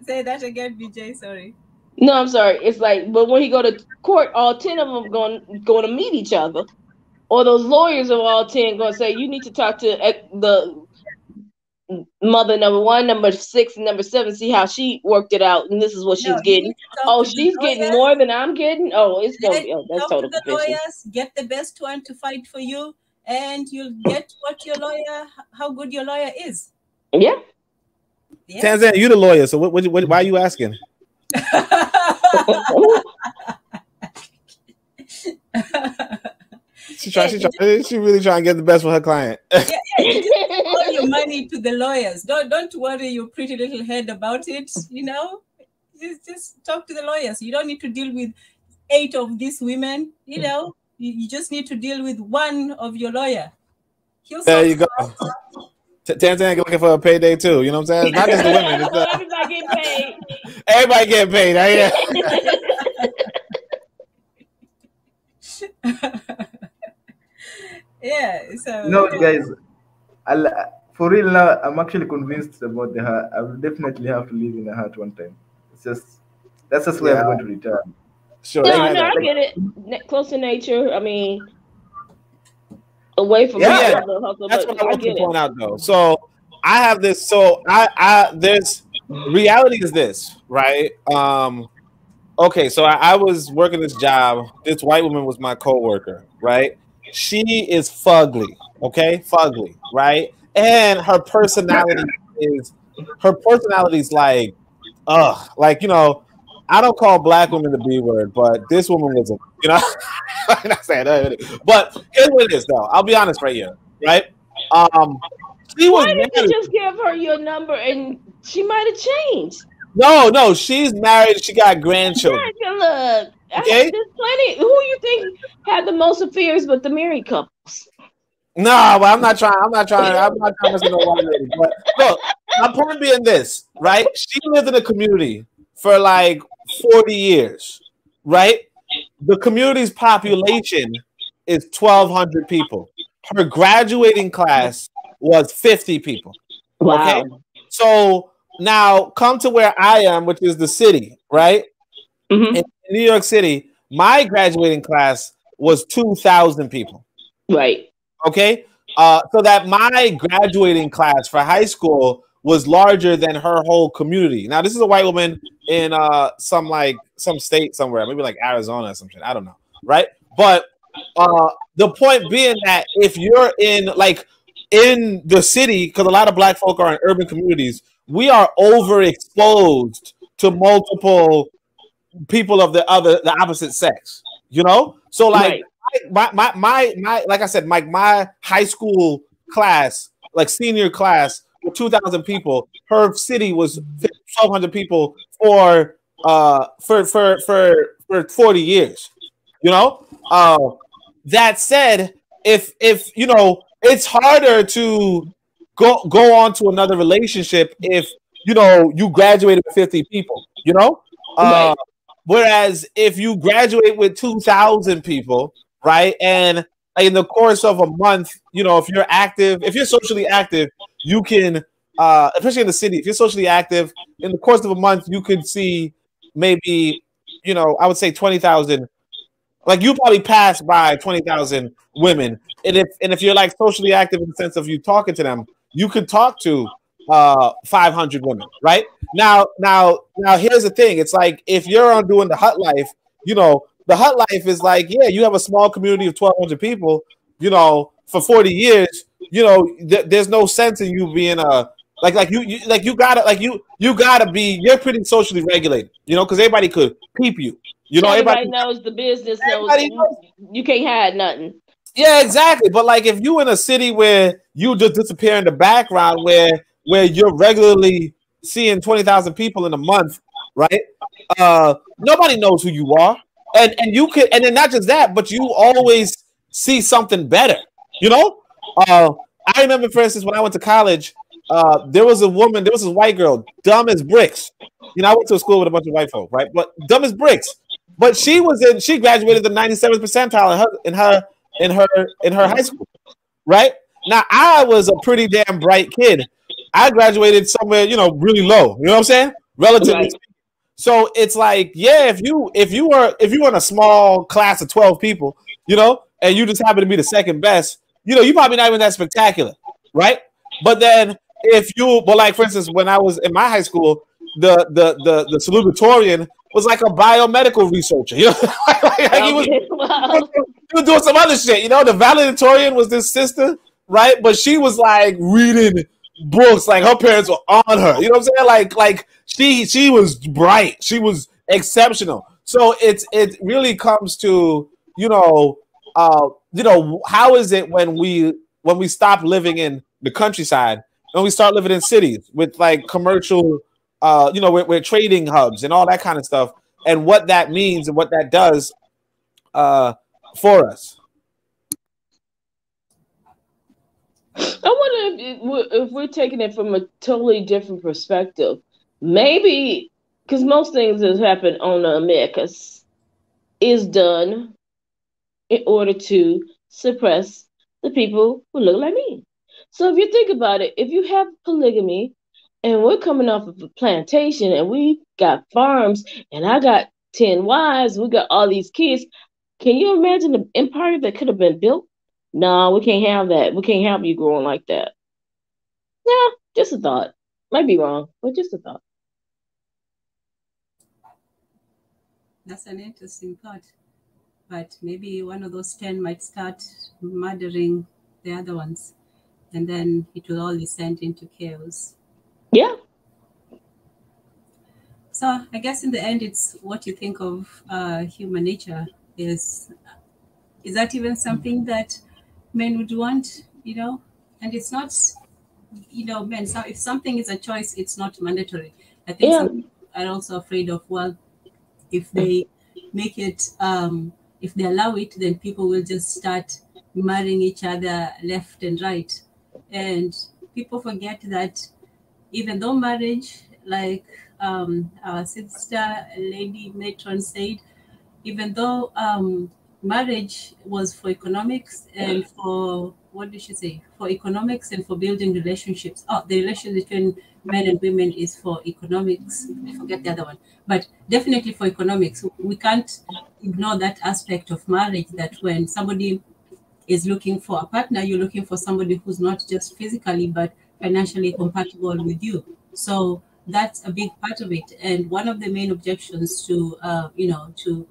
Say that again, BJ. Sorry. No, I'm sorry. It's like, but when he go to court, all 10 of them going to meet each other, or those lawyers of all 10 going to say, you need to talk to the mother number 1, number 6, and number 7. See how she worked it out, and this is what she's getting. Oh, she's getting more than I'm getting. Oh, it's going to be. Oh, that's total confusion. Lawyers, get the best one to fight for you, and you'll get how good your lawyer is. Yeah. Yeah. Tanzania, you the lawyer, so why are you asking? She really trying to get the best for her client. You just all your money to the lawyers. Don't worry your pretty little head about it. You know, just talk to the lawyers. You don't need to deal with 8 of these women. You know, you just need to deal with one of your lawyer. There you go. Tanzania looking for a payday too. You know what I'm saying? It's not just the women. Everybody getting paid. Everybody getting paid. Yeah. So no, guys, for real now, I'm actually convinced about the heart. I will definitely have to live in the heart one time. That's just where I'm going to retire. Sure. No, I get it. Close to nature. I mean, away from That's what I want to point out though. So I have this. So there's reality is this, right? Okay, so I was working this job. This white woman was my coworker, right? She is fugly, okay? Fugly, right? And her personality is like, you know, I don't call black women the B word, but this woman was I'm not saying that. But here's what it is, though. I'll be honest right here, right? She was Why didn't you just give her your number and she might have changed? No, she's married. She got grandchildren. Look, okay, there's plenty. Who you think had the most affairs but the married couples? No, but I'm not trying to listen to one lady. But look, my point being this, right? She lived in a community for like 40 years, right? The community's population is 1,200 people. Her graduating class was 50 people. Wow. Okay, so now come to where I am, which is the city, right? Mm-hmm. In New York City, my graduating class was 2,000 people. Right. Okay. So that my graduating class for high school was larger than her whole community. Now, this is a white woman in some state somewhere, maybe like Arizona or something. I don't know. Right. But the point being that if you're in the city, because a lot of black folk are in urban communities, we are overexposed to multiple people of the opposite sex, you know? So like my like I said, my high school class, like senior class with 2,000 people, her city was 1,200 people for 40 years, you know? That said, if you know, it's harder to go on to another relationship if you know you graduated with 50 people, you know. Whereas if you graduate with 2,000 people, right, and like in the course of a month, you know, if you're active, if you're socially active, you can, especially in the city, if you're socially active, in the course of a month, you could see maybe, you know, I would say 20,000. Like you probably pass by 20,000 women, and if you're like socially active in the sense of you talking to them, you could talk to 500 women, right? Now, here's the thing. It's like if you're on doing the hut life, you know, the hut life is like, yeah, you have a small community of 1,200 people, you know, for 40 years, you know, there's no sense in you being a you gotta be, you're pretty socially regulated, you know, because everybody could peep you. You know, everybody knows the business. Knows you can't hide nothing. Yeah, exactly. But like, if you in a city where you just disappear in the background, where you're regularly seeing 20,000 people in a month, right? Nobody knows who you are, and you can, and then not just that, but you always see something better. You know, I remember, for instance, when I went to college, there was this white girl, dumb as bricks. You know, I went to a school with a bunch of white folk, right? But dumb as bricks. But she graduated the 97th percentile in her high school, right? Now I was a pretty damn bright kid. I graduated somewhere, you know, really low. You know what I'm saying? Relatively. Right. So it's like, yeah, if you were in a small class of 12 people, you know, and you just happen to be the second best, you know, you probably not even that spectacular, right? But then like for instance, when I was in my high school, the salutatorian was like a biomedical researcher, you know, he was doing some other shit, you know. The valedictorian was this sister, right? But she was like reading books, like her parents were on her, you know what I'm saying? Like she was bright, she was exceptional. So it really comes to, you know, how is it when we stop living in the countryside and we start living in cities with like commercial, you know, we're trading hubs and all that kind of stuff, and what that means and what that does for us. I wonder if we're taking it from a totally different perspective. Maybe because most things that happen on the Americas is done in order to suppress the people who look like me. So if you think about it, if you have polygamy, and we're coming off of a plantation, and we got farms, and I got 10 wives, we got all these kids. Can you imagine the empire that could have been built? No, we can't have that. We can't have you growing like that. Yeah, just a thought. Might be wrong, but just a thought. That's an interesting thought. But maybe one of those 10 might start murdering the other ones, and then it will all descend into chaos. Yeah. So I guess in the end, it's what you think of human nature. Is that even something that men would want, you know? And it's not, you know, men. So if something is a choice, it's not mandatory. I think some people are also afraid of, well, if they make it, if they allow it, then people will just start marrying each other left and right. And people forget that even though marriage, like our sister Lady Matron said, even though marriage was for economics and for, what did she say? For economics and for building relationships. Oh, the relationship between men and women is for economics. I forget the other one. But definitely for economics. We can't ignore that aspect of marriage, that when somebody is looking for a partner, you're looking for somebody who's not just physically, but financially compatible with you. So that's a big part of it. And one of the main objections to, to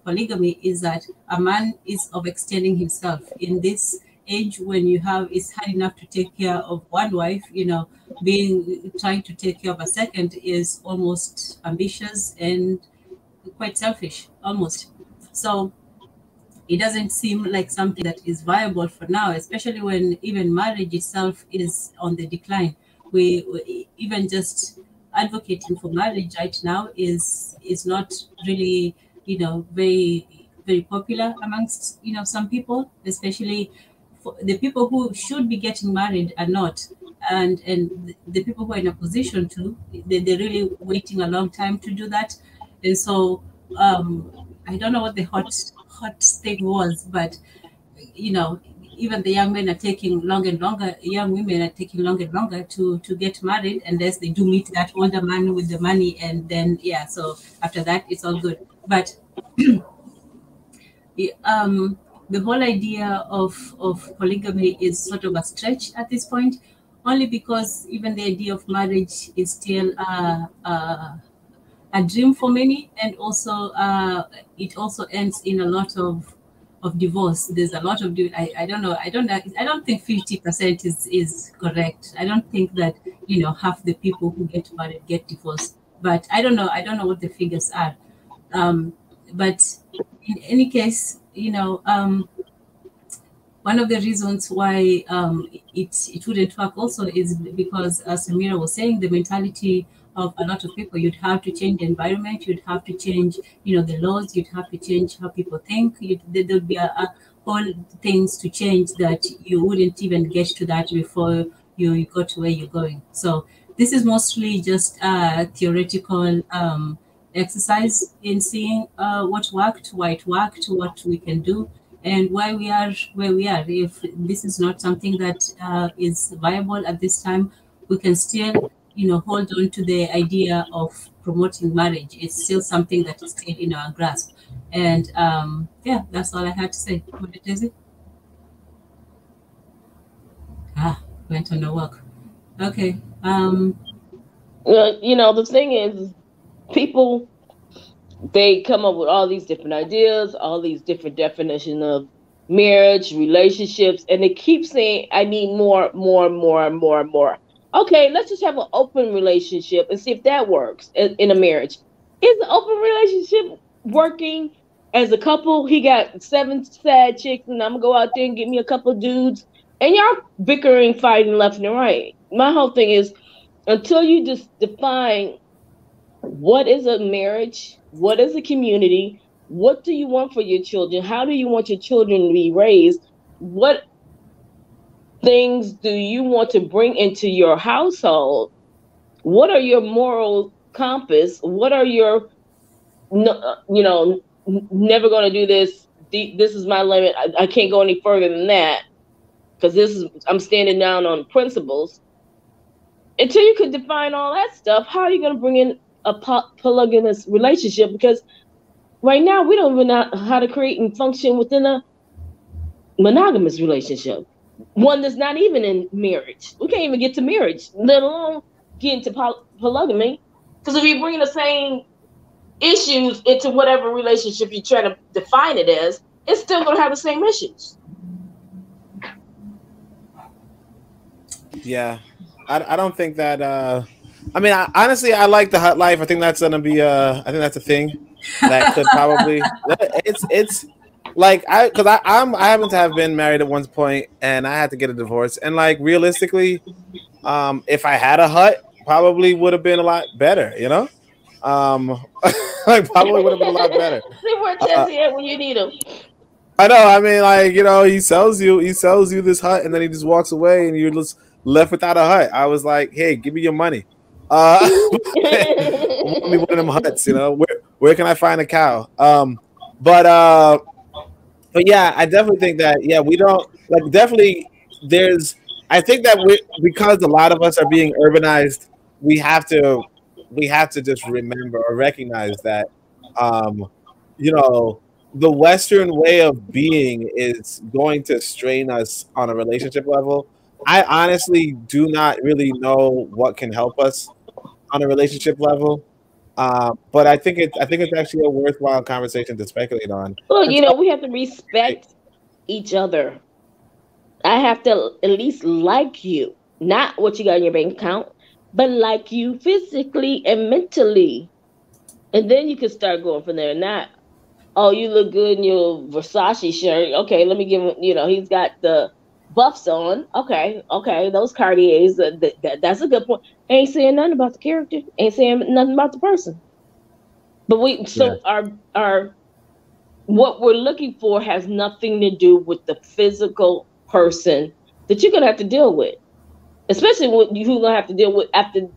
polygamy is that a man is overextending himself in this age when it's hard enough to take care of one wife. You know, trying to take care of a second is almost ambitious and quite selfish, almost. So it doesn't seem like something that is viable for now, especially when even marriage itself is on the decline. We even just advocating for marriage right now is not really, you know, very, very popular amongst, you know, some people, especially for the people who should be getting married are not. And the people who are in a position to, they're really waiting a long time to do that. And so I don't know what the hot thing was, but even the young men are taking longer and longer, young women are taking longer and longer to get married unless they do meet that older man with the money, and then so after that it's all good. But the whole idea of polygamy is sort of a stretch at this point, only because even the idea of marriage is still a dream for many, and also it also ends in a lot of divorce. There's a lot of I don't know. I don't think 50% is correct. I don't think that half the people who get married get divorced. But I don't know. I don't know what the figures are. But in any case, one of the reasons why it wouldn't work also is because, as Samira was saying, the mentality of a lot of people. You'd have to change the environment. You'd have to change, the laws. You'd have to change how people think. There would be a whole things to change that you wouldn't even get to that before you got to where you're going. So this is mostly just a theoretical exercise in seeing what worked, why it worked, what we can do, and why we are where we are. If this is not something that is viable at this time, we can still, hold on to the idea of promoting marriage. It's still something that is still in our grasp. And that's all I had to say. What is it? Went on the walk. Okay. The thing is, people, they come up with all these different ideas, all these different definitions of marriage, relationships, and they keep saying, I need more. Okay, let's just have an open relationship and see if that works in a marriage. Is the open relationship working as a couple? He got 7 sad chicks, and I'm going to go out there and get me a couple of dudes. And y'all bickering, fighting left and right. My whole thing is, until you just define what is a marriage, what is a community, what do you want for your children, how do you want your children to be raised, what things do you want to bring into your household, what are your moral compass, what are your, never going to do this, this is my limit, I can't go any further than that, because I'm standing down on principles. Until you could define all that stuff, how are you going to bring in a polygamous relationship? Because right now we don't even know how to create and function within a monogamous relationship, one that's not even in marriage. We can't even get to marriage, let alone get into polygamy. Because if you bring the same issues into whatever relationship you try to define it as, it's still going to have the same issues. Yeah, I don't think that. I mean, honestly, I like the hut life. I think that's gonna be. I think that's a thing that could probably. It's like I happen to have been married at one point, and I had to get a divorce. And like realistically, if I had a hut, probably would have been a lot better. Like probably would have been a lot better. See where Tessie at when you need him. I know. I mean, like he sells you this hut, and then he just walks away, and you're just left without a hut. I was like, hey, give me your money. Want me one of them huts, where can I find a cow? But yeah, I definitely think that, we don't definitely I think that because a lot of us are being urbanized, we have to just remember or recognize that, the Western way of being is going to strain us on a relationship level. I honestly do not really know what can help us on a relationship level, but I think it's actually a worthwhile conversation to speculate on. Well, we have to respect each other. I have to at least like you, not what you got in your bank account, but like you physically and mentally, and then you can start going from there. Not, oh, you look good in your Versace shirt. Okay, let me give him. He's got the buffs on. Okay, those Cartiers. That's a good point. Ain't saying nothing about the character. Ain't saying nothing about the person. But our what we're looking for has nothing to do with the physical person that you're gonna have to deal with, especially when you're gonna have to deal with after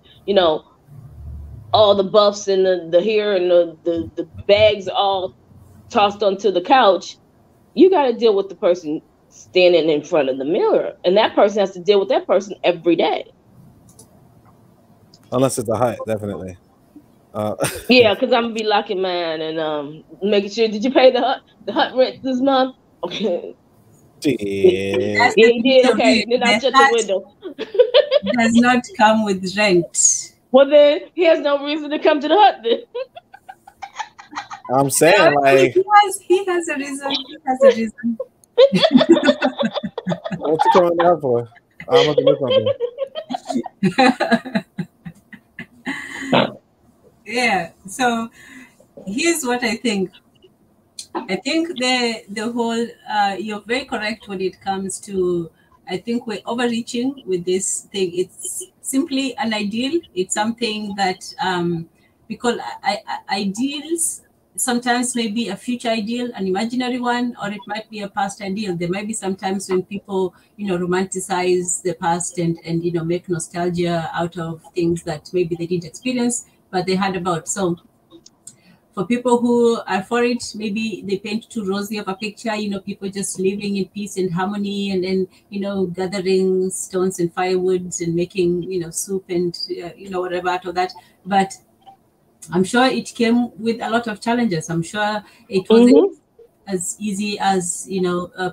all the buffs and the hair and the bags all tossed onto the couch. you got to deal with the person standing in front of the mirror, and that person has to deal with that person every day. Unless it's a hut, definitely. Yeah, because I'm gonna be locking mine and making sure. Did you pay the hut rent this month? Okay. Yeah, Yeah, you did. Okay, then I'll shut the window. Does not come with rent. Well, then he has no reason to come to the hut. Then I'm saying, like, he has a reason. He has a reason. What's you coming out for? I'm looking at something. Yeah. So here's what I think. I think the whole you're very correct when it comes to. I think we're overreaching with this thing. It's simply an ideal. It's something that because ideals sometimes may be a future ideal, an imaginary one, or it might be a past ideal. There might be sometimes when people, romanticize the past and make nostalgia out of things that maybe they didn't experience, but they heard about. So for people who are for it, maybe they paint too rosy of a picture, people just living in peace and harmony and then, gathering stones and firewoods and making, soup and, whatever out of that. But I'm sure it came with a lot of challenges. I'm sure it wasn't as easy as,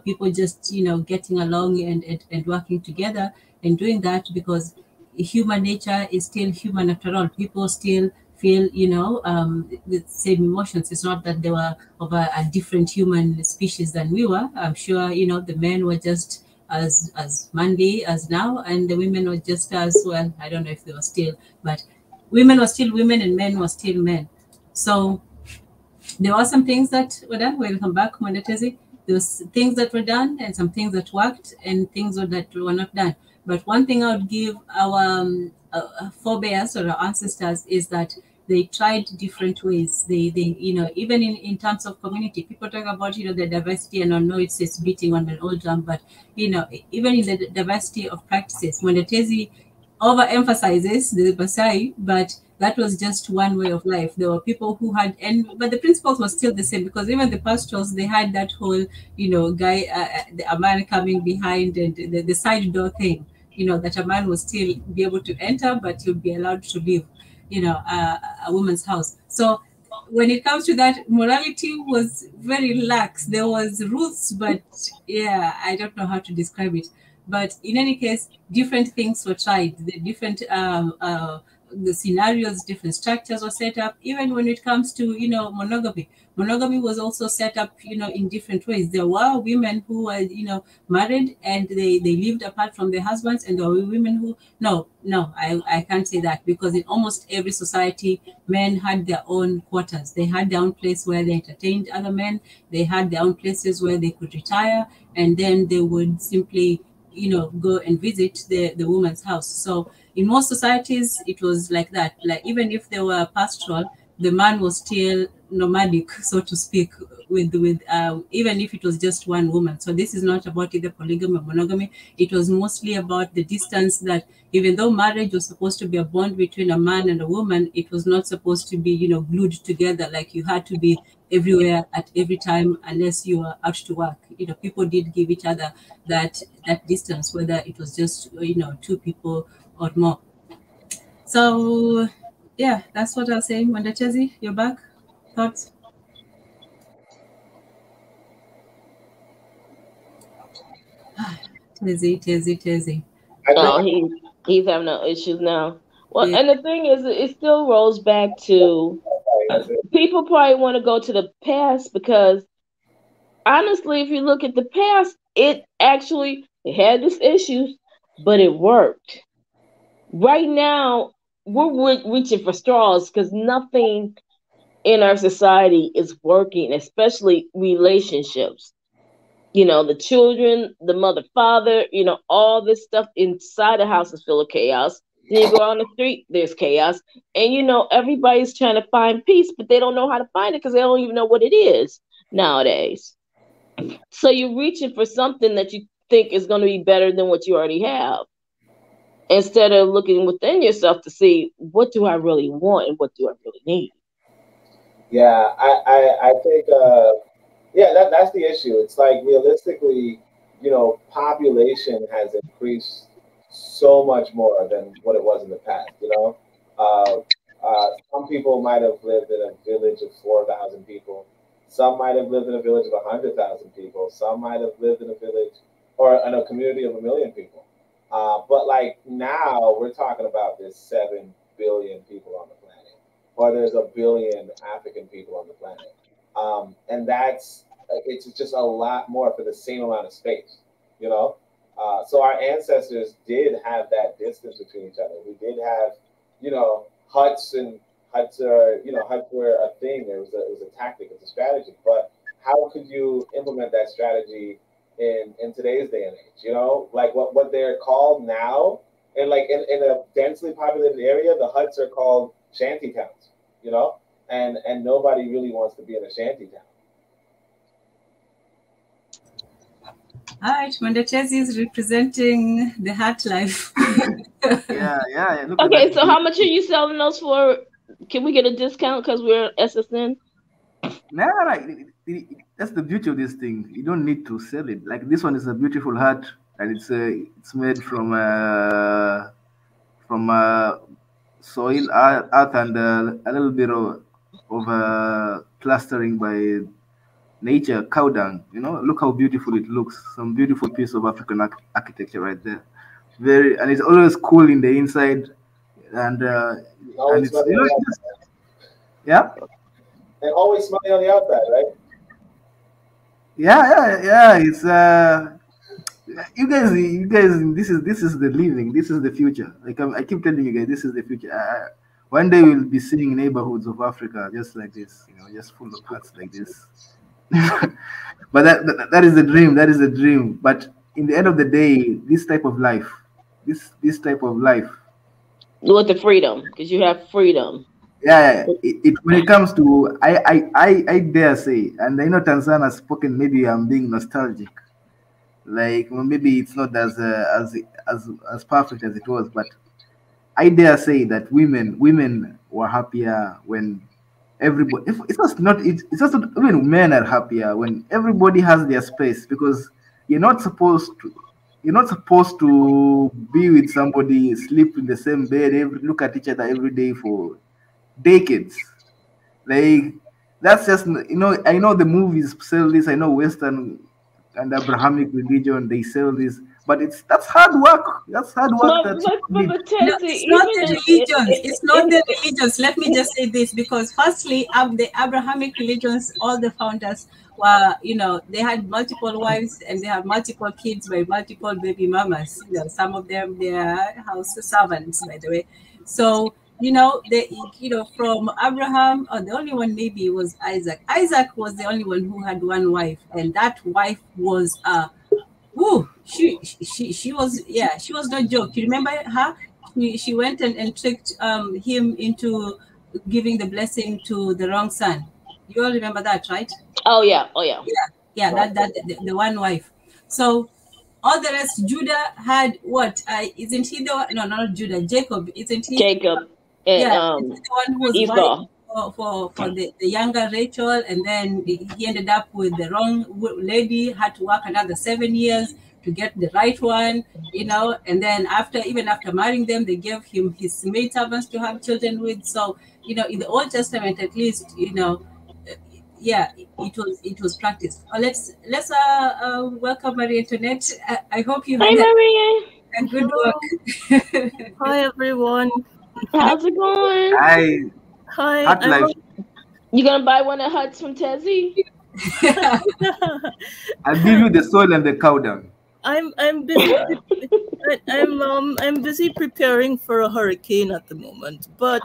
people just, getting along and working together and doing that, because human nature is still human after all. People still feel, the same emotions. It's not that they were of a different human species than we were. I'm sure, the men were just as manly as now, and the women were just as well. I don't know if they were still, but women were still women and men were still men. So there were some things that were done. Welcome back, Mwandetezi. There was things that were done and some things that worked and things that were not done. But one thing I would give our forebears or our ancestors is that they tried different ways. They even in terms of community, people talk about, the diversity, and I know it's beating on an old drum, but, even in the diversity of practices, Mwandetezi overemphasizes the Basai, but that was just one way of life. There were people who had, but the principles were still the same, because even the pastorals, they had that whole, guy, a man coming behind and the side door thing, that a man would still be able to enter, but he'll be allowed to leave, a woman's house. So when it comes to that, morality was very lax. There was rules, but yeah, I don't know how to describe it. But in any case, different things were tried. The different the scenarios, different structures were set up. Even when it comes to monogamy, monogamy was also set up in different ways. There were women who were married and they lived apart from their husbands, and there were women who I can't say that, because in almost every society, men had their own quarters. They had their own place where they entertained other men. They had their own places where they could retire, and then they would simply go and visit the woman's house. So in most societies, it was like that. Like, even if they were pastoral, the man was still nomadic, so to speak, with even if it was just one woman. So this is not about either polygamy or monogamy. It was mostly about the distance, that even though marriage was supposed to be a bond between a man and a woman, it was not supposed to be, glued together. Like, you had to be everywhere at every time unless you were out to work. People did give each other that distance, whether it was just, two people or more. So yeah, that's what I'll say. Mwandetezi, you're back. Thoughts? Tezi. Oh, he's having no issues now. Well, yeah. And the thing is, it still rolls back to people probably want to go to the past, because honestly, if you look at the past, it had its issues, but it worked. Right now, we're reaching for straws because nothing in our society is working, especially relationships. The children, the mother, father, all this stuff inside the house is full of chaos. Then you go on the street, there's chaos. And, everybody's trying to find peace, but they don't know how to find it because they don't even know what it is nowadays. So you're reaching for something that you think is going to be better than what you already have, instead of looking within yourself to see, what do I really want and what do I really need? Yeah, I think Yeah, that's the issue. It's like realistically, population has increased so much more than what it was in the past. Uh, some people might have lived in a village of 4,000 people. Some might have lived in a village of 100,000 people. Some might have lived in a village or in a community of 1 million people. But like now, we're talking about there's 7 billion people on the planet, or there's 1 billion African people on the planet, and it's just a lot more for the same amount of space, you know. So our ancestors did have that distance between each other. We did have, huts, and huts were a thing. It was a tactic. It's a strategy. But how could you implement that strategy in today's day and age? Like what they're called now, and like in a densely populated area, the huts are called shanty towns. And nobody really wants to be in a shanty town. All right, Mondachezi is representing the heart life. Yeah. Okay, so how much are you selling those for? Can we get a discount because we're SSN? No, that's the beauty of this thing. You don't need to sell it. Like this one is a beautiful hat, and it's made from soil, earth, and a little bit of plastering by nature, cow dung. Look how beautiful it looks. Some beautiful piece of African architecture right there. And it's always cool in the inside, and it's yeah. And always smiling on the outside, right? Yeah. It's you guys. This is the living. This is the future. Like I keep telling you guys, this is the future. One day we'll be seeing neighborhoods of Africa just like this. Just full of huts like this. But that is the dream. That is the dream. But in the end of the day, this type of life. With the freedom, because you have freedom. Yeah, when it comes to I dare say, and I know Tanzania has spoken. Maybe I'm being nostalgic, like maybe it's not as perfect as it was, but I dare say that women were happier when everybody. It's not even men are happier when everybody has their space, because you're not supposed to be with somebody, sleep in the same bed, look at each other every day for decades. Like that's just I know the movies sell this. I know Western and Abrahamic religion, they sell this, but that's hard work. That's hard work. But it's not the religions. It's not the religions. Let me just say this, because firstly, the Abrahamic religions, all the founders were, they had multiple wives and they have multiple kids by multiple baby mamas. Some of them, they are house servants, by the way. So from Abraham, the only one maybe was Isaac. Isaac was the only one who had one wife, and that wife was she was no joke. You remember her? She went and tricked him into giving the blessing to the wrong son. You all remember that, right? Oh yeah. That the one wife. So all the rest, Judah had what? Isn't he the one? No, not Judah. Jacob. Isn't he? Jacob. And, the one who was Esau. For the younger Rachel, and then he ended up with the wrong lady, had to work another 7 years to get the right one, and then after marrying them, they gave him his maid servants to have children with. So, in the Old Testament, at least, it was practiced. Let's welcome Marie Antoinette. I hope you had a good work. Hi everyone. How's it going? Hi. You gonna buy one of huts from Tezzy? I'll give you the soil and the cow dung. I'm busy. I'm busy preparing for a hurricane at the moment, but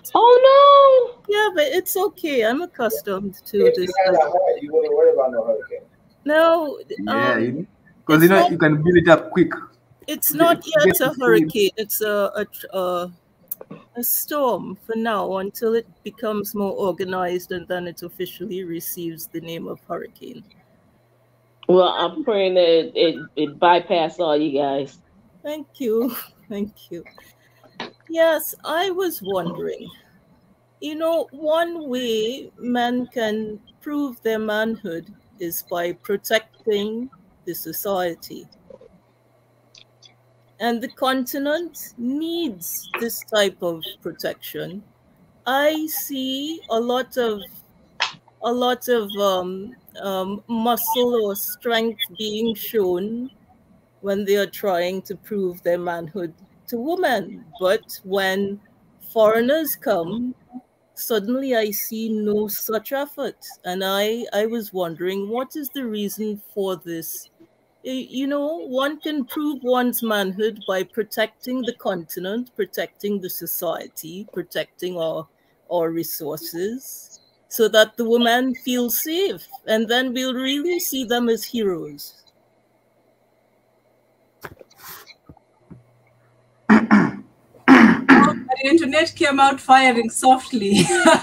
yeah, but it's okay. I'm accustomed to this. You wouldn't worry about no hurricane. No, because you can build it up quick. It's not yet a hurricane. It's a storm for now, until it becomes more organized and then it officially receives the name of hurricane. Well, I'm praying that it bypass all you guys. Thank you. Yes, I was wondering, one way men can prove their manhood is by protecting the society. And the continent needs this type of protection. I see a lot of muscle or strength being shown when they are trying to prove their manhood to women. But when foreigners come, suddenly I see no such effort. And I was wondering, what is the reason for this? You know, one can prove one's manhood by protecting the continent, protecting the society, protecting our resources, so that the women feel safe. And then we'll really see them as heroes. The internet came out firing softly. Yeah.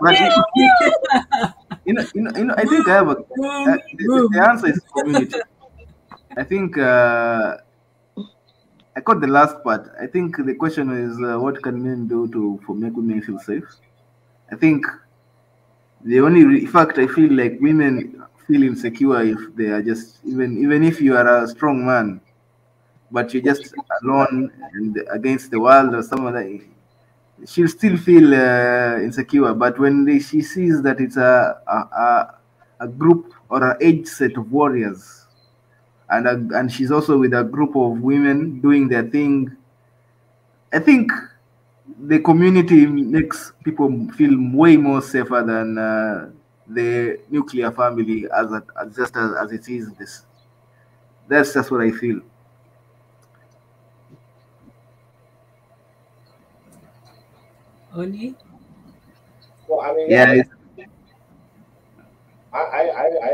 But I think I have the answer is community. I think I caught the last part. I think the question is what can men do for make women feel safe? I think the only fact I feel like women feel insecure if they are just even if you are a strong man, but you're just alone and against the world or something like that, she'll still feel insecure. But when she sees that it's a group or an age set of warriors, and she's also with a group of women doing their thing, I think the community makes people feel way more safer than the nuclear family as it is. That's just what I feel. Oni? Well, I mean, yeah. I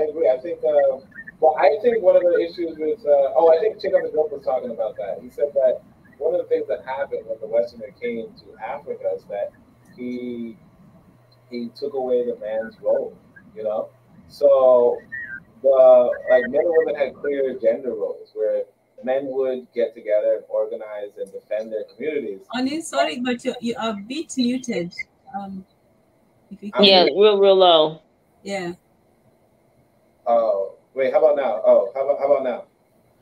agree. I think, I think one of the issues with, I think Chick the Dope was talking about that. He said that one of the things that happened when the Westerner came to Africa is that he took away the man's role, you know? So men and women had clear gender roles where men would get together and organize and defend their communities. Oni, sorry, but you are a bit muted. If you can. Yeah, real low. Yeah. Oh, wait, how about now? Oh, how about now?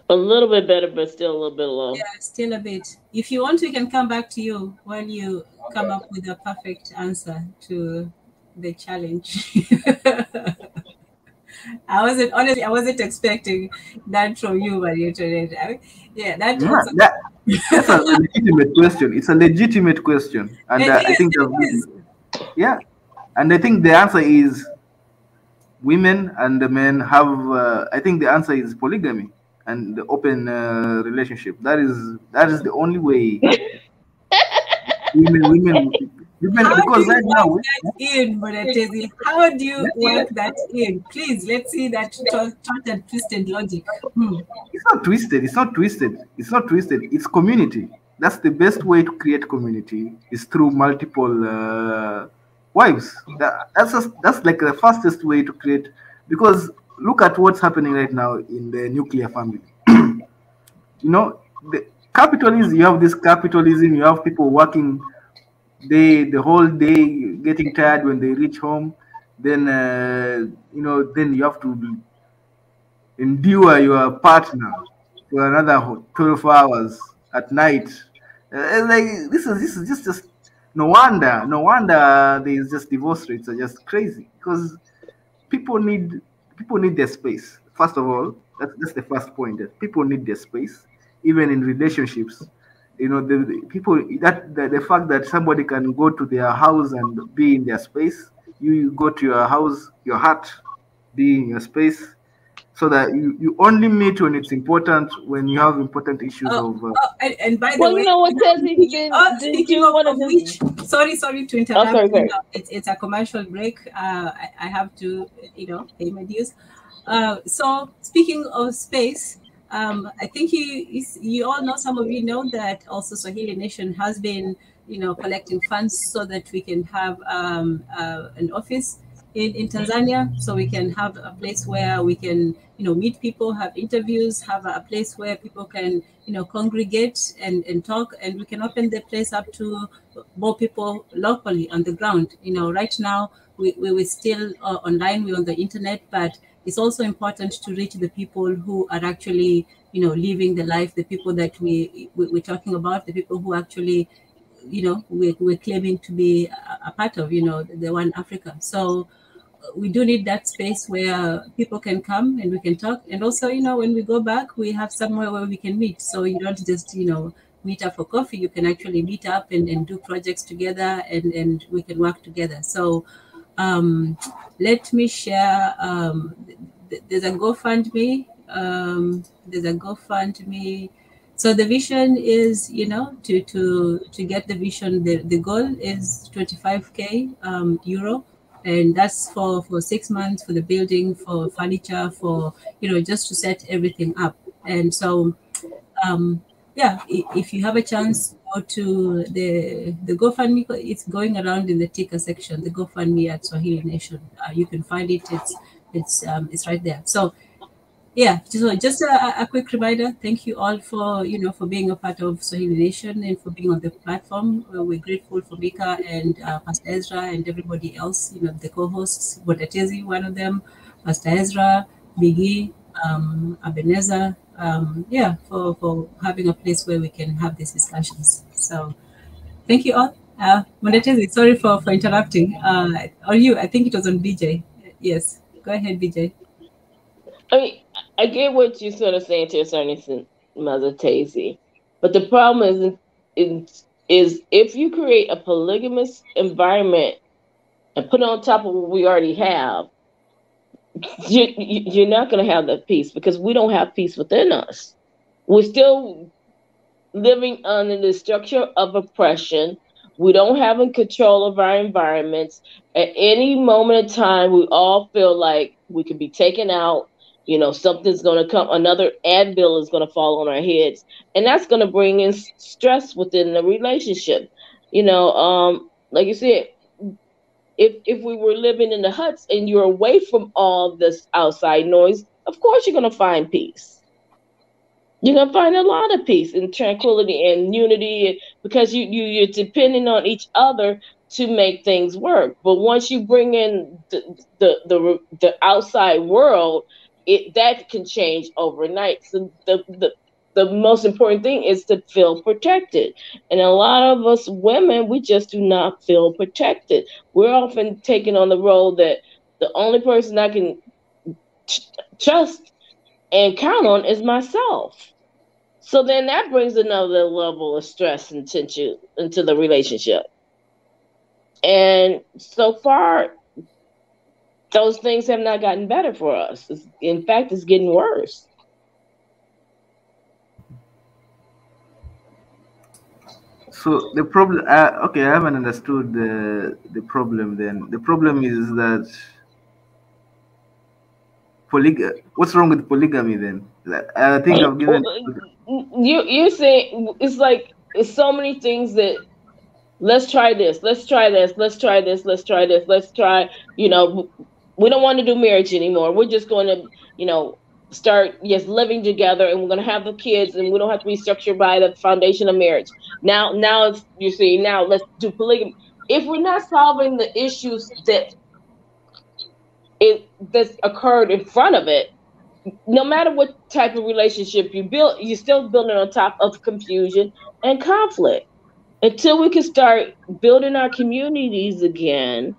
A little bit better, but still a little bit low. Yeah, still a bit. If you want, we can come back to you while you come up with a perfect answer to the challenge. I wasn't expecting that from you, Maria. That's a legitimate question. It's a legitimate question, and I think and I think the answer is women and the men have. I think the answer is polygamy and the open relationship. That is the only way. women because right now how do you work that in? Please, let's see that short and twisted logic. It's not twisted. It's community. That's the best way to create community is through multiple wives. That's like the fastest way to create, because look at what's happening right now in the nuclear family. You know, the capitalism, you have this capitalism, you have people working the whole day, getting tired when they reach home. Then then you have to endure your partner for another 12 hours at night. Like this is just no wonder there's just divorce rates are just crazy, because people need their space. First of all, that's the first point, that people need their space, even in relationships. You know, the people the fact that somebody can go to their house and be in their space, you go to your house, your heart be in your space, so that you only meet when it's important, when you have important issues and by the way, you know what says speaking of which, sorry to interrupt. It's a commercial break. I have to pay my dues. So speaking of space, I think you all know, some of you know that also Swahili Nation has been collecting funds so that we can have an office in Tanzania, so we can have a place where we can meet people, have interviews, have a place where people can congregate and talk, and we can open the place up to more people locally on the ground. Right now we're still online, we're on the internet, but it's also important to reach the people who are actually, living the life, the people that we're talking about, the people who actually, we're claiming to be a part of, the One Africa. So we do need that space where people can come and we can talk. And also, when we go back, we have somewhere where we can meet. So you don't just, meet up for coffee. You can actually meet up and do projects together, and we can work together. So let me share. There's a GoFundMe. There's a GoFundMe. So the vision is, to get the vision. The goal is 25k euro, and that's for 6 months, for the building, for furniture, for just to set everything up. And so yeah, if you have a chance, go to the GoFundMe. It's going around in the ticker section, the GoFundMe at Swahili Nation. You can find it. It's right there. So yeah, just a quick reminder. Thank you all for for being a part of Swahili Nation and for being on the platform. We're grateful for Mika and Pastor Ezra and everybody else. The co-hosts, Bodatezi, one of them, Pastor Ezra, Biggie, Ebenezer. For having a place where we can have these discussions. So thank you all. Bodatezi, sorry for interrupting. Or you? I think it was on BJ. Yes, go ahead, BJ. I mean, I get what you're sort of saying to a certain extent, Mother Tazy, but the problem is if you create a polygamous environment and put it on top of what we already have, you're not going to have that peace, because we don't have peace within us. We're still living under the structure of oppression. We don't have control of our environments. At any moment in time, we all feel like we could be taken out. Something's going to come, another anvil is going to fall on our heads. And that's going to bring in stress within the relationship. Like you said, if we were living in the huts and you're away from all this outside noise, of course you're going to find peace. You're going to find a lot of peace and tranquility and unity, because you're depending on each other to make things work. But once you bring in the outside world, that can change overnight. So the most important thing is to feel protected. And a lot of us women, we just do not feel protected. We're often taking on the role that the only person I can trust and count on is myself. So then that brings another level of stress and tension into the relationship. And so far, those things have not gotten better for us. In fact, it's getting worse. So the problem, okay, I haven't understood the problem. Then the problem is that what's wrong with polygamy? Then I think I've given. You're saying it's so many things that let's try this, let's try this, let's try this, let's try this, let's try. We don't want to do marriage anymore. We're just going to start living together, and we're going to have the kids, and we don't have to be structured by the foundation of marriage. Now you're saying now let's do polygamy. If we're not solving the issues that's occurred in front of it, no matter what type of relationship you build, you're still building on top of confusion and conflict. Until we can start building our communities again,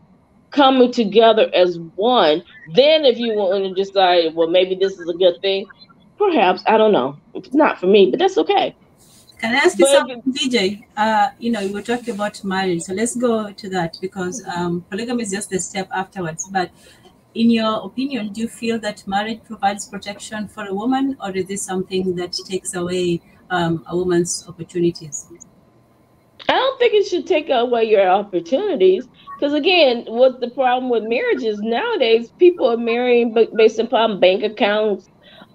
coming together as one, then if you want to decide, well, maybe this is a good thing, perhaps, I don't know. It's not for me, but that's okay. Can I ask you something, DJ? You were talking about marriage, so let's go to that, because polygamy is just the step afterwards. But in your opinion, do you feel that marriage provides protection for a woman, or is this something that takes away a woman's opportunities? I don't think it should take away your opportunities, because again, what's the problem with marriages nowadays? People are marrying based upon bank accounts.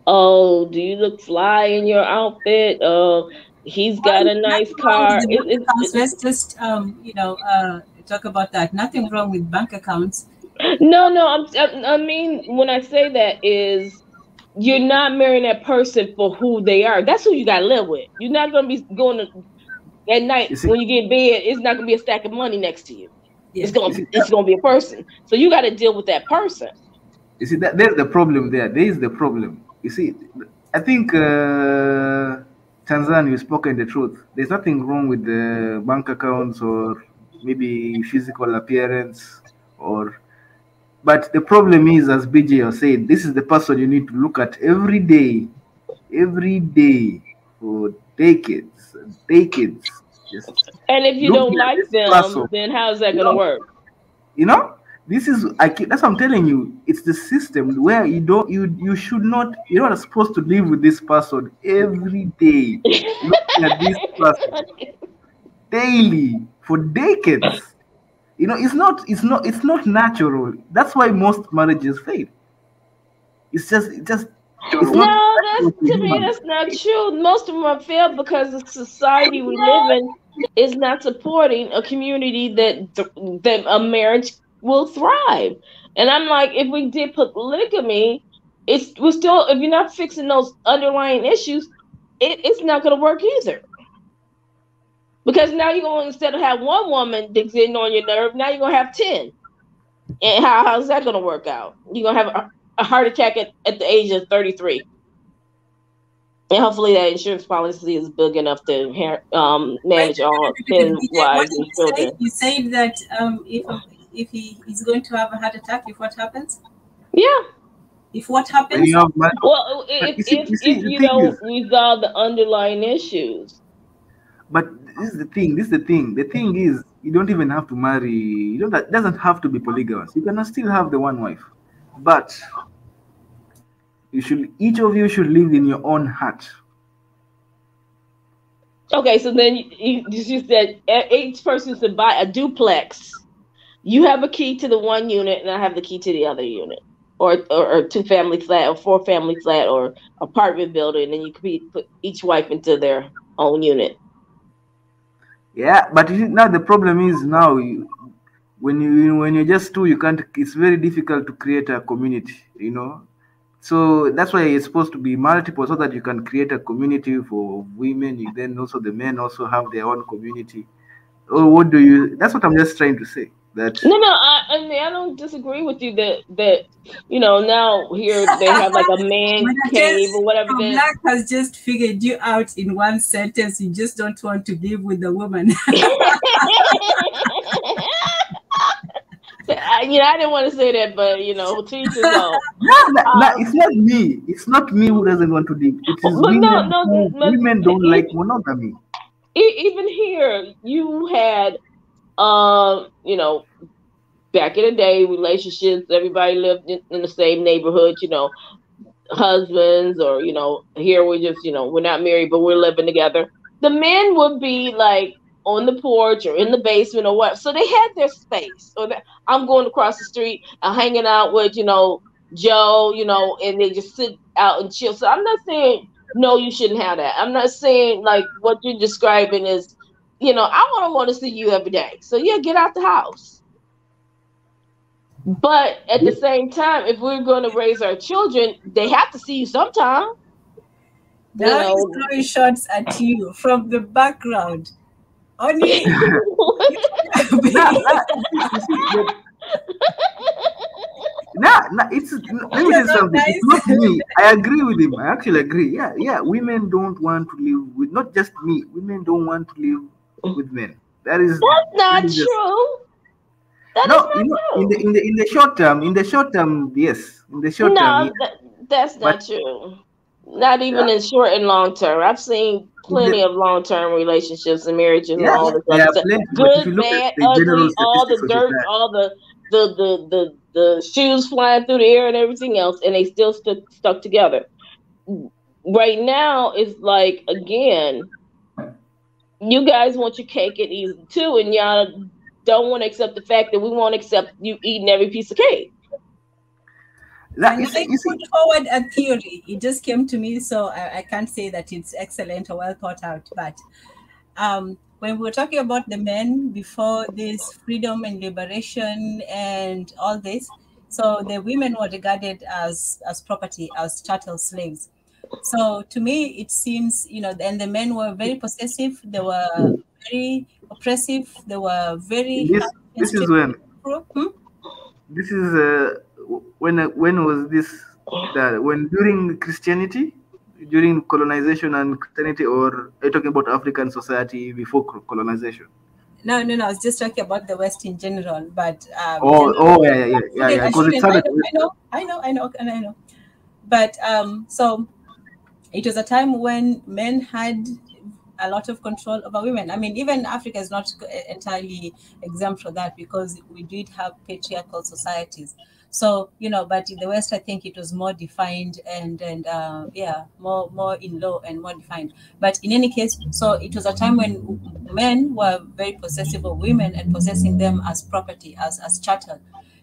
Oh, do you look fly in your outfit? Oh, he's got a nice car. Let's just talk about that. Nothing wrong with bank accounts. No, I mean, when I say that is, you're not marrying that person for who they are. That's who you got to live with. You're not going to be going to, at night when you get in bed, it's not going to be a stack of money next to you. Yeah. It's gonna be a person. So you got to deal with that person. You see, that there's the problem there. There is the problem. You see, I think Tanzania, you've spoken the truth. There's nothing wrong with the bank accounts or maybe physical appearance, but the problem is, as BJ was saying, this is the person you need to look at every day for decades and decades. Just And if you don't like them, then how's that gonna work? You know, this is that's what I'm telling you. It's the system where you should not, you're not supposed to live with this person every day, looking at this person daily for decades. You know, it's not natural. That's why most marriages fail. It's no, to me that's not true. Most of them are failed because the society we live in is not supporting a community that a marriage will thrive. And I'm like, if we did polygamy, we're still, if you're not fixing those underlying issues, it's not going to work either. Because now you're going to, instead of have one woman that's getting on your nerve, now you're going to have 10. And how's that going to work out? You're going to have a heart attack at the age of 33. And hopefully that insurance policy is big enough to manage all 10 wives and children. You said that if he is going to have a heart attack, if what happens? Yeah. If what happens? Well, if you don't resolve the underlying issues. But this is the thing. The thing is, you don't even have to marry. It doesn't have to be polygamous. You can still have the one wife, but each of you should live in your own hut. Okay, so then you said each person should buy a duplex. You have a key to the one unit, and I have the key to the other unit, or 2-family flat, or 4-family flat, or apartment building, and then you could put each wife into their own unit. Yeah, but now the problem is now when you're just two, you can't. It's very difficult to create a community. You know, so that's why it's supposed to be multiple, so that you can create a community for women. Then also the men also have their own community. Or what do you? That's what I'm just trying to say. That no, I don't disagree with you that now here they have like a man cave or whatever. Black has just figured you out in one sentence. You just don't want to live with the woman. I didn't want to say that, but teachers know. No, it's not me. It's not me who doesn't want to live. It is women don't like monogamy. Even here, you had back in the day, relationships, everybody lived in the same neighborhood, husbands, or, here we're just, we're not married, but we're living together. The men would be like on the porch or in the basement or what. So they had their space. Or I'm going across the street, hanging out with, Joe, and they just sit out and chill. So I'm not saying, no, you shouldn't have that. I'm not saying like what you're describing is, I want to see you every day. So yeah, get out the house. But at the same time, if we're going to raise our children, they have to see you sometime. Now he's throwing shots at you from the background. Only. Let me say something. It's not me. I agree with him. I actually agree. Yeah. Women don't want to live with, not just me. Women don't want to live with men. That's not true. That no, is not true. In the short term, yes. In the short term, yes. That's not true. Not even in short and long term. I've seen plenty of long term relationships and marriages and all this other stuff. Good, bad, ugly, all the dirt, all the shoes flying through the air and everything else, and they still stuck together. Right now, it's like, again, you guys want your cake and eat it too, and y'all don't want to accept the fact that we won't accept you eating every piece of cake. I put forward a theory. It just came to me, so I can't say that it's excellent or well thought out. But when we were talking about the men before this freedom and liberation and all this, so the women were regarded as property, as chattel slaves. So to me, it seems, and the men were very possessive. They were very oppressive. They were very This is when. This is when was this? That when during Christianity, during colonization and Christianity, or are you talking about African society before colonization? No. I was just talking about the West in general, but yeah. Because it started. I know. But so it was a time when men had a lot of control over women. I mean, even Africa is not entirely exempt from that, because we did have patriarchal societies. So, but in the West, I think it was more defined and more in law and more defined. But in any case, so it was a time when men were very possessive of women and possessing them as property, as chattel.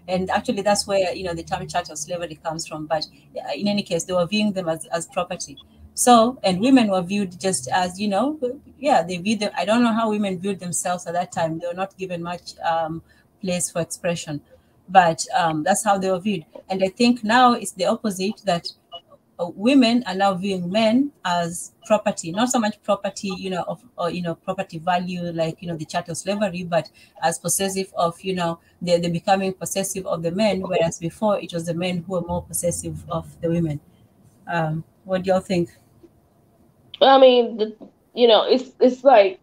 And actually, that's where the term chattel slavery comes from. But in any case, they were viewing them as property. So, and women were viewed just as, they viewed them. I don't know how women viewed themselves at that time. They were not given much place for expression, but that's how they were viewed. And I think now it's the opposite, that women are now viewing men as property, not so much property, property value, like, the chattel slavery, but as possessive of, they're becoming possessive of the men, whereas before it was the men who were more possessive of the women. What do y'all think? I mean, it's like,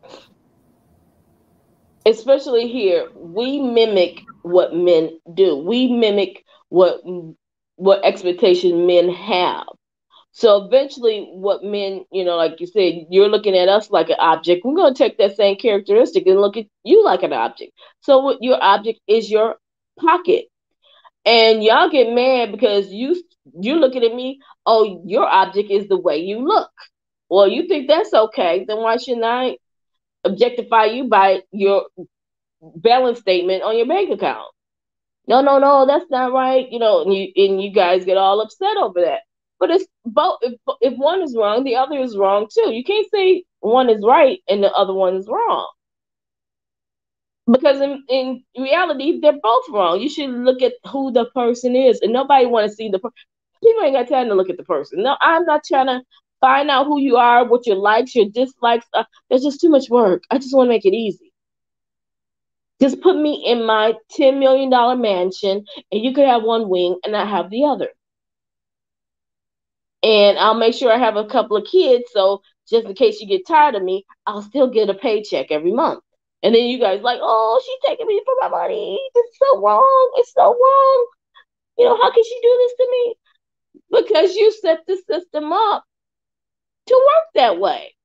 especially here, we mimic what men do. We mimic what expectation men have. So eventually, what men, like you said, you're looking at us like an object. We're going to take that same characteristic and look at you like an object. So what your object is your pocket. And y'all get mad because you're looking at me, oh, your object is the way you look. Well, you think that's okay, then why shouldn't I objectify you by your balance statement on your bank account? No, that's not right. And you guys get all upset over that. But it's both. If one is wrong, the other is wrong too. You can't say one is right and the other one is wrong. Because in reality, they're both wrong. You should look at who the person is, and nobody want to see the person. People ain't got time to look at the person. No, I'm not trying to find out who you are, what your likes, your dislikes. There's just too much work. I just want to make it easy. Just put me in my $10 million mansion, and you could have one wing, and I have the other. And I'll make sure I have a couple of kids, so just in case you get tired of me, I'll still get a paycheck every month. And then you guys like, oh, she's taking me for my money. This is so wrong. It's so wrong. How can she do this to me? Because you set the system up to work that way.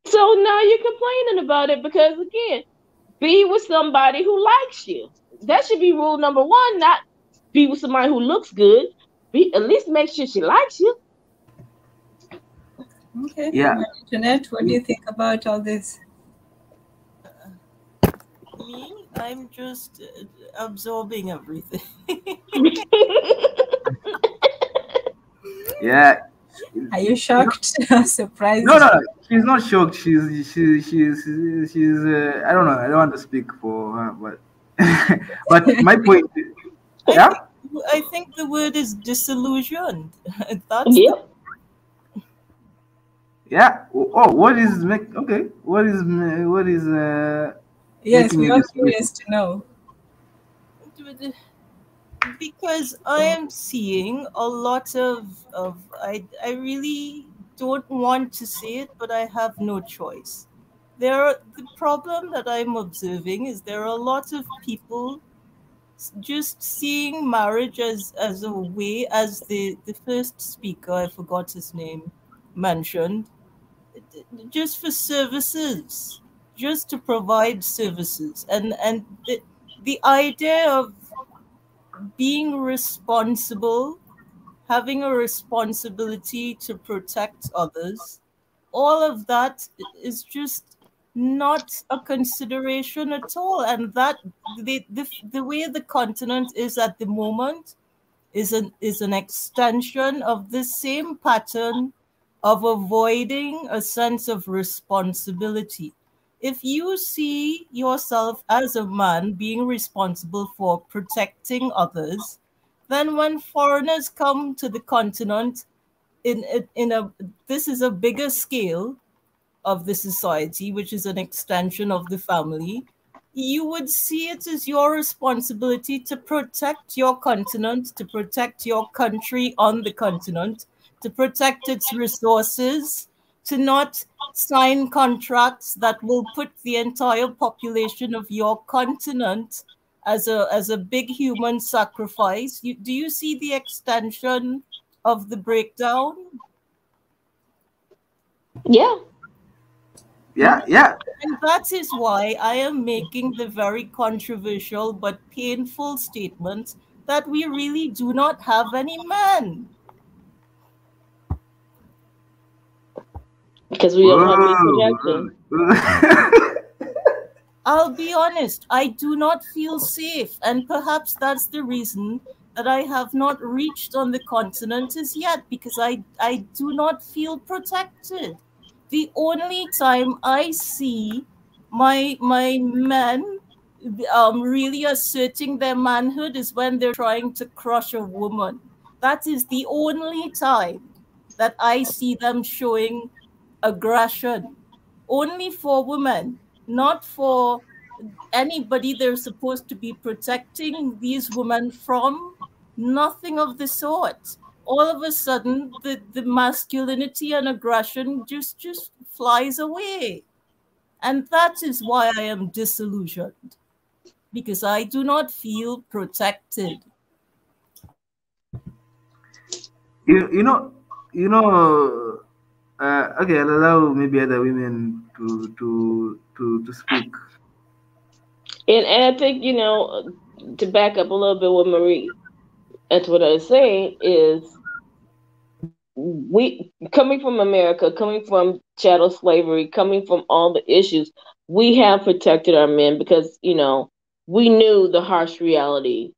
So now you're complaining about it because, again, be with somebody who likes you. That should be rule number one, not be with somebody who looks good. At least make sure she likes you. Okay. Yeah. Jeanette, what do you think about all this? Me, I'm just absorbing everything. Yeah. Are you shocked? Surprised? No, she's not shocked. She's I don't know. I don't want to speak for her, but but my point. Yeah. I think the word is disillusioned. That's yeah. Oh, what is okay? What is yes, we are curious to know. Because I am seeing a lot of I really don't want to say it, but I have no choice. The problem that I'm observing is there are a lot of people just seeing marriage as a way, as the first speaker, I forgot his name, mentioned, just for services, just to provide services. And the idea of being responsible, having a responsibility to protect others, all of that is just not a consideration at all. And that the way the continent is at the moment is an extension of the same pattern of avoiding a sense of responsibility. If you see yourself as a man being responsible for protecting others, then when foreigners come to the continent this is a bigger scale, of the society, which is an extension of the family, you would see it as your responsibility to protect your continent, to protect your country on the continent, to protect its resources, to not sign contracts that will put the entire population of your continent as a big human sacrifice. Do you see the extension of the breakdown? Yeah. Yeah. And that is why I am making the very controversial but painful statement that we really do not have any men. Because we don't have any protection. I'll be honest, I do not feel safe, and perhaps that's the reason that I have not reached on the continent as yet, because I do not feel protected. The only time I see my men really asserting their manhood is when they're trying to crush a woman. That is the only time that I see them showing aggression. Only for women, not for anybody they're supposed to be protecting these women from. Nothing of the sort. All of a sudden, the masculinity and aggression just flies away. And that is why I am disillusioned, because I do not feel protected. You know. Okay, I'll allow maybe other women to speak. And I think, to back up a little bit with Marie, that's what I was saying is, we, coming from America, coming from chattel slavery, coming from all the issues, we have protected our men because, we knew the harsh reality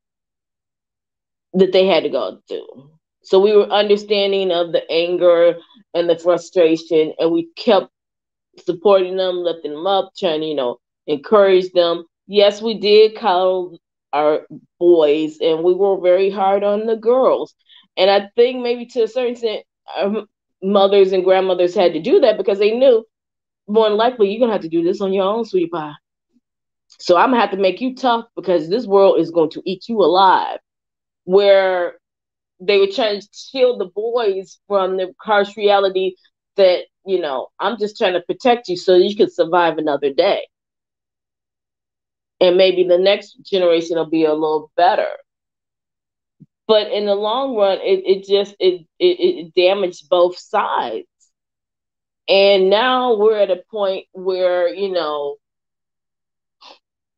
that they had to go through. So we were understanding of the anger and the frustration, and we kept supporting them, lifting them up, trying to, encourage them. Yes, we did coddle our boys, and we were very hard on the girls. And I think maybe to a certain extent, our mothers and grandmothers had to do that because they knew more than likely you're going to have to do this on your own, sweetie pie. So I'm going to have to make you tough because this world is going to eat you alive. Where they were trying to shield the boys from the harsh reality that, I'm just trying to protect you so you can survive another day. And maybe the next generation will be a little better. But in the long run, it damaged both sides. And now we're at a point where,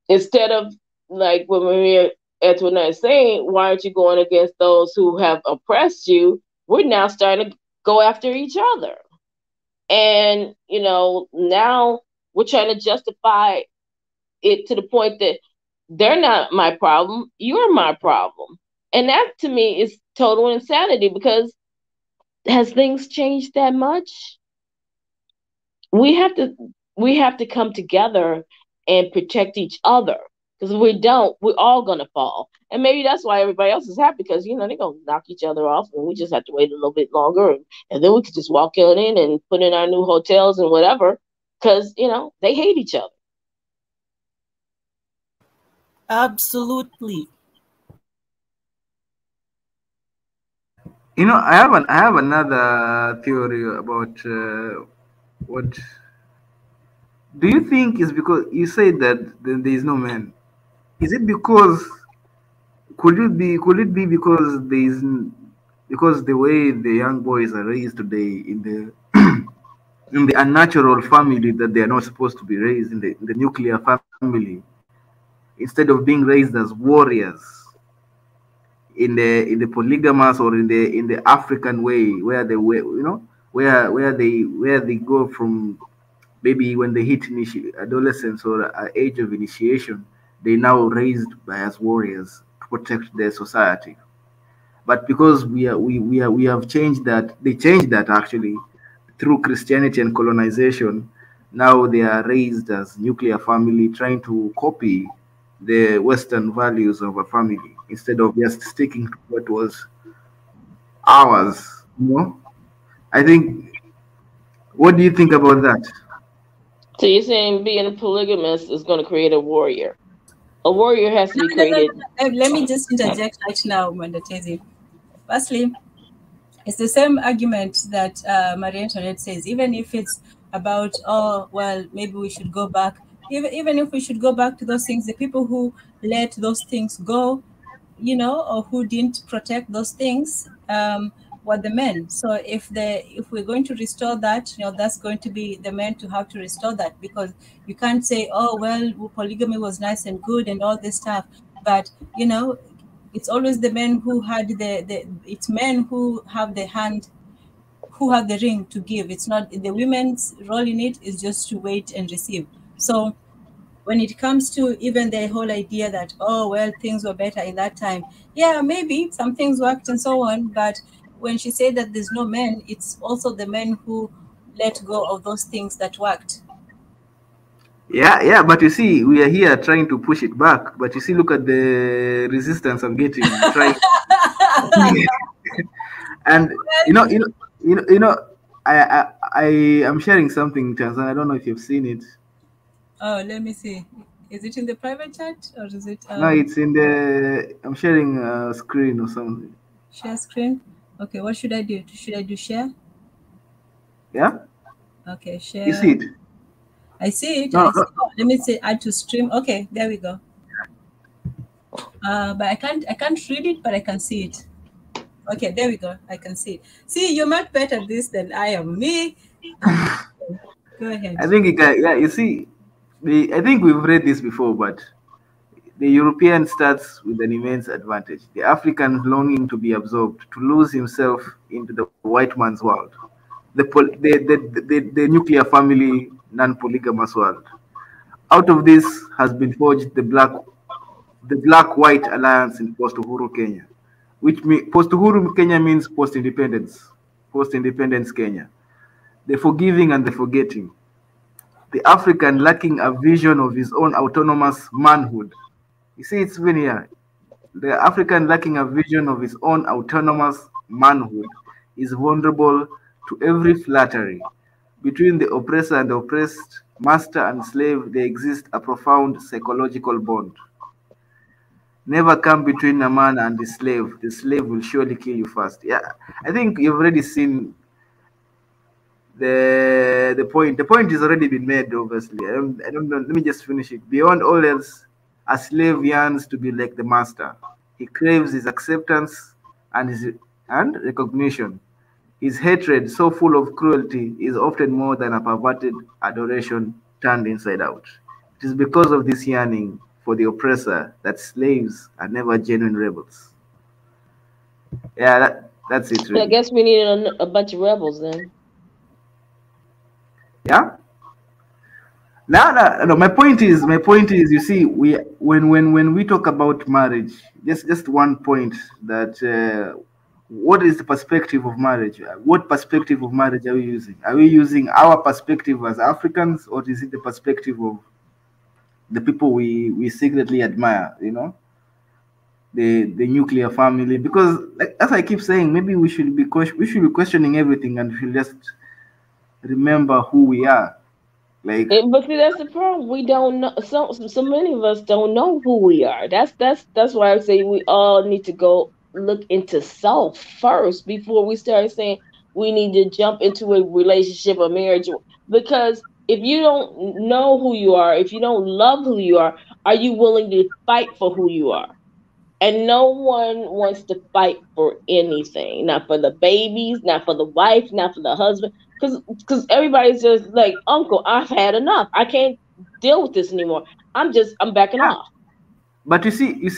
instead of like what Maria Antoinette is saying, why aren't you going against those who have oppressed you? We're now starting to go after each other. And, now we're trying to justify it to the point that they're not my problem, you're my problem. And that to me is total insanity, because has things changed that much? We have to come together and protect each other, because if we don't, we're all gonna fall. And maybe that's why everybody else is happy, because they're gonna knock each other off, and we just have to wait a little bit longer, and then we could just walk in and put in our new hotels and whatever, because they hate each other. Absolutely. I have another theory about what. Do you think is because you said that there is no man? Is it because could it be because because the way the young boys are raised today in the in the unnatural family that they are not supposed to be raised in the nuclear family, instead of being raised as warriors in the polygamous or in the African way, where they where they go from maybe when they hit adolescence or age of initiation, they now raised by as warriors to protect their society. But because we have changed that, they changed that actually through Christianity and colonization. Now they are raised as nuclear family, trying to copy the Western values of a family instead of just sticking to what was ours. I think. What do you think about that? So you're saying being a polygamist is going to create a warrior? A warrior has to be created. Let me just interject right now, Mandatezi. Firstly, it's the same argument that Marie Antoinette says, even if it's about, oh, well, maybe we should go back. Even if we should go back to those things, the people who let those things go, you know, or who didn't protect those things, were the men. So if we're going to restore that, you know, that's going to be the men to have to restore that, because you can't say, oh, well, polygamy was nice and good and all this stuff, but you know, it's always the men who had it's men who have the hand, who have the ring to give. It's not the women's role in it, is just to wait and receive. So when it comes to even the whole idea that, oh, well, things were better in that time, yeah, maybe some things worked and so on, but when she said that there's no men, it's also the men who let go of those things that worked. Yeah, but you see, we are here trying to push it back. But you see, look at the resistance I'm getting. Trying, and I am sharing something, Tanzan. I don't know if you've seen it. Oh, let me see. Is it in the private chat or is it? No, it's in the. I'm sharing a screen or something. Share screen. Okay, what should I do? Should I do share? Yeah. Okay, share. You see it? I see it. No. Oh, let me say add to stream. Okay, there we go. But I can't read it, but I can see it. Okay, there we go. I can see it. See, you're much better at this than I am. Me. Go ahead. I think you see, I think we've read this before, but the European starts with an immense advantage. The African longing to be absorbed, to lose himself into the white man's world. The nuclear family, non-polygamous world. Out of this has been forged the black-white alliance in post-Uhuru Kenya, which post-Uhuru Kenya means post-independence Kenya. The forgiving and the forgetting. The African lacking a vision of his own autonomous manhood. You see, it's even here. The African lacking a vision of his own autonomous manhood is vulnerable to every flattery. Between the oppressor and the oppressed, master and slave, there exists a profound psychological bond. Never come between a man and the slave. The slave will surely kill you first. Yeah, I think you've already seen the point. The point has already been made, obviously. I don't know. Let me just finish it. Beyond all else, a slave yearns to be like the master. He craves his acceptance and recognition. His hatred, so full of cruelty, is often more than a perverted adoration turned inside out. It is because of this yearning for the oppressor that slaves are never genuine rebels. Yeah, that's it. Really. I guess we need a bunch of rebels then. Yeah. No. My point is, you see, when we talk about marriage, just one point that. What is the perspective of marriage? What perspective of marriage are we using? Are we using our perspective as Africans, or is it the perspective of the people we secretly admire? You know, the nuclear family. Because, like, as I keep saying, maybe we should be questioning everything, and we should just remember who we are. Like, but see, that's the problem. We don't know. So many of us don't know who we are. That's why I say we all need to go look into self first before we start saying we need to jump into a relationship or marriage. Because if you don't know who you are, if you don't love who you are you willing to fight for who you are? And no one wants to fight for anything, not for the babies, not for the wife, not for the husband, because everybody's just like, uncle, I've had enough. I can't deal with this anymore. I'm backing off. But you see, I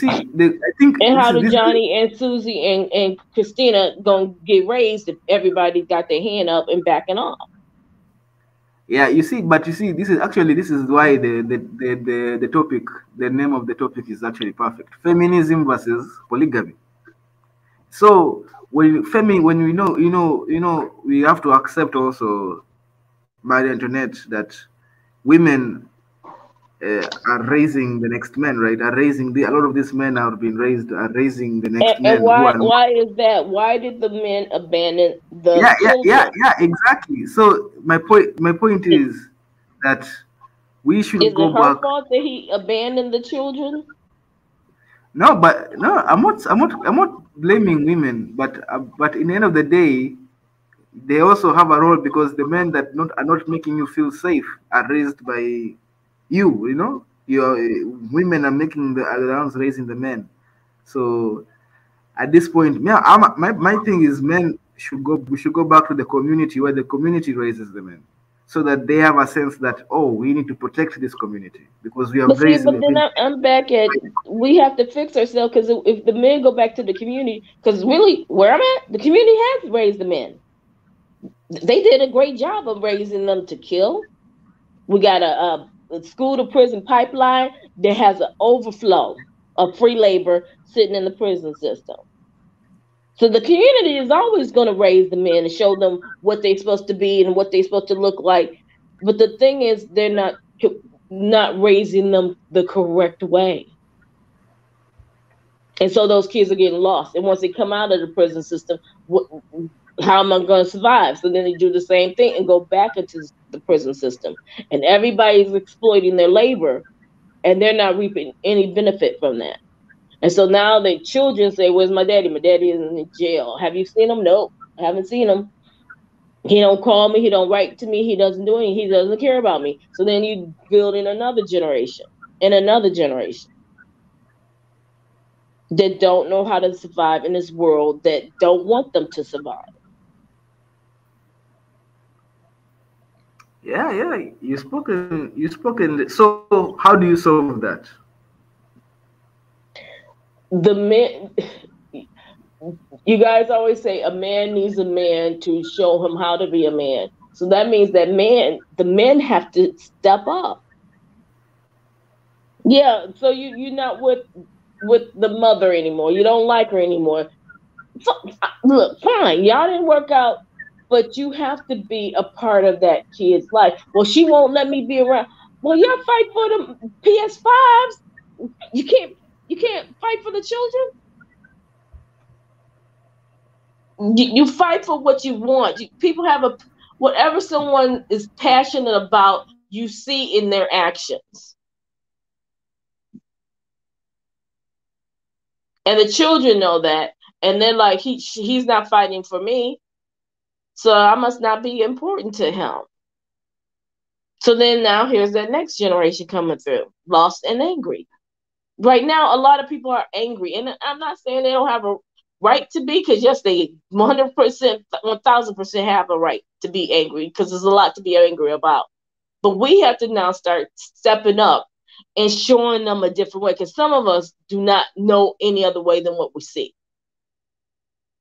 think. And how do Johnny and Susie and Christina gonna get raised if everybody's got their hand up and backing off? Yeah, this is why the topic, the name of the topic is actually perfect. Feminism versus polygamy. So when we know, we have to accept also, Marie Antoinette, that women are raising the next men, right? A lot of these men are raising the next men. And why is that? Why did the men abandon the children? Yeah, exactly. So my point is that We should Is go it her back. fault that he abandoned the children? No, but no, I'm not blaming women, but in the end of the day, they also have a role because the men that not are not making you feel safe are raised by you. You know, your women are making are the ones raising the men. So at this point, yeah, my thing is men should go. We should go back to the community where the community raises the men, so that they have a sense that, oh, we need to protect this community because we have But see, raised. but then I'm back at, we have to fix ourselves, because if the men go back to the community, because really where I'm at, the community has raised the men. They did a great job of raising them to kill. We got a school to prison pipeline that has an overflow of free labor sitting in the prison system. So the community is always going to raise the men and show them what they're supposed to be and what they're supposed to look like. But the thing is, they're not raising them the correct way. And so those kids are getting lost. And once they come out of the prison system, how am I going to survive? So then they do the same thing and go back into the prison system. And everybody's exploiting their labor, and they're not reaping any benefit from that. And so now the children say, "Where's my daddy? My daddy is in jail. Have you seen him?" No, I haven't seen him. He don't call me. He don't write to me. He doesn't do anything. He doesn't care about me. So then you build in another generation and another generation that don't know how to survive in this world, that don't want them to survive. Yeah, you spoken. So how do you solve that? The men, you guys always say a man needs a man to show him how to be a man. So that means that the men have to step up. Yeah, so you're not with the mother anymore. You don't like her anymore. So, look, fine, y'all didn't work out, but you have to be a part of that kid's life. Well, she won't let me be around. Well, y'all fight for the PS5s. You can't fight for the children. You fight for what you want. People have whatever someone is passionate about, you see in their actions. And the children know that. And they're like, he's not fighting for me, so I must not be important to him. So then now here's that next generation coming through, lost and angry. Right now, a lot of people are angry. And I'm not saying they don't have a right to be, because yes, they 100%, 1000% have a right to be angry, because there's a lot to be angry about. But we have to now start stepping up and showing them a different way, because some of us do not know any other way than what we see.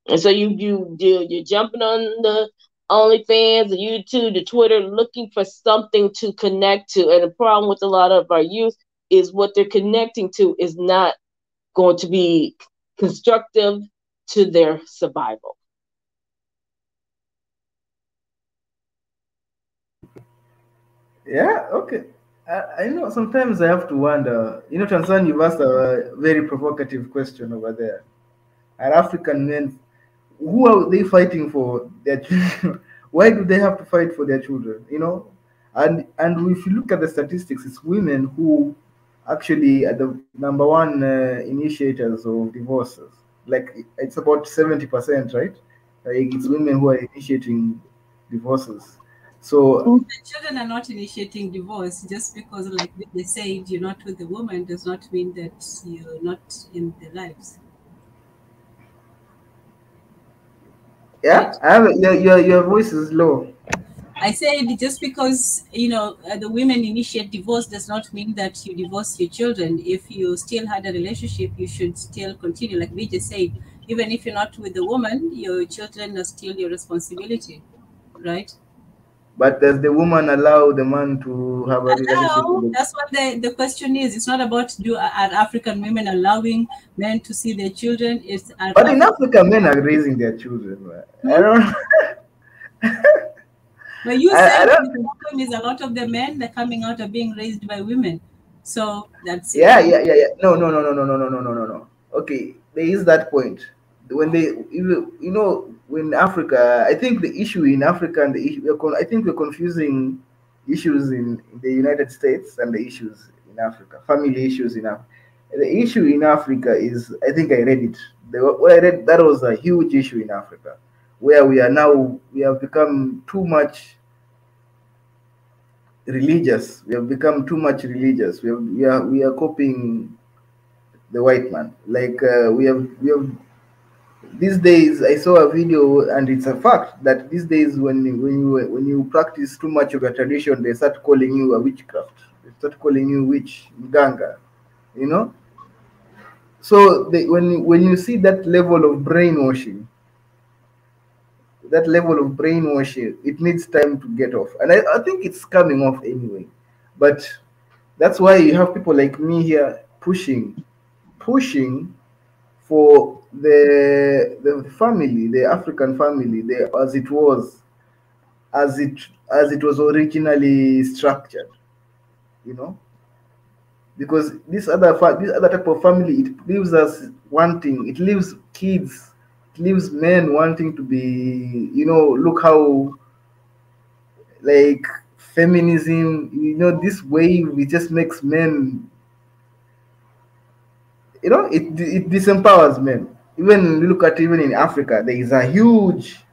And so you're jumping on the OnlyFans, the YouTube, the Twitter, looking for something to connect to. And the problem with a lot of our youth is what they're connecting to is not going to be constructive to their survival. Yeah, okay. I know sometimes I have to wonder. You know, Tanzania, you've asked a very provocative question over there. Are African men, who are they fighting for their children? Why do they have to fight for their children? You know, and if you look at the statistics, it's women who actually are the number one initiators of divorces. Like it's about 70%, right? Like it's women who are initiating divorces. So the children are not initiating divorce. Just because, like they said, you're not with the woman does not mean that you're not in their lives. yeah, I have your voice is low. I said just because the women initiate divorce does not mean that you divorce your children. If you still had a relationship, you should still continue. Like we just said, even if you're not with the woman, your children are still your responsibility, right? But does the woman allow the man to have a relationship with the... That's what the question is. It's not about are African women allowing men to see their children. But in Africa, men are raising their children. I don't. But you said the problem is a lot of the men that are coming out are being raised by women. So that's Yeah. No. Okay, there is that point. When when Africa, I think the issue in Africa and the issue, I think we're confusing issues in the United States and the issues in Africa, family issues in Africa. The issue in Africa is, I think I read it. What I read, that was a huge issue in Africa, where we have become too much religious. We have become too much religious. We are copying the white man. Like we have these days. I saw a video, and it's a fact that these days when you practice too much of a tradition, they start calling you a witchcraft. They start calling you witch, mganga. You know. So when you see that level of brainwashing, it needs time to get off, and I think it's coming off anyway. But that's why you have people like me here pushing for the family, the African family, as it was originally structured, you know, because this other type of family, it leaves us wanting, it leaves kids, it leaves men wanting to be, you know, look how, like, feminism, you know, this wave, it just makes men, you know, it disempowers men. Even look at, even in Africa, there is a huge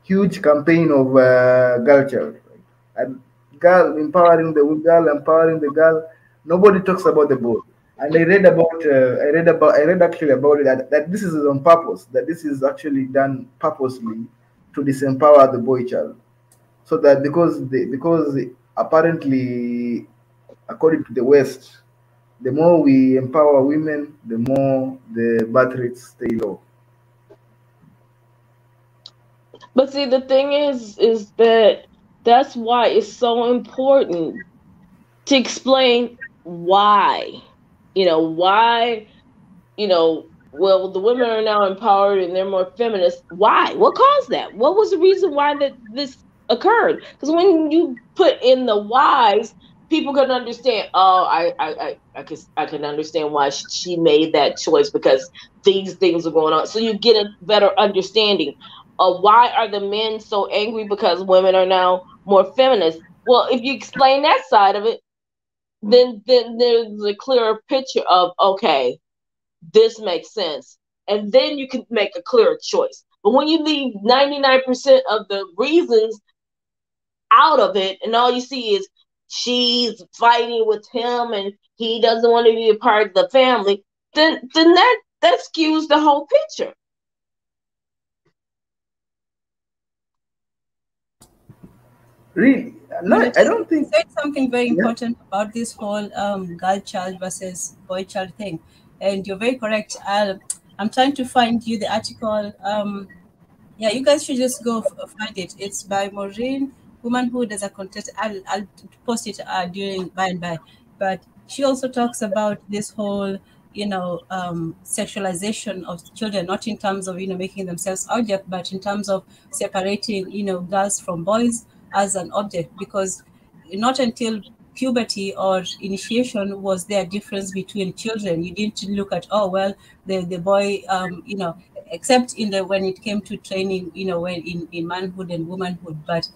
campaign of girl child, right? And girl empowering the girl. Nobody talks about the boy. And I read actually about it, that this is on purpose, that this is actually done purposely to disempower the boy child, so that because apparently, according to the West, the more we empower women, the more the birth rates stay low. But see, the thing is that that's why it's so important to explain why. Why, well, the women are now empowered and they're more feminist. Why? What caused that? What was the reason why that this occurred? Because when you put in the whys, people can understand. Oh, I can understand why she made that choice, because these things are going on. So you get a better understanding of why are the men so angry because women are now more feminist. Well, if you explain that side of it, then there's a clearer picture of, okay, this makes sense, and then you can make a clearer choice. But when you leave 99% of the reasons out of it, and all you see is she's fighting with him and he doesn't want to be a part of the family, then that skews the whole picture. Really? No, I don't think. You said something very important about this whole girl child versus boy child thing, and you're very correct. I'm trying to find you the article. Yeah, you guys should just go find it. It's by Maureen, Womanhood as a Contest. I'll post it during by and by. But she also talks about this whole, sexualization of children, not in terms of, making themselves object, but in terms of separating, girls from boys as an object, because not until puberty or initiation was there a difference between children. You didn't look at, oh well, the boy, except when it came to training, when in manhood and womanhood, but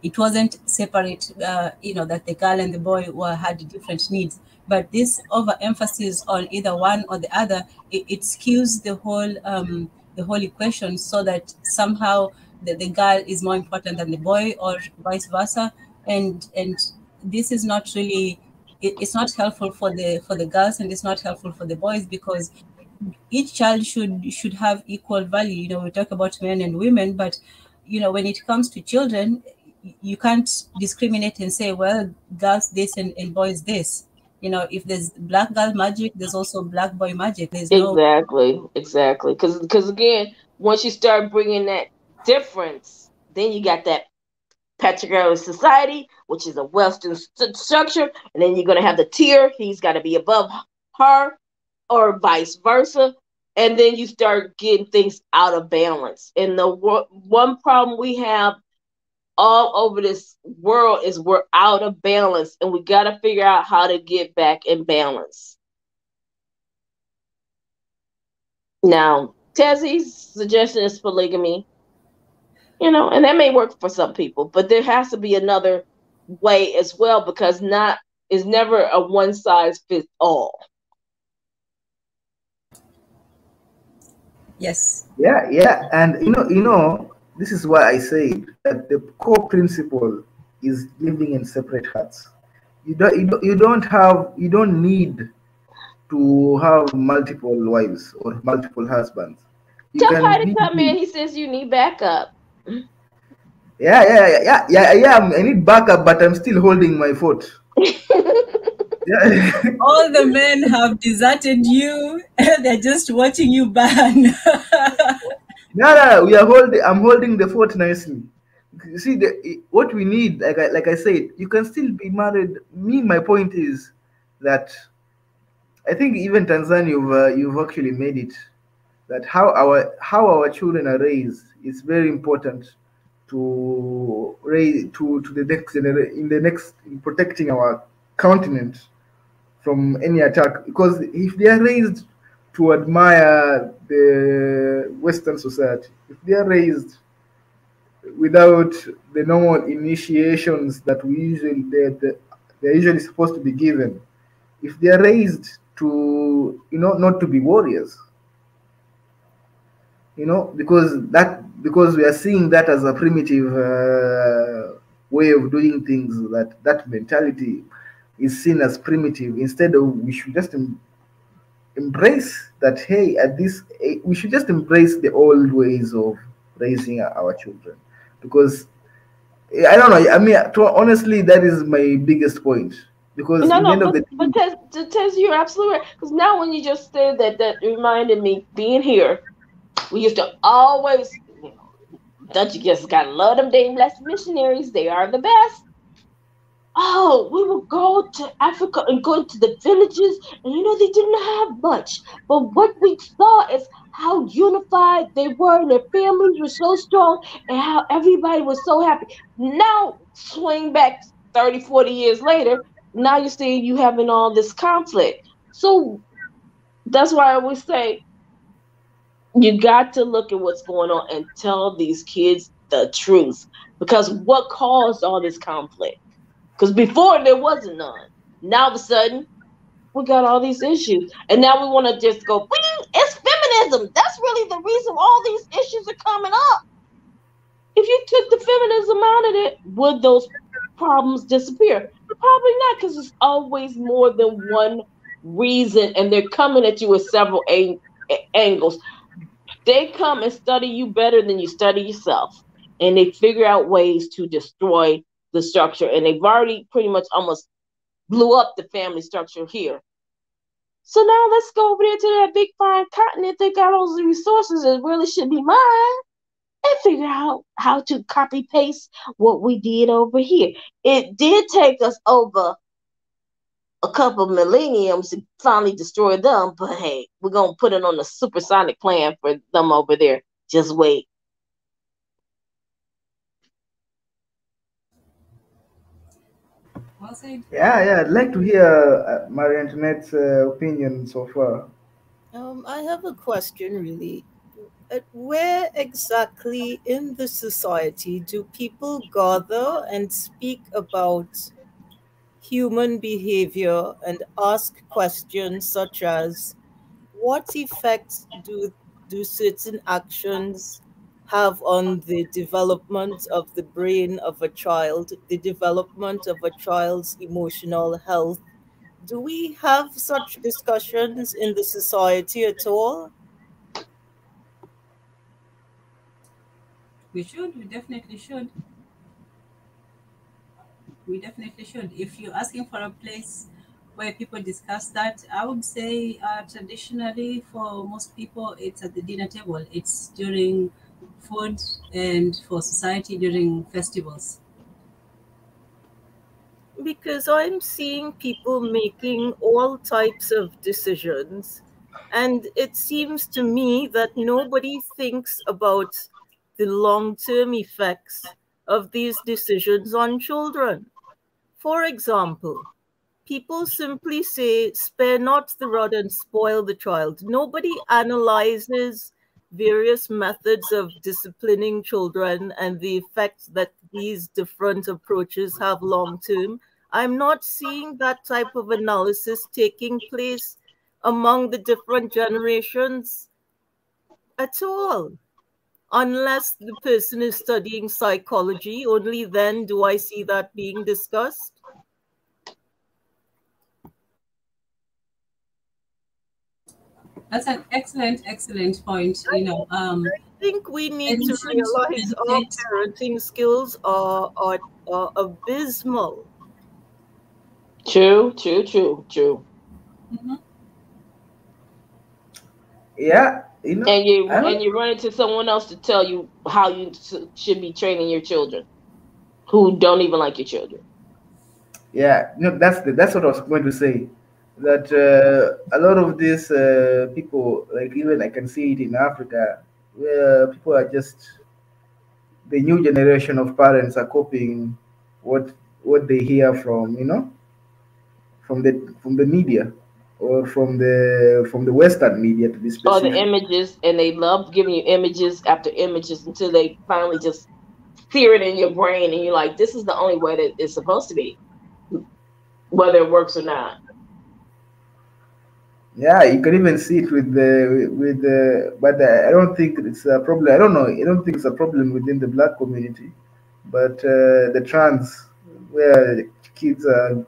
it wasn't separate, that the girl and the boy had different needs. But this overemphasis on either one or the other, it skews the whole equation, so that somehow the girl is more important than the boy, or vice versa. And this is not really, it's not helpful for the girls, and it's not helpful for the boys, because each child should have equal value. We talk about men and women, but when it comes to children, you can't discriminate and say, well, girls this and boys this. If there's black girl magic, there's also black boy magic. There's exactly because again, once you start bringing that difference, then you got that patriarchal society, which is a Western structure, and then you're going to have the tier. He's got to be above her, or vice versa, and then you start getting things out of balance. And the one problem we have all over this world is we're out of balance, and we got to figure out how to get back in balance. Now, Tezzy's suggestion is polygamy, and that may work for some people, but there has to be another way as well, because it's never a one size fits all. Yes. Yeah, and this is why I said that the core principle is living in separate huts. You don't need to have multiple wives or multiple husbands. You Tell can Patty be. come in. He says you need backup. Yeah. I need backup, but I'm still holding my fort. Yeah. All the men have deserted you. They're just watching you burn. No. We are holding. I'm holding the fort nicely. You see, what we need, like I said, you can still be married. My point is that I think even Tanzania, you've actually made it. That how our children are raised is very important to raise to the next in protecting our continent from any attack. Because if they are raised to admire the Western society, if they are raised without the normal initiations that they're usually supposed to be given, if they are raised to not to be warriors, because we are seeing that as a primitive way of doing things, that mentality is seen as primitive. Instead of, we should just embrace that, hey, we should just embrace the old ways of raising our children. Because I don't know, I mean, honestly, that is my biggest point. Because in the end of the but Tez, you're absolutely right. Because now when you just said that, that reminded me, being here, we used to always, don't you just gotta love them damn blessed missionaries? They are the best. Oh, we would go to Africa and go to the villages, and they didn't have much. But what we saw is how unified they were, and their families were so strong, and how everybody was so happy. Now, swing back 30, 40 years later, now you see you having all this conflict. So that's why I always say you got to look at what's going on and tell these kids the truth. Because what caused all this conflict? Because before there wasn't none. Now all of a sudden, we got all these issues. And now we want to just go, bing, it's feminism. That's really the reason all these issues are coming up. If you took the feminism out of it, would those problems disappear? Probably not, because it's always more than one reason, and they're coming at you with several angles. They come and study you better than you study yourself, and they figure out ways to destroy the structure. And they've already pretty much almost blew up the family structure here. So now let's go over there to that big fine continent. They got all the resources that really should be mine, and figure out how to copy paste what we did over here. It did take us over a couple millenniums to finally destroy them, but hey, we're gonna put it on the supersonic plan for them over there. Just wait. Well said. Yeah, I'd like to hear Marie Antoinette's opinion so far. I have a question, really. Where exactly in the society do people gather and speak about human behavior and ask questions such as, what effects do certain actions have on the development of the brain of a child, the development of a child's emotional health? Do we have such discussions in the society at all? We should. We definitely should. We definitely should. If you're asking for a place where people discuss that, I would say traditionally for most people, it's at the dinner table. It's during food and for society during festivals. Because I'm seeing people making all types of decisions, and it seems to me that nobody thinks about the long-term effects of these decisions on children. For example, people simply say, spare not the rod and spoil the child. Nobody analyzes various methods of disciplining children and the effects that these different approaches have long term, I'm not seeing that type of analysis taking place among the different generations at all. Unless the person is studying psychology, only then do I see that being discussed. That's an excellent point. I think we need to realize our parenting skills are abysmal. True. Mm-hmm. Yeah, and you run into someone else to tell you how you should be training your children, who don't even like your children. Yeah, that's what I was going to say. That a lot of these people, like even I can see it in Africa, where people are just the new generation of parents are copying what they hear from from the media or from the Western media, to be Or the specific. images, and they love giving you images after images until they finally just sear it in your brain, and you're like, this is the only way that it's supposed to be, whether it works or not. Yeah, you can even see it but I don't think it's a problem. I don't know. I don't think it's a problem within the black community, but the trans, where the kids are,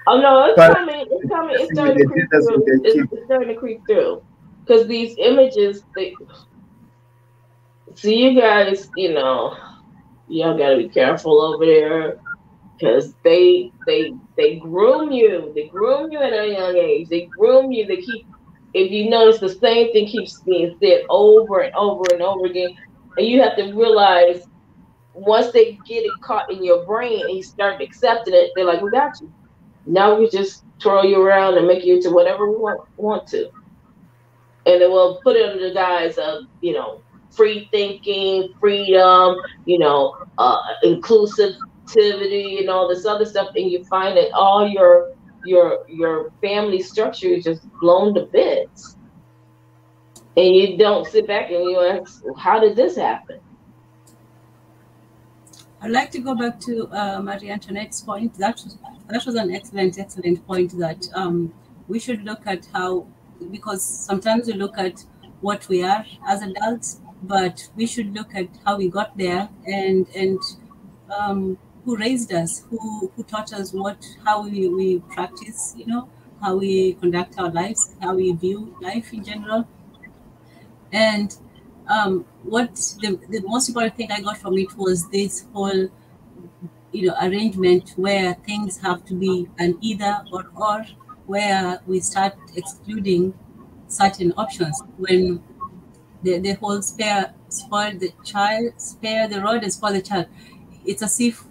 Oh no, it's but coming. It's coming. It's with starting the to creep genders through. of their kids. It's starting to creep through because these images. See, you guys, y'all got to be careful over there because they groom you. They groom you at a young age. They groom you. They keep. If you notice, the same thing keeps being said over and over and over again, and you have to realize once they get it caught in your brain and you start accepting it, they're like, "We got you." Now we just twirl you around and make you into whatever we want to, and then we'll put it under the guise of free thinking, freedom, inclusivity, and all this other stuff, and you find that all your family structure is just blown to bits, and you don't sit back and you ask, how did this happen? I'd like to go back to Marie Antoinette's point. That was an excellent point, that we should look at how, because sometimes we look at what we are as adults, but we should look at how we got there, and who raised us, who taught us how we practice, how we conduct our lives, how we view life in general. And what the most important thing I got from it was this whole arrangement where things have to be an either or, where we start excluding certain options when the whole spoil the child, spare the rod and spoil the child. It's as if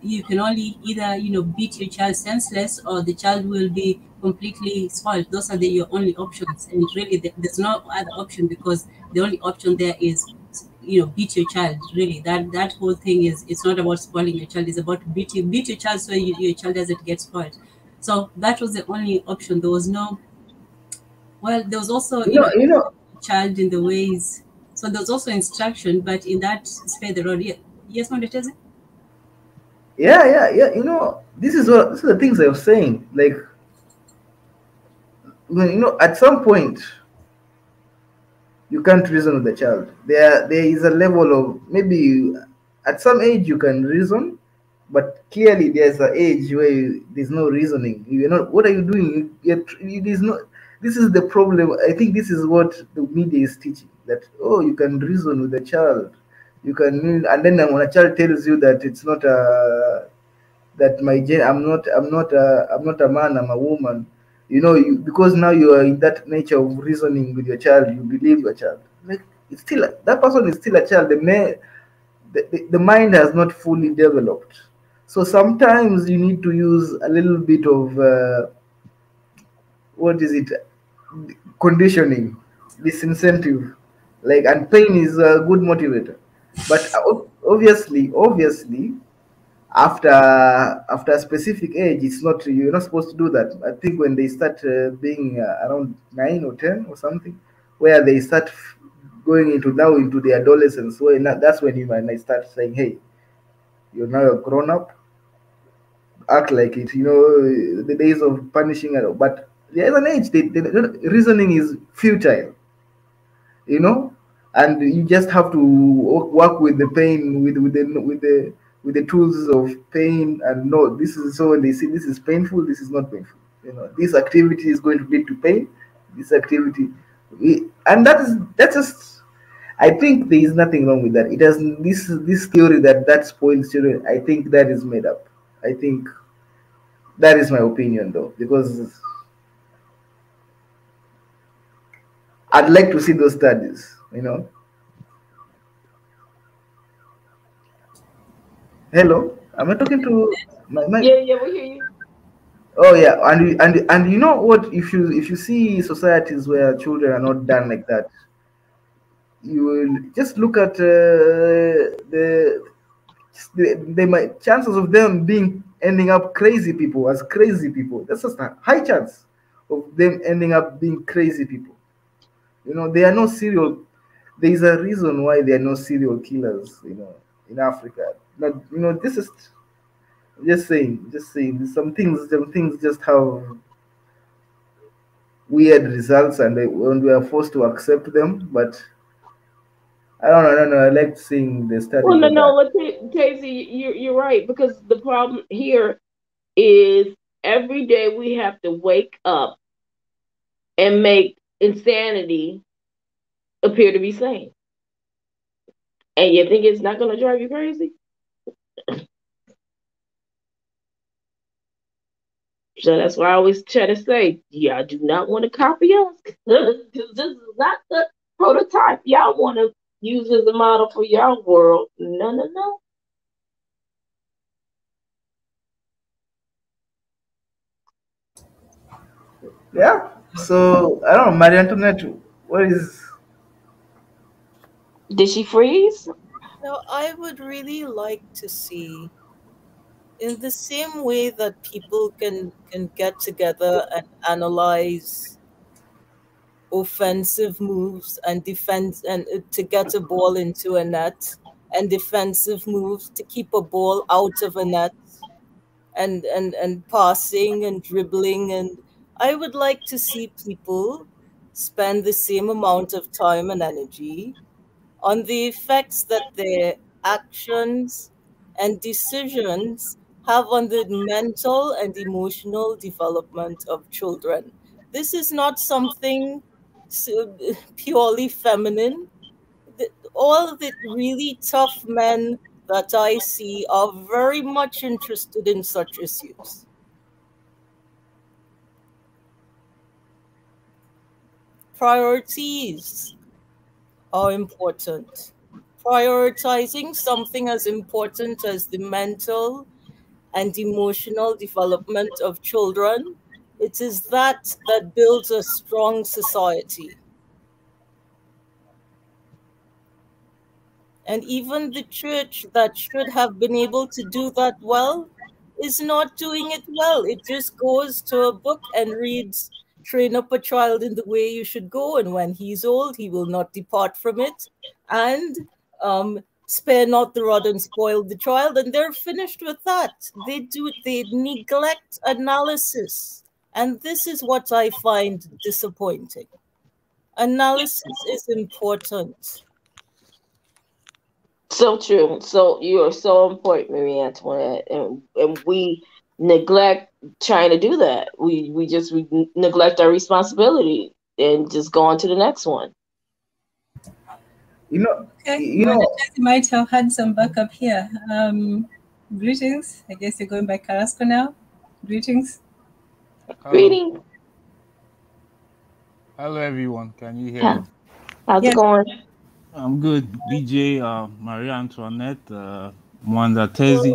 you can only either beat your child senseless, or the child will be completely spoiled. Those are your only options, and really there's no other option, because the only option there is beat your child. Really, that whole thing it's not about spoiling your child, it's about beat your child so your child doesn't get spoiled. So that was the only option. There was no, well, there was also child in the ways, so there was also instruction, but in that spare the rod. Yes, Mondateze? Yeah. This is the things I was saying. Like, at some point, you can't reason with the child. There is a level of, maybe at some age you can reason, but clearly there's an age where there's no reasoning. You're not. What are you doing? It is not. This is the problem. I think this is what the media is teaching. That you can reason with the child. You can, and then when a child tells you that it's not that I'm not a man, I'm a woman. Because now you are in that nature of reasoning with your child, you believe your child. Like, it's still that person is still a child. The mind has not fully developed. So sometimes you need to use a little bit of what is it? Conditioning, disincentive, and pain is a good motivator. But obviously, after a specific age, you're not supposed to do that. I think when they start being around 9 or 10 or something, where they start going into now into the adolescence, where that's when you might start saying, hey, you're now a grown up, act like it, the days of punishing, but there's an age, the reasoning is futile, and you just have to work with the pain, with the tools of pain, and no, this is, so when they see this is painful, this is not painful, this activity is going to lead to pain, this activity, and that's just, I think there is nothing wrong with that. It has this theory that spoils children. I think that is made up. I think that is my opinion, though, because I'd like to see those studies. Hello, am I talking to my? Yeah, we hear you. Oh yeah, and you know what? If you see societies where children are not done like that, you will just look at the my chances of them ending up crazy people as crazy people. That's just a high chance of them ending up being crazy people. They are no serial. There is a reason why there are no serial killers. In Africa. Not, this is just saying. Just saying. Some things just have weird results, and when we are forced to accept them. But I don't know. I like seeing the studies Well, of that. but Casey, you're right, because the problem here is every day we have to wake up and make insanity appear to be sane. And you think it's not going to drive you crazy? So that's why I always try to say, y'all do not want to copy us, because this is not the prototype y'all want to use as a model for y'all world. No. Yeah. So I don't know, Marie Antoinette. What is? Did she freeze? Now, I would really like to see, in the same way that people can get together and analyze offensive moves and defense, and to get a ball into a net, and defensive moves to keep a ball out of a net, and passing and dribbling, and I would like to see people spend the same amount of time and energy on the effects that their actions and decisions have on the mental and emotional development of children. This is not something purely feminine. All the really tough men that I see are very much interested in such issues. Priorities are important. Prioritizing something as important as the mental and emotional development of children, it is that builds a strong society. And even the church that should have been able to do that well is not doing it well. It just goes to a book and reads, train up a child in the way you should go, and when he's old, he will not depart from it. And spare not the rod and spoil the child, and they're finished with that. They neglect analysis. And this is what I find disappointing. Analysis is important. So true. So you are so important, Marie Antoinette, and we neglect trying to do that. We neglect our responsibility and just go on to the next one. Okay, might have had some backup here. Greetings. I guess you're going by Carrasco now. Greetings. Greetings. Hello, everyone. Can you hear me? How's it going? I'm good. BJ, Marie Antoinette, Mwanda Tezi,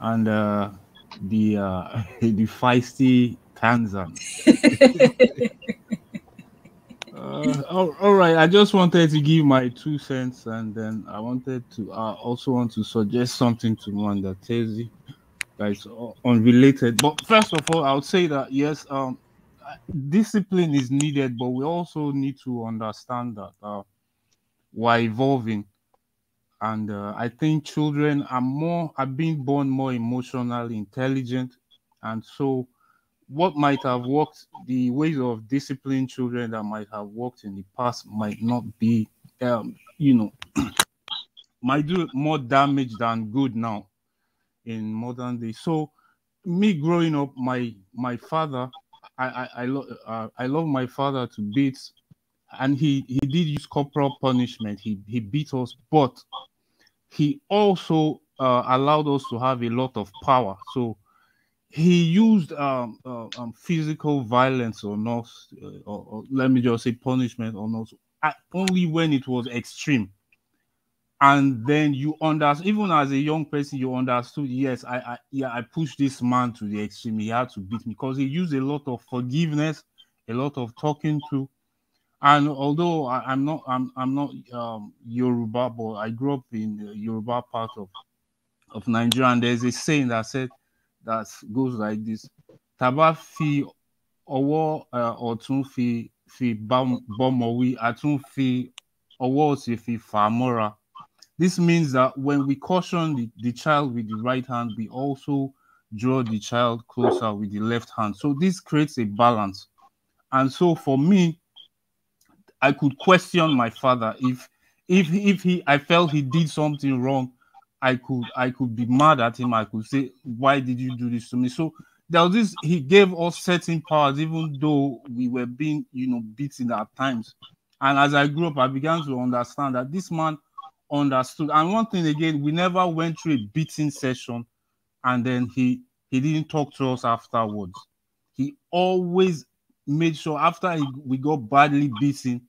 and the feisty Tanzan. All right. I just wanted to give my 2 cents, and then I wanted to also want to suggest something to Mwanda Tezi that is unrelated. But first of all, I would say that yes, discipline is needed, but we also need to understand that we're evolving, and I think children are being born more emotionally intelligent, and so what might have worked, the ways of disciplining children that might have worked in the past might not be, you know, might do more damage than good now in modern day. So, me growing up, my father, I love my father to bits, and he did use corporal punishment. He beat us, but he also allowed us to have a lot of power. So he used physical violence on us, or let me just say punishment on us, only when it was extreme. And then you understand, even as a young person, you understood, yes, I pushed this man to the extreme. He had to beat me because he used a lot of forgiveness, a lot of talking to. And although I'm not Yoruba, but I grew up in the Yoruba part of Nigeria, and there's a saying that goes like this: "Taba fi ọwọ́ ọ̀tún fi bọ́mọ wí, àtún fi ọwọ́ òsì fi fà á mọ́ra." This means that when we caution the child with the right hand, we also draw the child closer with the left hand. So this creates a balance. And so for me, I could question my father if I felt he did something wrong. I could be mad at him. I could say, "Why did you do this to me?" So there was this. He gave us certain powers, even though we were being, beaten at times. And as I grew up, I began to understand that this man understood. And one thing again, we never went through a beating session, and then he didn't talk to us afterwards. He always made sure after we got badly beaten,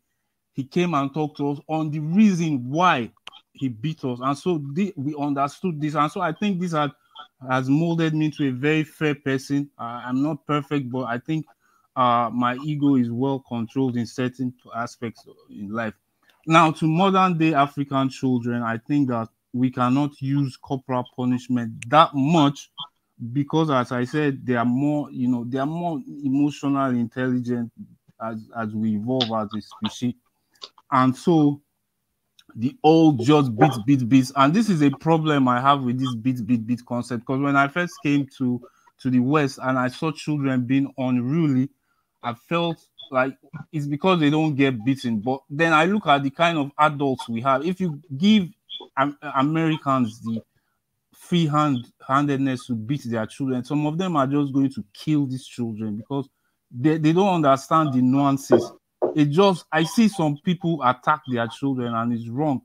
he came and talked to us on the reason why he beat us. And so we understood this. And so I think this has molded me to a very fair person. I'm not perfect, but I think my ego is well controlled in certain aspects in life. Now, to modern day African children, I think that we cannot use corporal punishment that much because, as I said, they are more emotionally intelligent as we evolve as a species. And so the old just beats. And this is a problem I have with this beat concept, because when I first came to the West and I saw children being unruly, I felt like it's because they don't get beaten. But then I look at the kind of adults we have. If you give Americans the handedness to beat their children, some of them are just going to kill these children because they don't understand the nuances. I see some people attack their children, and it's wrong.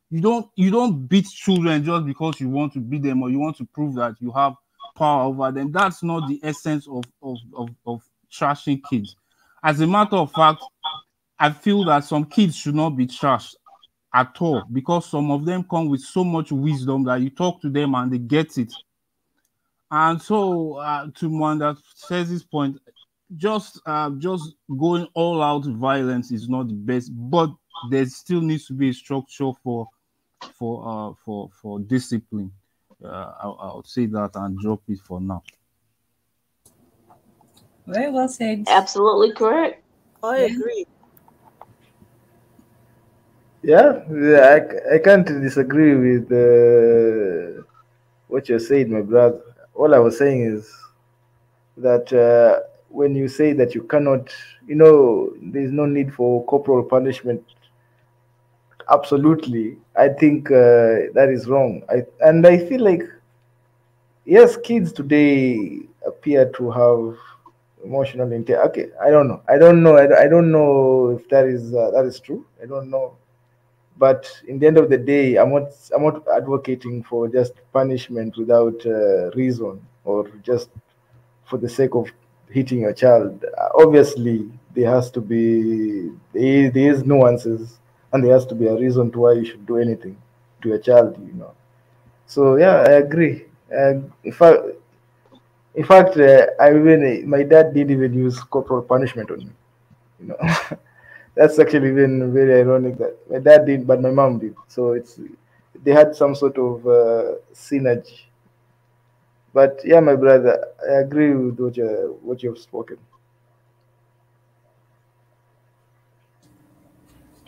You don't beat children just because you want to beat them or you want to prove that you have power over them. That's not the essence of trashing kids. As a matter of fact, I feel that some kids should not be trashed at all, because some of them come with so much wisdom that you talk to them and they get it. And so to Mwanda says this point, just going all out violence is not the best, but there still needs to be a structure for discipline. I'll say that and drop it for now. Very well said. Absolutely correct. I agree. Yeah, I can't disagree with what you're saying, my brother. All I was saying is that when you say that you cannot, there's no need for corporal punishment. Absolutely, I think that is wrong. I feel like, yes, kids today appear to have emotional intelligence. Okay, I don't know. I don't know if that is true. I don't know. But in the end of the day, I'm not advocating for just punishment without reason, or just for the sake of hitting your child. Obviously, there is nuances, and there has to be a reason to why you should do anything to your child. So yeah, I agree. And in fact, my dad didn't even use corporal punishment on me. That's actually even very ironic that my dad did, but my mom did. So they had some sort of synergy. But yeah, my brother, I agree with what you've spoken.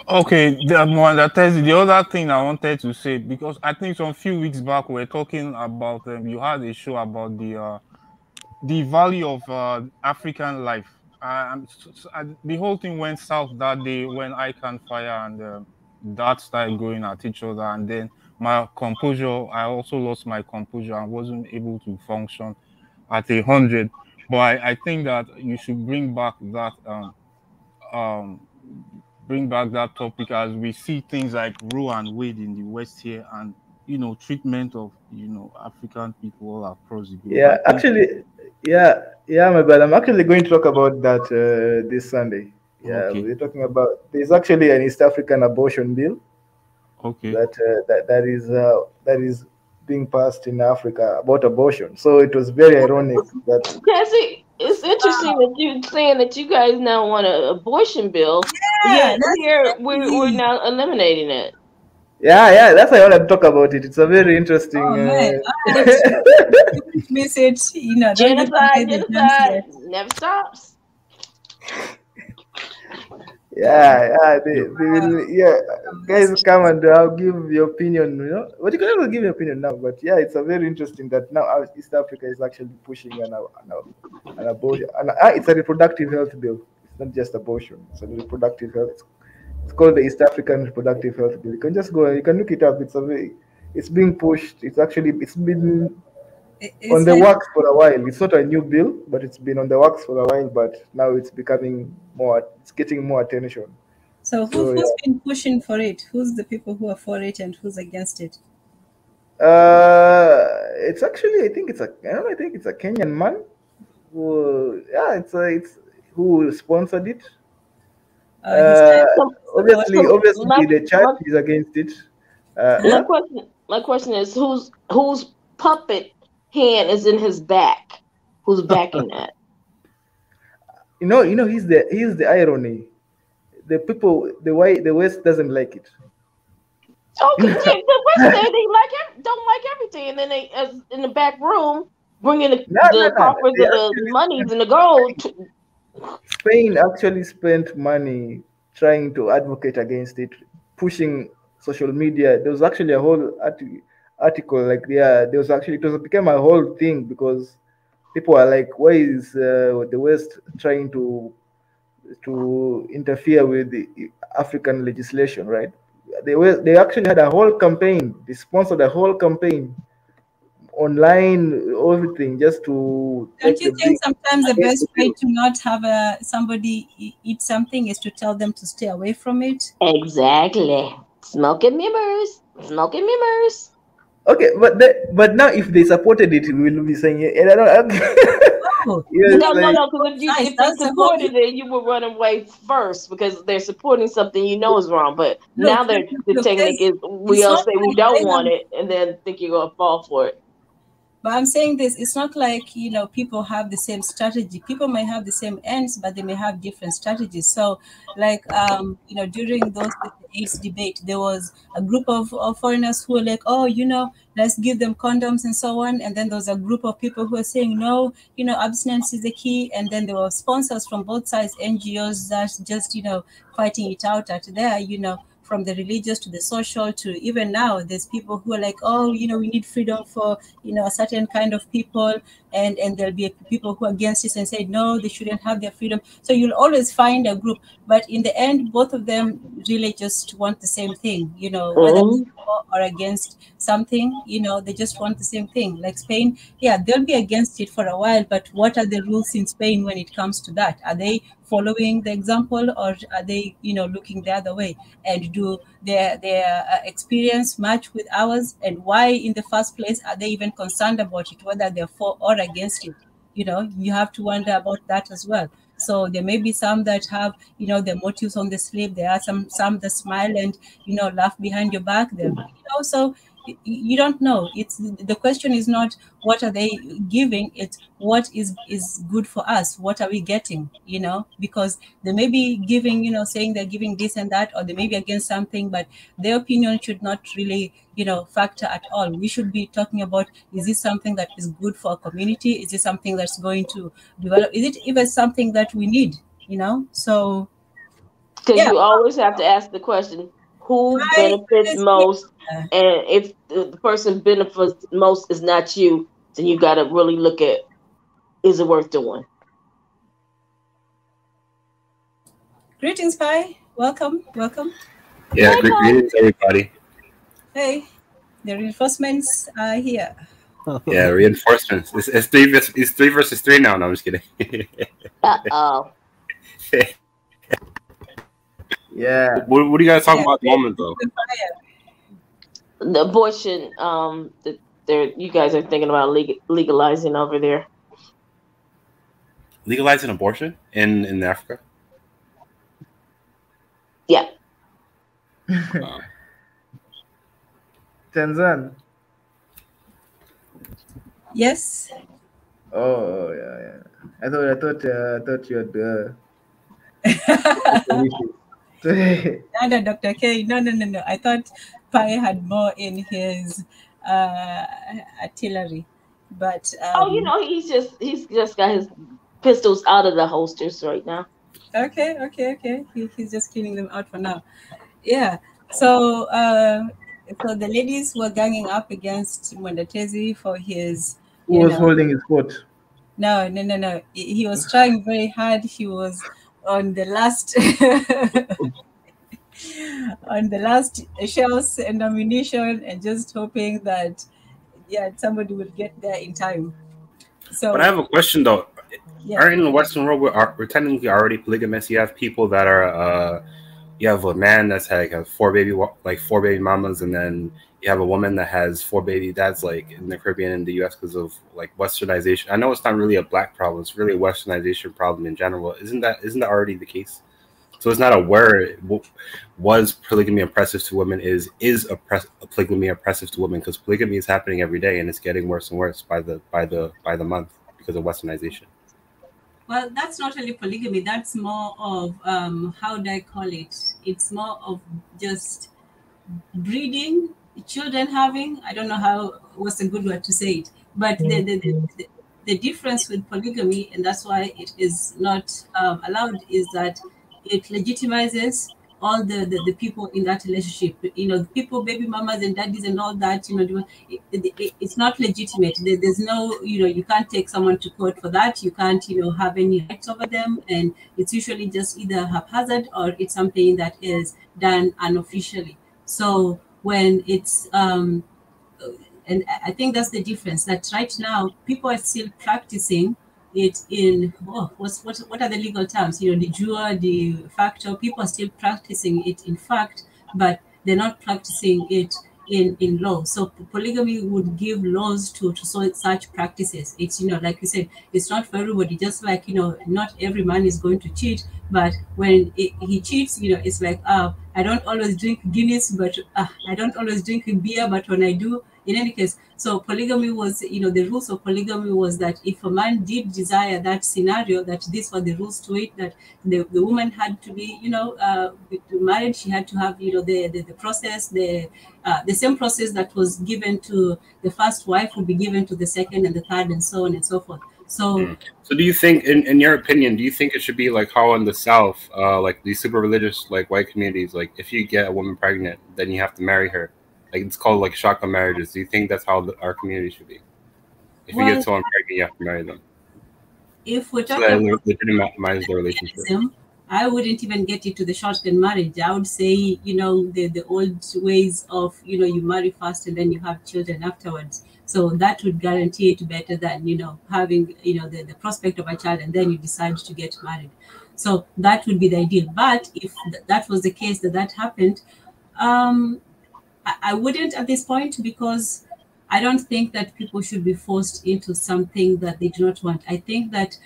Okay, the other thing I wanted to say, because I think some few weeks back we were talking about you had a show about the value of African life. The whole thing went south that day when I can fire and that started going at each other, and then my composure. I also lost my composure and wasn't able to function at 100. But I think that you should um bring back that topic as we see things like Roe and Wade in the West here, and treatment of African people all across the globe. Yeah, I think actually, yeah, my bad. I'm actually going to talk about that this Sunday. Yeah, okay, we're talking about there's actually an East African abortion bill okay, that is being passed in Africa about abortion. So it was very ironic that Cassie, it's interesting that you're saying that you guys now want an abortion bill. Yeah, Yet that's here we're now eliminating it. yeah, that's why I want to talk about it. It's a very interesting. Oh man, all right. Don't miss it. Don't even Genocide, get the chance genocide yet. never stops. They will, guys, come and I'll give your opinion. But you can never give your opinion now. But yeah, it's a very interesting that now East Africa is actually pushing an abortion. It's a reproductive health bill. It's not just abortion. It's a reproductive health. It's called the East African Reproductive Health Bill. You can just go. You can look it up. It's being pushed. It's been on the works for a while. It's not a new bill, but it's been on the works for a while. But now it's becoming more. It's getting more attention. So who's been pushing for it? Who's the people who are for it and who's against it? It's actually I think it's a Kenyan man. It's who sponsored it. Obviously, the church is against it. My question is whose puppet hand is in his back? Who's backing that? He's the irony. The people, the West doesn't like it. Okay, the West don't like everything, and then they, as in the back room, bringing the coffers of the monies and the gold. Spain actually spent money trying to advocate against it, pushing social media. There was actually a whole article it became a whole thing because people are like, why is the West trying to interfere with the African legislation, right? They actually had a whole campaign. They sponsored a whole campaign online, everything, just to. Don't you think sometimes the best way to not have somebody eat something is to tell them to stay away from it? Exactly. Smoke and mirrors. Okay, but now if they supported it, we will be saying it. And I don't. No, because if they supported it, you would run away first because they're supporting something you know is wrong. But now the technique is we all say we don't want it, and then think you're gonna fall for it. But I'm saying this, it's not like, people have the same strategy. People may have the same ends, but they may have different strategies. So like, during the AIDS debate, there was a group of foreigners who were like, oh, let's give them condoms and so on. And then there was a group of people who were saying, no, abstinence is the key. And then there were sponsors from both sides, NGOs that's just, fighting it out at there, from the religious to the social to even now there's people who are like, oh, we need freedom for a certain kind of people, and there'll be people who are against it and say no, they shouldn't have their freedom. So you'll always find a group, but in the end both of them really just want the same thing, whether or against something, they just want the same thing. Like Spain, they'll be against it for a while, but what are the rules in Spain when it comes to that? Are they following the example, or are they looking the other way? And do their experience match with ours? And why in the first place are they even concerned about it, whether they're for or against it? You have to wonder about that as well. So there may be some that have their motives on the sleeve. There are some that smile and laugh behind your back. So you don't know. It's the question is not what are they giving, it's what is good for us. What are we getting? Because they may be giving, saying they're giving this and that, or they may be against something, but their opinion should not really factor at all. We should be talking about, is this something that is good for our community? Is this something that's going to develop? Is it even something that we need? So Because Yeah. you always have to ask the question, who Hi, benefits most? And if the person benefits most is not you, then you got to really look at, is it worth doing? Greetings, Pi. Welcome, welcome. Yeah, greetings, everybody. Hey, the reinforcements are here. Yeah, reinforcements. It's three versus three now. No, I'm just kidding. Uh-oh. Yeah. What are you guys talking about at the moment, though? The abortion, you guys are thinking about legalizing over there. Legalizing abortion in Africa? Yeah. Tanzan. Yes. Oh yeah. I thought you had. No, Dr. K. No. I thought Pi had more in his artillery, but he's just got his pistols out of the holsters right now. Okay. He's just cleaning them out for now. Yeah. So so the ladies were ganging up against Mwendatezi for his. Who was holding his foot? No. He was trying very hard. He was on the last on the last shells and ammunition, and just hoping that somebody would get there in time. So, but I have a question though. Yeah. Aren't in the Western world we're technically already polygamous? You have people that are you have a man that's had four baby mamas, and then you have a woman that has four baby dads, like in the Caribbean and the US, because of like westernization. I know it's not really a black problem, it's really a westernization problem in general. Isn't that already the case? So it's not a word. Was polygamy oppressive to women? Is polygamy oppressive to women? Because polygamy is happening every day, and it's getting worse and worse by the month because of westernization. Well, that's not really polygamy. That's more of how do I call it? It's more of just breeding, children having. I don't know what's a good word to say it, but the difference with polygamy, and that's why it is not allowed, is that it legitimizes all the people in that relationship. People, baby mamas and daddies and all that. It's not legitimate. There's no, you can't take someone to court for that. You can't, have any rights over them, and it's usually just either haphazard or it's something that is done unofficially. So when it's and I think that's the difference. That right now people are still practicing it in what are the legal terms? De jure, de facto. People are still practicing it in fact, but they're not practicing it in law. So polygamy would give laws to such practices. It's like you said, it's not for everybody. Just like not every man is going to cheat, but when he cheats, it's like I don't always drink Guinness, but I don't always drink beer, but when I do, in any case. So polygamy was, the rules of polygamy was that if a man did desire that scenario, that these were the rules to it, that the woman had to be, married, she had to have, the process, the same process that was given to the first wife would be given to the second and the third, and so on and so forth. So do you think, in your opinion, do you think it should be like how in the South, like these super religious, like white communities, like if you get a woman pregnant, then you have to marry her? Like it's called like shotgun marriages. Do you think that's how our community should be? If you get someone pregnant, you have to marry them. If we're talking about legitimize the relationship, I wouldn't even get into the shotgun marriage. I would say, the old ways of, you marry first and then you have children afterwards. So that would guarantee it better than, having, the prospect of a child and then you decide to get married. So that would be the ideal. But if that was the case that happened, I wouldn't at this point, because I don't think that people should be forced into something that they do not want. I think that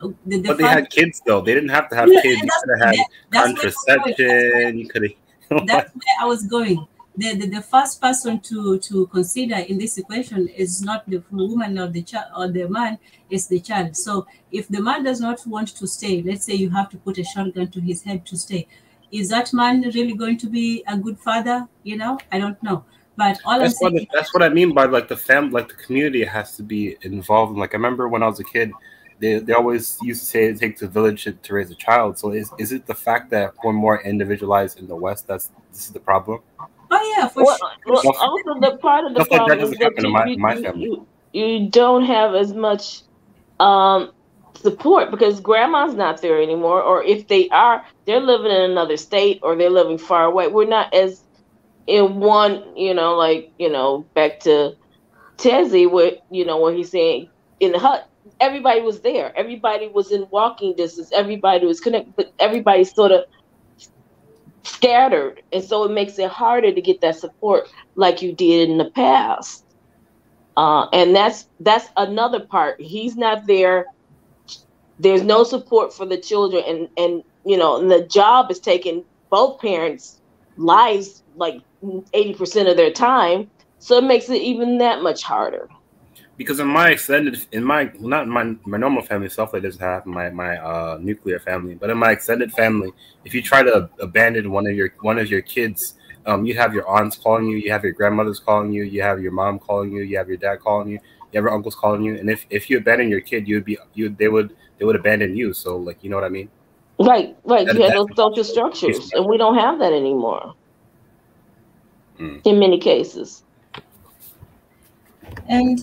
but they had kids though. They didn't have to have kids. You could have had contraception. You could have. That's where I was going. The first person to consider in this equation is not the woman or the child or the man, it's the child. So if the man does not want to stay, let's say you have to put a shotgun to his head to stay. Is that man really going to be a good father? I don't know. But that's what I mean by like the family, like the community has to be involved. Like I remember when I was a kid, they always used to say it takes a village to raise a child. So is it the fact that we're more individualized in the West this is the problem? Oh yeah, for Well, sure. also the part of the Stuff like that problem is doesn't that happen in my family. you don't have as much support because grandma's not there anymore, or if they are, they're living in another state or they're living far away. We're not as in one, back to Tezzy, where he's saying in the hut, everybody was there, everybody was in walking distance, everybody was connected, but everybody's sort of scattered, and so it makes it harder to get that support like you did in the past. And that's another part. He's not there. There's no support for the children, and the job is taking both parents' lives like 80% of their time. So it makes it even that much harder. Because in my not my normal family, stuff like this happen, my nuclear family, but in my extended family, if you try to abandon one of your kids, you have your aunts calling you, you have your grandmothers calling you, you have your mom calling you, you have your dad calling you, you have your uncles calling you, and if you abandon your kid, they would abandon you. So like, you know what I mean? Right. You had those social structures, and we don't have that anymore. In many cases. And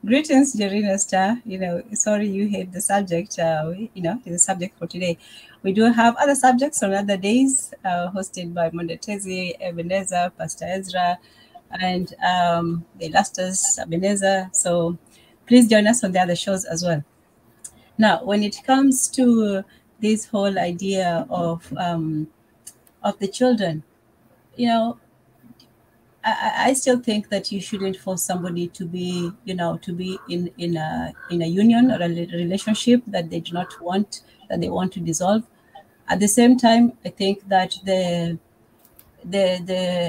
greetings, Jarina Star. Sorry you hate the subject. It's the subject for today. We do have other subjects on other days, hosted by Mondetezi, Ebenezer, Pastor Ezra, and the illustrious Ebenezer. So please join us on the other shows as well. Now, when it comes to this whole idea of the children, I still think that you shouldn't force somebody to be in a union or a relationship that they do not want, that they want to dissolve. At the same time, I think that the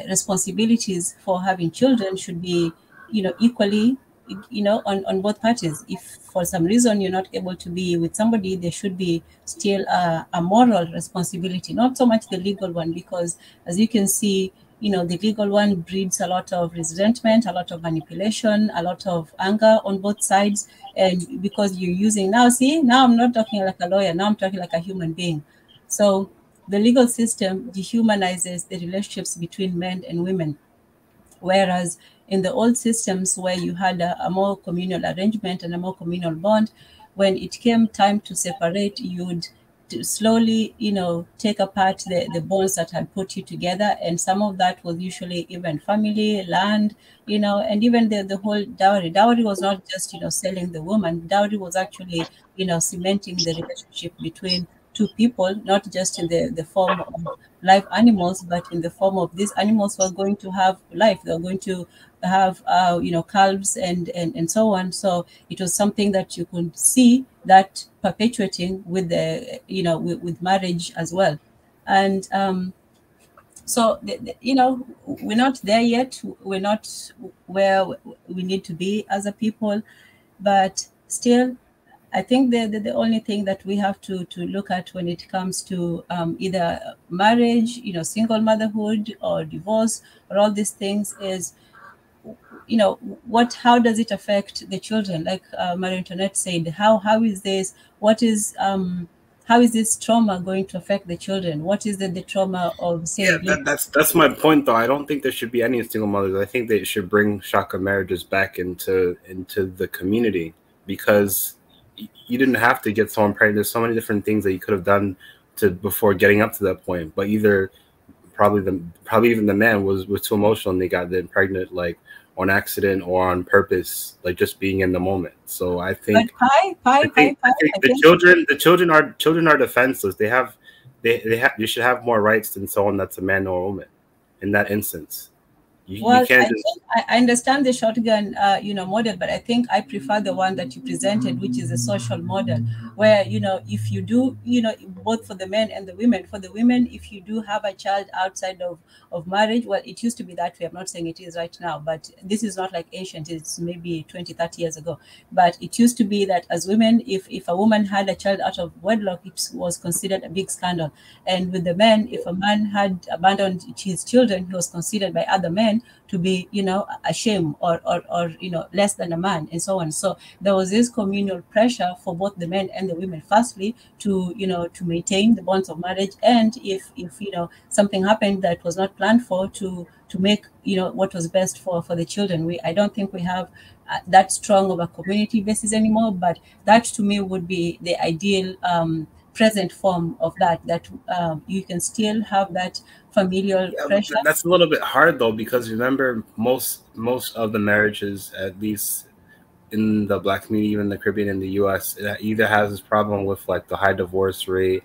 responsibilities for having children should be, equally, on both parties. If for some reason you're not able to be with somebody, there should be still a moral responsibility, not so much the legal one, because as you can see, the legal one breeds a lot of resentment, a lot of manipulation, a lot of anger on both sides. And because you're using now I'm not talking like a lawyer, now I'm talking like a human being. So the legal system dehumanizes the relationships between men and women. Whereas in the old systems where you had a more communal arrangement and a more communal bond, when it came time to separate, you would slowly, take apart the bonds that had put you together. And some of that was usually even family, land, and even the whole dowry. Dowry was not just, selling the woman. Dowry was actually, cementing the relationship between two people, not just in the form of live animals, but in the form of these animals who are going to have life. They're going to have, calves and so on. So it was something that you could see that perpetuating with the, with marriage as well. And so, we're not there yet. We're not where we need to be as a people, but still, I think the only thing that we have to look at when it comes to either marriage, single motherhood or divorce or all these things is, how does it affect the children? Like Marie Antoinette said, how is this trauma going to affect the children? What is the trauma of, say? Yeah, that's my point, though. I don't think there should be any single mothers. I think they should bring shaka marriages back into the community, because you didn't have to get someone pregnant. There's so many different things that you could have done before getting up to that point. But probably even the man was too emotional and they got them pregnant, like on accident or on purpose, like just being in the moment. So I think the children are defenseless. They should have more rights than someone that's a man or a woman in that instance. I understand the shotgun, model, but I think I prefer the one that you presented, which is a social model, where, if you do, both for the men and the women. For the women, if you do have a child outside of marriage, well, it used to be that way. I'm not saying it is right now, but this is not like ancient. It's maybe 20, 30 years ago. But it used to be that as women, if a woman had a child out of wedlock, it was considered a big scandal. And with the men, if a man had abandoned his children, he was considered by other men woman to be, ashamed or less than a man, and so on. So there was this communal pressure for both the men and the women, firstly, to maintain the bonds of marriage, and if something happened that was not planned for, to make what was best for the children. I don't think we have that strong of a community basis anymore, but that to me would be the ideal present form of that you can still have that familial pressure. That's a little bit hard though, because remember, most of the marriages, at least in the Black community, even the Caribbean and the US, it either has this problem with like the high divorce rate,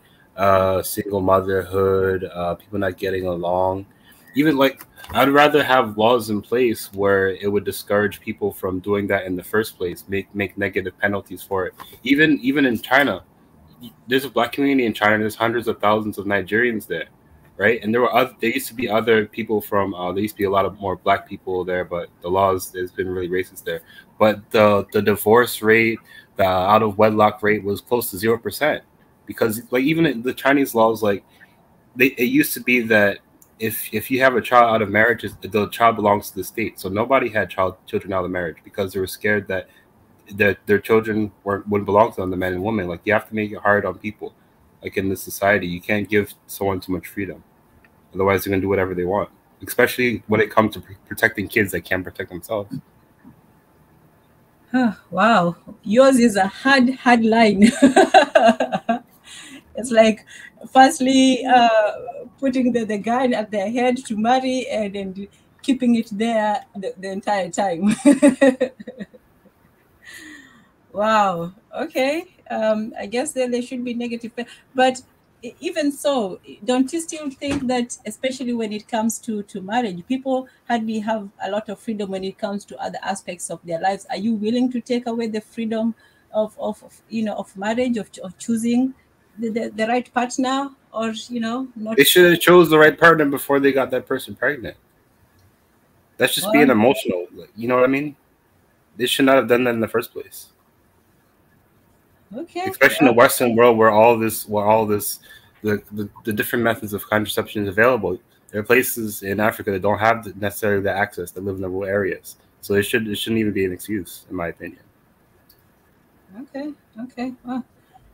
single motherhood, people not getting along. Even like, I'd rather have laws in place where it would discourage people from doing that in the first place, make negative penalties for it. Even in China, there's a Black community in China. There's hundreds of thousands of Nigerians there, right? And there used to be other people from. There used to be a lot of more Black people there, but the laws, there's been really racist there. But the divorce rate, the out of wedlock rate was close to 0%, because like even in the Chinese laws, like it used to be that if you have a child out of marriage, the child belongs to the state. So nobody had children out of marriage because they were scared that their children wouldn't belong to them, the men and women. Like, you have to make it hard on people. Like in this society, you can't give someone too much freedom. Otherwise, they're gonna do whatever they want. Especially when it comes to protecting kids that can't protect themselves. Wow, yours is a hard line. It's like, firstly, putting the gun at their head to marry, and then keeping it there the entire time. Wow. Okay. I guess then there should be negative, but even so, don't you still think that, especially when it comes to marriage, people hardly have a lot of freedom when it comes to other aspects of their lives? Are you willing to take away the freedom of marriage, of choosing the right partner, or not? They should have chose the right partner before they got that person pregnant. That's just being emotional. You know what I mean? They should not have done that in the first place. Okay. Especially in the Western world, where the different methods of contraception is available. There are places in Africa that don't have necessarily the access, that live in the rural areas. So it shouldn't even be an excuse, in my opinion. Okay. Well,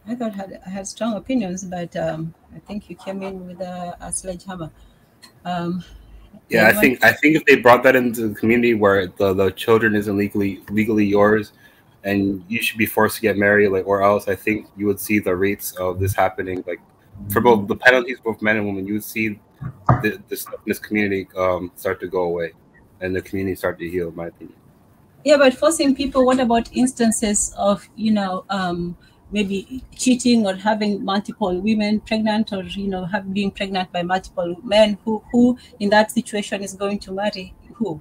I thought I had strong opinions, but I think you came in with a sledgehammer. Yeah, I think if they brought that into the community where the children isn't legally yours, and you should be forced to get married, like, or else, I think you would see the rates of this happening, like for both the penalties, both men and women. You would see this community start to go away, and the community start to heal, in my opinion. Yeah, but forcing people. What about instances of maybe cheating, or having multiple women pregnant, or being pregnant by multiple men? Who in that situation is going to marry who?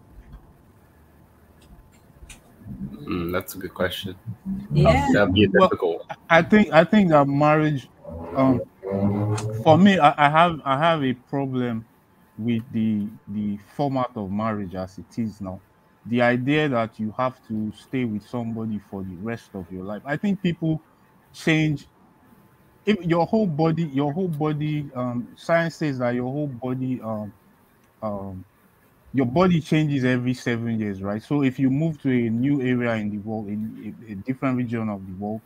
That's a good question. Yeah, that'd be a difficult one. I think that marriage, for me, I have a problem with the format of marriage as it is now. The idea that you have to stay with somebody for the rest of your life. I think people change. If your whole body, science says that your body changes every 7 years, right? So if you move to a new area in the world, in a different region of the world,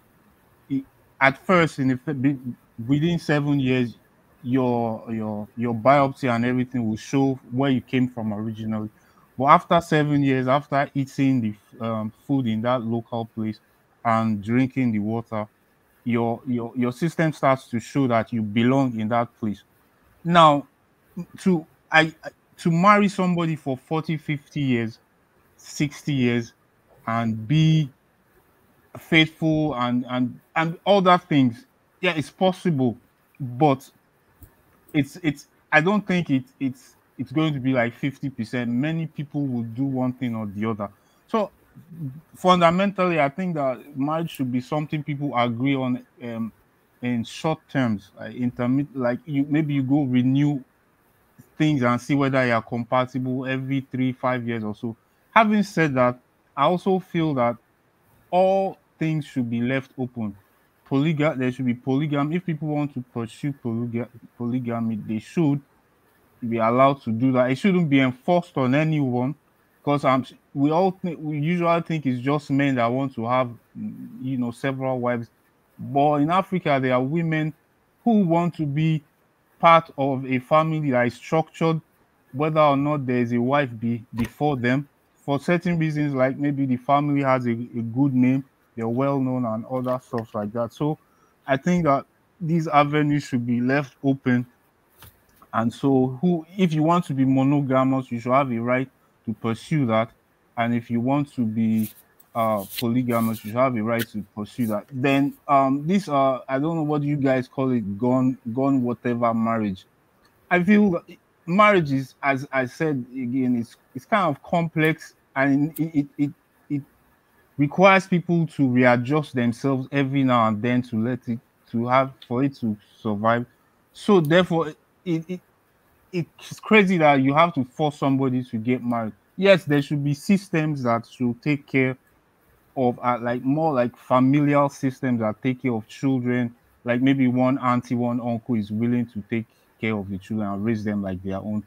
at first, within 7 years, your biopsy and everything will show where you came from originally. But after 7 years, after eating the food in that local place and drinking the water, your system starts to show that you belong in that place. Now, to to marry somebody for 40, 50 years, 60 years, and be faithful and all that things, yeah, it's possible, but it's I don't think it's going to be like 50%. Many people will do one thing or the other. So fundamentally, I think that marriage should be something people agree on in short terms, like intermediate, like you go renew things and see whether you are compatible every 3-5 years or so. Having said that, I also feel that all things should be left open. There should be polygamy. If people want to pursue polygamy, they should. be allowed to do that. It shouldn't be enforced on anyone, because we usually think it's just men that want to have, several wives. But in Africa, there are women who want to be part of a family that is structured, whether or not there is a wife before them, for certain reasons, like maybe the family has a good name, they're well known, and other stuff like that. So I think that these avenues should be left open. And so, if you want to be monogamous, you should have a right to pursue that. And if you want to be polygamous, you should have a right to pursue that. Then this I don't know what you guys call it, gone whatever marriage. I feel that marriage is, as I said again, it's kind of complex, and it requires people to readjust themselves every now and then to let it to have for it to survive. So therefore, it it's crazy that you have to force somebody to get married. Yes, there should be systems that should take care of, like more like familial systems that take care of children. Like maybe one auntie, one uncle is willing to take care of the children and raise them like their own.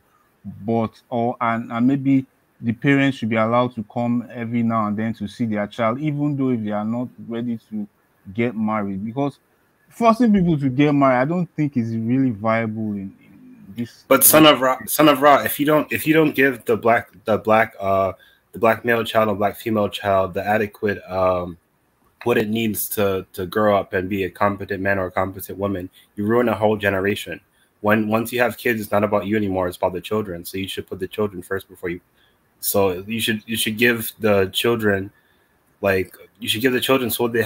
But or and maybe the parents should be allowed to come every now and then to see their child, even though if they are not ready to get married. Because forcing people to get married, I don't think is really viable in this. But son of Ra, if you don't give the black male child or black female child the adequate what it needs to grow up and be a competent man or a competent woman, you ruin a whole generation. Once you have kids, it's not about you anymore, it's about the children. So you should put the children first before you. So you should give the children, so they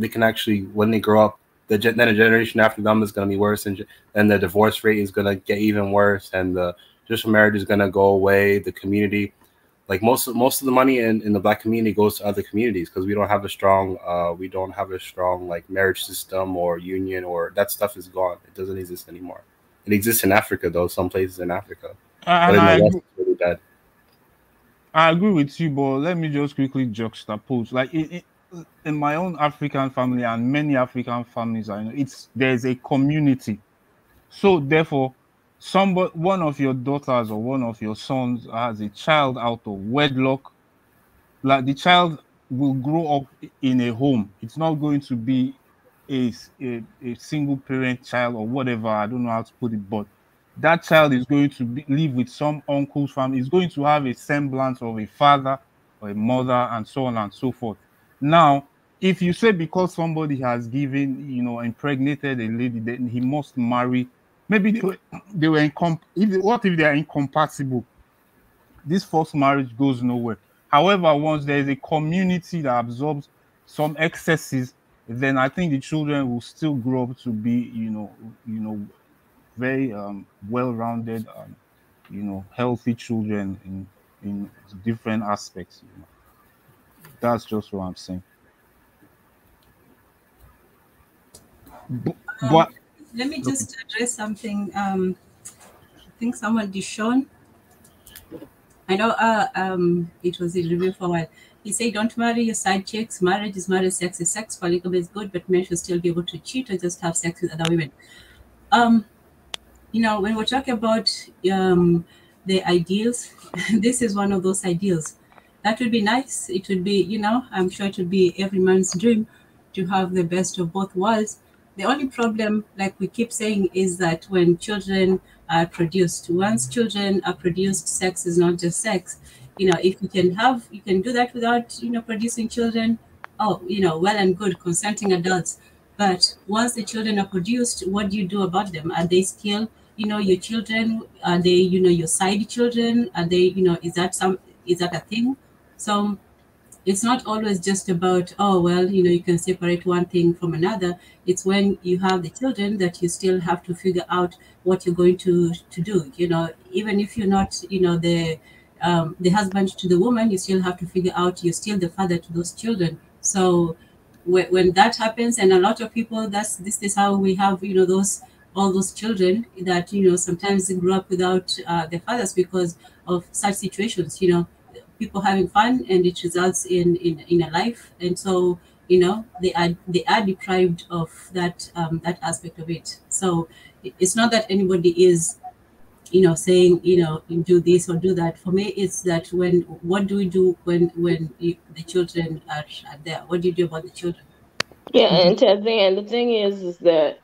can actually, when they grow up, then a generation after them is going to be worse, and the divorce rate is going to get even worse, and the traditional marriage is going to go away. The community, like most of the money in the black community goes to other communities, because we don't have a strong like marriage system or union, or that stuff is gone. It doesn't exist anymore. It exists in Africa though, some places in Africa, but in the West it's really bad. I agree with you, but let me just quickly juxtapose. Like in my own African family and many African families I know, there's a community. So therefore, one of your daughters or one of your sons has a child out of wedlock, like the child will grow up in a home. It's not going to be a single parent child or whatever. I don't know how to put it, but that child is going to live with some uncle's family. It's going to have a semblance of a father or a mother, and so on and so forth. Now, if you say because somebody has impregnated a lady, then he must marry, maybe they were what if they are incompatible? This forced marriage goes nowhere. However, once there is a community that absorbs some excesses, then I think the children will still grow up to be, very well-rounded, healthy children in different aspects. That's just what I'm saying. But let me just address something. I think someone, Dishon. I know it was in review for a while. He said, don't marry your side chicks. Marriage is marriage, sex is sex. Polygamy is good, but men should still be able to cheat or just have sex with other women. When we're talking about the ideals, this is one of those ideals. That would be nice. It would be, I'm sure it would be every man's dream to have the best of both worlds. The only problem, like we keep saying, is that when children are produced, once children are produced, sex is not just sex. If you can do that without, producing children, well and good, consenting adults. But once the children are produced, what do you do about them? Are they still, your children? Are they, your side children? Are they, is that a thing? So it's not always just about, you can separate one thing from another. It's when you have the children that you still have to figure out what you're going to do. Even if you're not, the husband to the woman, you still have to figure out you're still the father to those children. So when that happens, and a lot of people, this is how we have, all those children that, sometimes they grow up without their fathers because of such situations, people having fun, and it results in a life. And so, they are deprived of that aspect of it. So it's not that anybody is saying, you do this or do that. For me, it's that what do we do when the children are there? What do you do about the children? Yeah, and the thing is that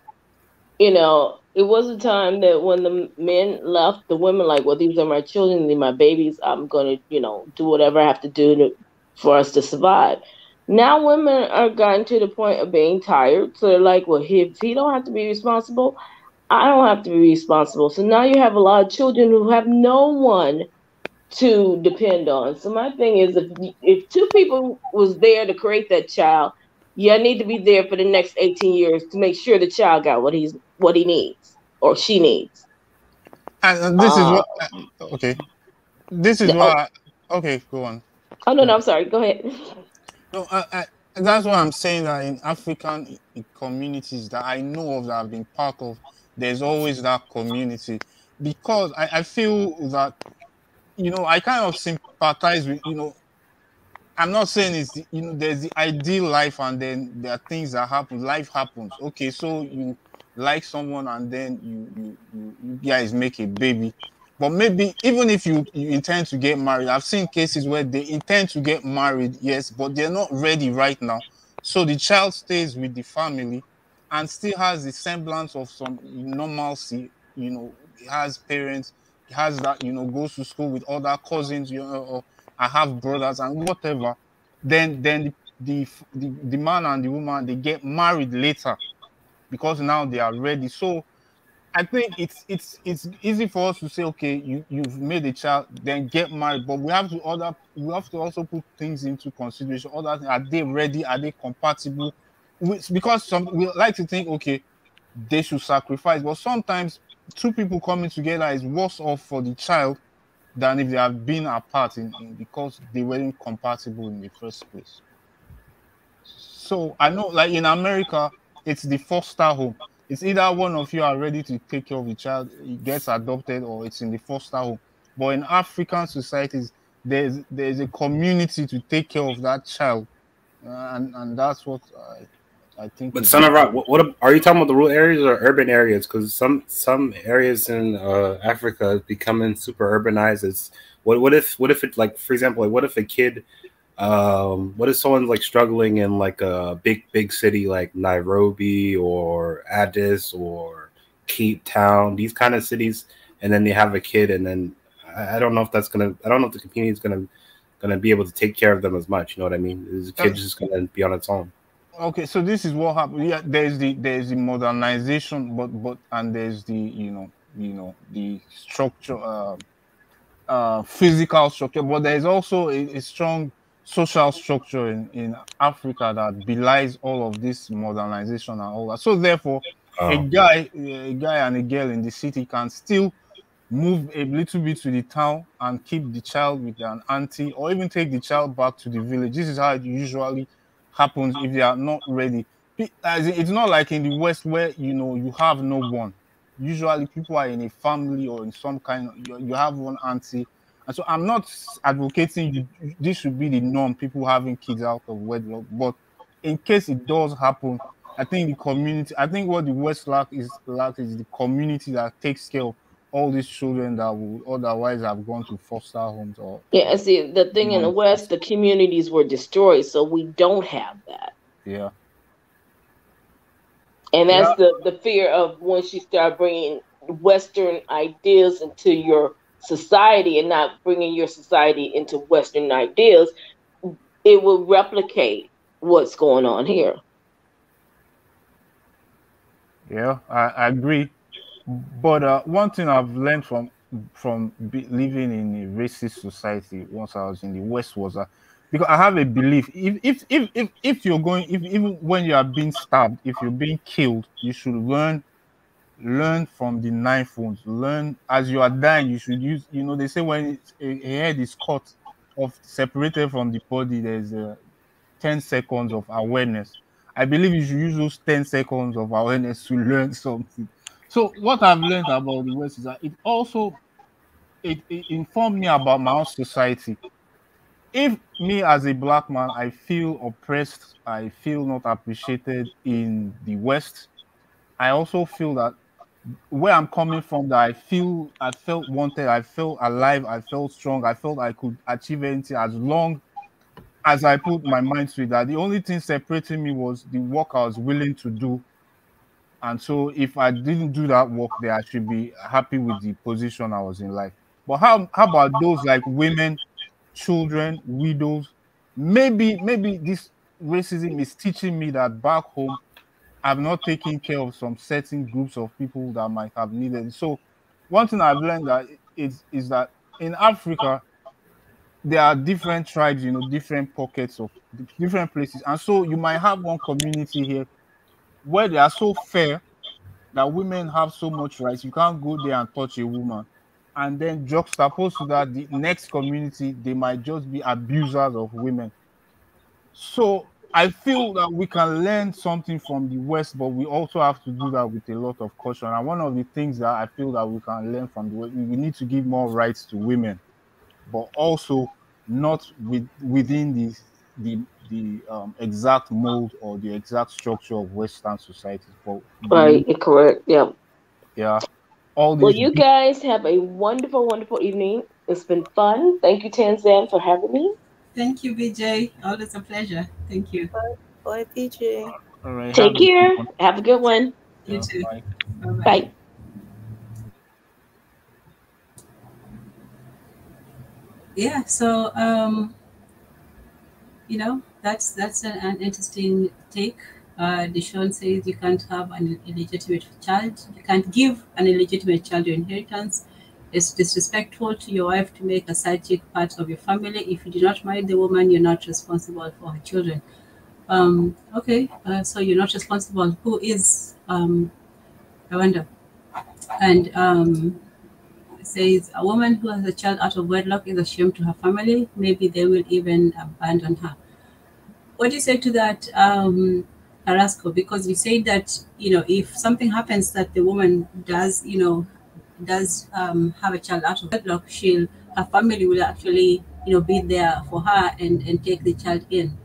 it was a time that when the men left, the women like, well, these are my children, these are my babies. I'm gonna, do whatever I have to do for us to survive. Now women are gotten to the point of being tired, so they're like, well, if he don't have to be responsible, I don't have to be responsible. So now you have a lot of children who have no one to depend on. So my thing is, if two people was there to create that child, you need to be there for the next 18 years to make sure the child got what he needs or she needs. And this is what okay. This is Oh, why. Okay, go on. oh no, I'm sorry. Go ahead. No, that's what I'm saying. That in African communities that I know of, that I've been part of, there's always that community, because I feel that I kind of sympathize with I'm not saying it's there's the ideal life, and then there are things that happen. Life happens. Okay, so you like someone, and then you guys make a baby. But maybe even if you intend to get married, I've seen cases where they intend to get married, yes, but they're not ready right now. So the child stays with the family and still has the semblance of some normalcy. He has parents, he has that, goes to school with other cousins, or I have brothers and whatever. Then the man and the woman, they get married later because now they are ready. So I think it's easy for us to say, okay, you've made a child, then get married, but we have to also put things into consideration. Other things, are they ready? Are they compatible? Because we like to think, okay, they should sacrifice, but sometimes two people coming together is worse off for the child than if they have been apart because they weren't compatible in the first place. So I know, like in America, it's the foster home. It's either one of you are ready to take care of the child, it gets adopted, or it's in the foster home. But in African societies, there's a community to take care of that child, and that's what I think But is Son of Rock, important. what are you talking about? The rural areas or urban areas? Because some areas in Africa is becoming super urbanized. What if it, like, for example, like, what if a kid, what if someone's like struggling in like a big city like Nairobi or Addis or Cape Town, these kind of cities, and then they have a kid, and then I don't know if I don't know if the community is gonna be able to take care of them as much. You know what I mean? Is the kid just gonna be on its own? Okay, so this is what happened. Yeah, there's the modernization, but and there's the the structure, physical structure, but there's also a strong social structure in Africa that belies all of this modernization and all that. So therefore, Oh. a guy and a girl in the city can still move a little bit to the town and keep the child with an auntie, or even take the child back to the village. This is how it usually happens if they are not ready. It's not like in the West where you have no one. Usually people are in a family or in some kind of, you have one auntie. And so I'm not advocating this should be the norm, people having kids out of wedlock, but in case it does happen, I think what the West lack is the community that takes care of all these children that would otherwise have gone to foster homes or Yeah, see, the thing in the West, the communities were destroyed, so we don't have that. yeah. And Yeah. that's the fear of once you start bringing Western ideas into your society and not bringing your society into Western ideas, it will replicate what's going on here. Yeah, I agree. But one thing I've learned from living in a racist society once I was in the West was that, because I have a belief, if you're going, if even when you are being stabbed, if you're being killed, you should learn from the knife wounds. Learn as you are dying. You should use. They say when a head is cut off, separated from the body, there's 10 seconds of awareness. I believe you should use those 10 seconds of awareness to learn something. So what I've learned about the West is that it informed me about my own society. If me as a black man, I feel oppressed, I feel not appreciated in the West, I also feel that where I'm coming from, that I felt wanted, I felt alive, I felt strong, I felt I could achieve anything as long as I put my mind to it. That the only thing separating me was the work I was willing to do. And so if I didn't do that work, then I should be happy with the position I was in life. But how about those like women, children, widows? Maybe this racism is teaching me that back home I've not taken care of some certain groups of people that might have needed. So one thing I've learned that is that in Africa there are different tribes, different pockets of different places, and so you might have one community here where they are so fair that women have so much rights. You can't go there and touch a woman. And then juxtaposed to that, the next community, they might just be abusers of women. So I feel that we can learn something from the West, but we also have to do that with a lot of caution. And one of the things that I feel that we can learn from the West, we need to give more rights to women, but also not within the exact mold or the exact structure of Western societies. But Right, you're correct. Yeah. yeah, all Well, these you guys have a wonderful, wonderful evening. It's been fun. Thank you, Tanzan, for having me. Thank you, BJ. Always a pleasure. Thank you. Bye, PJ. all right, Take have a good care. one. Have a good one. You Yeah, too. bye. Bye-bye. Bye. Yeah, so that's an interesting take. Dishon says you can't have an illegitimate child. You can't give an illegitimate child your inheritance. It's disrespectful to your wife to make a side chick part of your family. If you do not marry the woman, you're not responsible for her children. Okay, so you're not responsible. Who is? I wonder. And says a woman who has a child out of wedlock is a shame to her family. Maybe they will even abandon her. What do you say to that, Carrasco? Because you say that if something happens that the woman does have a child out of wedlock, her family will actually be there for her and take the child in.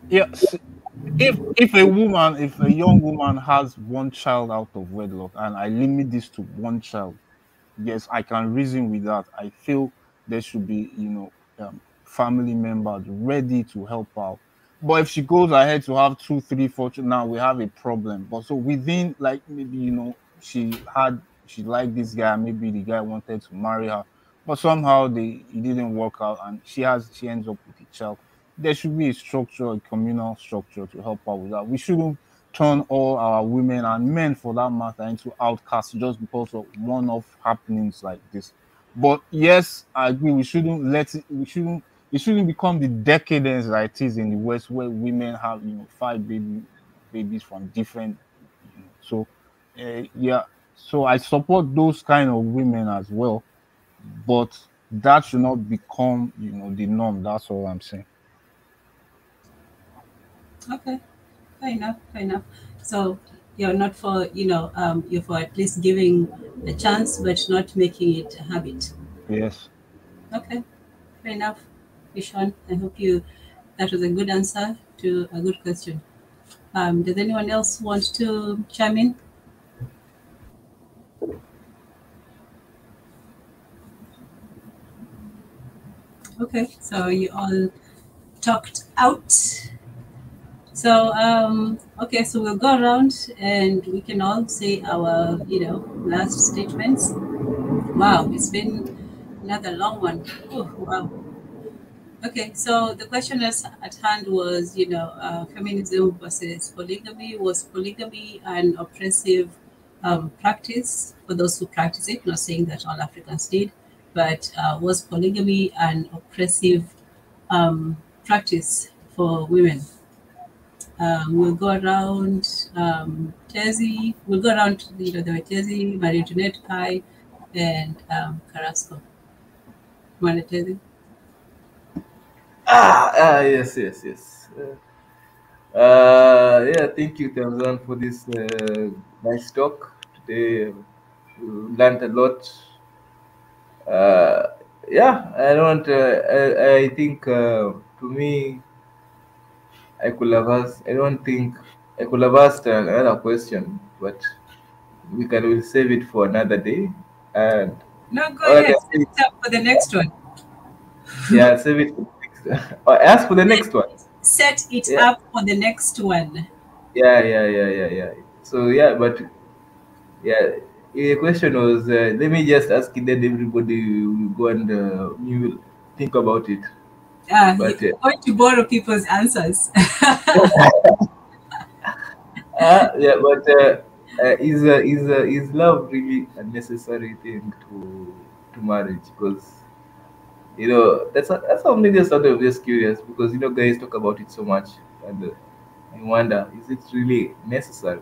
Yes. If a young woman has one child out of wedlock, and I limit this to one child, yes, I can reason with that. I feel there should be, family members ready to help out. But if she goes ahead to have two, three, four children, now we have a problem. But so within, like maybe she liked this guy, maybe the guy wanted to marry her, but somehow it didn't work out, and she ends up with a child. There should be a structure, a communal structure to help out with that. We shouldn't turn all our women and men for that matter into outcasts just because of one-off happenings like this. But yes, I agree, it shouldn't become the decadence that it is in the West, where women have five babies from different so yeah, so I support those kind of women as well, but that should not become the norm. That's all I'm saying. Okay, fair enough. Fair enough. So you're not for you're for at least giving a chance, but not making it a habit. Yes. Okay, fair enough. Ishan, I hope that was a good answer to a good question. Does anyone else want to chime in? Okay, so you all talked out. So okay, so we'll go around and we can all say our last statements. Wow, it's been another long one. Oh, wow. Okay, so the question at hand was, feminism versus polygamy. Was polygamy an oppressive practice for those who practice it? Not saying that all Africans did, but was polygamy an oppressive practice for women? We'll go around Tezi. We'll go around, there were Tezi, Marie Antoinette, Pai, and Carrasco. Marie Tezi. Yes. Yeah, thank you, Tanzan, for this nice talk today. We learned a lot. Yeah, I don't. I think to me, I could have asked. I don't think I could have asked another question, but we'll save it for another day. And no, go ahead. Set it up for the next one. Yeah, save it for the next. Or ask for the next one. Set it up for the next one. Yeah. So yeah, but yeah, the question was, let me just ask it, then everybody will go and you will think about it. But you're going to borrow people's answers. Yeah, but is love really a necessary thing to marriage? Because that's something just sort of just curious, because guys talk about it so much, and I wonder, is it really necessary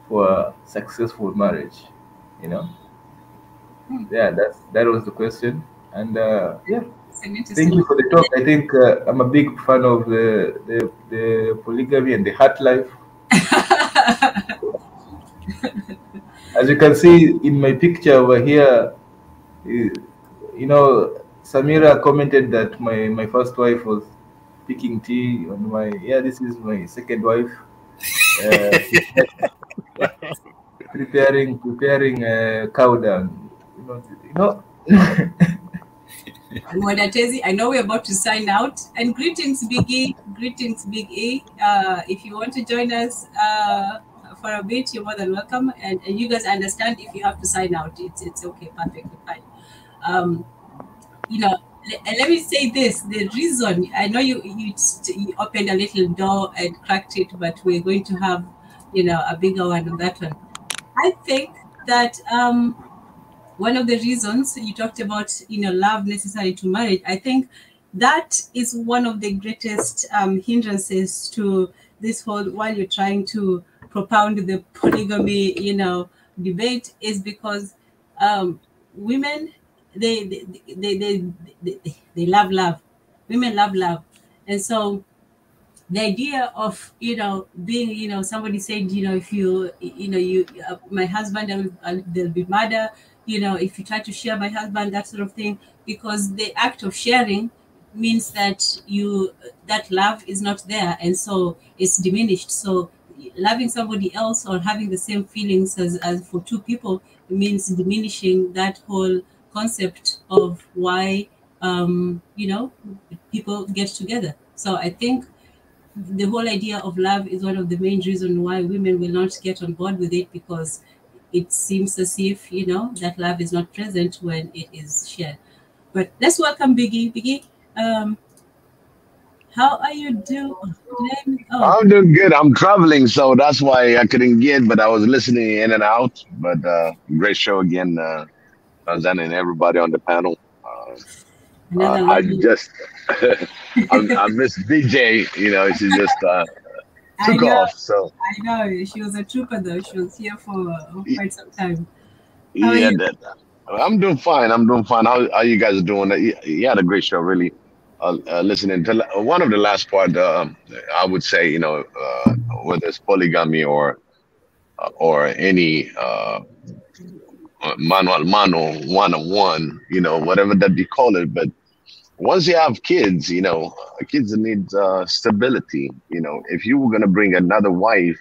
for a successful marriage? Yeah, that was the question. And yeah, thank you for the talk. I think I'm a big fan of the polygamy and the heart life. As you can see in my picture over here, Samira commented that my first wife was picking tea on this is my second wife. Preparing cow dung. Mwadatezi, I know we're about to sign out. And greetings, Big E. Greetings, Big E. If you want to join us for a bit, you're more than welcome. And you guys understand if you have to sign out, it's okay, perfectly fine. Let me say this: the reason, I know you opened a little door and cracked it, but we're going to have a bigger one on that one. I think that one of the reasons you talked about, love necessary to marriage, I think that is one of the greatest hindrances to this whole, while you're trying to propound the polygamy, debate, is because women, they love love. Women love love. And so the idea of being somebody said if my husband, there'll be murder if you try to share my husband, that sort of thing, because the act of sharing means that that love is not there, and so it's diminished. So loving somebody else or having the same feelings as for two people means diminishing that whole concept of why people get together. So I think the whole idea of love is one of the main reasons why women will not get on board with it, because it seems as if, that love is not present when it is shared. But let's welcome Biggie. Biggie, how are you doing? I'm doing good. I'm traveling, so that's why I couldn't get, but I was listening in and out. But great show again, Tanzania and everybody on the panel. I just, I miss DJ, she just took off. So I know, she was a trooper though. She was here for quite some time. Yeah, I'm doing fine. How you guys doing? You had a great show, really. Listening to one of the last part, I would say, whether it's polygamy or any mano, one-on-one, whatever that you call it. But once you have kids, kids need stability. If you were gonna bring another wife,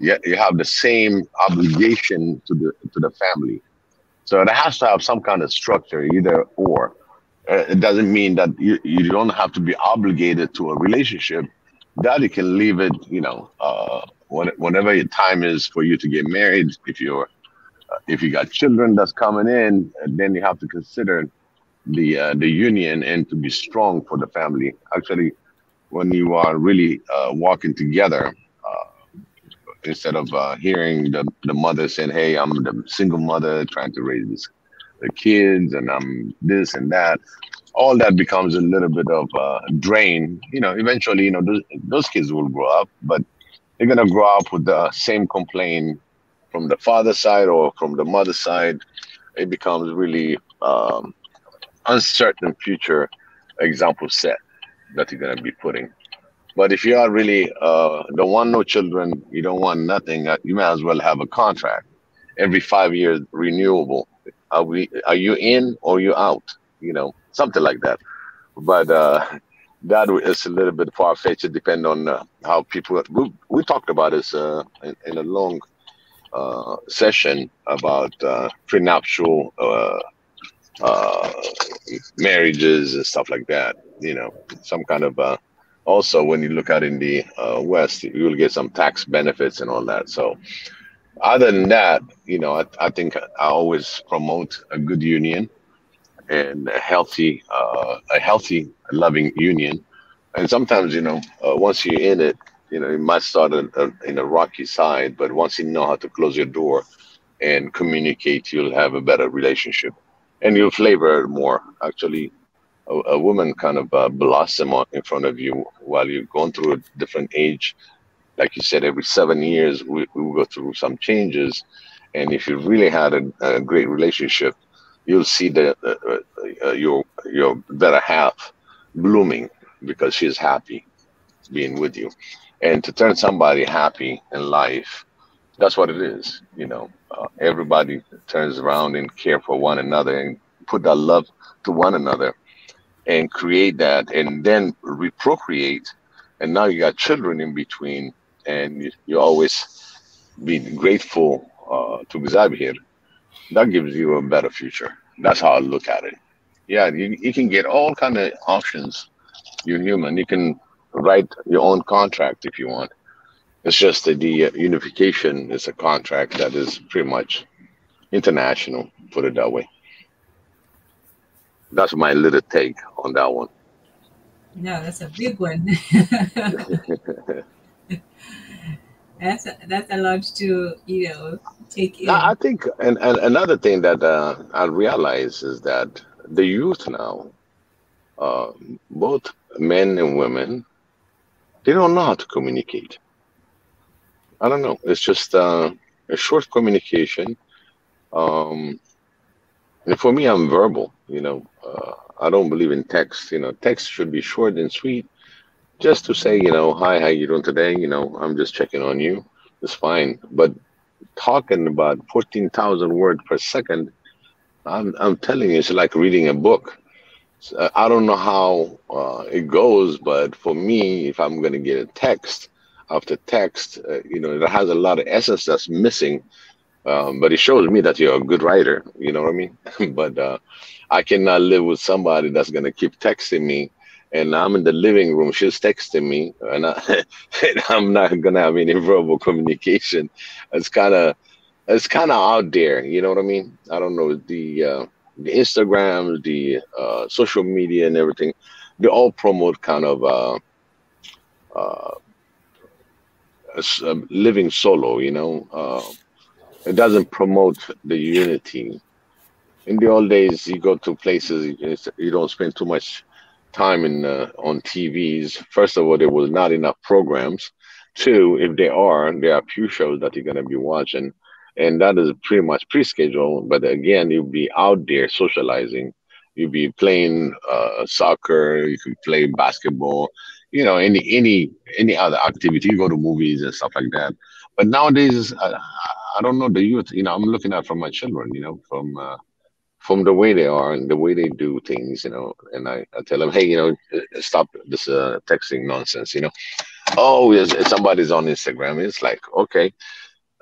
you have the same obligation to the family. So it has to have some kind of structure, either or. It doesn't mean that you don't have to be obligated to a relationship. That you can leave it, whenever your time is for you to get married. If you got children that's coming in, then you have to consider the union and to be strong for the family. Actually, when you are really walking together, instead of hearing the mother saying, "Hey, I'm the single mother trying to raise the kids, and I'm this and that," all that becomes a little bit of a drain. Eventually, those kids will grow up, but they're gonna grow up with the same complaint from the father side or from the mother side. It becomes really uncertain future example set that you're gonna be putting. But if you are really don't want no children, you don't want nothing, you may as well have a contract every 5 years renewable. Are you in or you out? Something like that. But that is a little bit far-fetched. It depends on how people. We talked about this in a long session about prenuptial uh, marriages and stuff like that. You know, some kind of also when you look out in the West, you will get some tax benefits and all that. So other than that, you know, I think I always promote a good union and a healthy, loving union. And sometimes, you know, once you're in it, you know, it might start in a rocky side, but once you know how to close your door and communicate, you'll have a better relationship, and you'll flavor it more. Actually, a woman kind of blossom in front of you while you're going through a different age. Like you said, every 7 years we will go through some changes, and if you really had a great relationship, you'll see your better half blooming because she's happy being with you. And to turn somebody happy in life, that's what it is. You know, everybody turns around and care for one another and put that love to one another and create that and then reprocreate. And now you got children in between, and you always be grateful to Xavier. That gives you a better future. That's how I look at it. Yeah, you can get all kind of options. You're human. You can write your own contract if you want. It's just that the unification is a contract that is pretty much international, put it that way. That's my little take on that one. No, that's a big one. That's a lot to, you know, take in. I think, and another thing that I realize is that the youth now, both men and women, they don't know how to communicate. I don't know. It's just a short communication. Um, and for me, I'm verbal. You know, I don't believe in text. You know, text should be short and sweet, just to say, you know, hi, how you doing today? You know, I'm just checking on you. It's fine. But talking about 14,000 words per second, I'm telling you, it's like reading a book. I don't know how it goes, but for me, if I'm going to get a text after text, you know, it has a lot of essence that's missing. But it shows me that you're a good writer. You know what I mean? But I cannot live with somebody that's going to keep texting me. And I'm in the living room, she's texting me, and, and I'm not going to have any verbal communication. It's kind of out there. You know what I mean? I don't know, the Instagrams, the social media and everything, they all promote kind of living solo, you know. It doesn't promote the unity. In the old days, you go to places, you don't spend too much time in on TVs. First of all, there was not enough programs. Two, if there are few shows that you're going to be watching, and that is pretty much pre-scheduled. But again, you'll be out there socializing. You'll be playing soccer. You can play basketball. You know, any other activity. You go to movies and stuff like that. But nowadays, I don't know the youth. You know, I'm looking at from my children. You know, from the way they are and the way they do things, you know, and I tell them, hey, you know, stop this texting nonsense, you know. Oh, yes, somebody's on Instagram. It's like, okay,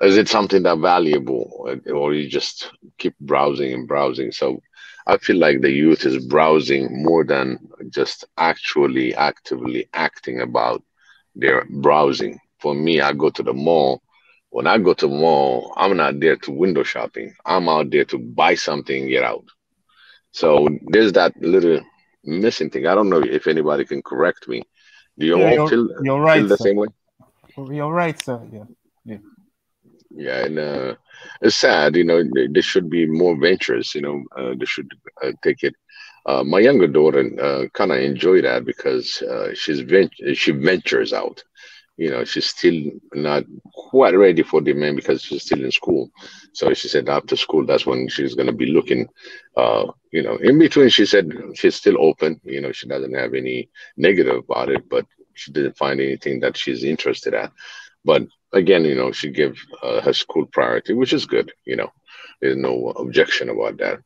is it something that valuable, or you just keep browsing and browsing? So I feel like the youth is browsing more than just actually actively acting about their browsing. For me, I go to the mall. When I go to the mall, I'm not there to window shopping. I'm out there to buy something and get out. So there's that little missing thing. I don't know if anybody can correct me. Do you all you're right, feel the sir. same way? You're right, sir. Yeah. Yeah, and it's sad. You know, there should be more ventures. You know, they should take it. My younger daughter kind of enjoy that because she ventures out. You know, she's still not quite ready for the man because she's still in school. So she said after school, that's when she's going to be looking. You know, in between, she said she's still open. You know, she doesn't have any negative about it, but she didn't find anything that she's interested at. But again, you know, she gave her school priority, which is good. You know, there's no objection about that.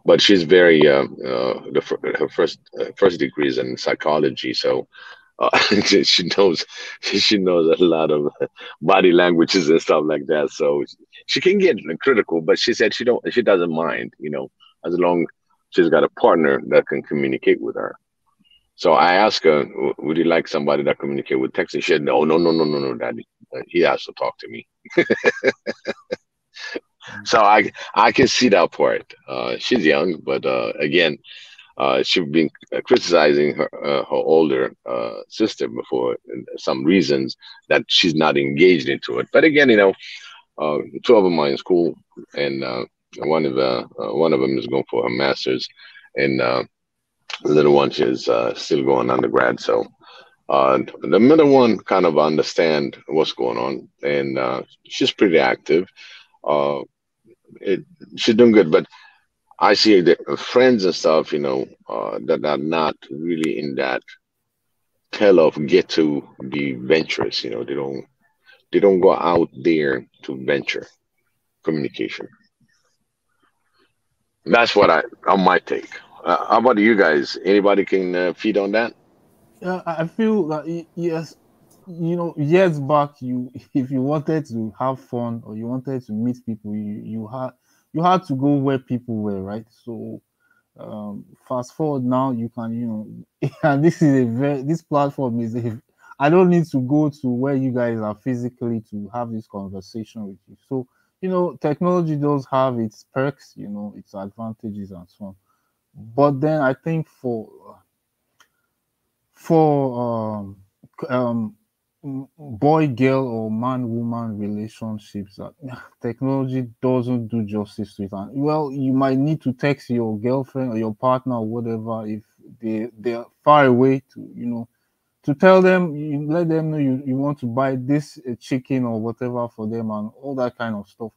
But she's very her first degree is in psychology, so she knows a lot of body languages and stuff like that. So she can get critical, but she said she doesn't mind, as long she's got a partner that can communicate with her. So I asked her, would you like somebody that communicate with text? And she said, no, no, no, no, no, no, Daddy. He has to talk to me. So I can see that part. She's young, but again, she's been criticizing her older sister before some reasons that she's not engaged into it. But again, two of them are in school, and one of them is going for her master's, and the little one is still going undergrad. So the middle one kind of understand what's going on, and she's pretty active. Uh, she's doing good, but I see the friends and stuff, that are not really in that tell of get to be venturous. They don't go out there to venture communication. That's what on my take. How about you guys? Anybody can feed on that? Yeah, I feel that yes, years back, if you wanted to have fun or you wanted to meet people, you had to go where people were, right? So fast forward now, you can and this platform I don't need to go to where you guys are physically to have this conversation with you. So technology does have its perks, its advantages and so on. But then I think for boy girl or man woman relationships, that technology doesn't do justice to it. And well, you might need to text your girlfriend or your partner or whatever if they're far away to tell them, you let them know you want to buy this chicken or whatever for them and all that kind of stuff.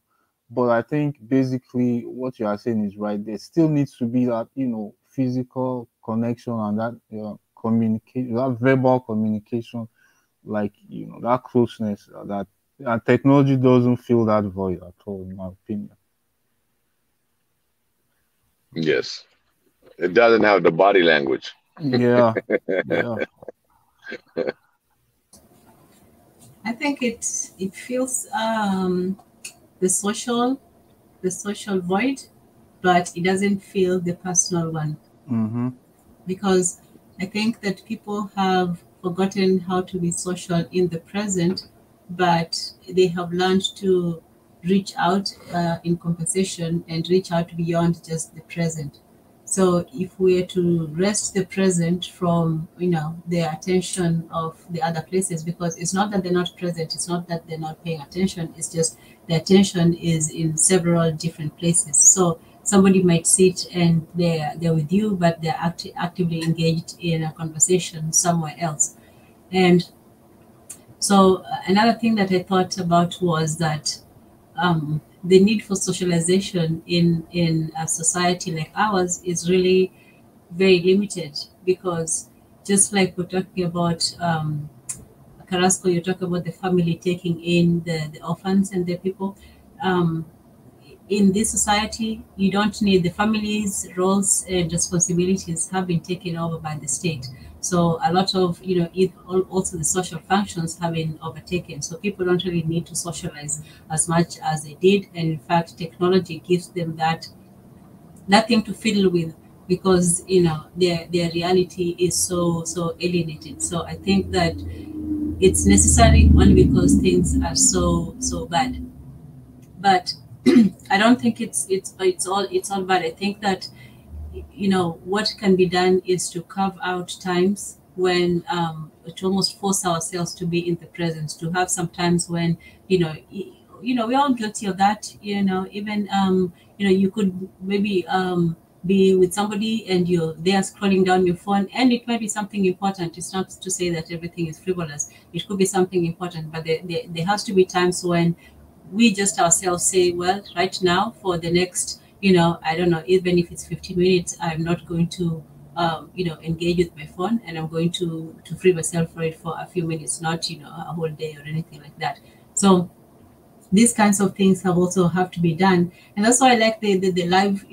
But I think basically what you are saying is right. There still needs to be that physical connection and that communication, that verbal communication, like that closeness, that and technology doesn't fill that void at all, in my opinion. Yes, it doesn't have the body language. Yeah, yeah. I think it fills the social void, but it doesn't fill the personal one. Mm-hmm. Because I think that people have forgotten how to be social in the present, but they have learned to reach out in compensation and reach out beyond just the present. So if we are to rest the present from the attention of the other places, because it's not that they're not present, it's not that they're not paying attention, it's just the attention is in several different places. So somebody might sit and they're with you, but they're actively engaged in a conversation somewhere else. And so another thing that I thought about was that the need for socialization in a society like ours is really very limited, because just like we're talking about Carrasco, you're talking about the family taking in the orphans and the people. In this society, you don't need the families' roles and responsibilities have been taken over by the state. So a lot of, also the social functions have been overtaken. So people don't really need to socialize as much as they did. And in fact, technology gives them that thing to fiddle with, because, their reality is so alienated. So I think that it's necessary only because things are so bad. But I don't think it's all bad. I think that what can be done is to carve out times when to almost force ourselves to be in the present, to have some times when we're all guilty of that. Even you could maybe be with somebody and you're there scrolling down your phone, and it might be something important. It's not to say that everything is frivolous. It could be something important, but there has to be times when we just ourselves say, well, right now for the next, I don't know, even if it's 15 minutes, I'm not going to, engage with my phone, and I'm going to free myself for it for a few minutes, not, a whole day or anything like that. So these kinds of things have to be done. And that's why I like the live,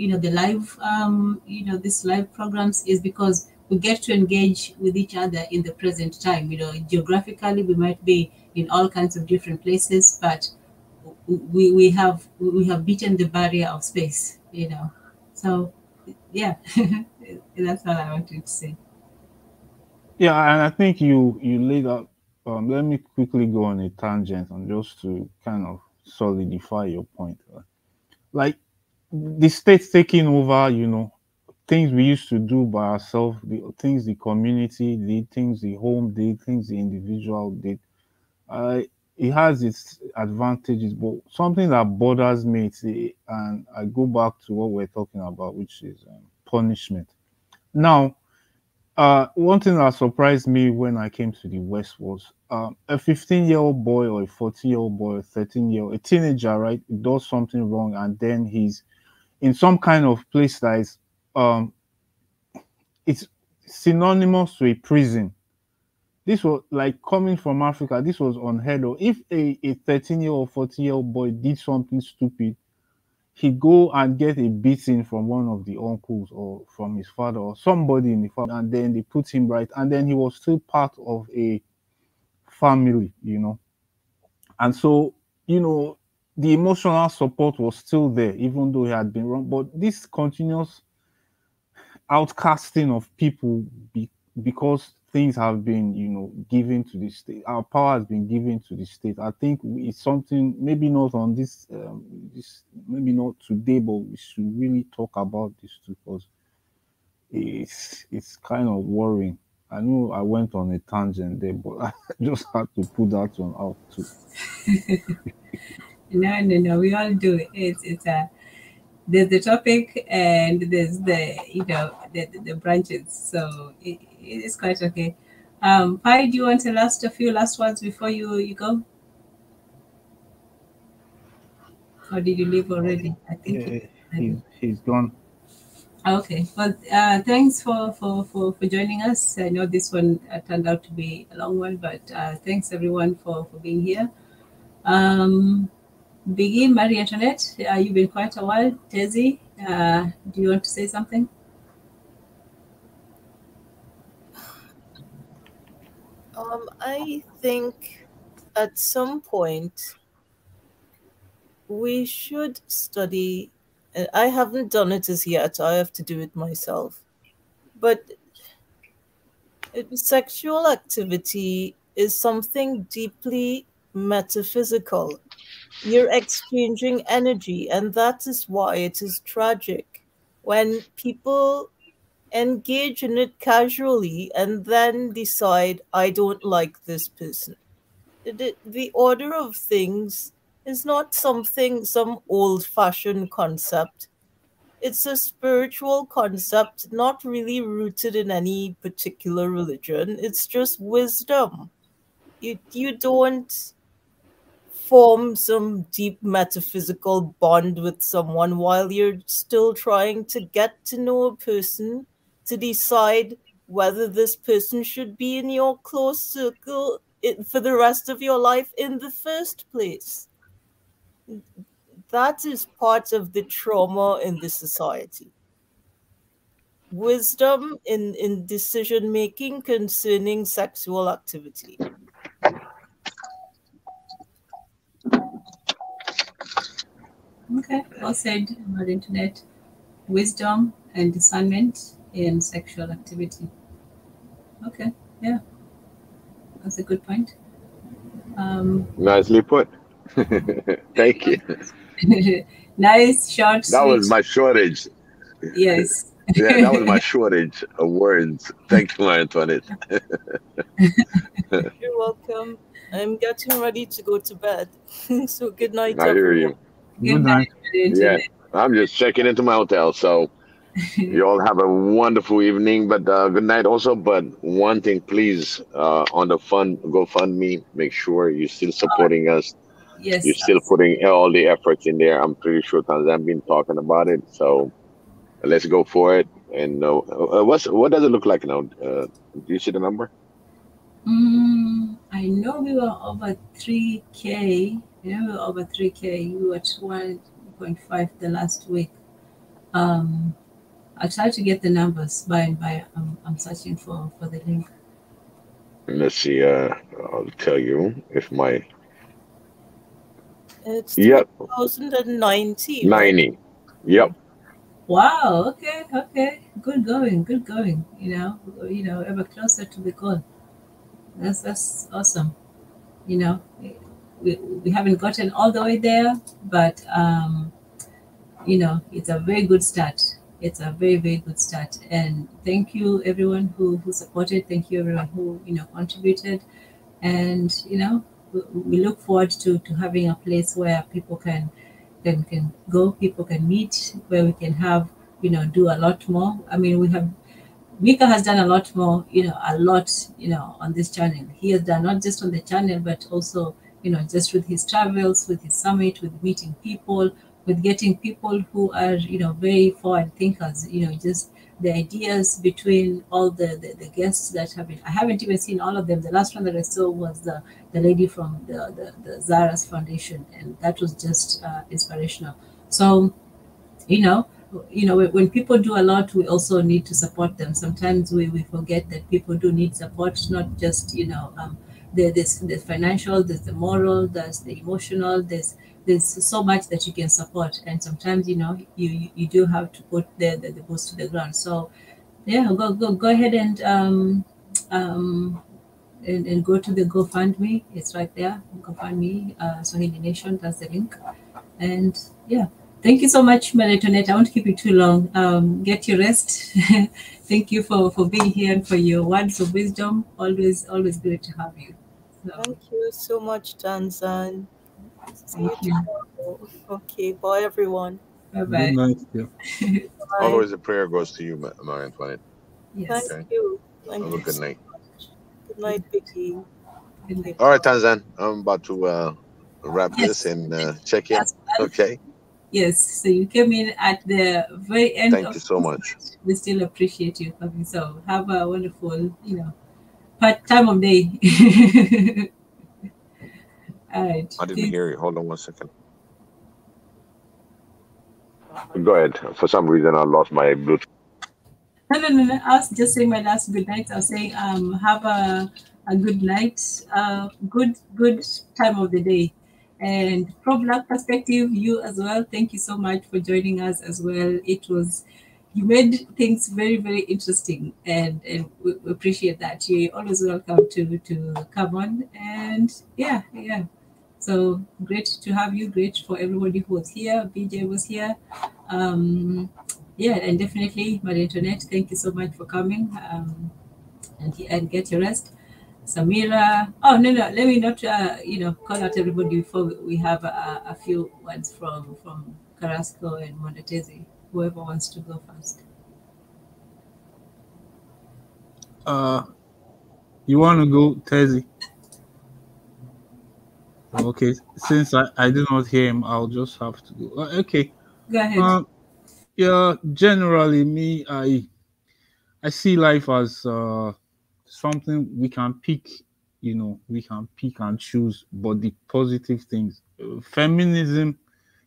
these live programs, is because we get to engage with each other in the present time. Geographically, we might be in all kinds of different places, but we have beaten the barrier of space, you know. So yeah, that's all I wanted to say. Yeah, and I think you laid out. Let me quickly go on a tangent and just to kind of solidify your point. Like the state's taking over, you know, things we used to do by ourselves, the things the community did, things the home did, things the individual did. Uh, it has its advantages, but something that bothers me, and I go back to what we're talking about, which is punishment. Now, one thing that surprised me when I came to the West was a 15-year-old boy or a 14-year-old boy, a 13-year-old, a teenager, right, does something wrong, and then he's in some kind of place that is, it's synonymous to a prison. This was like coming from Africa. This was unheard of. If a 13-year-old, 14-year-old boy did something stupid, he go and get a beating from one of the uncles or from his father or somebody in the family, and then they put him right, and then he was still part of a family, you know. And so, you know, the emotional support was still there, even though he had been wrong. But this continuous outcasting of people because things have been, you know, given to the state. Our power has been given to the state. I think it's something maybe not on this, maybe not today, but we should really talk about this too, because it's kind of worrying. I know I went on a tangent there, but I just had to put that one out too. No, we all do it. It's a there's the topic and there's the, you know, the branches. So it's quite okay. Pi, do you want to a few last words before you go? Or did you leave already? I think he's gone. Okay. Well, thanks for joining us. I know this one turned out to be a long one, but thanks everyone for being here. Biggie, Marie Antoinette, you've been quite a while. Tezi, do you want to say something? I think at some point we should study. I haven't done it as yet. I have to do it myself. But sexual activity is something deeply metaphysical. You're exchanging energy, and that is why it is tragic when people engage in it casually and then decide, I don't like this person. The order of things is not some old-fashioned concept. It's a spiritual concept, not really rooted in any particular religion. It's just wisdom. You don't form some deep metaphysical bond with someone while you're still trying to get to know a person to decide whether this person should be in your close circle for the rest of your life in the first place. That is part of the trauma in the society. Wisdom in decision making concerning sexual activity. Okay, well said about internet. Wisdom and discernment in sexual activity. Okay, yeah, that's a good point. Nicely put. Thank you. Nice, short, That was my shortage. Yes. Yeah, that was my shortage of words. Thank you, Antoinette. You're welcome. I'm getting ready to go to bed. So good night, I hear you. Good night. Yeah, I'm just checking into my hotel. So you all have a wonderful evening, but good night also. But one thing, please, on the GoFundMe, make sure you're still supporting us. Yes. You're still putting all the efforts in there. I'm pretty sure Tanzania been talking about it. So let's go for it. And what does it look like now? Do you see the number? I know we were over 3K. We were over 3K. We were at 1.5 the last week. I'll try to get the numbers by and by. I'm searching for the link. Let's see. I'll tell you if my. It's Yep. 2090, right? 90. Yep. Wow. Okay. Okay. Good going. Good going. You know, ever closer to the goal. That's awesome. You know, we haven't gotten all the way there, but you know, it's a very good start. It's a very, very good start. And thank you everyone who supported. Thank you everyone who, you know, contributed. And, you know, we look forward to having a place where people can go, people can meet, where we can have, you know, do a lot more. I mean, Mika has done a lot more, you know, on this channel. He has done not just on the channel, but also, you know, just with his travels, with his summit, with meeting people, with getting people who are, you know, very forward thinkers, you know, just the ideas between all the guests that have been. I haven't even seen all of them. The last one that I saw was the lady from the Zara's Foundation, and that was just inspirational. So, you know, when people do a lot, we also need to support them. Sometimes we forget that people do need support, not just, you know, there's financial, there's the moral, there's the emotional, there's so much that you can support. And sometimes, you know, you do have to put the boots to the ground. So yeah, go ahead and go to the GoFundMe. It's right there. GoFundMe, Swahili Nation. That's the link. And yeah, thank you so much, Melatonet. I won't keep you too long. Get your rest. Thank you for being here and for your words of wisdom. Always great to have you. So, Thank you so much, Tanzan. See you thank you. tomorrow. Okay, bye everyone. Bye Good bye. night. Yeah. Bye. Always a prayer goes to you, Marie Antoinette. Yes. Thank Okay. you. Thank Have a you good so night. much. Good night, Vicky. Good night. All right, Tanzan. I'm about to wrap this Yes. and check in. As well. Okay. Yes. So you came in at the very end Thank of you so this, much. but we still appreciate you coming. So have a wonderful, you know, time of day. All right. I didn't Peace. hear you. Hold on one second. Go ahead. For some reason, I lost my Bluetooth. No. I was just saying my last good night. I was saying have a good night, good time of the day. And from that perspective, you as well, thank you so much for joining us as well. You made things very, very interesting, and we appreciate that. You're always welcome to come on. And yeah. So great to have you. Great for everybody who was here. BJ was here. Um, yeah, and definitely, Marie Antoinette, thank you so much for coming. And get your rest. Samira. Oh no, let me not call out everybody before we have a few words from Carrasco and Mondatezi. Whoever wants to go first. You want to go, Tezzy? Okay, since I did not hear him, I'll just have to go. Okay. Go ahead. Yeah, generally, I see life as something we can pick. You know, we can pick and choose, but the positive things. Feminism,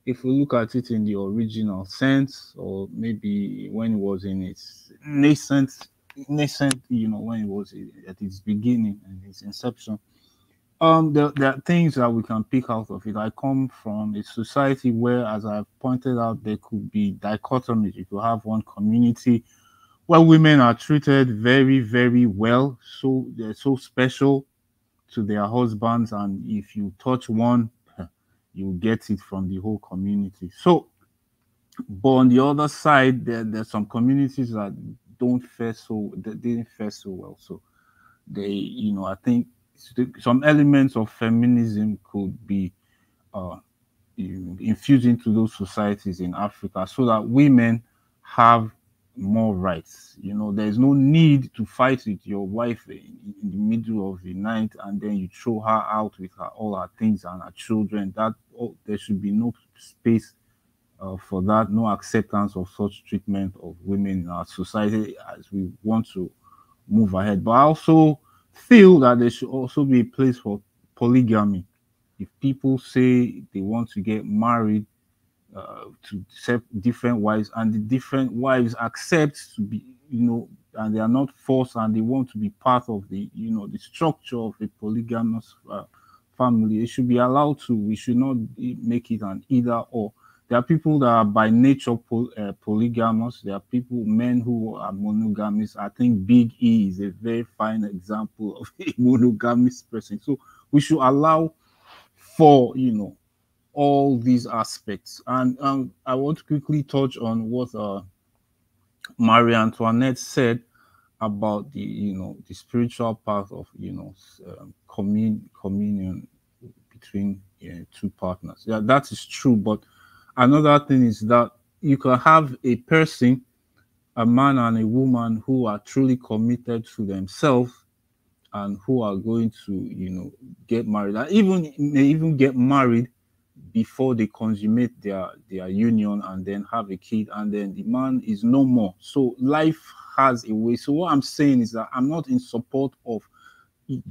if we look at it in the original sense, or maybe when it was in its nascent, you know, when it was at its beginning and its inception. There are things that we can pick out of it. I come from a society where, as I've pointed out, there could be dichotomies. You could have one community where women are treated very, very well. So they're so special to their husbands, and if you touch one, you get it from the whole community. So, but on the other side, there's some communities that didn't fare so well. So they, you know, I think some elements of feminism could be infused into those societies in Africa so that women have more rights. You know, there's no need to fight with your wife in the middle of the night and then you throw her out with all her things and her children. There should be no space for that, no acceptance of such treatment of women in our society as we want to move ahead. But I also feel that there should also be a place for polygamy. If people say they want to get married to different wives, and the different wives accept to be, you know, and they are not forced, and they want to be part of the, you know, the structure of a polygamous family. It should be allowed to. We should not make it an either or. There are people that are by nature polygamous. There are people, men who are monogamous. I think Big E is a very fine example of a monogamous person. So we should allow for, you know, all these aspects. And I want to quickly touch on what Marie Antoinette said about the, you know, the spiritual part of, you know, communion between two partners. Yeah, that is true. But another thing is that you can have a person, a man and a woman, who are truly committed to themselves and who are going to, you know, get married. And even may even get married before they consummate their union and then have a kid, and then the man is no more. So life has a way. So what I'm saying is that I'm not in support of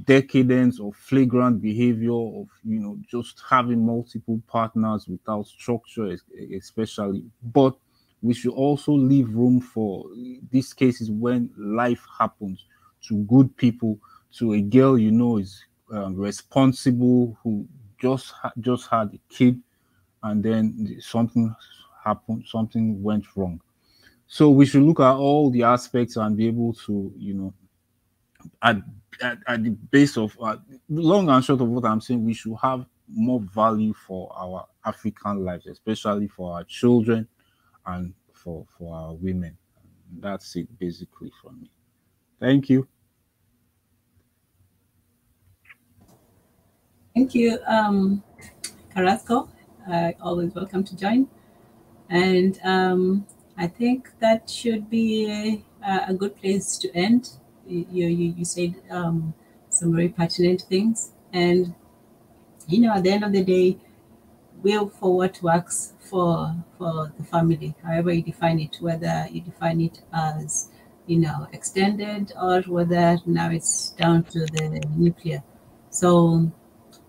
decadence or flagrant behavior of, you know, just having multiple partners without structure, especially. But we should also leave room for these cases when life happens to good people, to a girl you know is responsible, who just had a kid, and then something happened, something went wrong. So we should look at all the aspects and be able to, you know, at the base of long and short of what I'm saying, we should have more value for our African lives, especially for our children and for our women. That's it basically for me. Thank you. Thank you, Carrasco. Always welcome to join. And I think that should be a good place to end. You said some very pertinent things. And, you know, at the end of the day, will for what works for the family, however you define it, whether you define it as, you know, extended, or whether now it's down to the nuclear. So,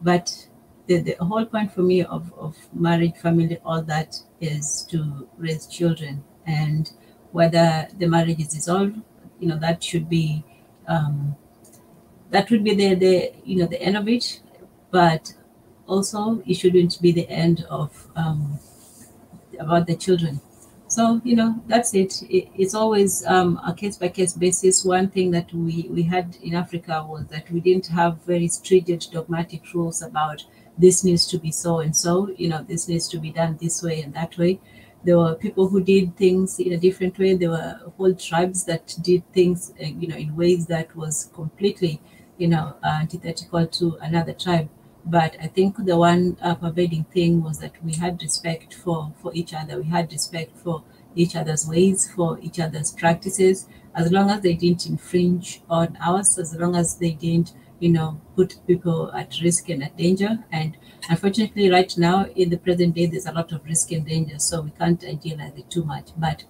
but the whole point for me of marriage, family, all that is to raise children. And whether the marriage is dissolved, you know, that should be that would be the you know, the end of it. But also it shouldn't be the end of about the children. So, you know, that's it. It's always a case-by-case basis. One thing that we had in Africa was that we didn't have very stringent dogmatic rules about this needs to be so and so, you know, this needs to be done this way and that way. There were people who did things in a different way. There were whole tribes that did things, you know, in ways that was completely, you know, antithetical to another tribe. But I think the one pervading thing was that we had respect for each other. We had respect for each other's ways, for each other's practices, as long as they didn't infringe on ours, as long as they didn't, you know, put people at risk and at danger. And unfortunately, right now, in the present day, there's a lot of risk and danger, so we can't idealize it too much. But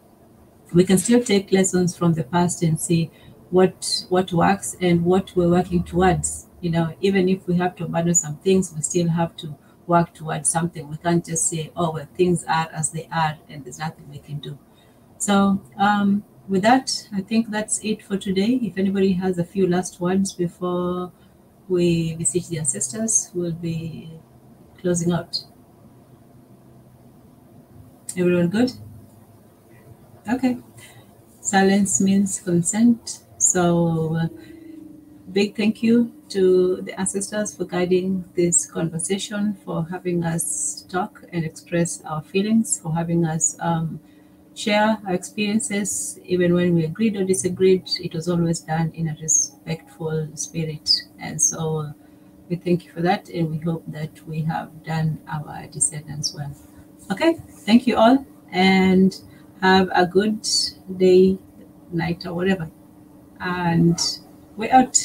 we can still take lessons from the past and see what works and what we're working towards. You know, even if we have to abandon some things, we still have to work towards something. We can't just say, oh, well, things are as they are and there's nothing we can do. So with that, I think that's it for today. If anybody has a few last words before we beseech the ancestors, we'll be closing out. Everyone good? Okay. Silence means consent. So big thank you to the ancestors for guiding this conversation, for having us talk and express our feelings, for having us share our experiences. Even when we agreed or disagreed, it was always done in a respectful spirit. And so we thank you for that, and we hope that we have done our descendants well. Okay, thank you all, and have a good day, night, or whatever. And we're out.